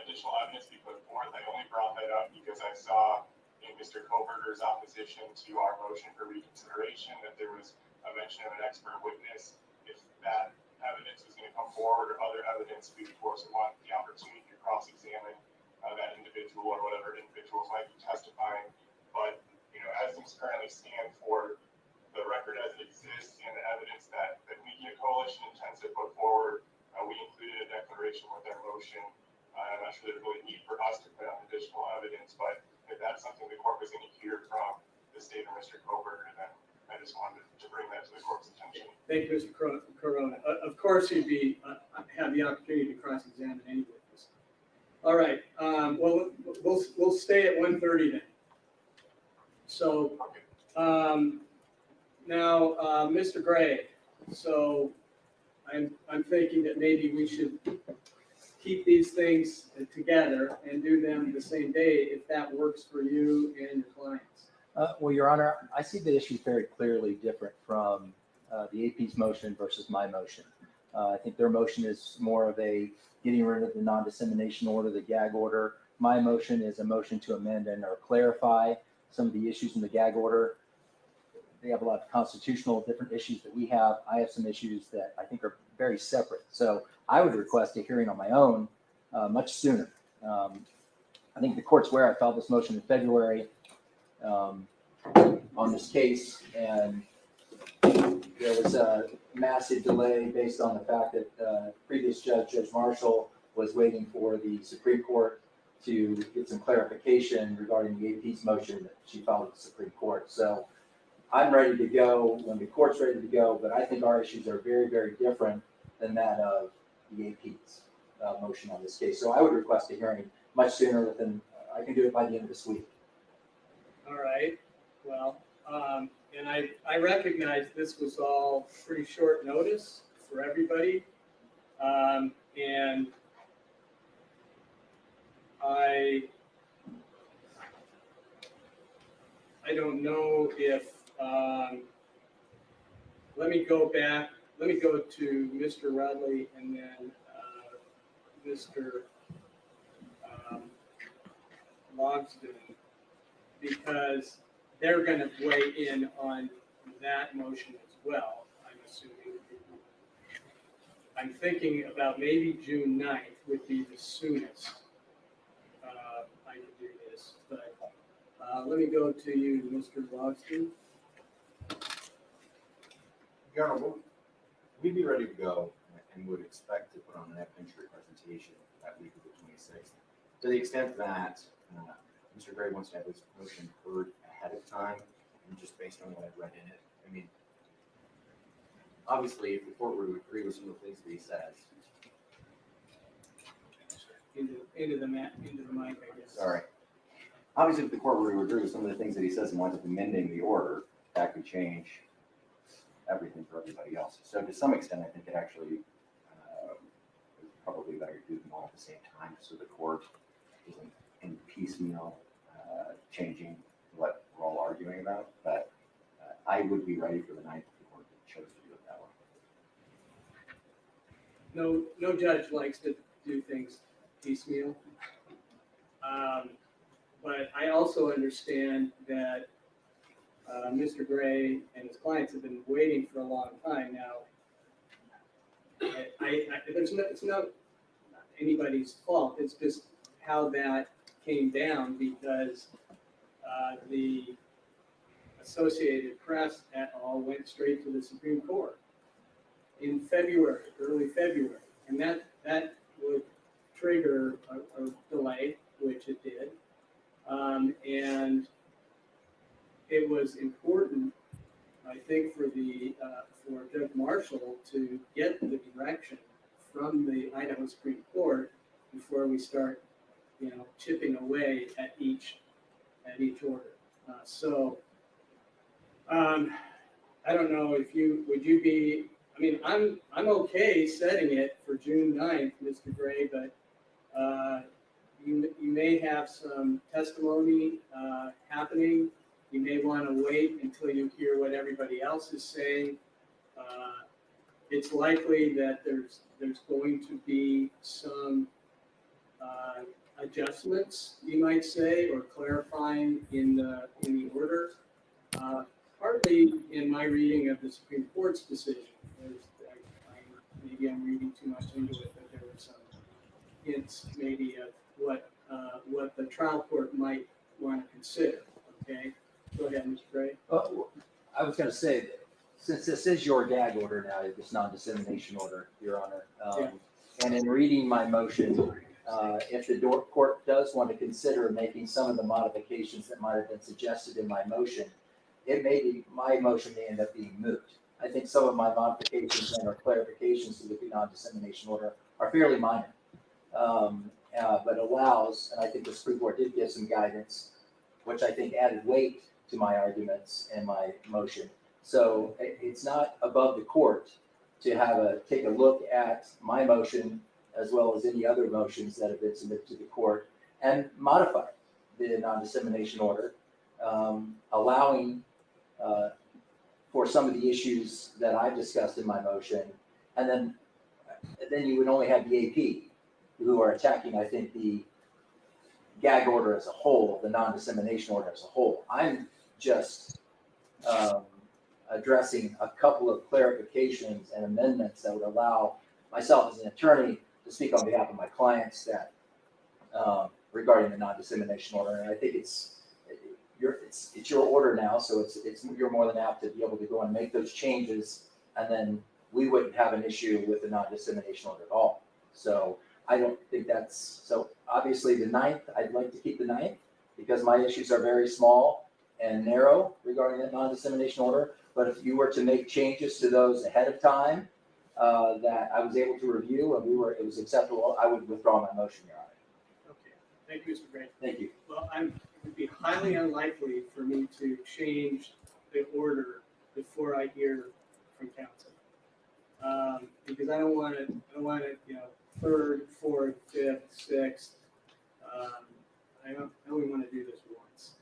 additional evidence to be put forth. I only brought that up because I saw in Mr. Kohberger's opposition to our motion for reconsideration that there was a mention of an expert witness. If that evidence was going to come forward or other evidence, we of course want the opportunity to cross-examine that individual or whatever individuals might be testifying. But, you know, as things currently stand for the record as it exists and the evidence that Media Coalition intends to put forward, we included a declaration with our motion. I'm not sure there's really need for us to put out additional evidence, but if that's something the court was going to hear from the state or Mr. Kohberger, then I just wanted to bring that to the court's attention. Thank you, Mr. Corona. Of course, you'd have the opportunity to cross-examine any witness. All right. Well, we'll stay at 1:30 then. So now, Mr. Gray. So I'm thinking that maybe we should keep these things together and do them the same day if that works for you and your clients. Well, Your Honor, I see the issue very clearly different from the AP's motion versus my motion. I think their motion is more of a getting rid of the non-dissemination order, the gag order. My motion is a motion to amend and or clarify some of the issues in the gag order. They have a lot of constitutional different issues that we have. I have some issues that I think are very separate. So I would request a hearing on my own much sooner. I think the court's aware I filed this motion in February on this case, and there was a massive delay based on the fact that previous Judge Marshall was waiting for the Supreme Court to get some clarification regarding the AP's motion that she filed with the Supreme Court. So I'm ready to go when the court's ready to go, but I think our issues are very, very different than that of the AP's motion on this case. So I would request a hearing much sooner than I can do it by the end of this week. All right. Well, and I recognize this was all pretty short notice for everybody. And I don't know if, let me go back, let me go to Mr. Rudley and then Mr. Logsdon, because they're going to weigh in on that motion as well, I'm assuming. I'm thinking about maybe June 9th would be the soonest I could do this, but let me go to you, Mr. Logsdon. Your Honor, we'd be ready to go and would expect to put on an evidentiary presentation that week of the 26th. To the extent that Mr. Gray wants to have his motion heard ahead of time, and just based on what I've read in it, I mean, obviously, if the court were to agree with some of the things that he says. Into the mic, I guess. Sorry. Obviously, if the court were to agree with some of the things that he says and winds up amending the order, that could change everything for everybody else. So to some extent, I think it actually is probably better to do them all at the same time, so the court isn't in piecemeal changing what we're all arguing about, but I would be ready for the 9th if the court chose to do it that way. No judge likes to do things piecemeal. But I also understand that Mr. Gray and his clients have been waiting for a long time now. It's not anybody's fault. It's just how that came down because the Associated Press et al. Went straight to the Supreme Court in February, early February, and that would trigger a delay, which it did, and it was important, I think, for Judge Marshall to get the direction from the Idaho Supreme Court before we start, chipping away at each order. I don't know if would you be. I mean, I'm okay setting it for June 9th, Mr. Gray, but you may have some testimony happening. You may want to wait until you hear what everybody else is saying. It's likely that there's going to be some adjustments, you might say, or clarifying in the order. Partly in my reading of the Supreme Court's decision, maybe I'm reading too much into it, but there were some hints maybe of what the trial court might want to consider. Okay, go ahead, Mr. Gray. I was going to say, since this is your gag order now, this non-dissemination order, Your Honor, and in reading my motion, if the court does want to consider making some of the modifications that might have been suggested in my motion, my motion may end up being moot. I think some of my modifications and or clarifications to the non-dissemination order are fairly minor, but allows, and I think the Supreme Court did give some guidance, which I think added weight to my arguments and my motion. So it's not above the court to take a look at my motion as well as any other motions that have been submitted to the court and modify the non-dissemination order, allowing for some of the issues that I've discussed in my motion, and then you would only have the AP who are attacking, I think, the gag order as a whole, the non-dissemination order as a whole. I'm just addressing a couple of clarifications and amendments that would allow myself as an attorney to speak on behalf of my clients that regarding the non-dissemination order. And I think it's your order now, so you're more than apt to be able to go and make those changes, and then we wouldn't have an issue with the non-dissemination order at all. So I don't think that's, so obviously the 9th, I'd like to keep the 9th because my issues are very small and narrow regarding that non-dissemination order. But if you were to make changes to those ahead of time that I was able to review and it was acceptable, I would withdraw my motion, Your Honor. Okay, thank you, Mr. Gray. Thank you. Well, it would be highly unlikely for me to change the order before I hear from counsel, because I don't want it, third, fourth, fifth, sixth. I only want to do this once,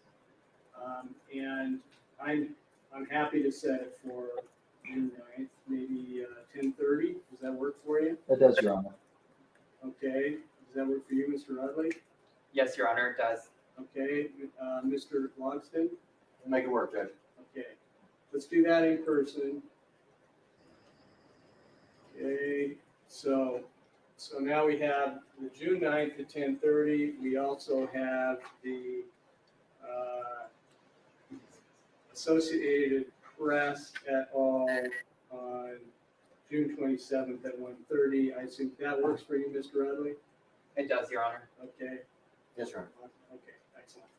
and I'm happy to set it for June 9th, maybe 10:30. Does that work for you? That does, Your Honor. Okay. Does that work for you, Mr. Rudley? Yes, Your Honor, it does. Okay. Mr. Logston? We'll make it work, Judge. Okay. Let's do that in person. Okay. So now we have the June 9th at 10:30. We also have the Associated Press et al. On June 27th at 1:30. I assume that works for you, Mr. Rudley? It does, Your Honor. Okay. Yes, Your Honor. Okay, excellent.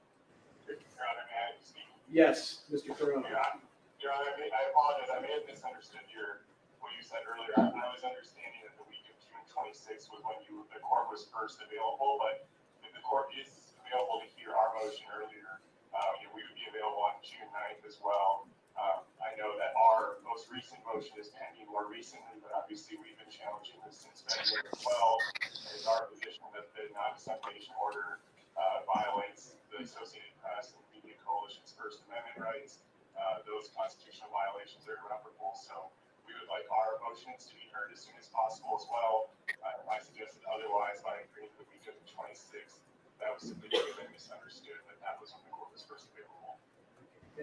Your Honor, may I speak? Yes, Mr. Corona. Your Honor, I apologize. I may have misunderstood what you said earlier. I was understanding that the week of June 26th was when the court was first available, but if the court is available to hear our motion earlier, we would be available on June 9th as well. I know that our most recent motion is pending more recently, but obviously we've been challenging this since February as well. It's our position that the non-dissemination order violates the Associated Press and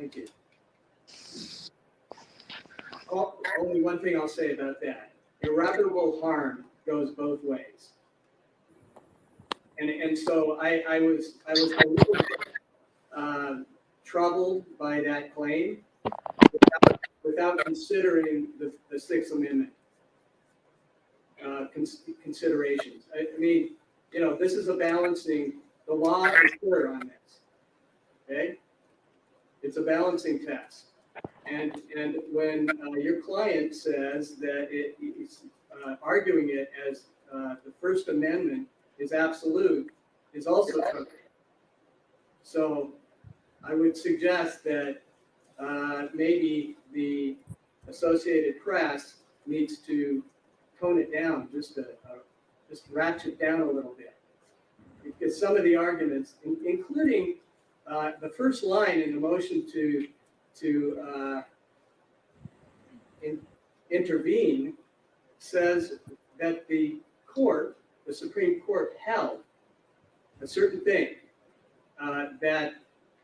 Thank you. Oh, only one thing I'll say about that. Irreparable harm goes both ways. And so I was a little bit troubled by that claim without considering the Sixth Amendment considerations. I mean, you know, this is a balancing, the law is clear on this, okay? It's a balancing test. And when your client says that it's arguing it as the First Amendment is absolute, is also true. So I would suggest that maybe the Associated Press needs to tone it down, just ratchet down a little bit. Because some of the arguments, including the first line in the motion to intervene, says that the Supreme Court held a certain thing, that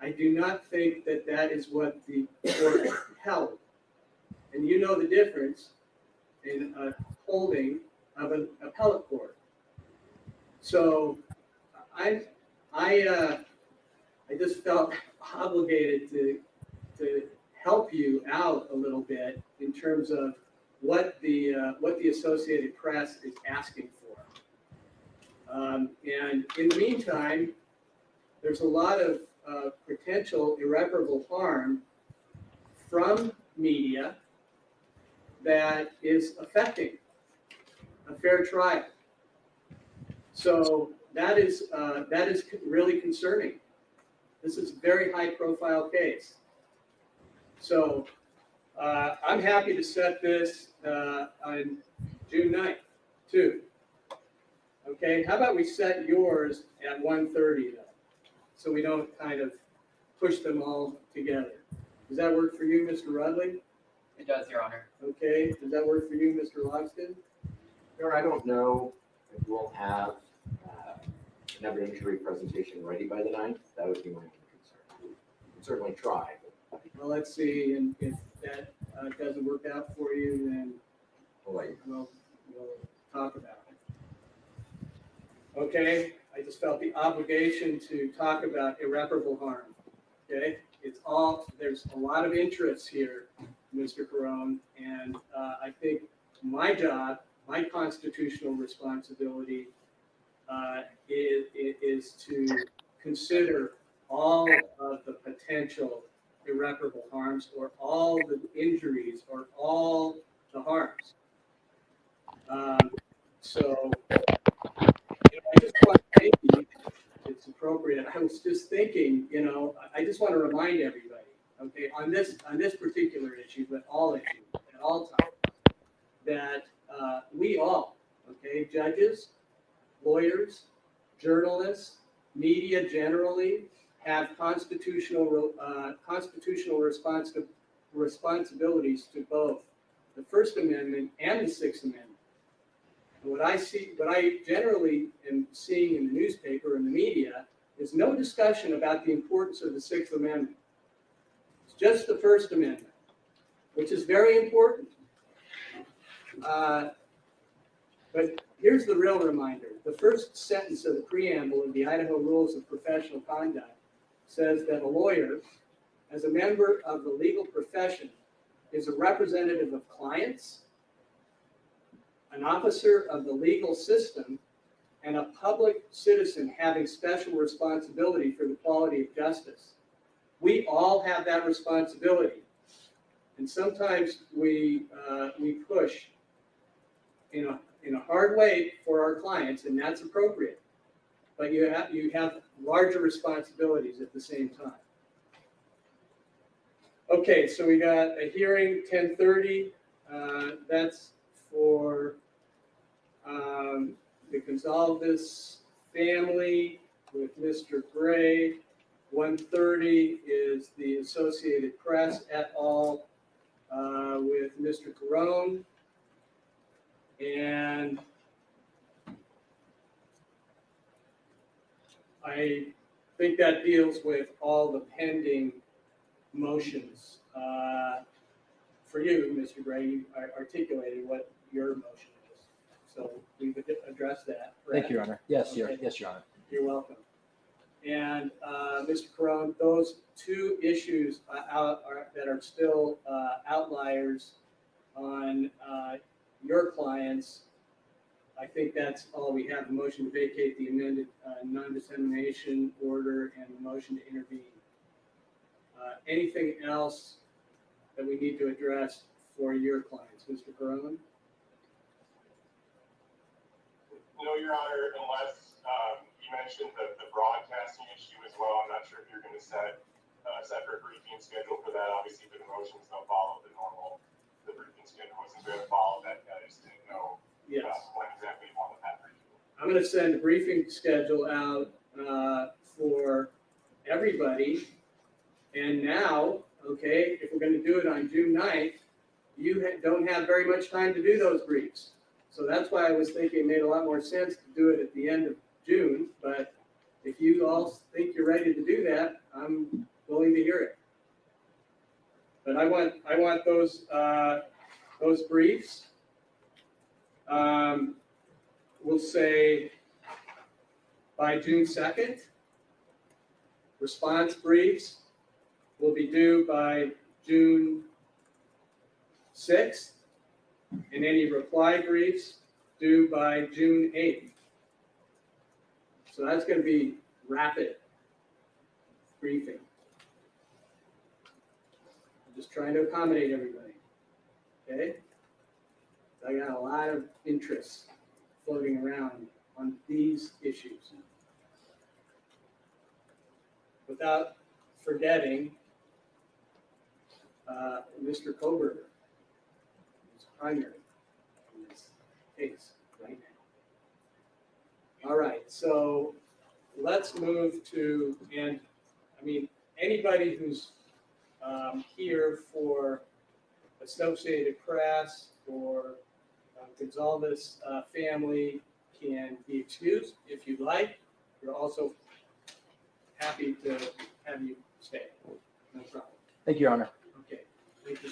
I do not think that that is what the court held. And you know the difference in a holding of an appellate court. So I just felt obligated to help you out a little bit in terms of what the Associated Press is asking for. And in the meantime, there's a lot of potential irreparable harm from media that is affecting a fair trial. So that is really concerning. This is a very high-profile case. So I'm happy to set this on June 9th, too. Okay, how about we set yours at 1:30 though, so we don't kind of push them all together. Does that work for you, Mr. Rudley? It does, Your Honor. Okay, does that work for you, Mr. Logston? Your Honor, I don't know if we'll have an evidentiary presentation ready by the 9th. That would be my concern. We can certainly try. But Well, let's see, and if that doesn't work out for you, then we'll talk about it. Okay, I just felt the obligation to talk about irreparable harm. Okay, there's a lot of interest here, Mr. Carone, and I think my job, my constitutional responsibility is to consider all of the potential irreparable harms, or all the injuries, or all the harms. So I just want to thank you. It's appropriate. I was just thinking, you know, I just want to remind everybody, okay, on this particular issue, but all issues at all times, that we all, okay, judges, lawyers, journalists, media generally, have constitutional responsibilities to both the First Amendment and the Sixth Amendment. And what I generally am seeing in the newspaper and the media is no discussion about the importance of the Sixth Amendment. It's just the First Amendment, which is very important. But here's the real reminder. The first sentence of the preamble of the Idaho Rules of Professional Conduct says that a lawyer, as a member of the legal profession, is a representative of clients, an officer of the legal system, and a public citizen having special responsibility for the quality of justice. We all have that responsibility. And sometimes we push in a hard way for our clients, and that's appropriate. But you have larger responsibilities at the same time. Okay, so we got a hearing 10:30. That's for the Gonzalez family with Mr. Gray. 1:30 is the Associated Press et al. With Mr. Carone. And I think that deals with all the pending motions. For you, Mr. Gray, you articulated what your motion is. So we've addressed that. Thank you, Your Honor. Yes, Okay. yes, Your Honor. You're welcome. And Mr. Carone, those two issues that are still outliers on your clients, I think that's all we have. The motion to vacate the amended non-dissemination order and the motion to intervene. Anything else that we need to address for your clients, Mr. Carone? No, Your Honor, unless you mentioned the broadcasting issue as well. I'm not sure if you're going to set a separate briefing schedule for that. Obviously, the motions don't follow the briefing schedule. Since we haven't followed that, I just didn't know when exactly you wanted that briefing. I'm going to send a briefing schedule out for everybody. And now, okay, if we're going to do it on June 9th, you don't have very much time to do those briefs. So that's why I was thinking it made a lot more sense to do it at the end of June. But if you all think you're ready to do that, I'm willing to hear it. But I want those briefs. We'll say by June 2nd. Response briefs will be due by June 6th, and any reply briefs due by June 8th. So that's going to be rapid briefing. I'm just trying to accommodate everybody. Okay? I got a lot of interest floating around on these issues. Without forgetting Mr. Kohberger, who's primary in this case right now. All right, so let's move to, and I mean, anybody who's here for Associated Press or Gonzalez family can be excused if you'd like. We're also happy to have you stay. No problem. Thank you, Your Honor. Okay. Thank you.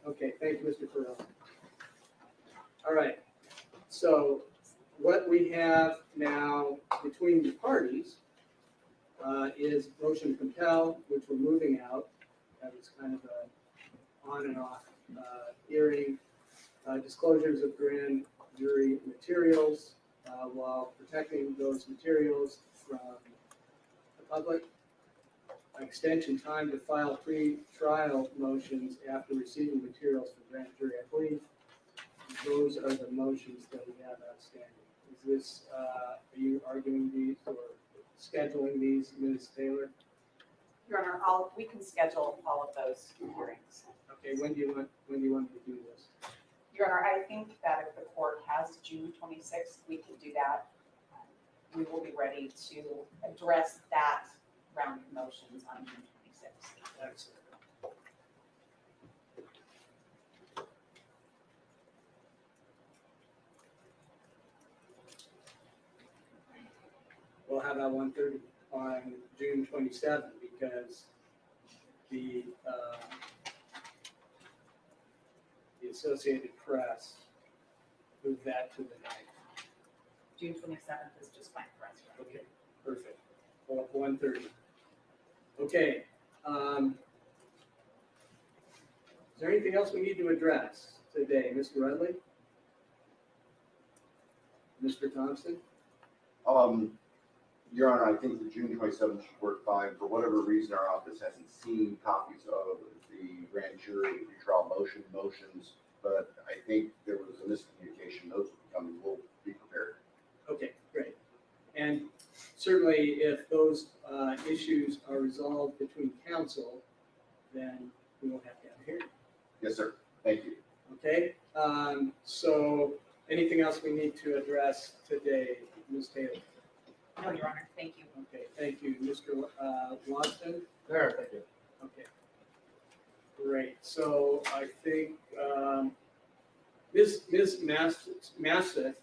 Okay. Thank you, Mr. Farrell. All right. So what we have now between the parties is motion to compel, which we're moving out. That was kind of a on and off hearing. Disclosures of grand jury materials while protecting those materials from the public. Extension time to file pre-trial motions after receiving materials from grand jury. I believe those are the motions that we have outstanding. Is this, are you arguing these or scheduling these, Ms. Taylor? Your Honor, we can schedule all of those hearings. Okay, when do you want me to do this? Your Honor, I think that if the court has June 26th, we can do that. We will be ready to address that round of motions on June 26th. Excellent. We'll have that 1:30 on June 27th because the Associated Press moved that to the 9th. June 27th is just fine for us. Okay, perfect. Well, 1:30. Okay. Is there anything else we need to address today, Mr. Rudley? Mr. Thompson? Your Honor, I think the June 27th should work fine. For whatever reason, our office hasn't seen copies of the grand jury pretrial motions, but I think there was a miscommunication. Those will be coming. We'll be prepared. Okay, great. And certainly if those issues are resolved between counsel, then we won't have to have a hearing. Yes, sir. Thank you. Okay, so anything else we need to address today, Ms. Taylor? No, Your Honor, thank you. Okay, thank you. Mr. Watson? There, thank you. Okay. Great. So I think Ms. Masseth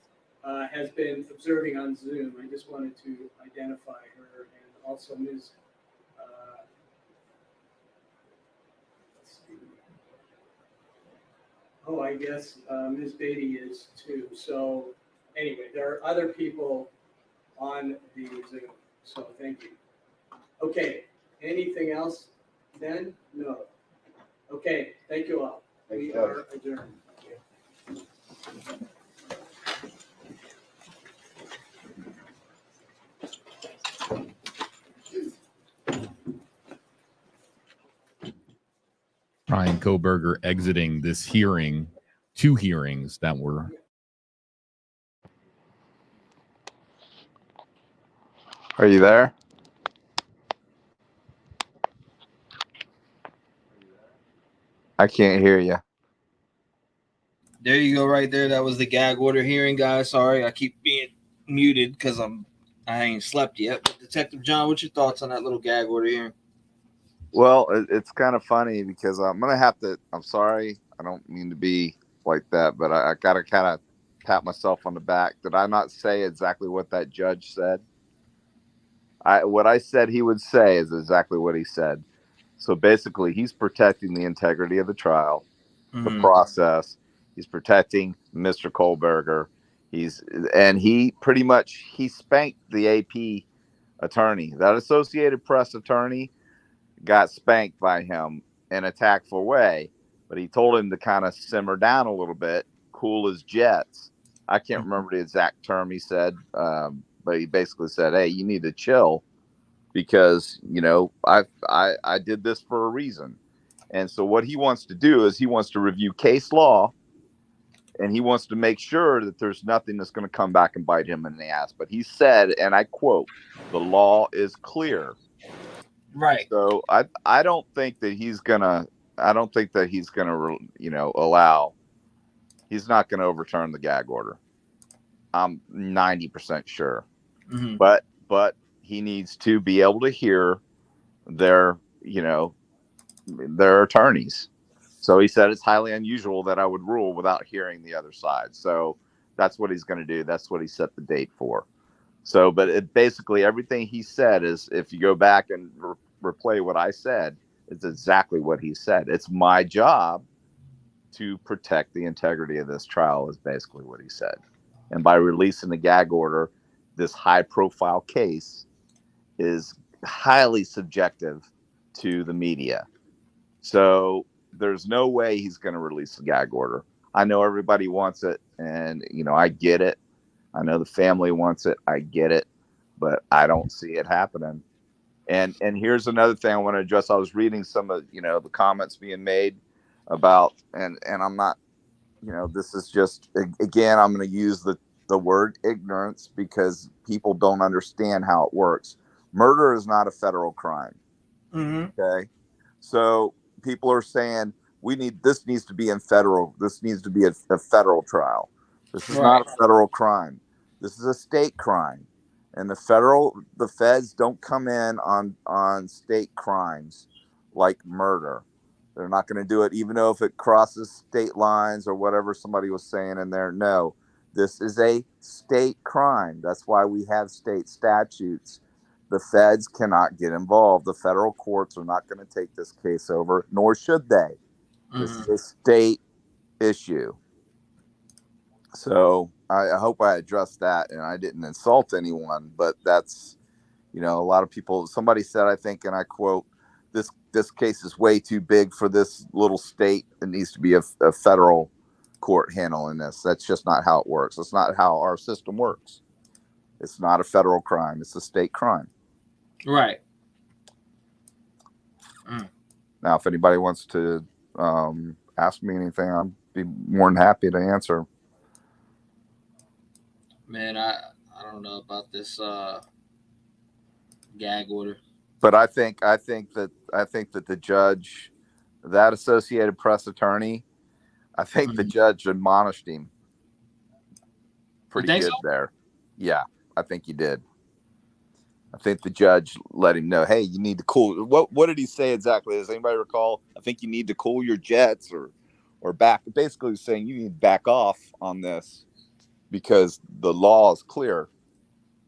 has been observing on Zoom. I just wanted to identify her, and also Ms. Oh, I guess Ms. Beatty is too. So anyway, there are other people on the Zoom. So thank you. Okay, anything else then? No. Okay, thank you all. We are adjourned. Bryan Kohberger exiting this hearing, 2 hearings that were. Are you there? I can't hear you. There you go, right there. That was the gag order hearing, guys. Sorry, I keep being muted because I ain't slept yet. But Detective John, what's your thoughts on that little gag order hearing? Well, it's kind of funny because I'm going to have to, I'm sorry, I don't mean to be like that, but I got to kind of pat myself on the back. Did I not say exactly what that judge said? What I said he would say is exactly what he said. So basically, he's protecting the integrity of the trial, the process. He's protecting Mr. Kohberger. He pretty much, he spanked the AP attorney. That Associated Press attorney got spanked by him in a tactful way, but he told him to kind of simmer down a little bit, cool his jets. I can't remember the exact term he said, but he basically said, "Hey, you need to chill because I did this for a reason." And so what he wants to do is he wants to review case law, and he wants to make sure that there's nothing that's going to come back and bite him in the ass. But he said, and I quote, "The law is clear." Right. So I don't think that he's gonna allow. He's not gonna overturn the gag order. I'm 90% sure. Mm-hmm. But he needs to be able to hear their attorneys. So he said it's highly unusual that I would rule without hearing the other side. So that's what he's going to do. That's what he set the date for. So, but basically everything he said is, if you go back and replay what I said, it's exactly what he said. It's my job to protect the integrity of this trial, is basically what he said. And by releasing the gag order, this high profile case is highly subjective to the media. So there's no way he's going to release the gag order. I know everybody wants it, and I get it. I know the family wants it. I get it, but I don't see it happening. And here's another thing I want to address. I was reading some of the comments being made about, and I'm not, this is just, again, I'm going to use the word ignorance because people don't understand how it works. Murder is not a federal crime. Mm-hmm. Okay, so people are saying this needs to be a federal trial. This is not a federal crime. This is a state crime. And the feds don't come in on state crimes like murder. They're not going to do it, even though if it crosses state lines or whatever somebody was saying in there. No, this is a state crime. That's why we have state statutes. The feds cannot get involved. The federal courts are not going to take this case over, nor should they. This is a state issue. So I hope I addressed that and I didn't insult anyone, but that's, a lot of people, somebody said, I think, and I quote, this case is way too big for this little state. It needs to be a federal court handling this. That's just not how it works. That's not how our system works. It's not a federal crime. It's a state crime. Right. Now, if anybody wants to ask me anything, I'd be more than happy to answer. Man, I don't know about this gag order. But I think that the judge, that Associated Press attorney, I think the judge admonished him pretty good there. Yeah, I think he did. I think the judge let him know, hey, you need to cool. What did he say exactly? Does anybody recall? I think you need to cool your jets or back. Basically saying you need to back off on this because the law is clear.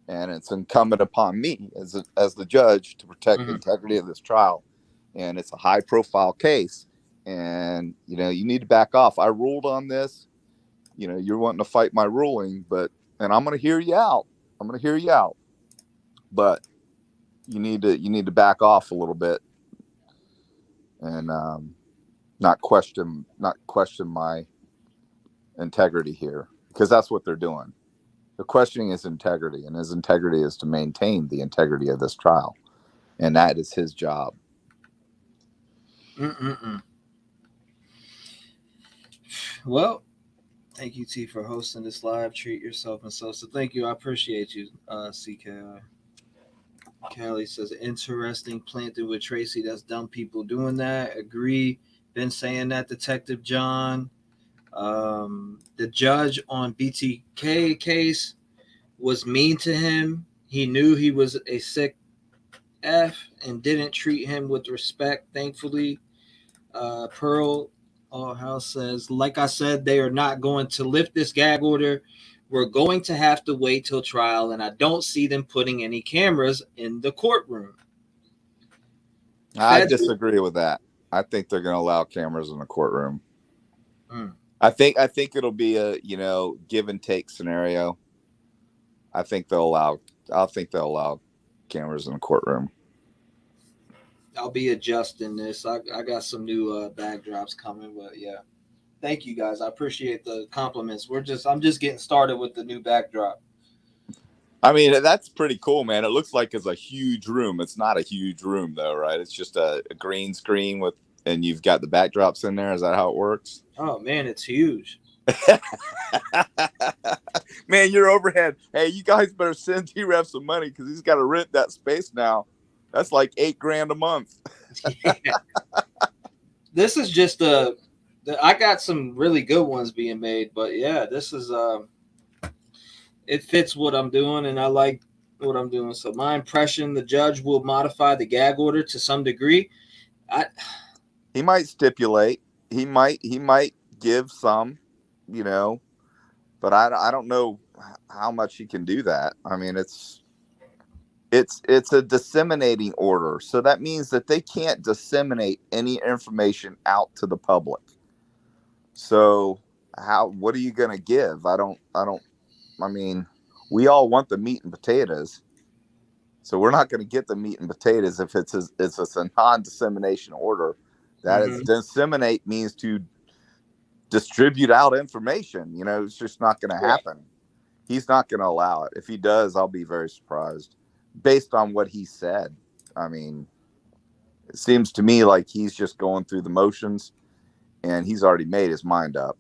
And it's incumbent upon me as the judge to protect the integrity of this trial. And it's a high-profile case. and you need to back off. I ruled on this. You're wanting to fight my ruling, and I'm going to hear you out. But you need to back off a little bit and not question my integrity here, because that's what they're doing. They're questioning his integrity, and his integrity is to maintain the integrity of this trial, and that is his job. Well, thank you, T, for hosting this live. Treat yourself and so thank you. I appreciate you, CKI. Callie says, interesting, planted with Tracy. That's dumb people doing that. Agree. Been saying that, Detective John. The judge on BTK case was mean to him. He knew he was a sick F and didn't treat him with respect, thankfully. Pearl House says, like I said, they are not going to lift this gag order. We're going to have to wait till trial, and I don't see them putting any cameras in the courtroom. I disagree with that. I think they're going to allow cameras in the courtroom. I think it'll be a give and take scenario. I think they'll allow cameras in the courtroom. I'll be adjusting this. I got some new backdrops coming, but yeah. Thank you guys. I appreciate the compliments. I'm just getting started with the new backdrop. I mean, that's pretty cool, man. It looks like it's a huge room. It's not a huge room though, right? It's just a green screen and you've got the backdrops in there. Is that how it works? Oh man, it's huge. Man, your overhead. Hey, you guys better send T-REV some money because he's got to rent that space now. That's like $8,000 a month. Yeah. This is just I got some really good ones being made, but yeah, this is it fits what I'm doing, and I like what I'm doing. So my impression, the judge will modify the gag order to some degree. He might stipulate. He might give some, but I don't know how much he can do that. I mean, it's a disseminating order, so that means that they can't disseminate any information out to the public. So what are you going to give? I mean, we all want the meat and potatoes, so we're not going to get the meat and potatoes if it's a non-dissemination order. That is, disseminate means to distribute out information. It's just not going to happen. He's not going to allow it. If he does, I'll be very surprised based on what he said. I mean, it seems to me like he's just going through the motions and he's already made his mind up.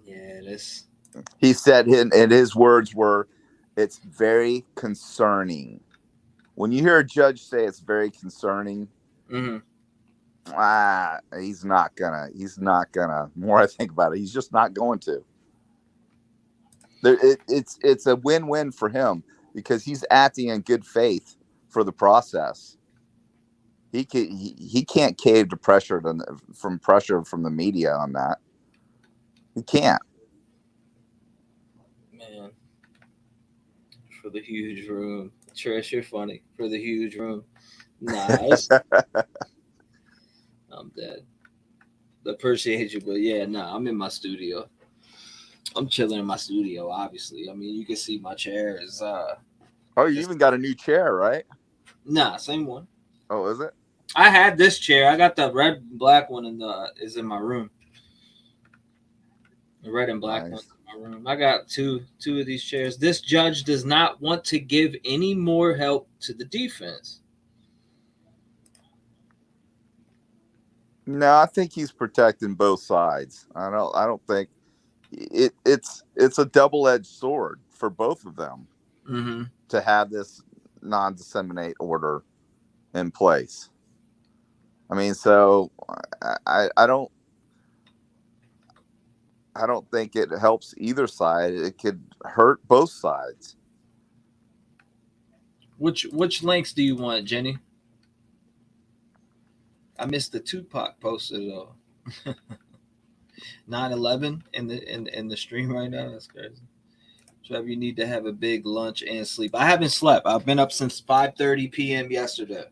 Yeah, he said, and his words were, it's very concerning. When you hear a judge say it's very concerning, he's not gonna, more I think about it, he's just not going to. It's a win-win for him because he's acting in good faith for the process. He can't cave to pressure from the media on that. He can't. Man, for the huge room. Trish, you're funny. For the huge room. Nice. I'm dead. Appreciate you, but yeah, I'm in my studio. I'm chilling in my studio, obviously. I mean, you can see my chair is you even got a new chair, right? Nah, same one. Oh, is it? I had this chair. I got the red and black one is in my room. The red and black one in my room. I got two of these chairs. This judge does not want to give any more help to the defense. No, I think he's protecting both sides. I don't think it's a double-edged sword for both of them to have this non-disseminate order in place. I mean, so I don't think it helps either side. It could hurt both sides. Which links do you want, Jenny? I missed the Tupac poster though. 9/11 in the stream right now. That's crazy. Trev, you need to have a big lunch and sleep. I haven't slept. I've been up since 5:30 p.m. yesterday.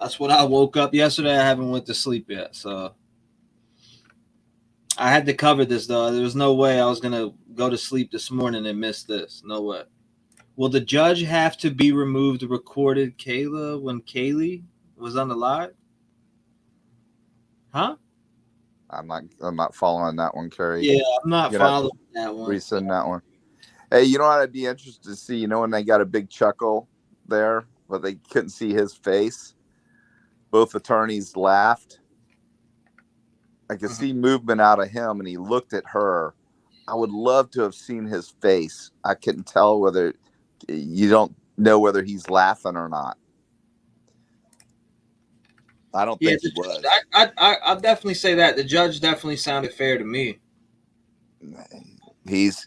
That's what I woke up yesterday. I haven't went to sleep yet, so I had to cover this though. There was no way I was gonna go to sleep this morning and miss this. No way. Will the judge have to be removed? Recorded Kayla when Kaylee was on the live? Huh? I'm not following that one, Kerry. Yeah, I'm not following that one. Resend that one. Hey, you know what I'd be interested to see? You know when they got a big chuckle there, but they couldn't see his face? Both attorneys laughed. I could see movement out of him, and he looked at her. I would love to have seen his face. I couldn't tell whether you don't know whether he's laughing or not. I don't think he was. I'll definitely say that. The judge definitely sounded fair to me. He's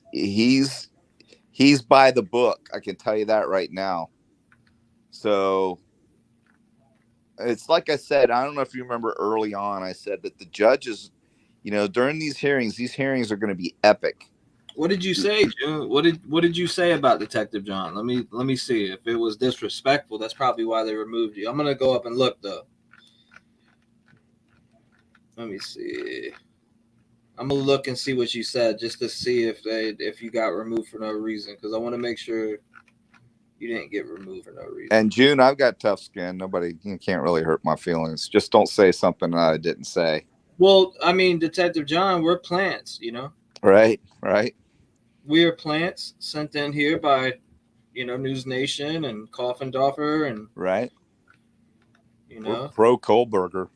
by the book. I can tell you that right now. So it's like I said, I don't know if you remember early on, I said that the judges, during these hearings are going to be epic. What did you say, June? What did you say about Detective John? Let me see. If it was disrespectful, that's probably why they removed you. I'm gonna go up and look though. Let me see. I'm gonna look and see what you said just to see if you got removed for no reason, because I want to make sure you didn't get removed for no reason. And June, I've got tough skin. You can't really hurt my feelings. Just don't say something that I didn't say. Well, I mean, Detective John, we're plants, Right. We are plants sent in here by, News Nation and Coffindorfer and right. We're pro Kohberger.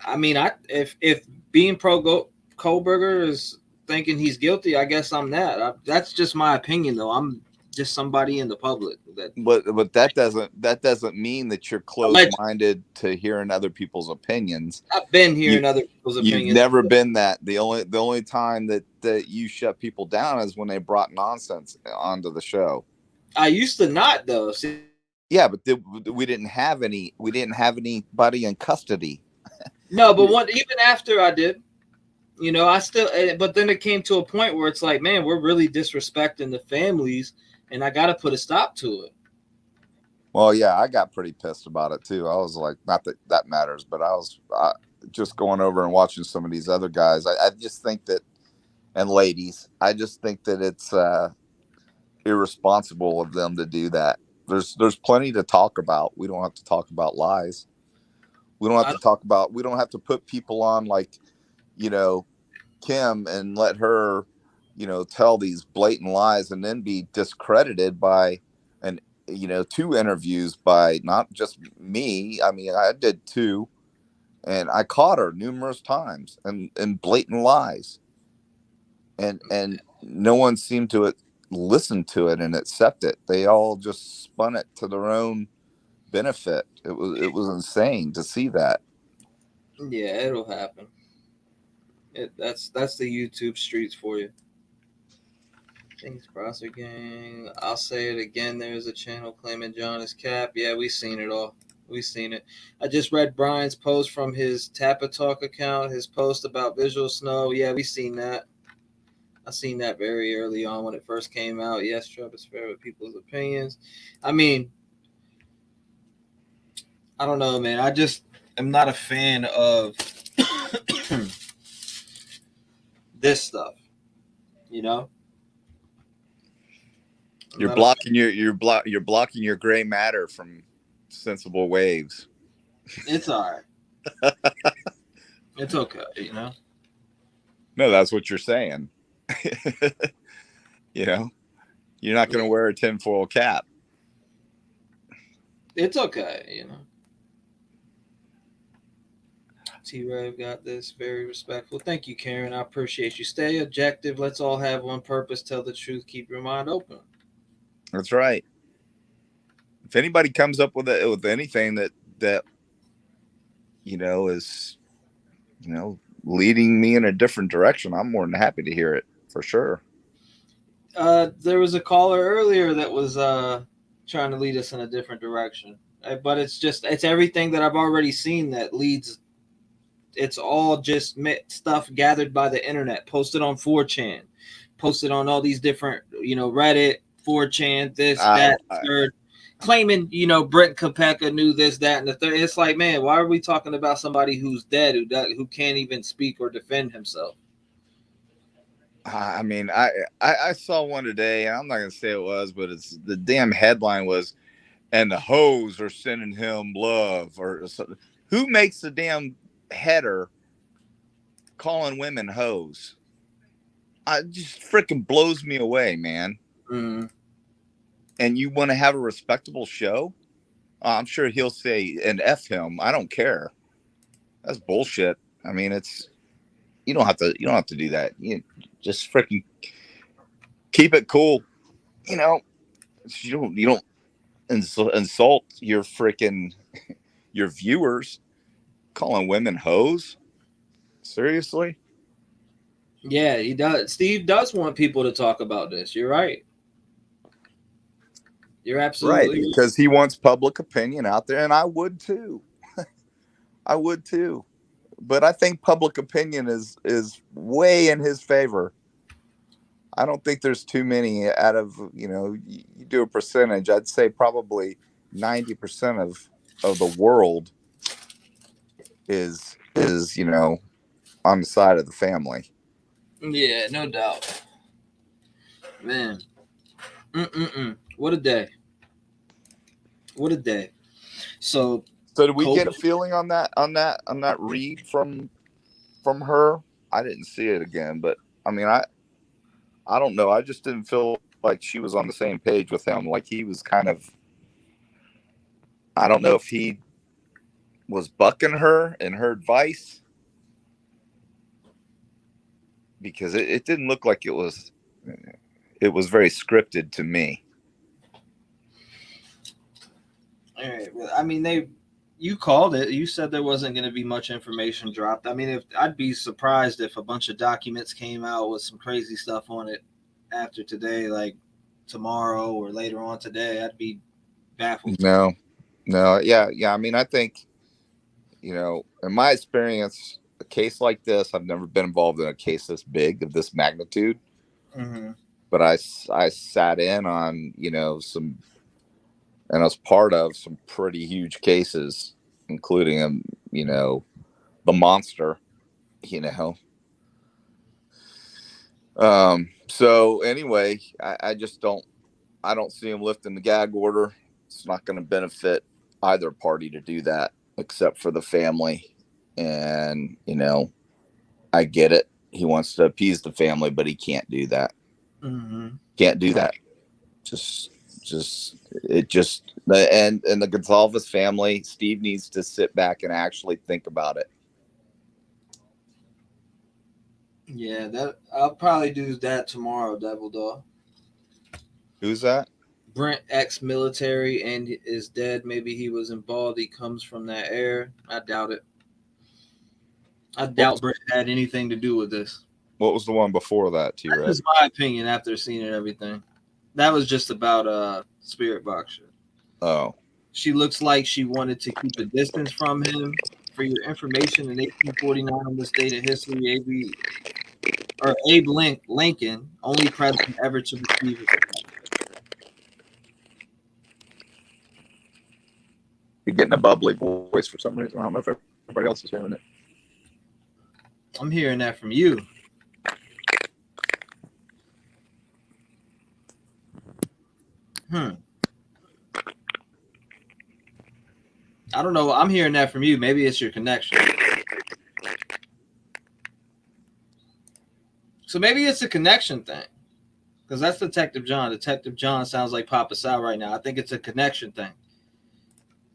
I mean, if being pro Kohberger is thinking he's guilty, I guess I'm that. That's just my opinion, though. I'm just somebody in the public. But that doesn't mean that you're closed-minded to hearing other people's opinions. I've been hearing other people's opinions. You've never been that. The only time that you shut people down is when they brought nonsense onto the show. I used to not, though. See? Yeah, but we didn't have anybody in custody. No, but even after I did, I still. But then it came to a point where it's like, man, we're really disrespecting the families, and I got to put a stop to it. Well, yeah, I got pretty pissed about it too. I was like, not that matters, but I was just going over and watching some of these other guys. I just think that, and ladies, I just think that it's irresponsible of them to do that. There's plenty to talk about. We don't have to talk about lies. We don't have to put people on like, Kim and let her, tell these blatant lies and then be discredited by 2 interviews by not just me. I mean, I did 2 and I caught her numerous times and blatant lies. And no one seemed to listen to it and accept it. They all just spun it to their own benefit. It was insane to see that. Yeah, it'll happen. That's the YouTube streets for you. Things Prosser Gang. I'll say it again. There's a channel claiming John is cap. Yeah, we've seen it all. We've seen it. I just read Brian's post from his Tappa Talk account, his post about Visual Snow. Yeah, we've seen that. I seen that very early on when it first came out. Yes, Trump is fair with people's opinions. I mean, I don't know, man. I just am not a fan of this stuff. You're blocking your gray matter from sensible waves. It's all right. It's okay, No, that's what you're saying. You're not going to wear a tinfoil cap. It's okay, T-REV got this. Very respectful. Thank you, Karen. I appreciate you. Stay objective. Let's all have one purpose. Tell the truth. Keep your mind open. That's right. If anybody comes up with anything that is leading me in a different direction, I'm more than happy to hear it for sure. There was a caller earlier that was trying to lead us in a different direction, but it's everything that I've already seen that leads. It's all just stuff gathered by the internet, posted on 4chan, posted on all these different, Reddit, 4chan, this, that, third. claiming, Brent Kopeka knew this, that, and the third. It's like, man, why are we talking about somebody who's dead, who can't even speak or defend himself? I mean, I saw one today, and I'm not gonna say it was, but it's the damn headline was, and the hoes are sending him love or something. Who makes the damn header calling women hoes? It just freaking blows me away, man. Mm. And you want to have a respectable show? I'm sure he'll say and F him. I don't care. That's bullshit. I mean, you don't have to do that. You just freaking keep it cool. You don't insult your freaking your viewers calling women hoes. Seriously? Yeah, he does. Steve does want people to talk about this. You're right. You're absolutely right, because he wants public opinion out there, and I would too. I would too. But I think public opinion is way in his favor. I don't think there's too many out of, you do a percentage, I'd say probably 90% of the world is on the side of the family. Yeah, no doubt. Man. What a day. What a day. So did we get a feeling on that read from her? I didn't see it again, but I mean, I don't know. I just didn't feel like she was on the same page with him. Like he was kind of, I don't know if he was bucking her and her advice, because it didn't look like it was very scripted to me. All right. Well, I mean, you called it. You said there wasn't going to be much information dropped. I mean, I'd be surprised if a bunch of documents came out with some crazy stuff on it after today, like tomorrow or later on today. I'd be baffled. No. Yeah. I mean, I think, in my experience, a case like this, I've never been involved in a case this big, of this magnitude. Mm-hmm. But I sat in on, some, and I was part of some pretty huge cases, including, the monster, So anyway, I just I don't see him lifting the gag order. It's not going to benefit either party to do that, except for the family. And, I get it. He wants to appease the family, but he can't do that. Mm-hmm. Can't do that. And the Gonzalez family, Steve needs to sit back and actually think about it. Yeah, I'll probably do that tomorrow, Devil Dog. Who's that? Brent, ex-military, and is dead. Maybe he was involved. He comes from that era. I doubt it. I doubt Brent had anything to do with this. What was the one before that, T-REV? That's my opinion after seeing it, everything. That was just about Spirit Boxer. Oh. She looks like she wanted to keep a distance from him. For your information, in 1849, on this date of history, Abe Lincoln, only president ever to receive it. You're getting a bubbly voice for some reason. I don't know if everybody else is hearing it. I'm hearing that from you. I don't know. I'm hearing that from you. Maybe it's your connection. So maybe it's a connection thing. Because that's Detective John. Detective John sounds like Papa Sal right now. I think it's a connection thing.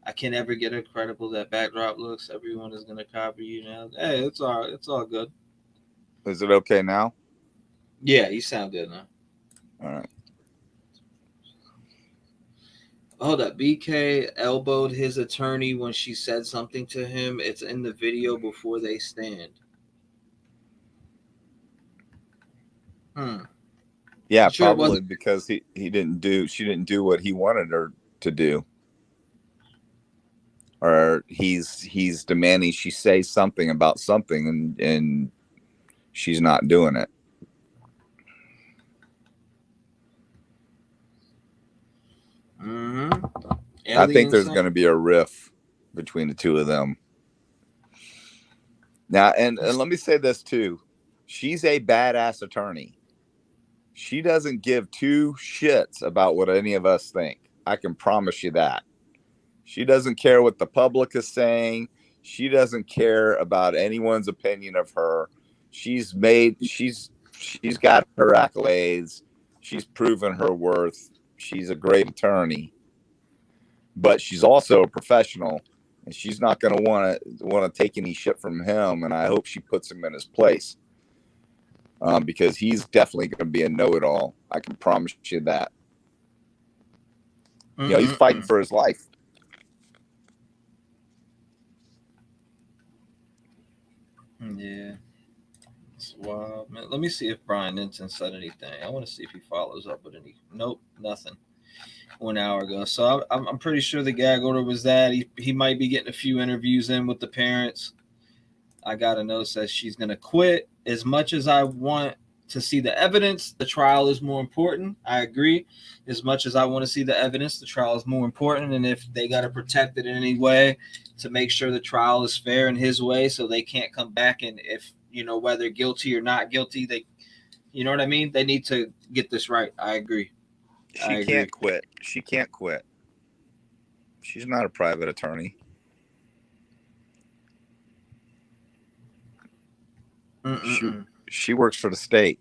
I can't ever get it credible that backdrop looks. Everyone is going to copy you now. Hey, it's all good. Is it okay now? Yeah, you sound good now. All right. Hold up. BK elbowed his attorney when she said something to him. It's in the video before they stand. Yeah, sure, probably because she didn't do what he wanted her to do. Or he's demanding she say something about something, and she's not doing it. Mm-hmm. I think there's insane. going to be a riff between the two of them. Now, and let me say this too. She's a badass attorney. She doesn't give two shits about what any of us think. I can promise you that. She doesn't care what the public is saying. She doesn't care about anyone's opinion of her. She's got her accolades. She's proven her worth. She's a great attorney, but she's also a professional, and she's not going to want to take any shit from him. And I hope she puts him in his place, because he's definitely going to be a know-it-all. I can promise you that. You know, he's fighting for his life. Yeah. It's wild, man. Let me see if Brian Ensign said anything. I want to see if he follows up with any. Nope, nothing. 1 hour ago. So I'm pretty sure the gag order was that. He might be getting a few interviews in with the parents. I got a note says she's going to quit. As much as I want to see the evidence, the trial is more important. I agree. As much as I want to see the evidence, the trial is more important. And if they got to protect it in any way to make sure the trial is fair in his way, so they can't come back and if, you know, whether guilty or not guilty, they, you know what I mean? They need to get this right. I agree. She can't quit. She can't quit. She's not a private attorney. She works for the state.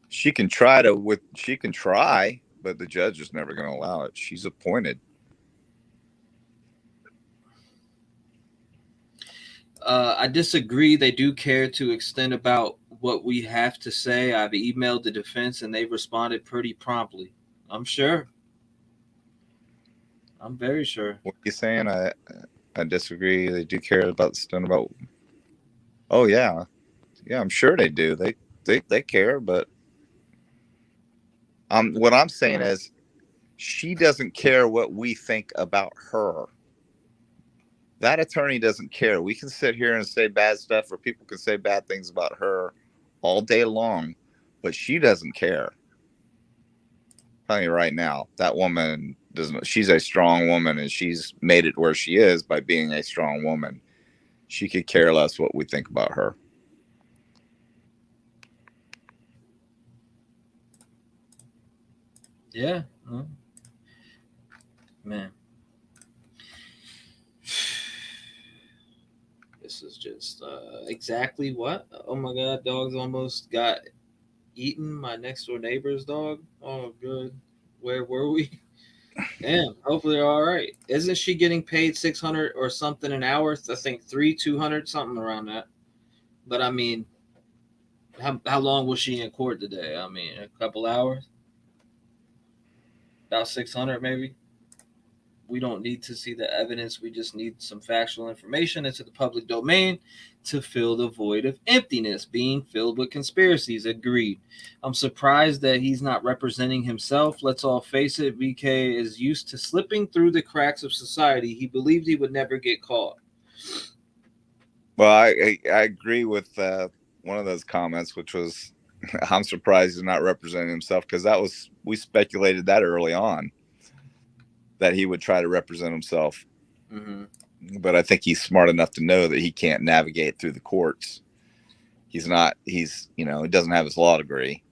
She can try, but the judge is never going to allow it. She's appointed. I disagree. They do care to extend about what we have to say. I've emailed the defense and they've responded pretty promptly. I'm sure. I'm very sure. What are you saying? I disagree. They do care about stuff about. Oh yeah, I'm sure they do. They care, but what I'm saying is, she doesn't care what we think about her. That attorney doesn't care. We can sit here and say bad stuff, or people can say bad things about her all day long, but she doesn't care. I'm telling you right now, that woman doesn't. She's a strong woman, and she's made it where she is by being a strong woman. She could care less what we think about her. Yeah. Man. This is just exactly what? Oh my God, dogs almost got eaten. My next door neighbor's dog. Oh, good. Where were we? Damn. Hopefully they're all right. Isn't she getting paid $600 or something an hour? I think $200, something around that. But I mean, how long was she in court today? I mean, a couple hours. About 600 maybe. We don't need to see the evidence. We just need some factual information into the public domain to fill the void of emptiness being filled with conspiracies. Agreed. I'm surprised that he's not representing himself. Let's all face it. VK is used to slipping through the cracks of society. He believed he would never get caught. Well, I agree with one of those comments, which was, I'm surprised he's not representing himself, because we speculated that early on, that he would try to represent himself. Mm-hmm. But I think he's smart enough to know that he can't navigate through the courts. He doesn't have his law degree.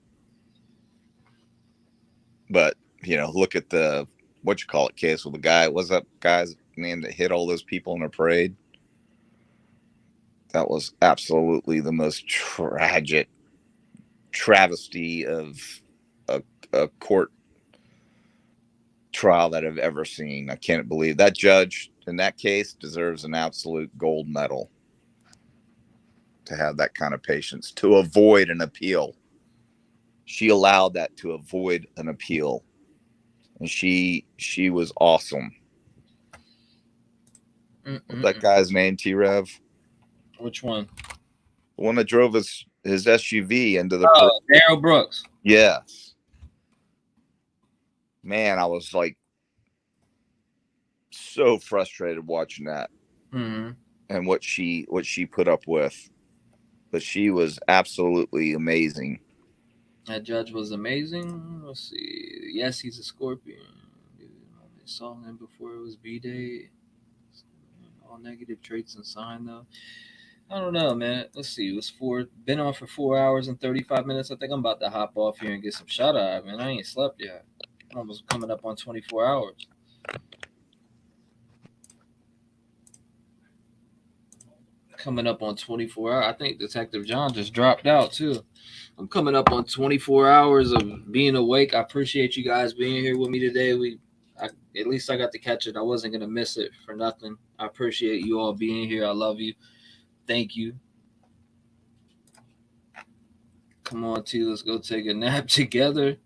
But, look at the, case with the guy. What's that guy's name that hit all those people in a parade? That was absolutely the most tragic travesty of a court trial that I've ever seen. I can't believe that judge in that case deserves an absolute gold medal to have that kind of patience to avoid an appeal. She allowed that to avoid an appeal, and she was awesome. That guy's name, T-REV. Which one? The one that drove his SUV into the. Daryl Brooks. Yes. Man, I was like so frustrated watching that, and what she put up with, but she was absolutely amazing. That judge was amazing. Let's see. Yes, he's a Scorpion. saw him before it was B-Day. All negative traits and sign, though. I don't know, man. Let's see. It was been on for 4 hours and 35 minutes. I think I'm about to hop off here and get some shut-eye, man. I ain't slept yet. I'm almost coming up on 24 hours. Coming up on 24 hours. I think Detective John just dropped out, too. I'm coming up on 24 hours of being awake. I appreciate you guys being here with me today. At least I got to catch it. I wasn't going to miss it for nothing. I appreciate you all being here. I love you. Thank you. Come on, T. Let's go take a nap together.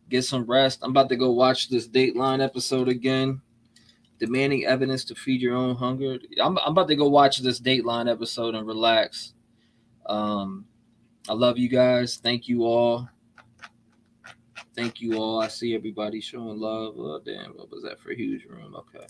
Get some rest. I'm about to go watch this Dateline episode again. Demanding evidence to feed your own hunger. I'm about to go watch this Dateline episode and relax. I love you guys. Thank you all. Thank you all. I see everybody showing love. Oh, damn. What was that for? Huge room. Okay.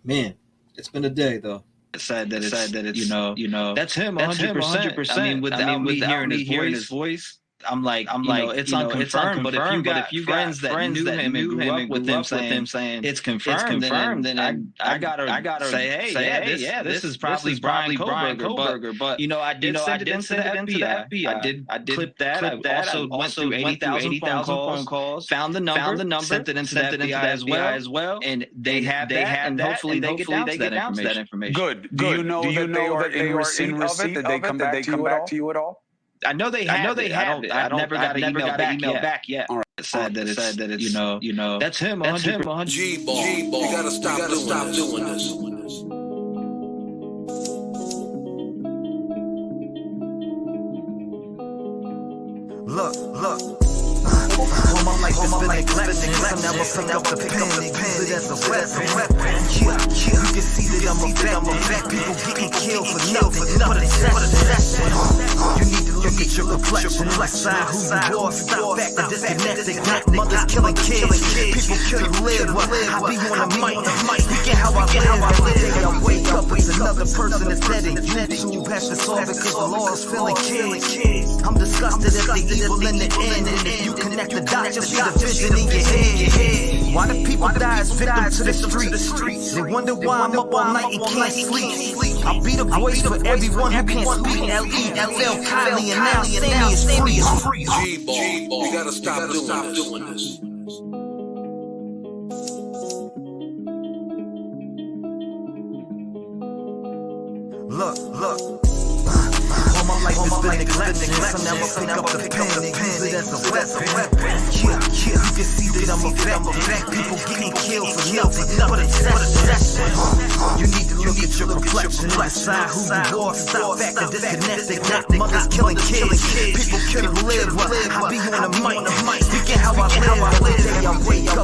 Man, it's been a day, though. It's sad that it's you know, that's him 100%. I mean, without me hearing his voice, I'm like, it's unconfirmed. But if you got friends that knew him and grew up with him saying it's confirmed, then I gotta say, hey, this is probably Bryan Kohberger. But I did send it into the FBI. I did clip that. I also went through 80,000 phone calls, found the number, sent it into the FBI as well, and they have that, and hopefully they get down to that information. Good. Do you know that in receipt of it? Did they come back to you at all? I know they have it. I've never got an email back yet. All right. It's sad that it's you know that's him 100%. G-ball. You gotta stop doing this. Look. All my life has been neglected. I never pick up the pen and use it as a weapon. You can see that I'm a vet. People getting killed for nothing but a session. You need to look at your reflection. Decide who you are. Stop back and disconnected. Not mothers killing kids. People couldn't live. I be on the mic. Speaking how I live. Every day I wake up, it's another person that's dead. And YouTube has to solve it because the law is filling kids. I'm disgusted at the evil in the end. And if you connect the dots, you'll see the vision in your head. Why do people die as victims to the streets? They wonder why I'm up all night and can't sleep. I'll be the voice for everyone who can't speak. L.E.L. Kylie, and now Sammy is free. G-ball. You gotta stop doing this. Look. All my life has been neglected. I never pick up the pen and use it as a weapon. You can see that I'm a vet. People getting killed for nothing but a session. You need to look at your reflection. Decide who you are. Stop back and disconnected. Not mothers killing kids. People couldn't live. I be on the mic. Speaking how I live. Every day I wake up.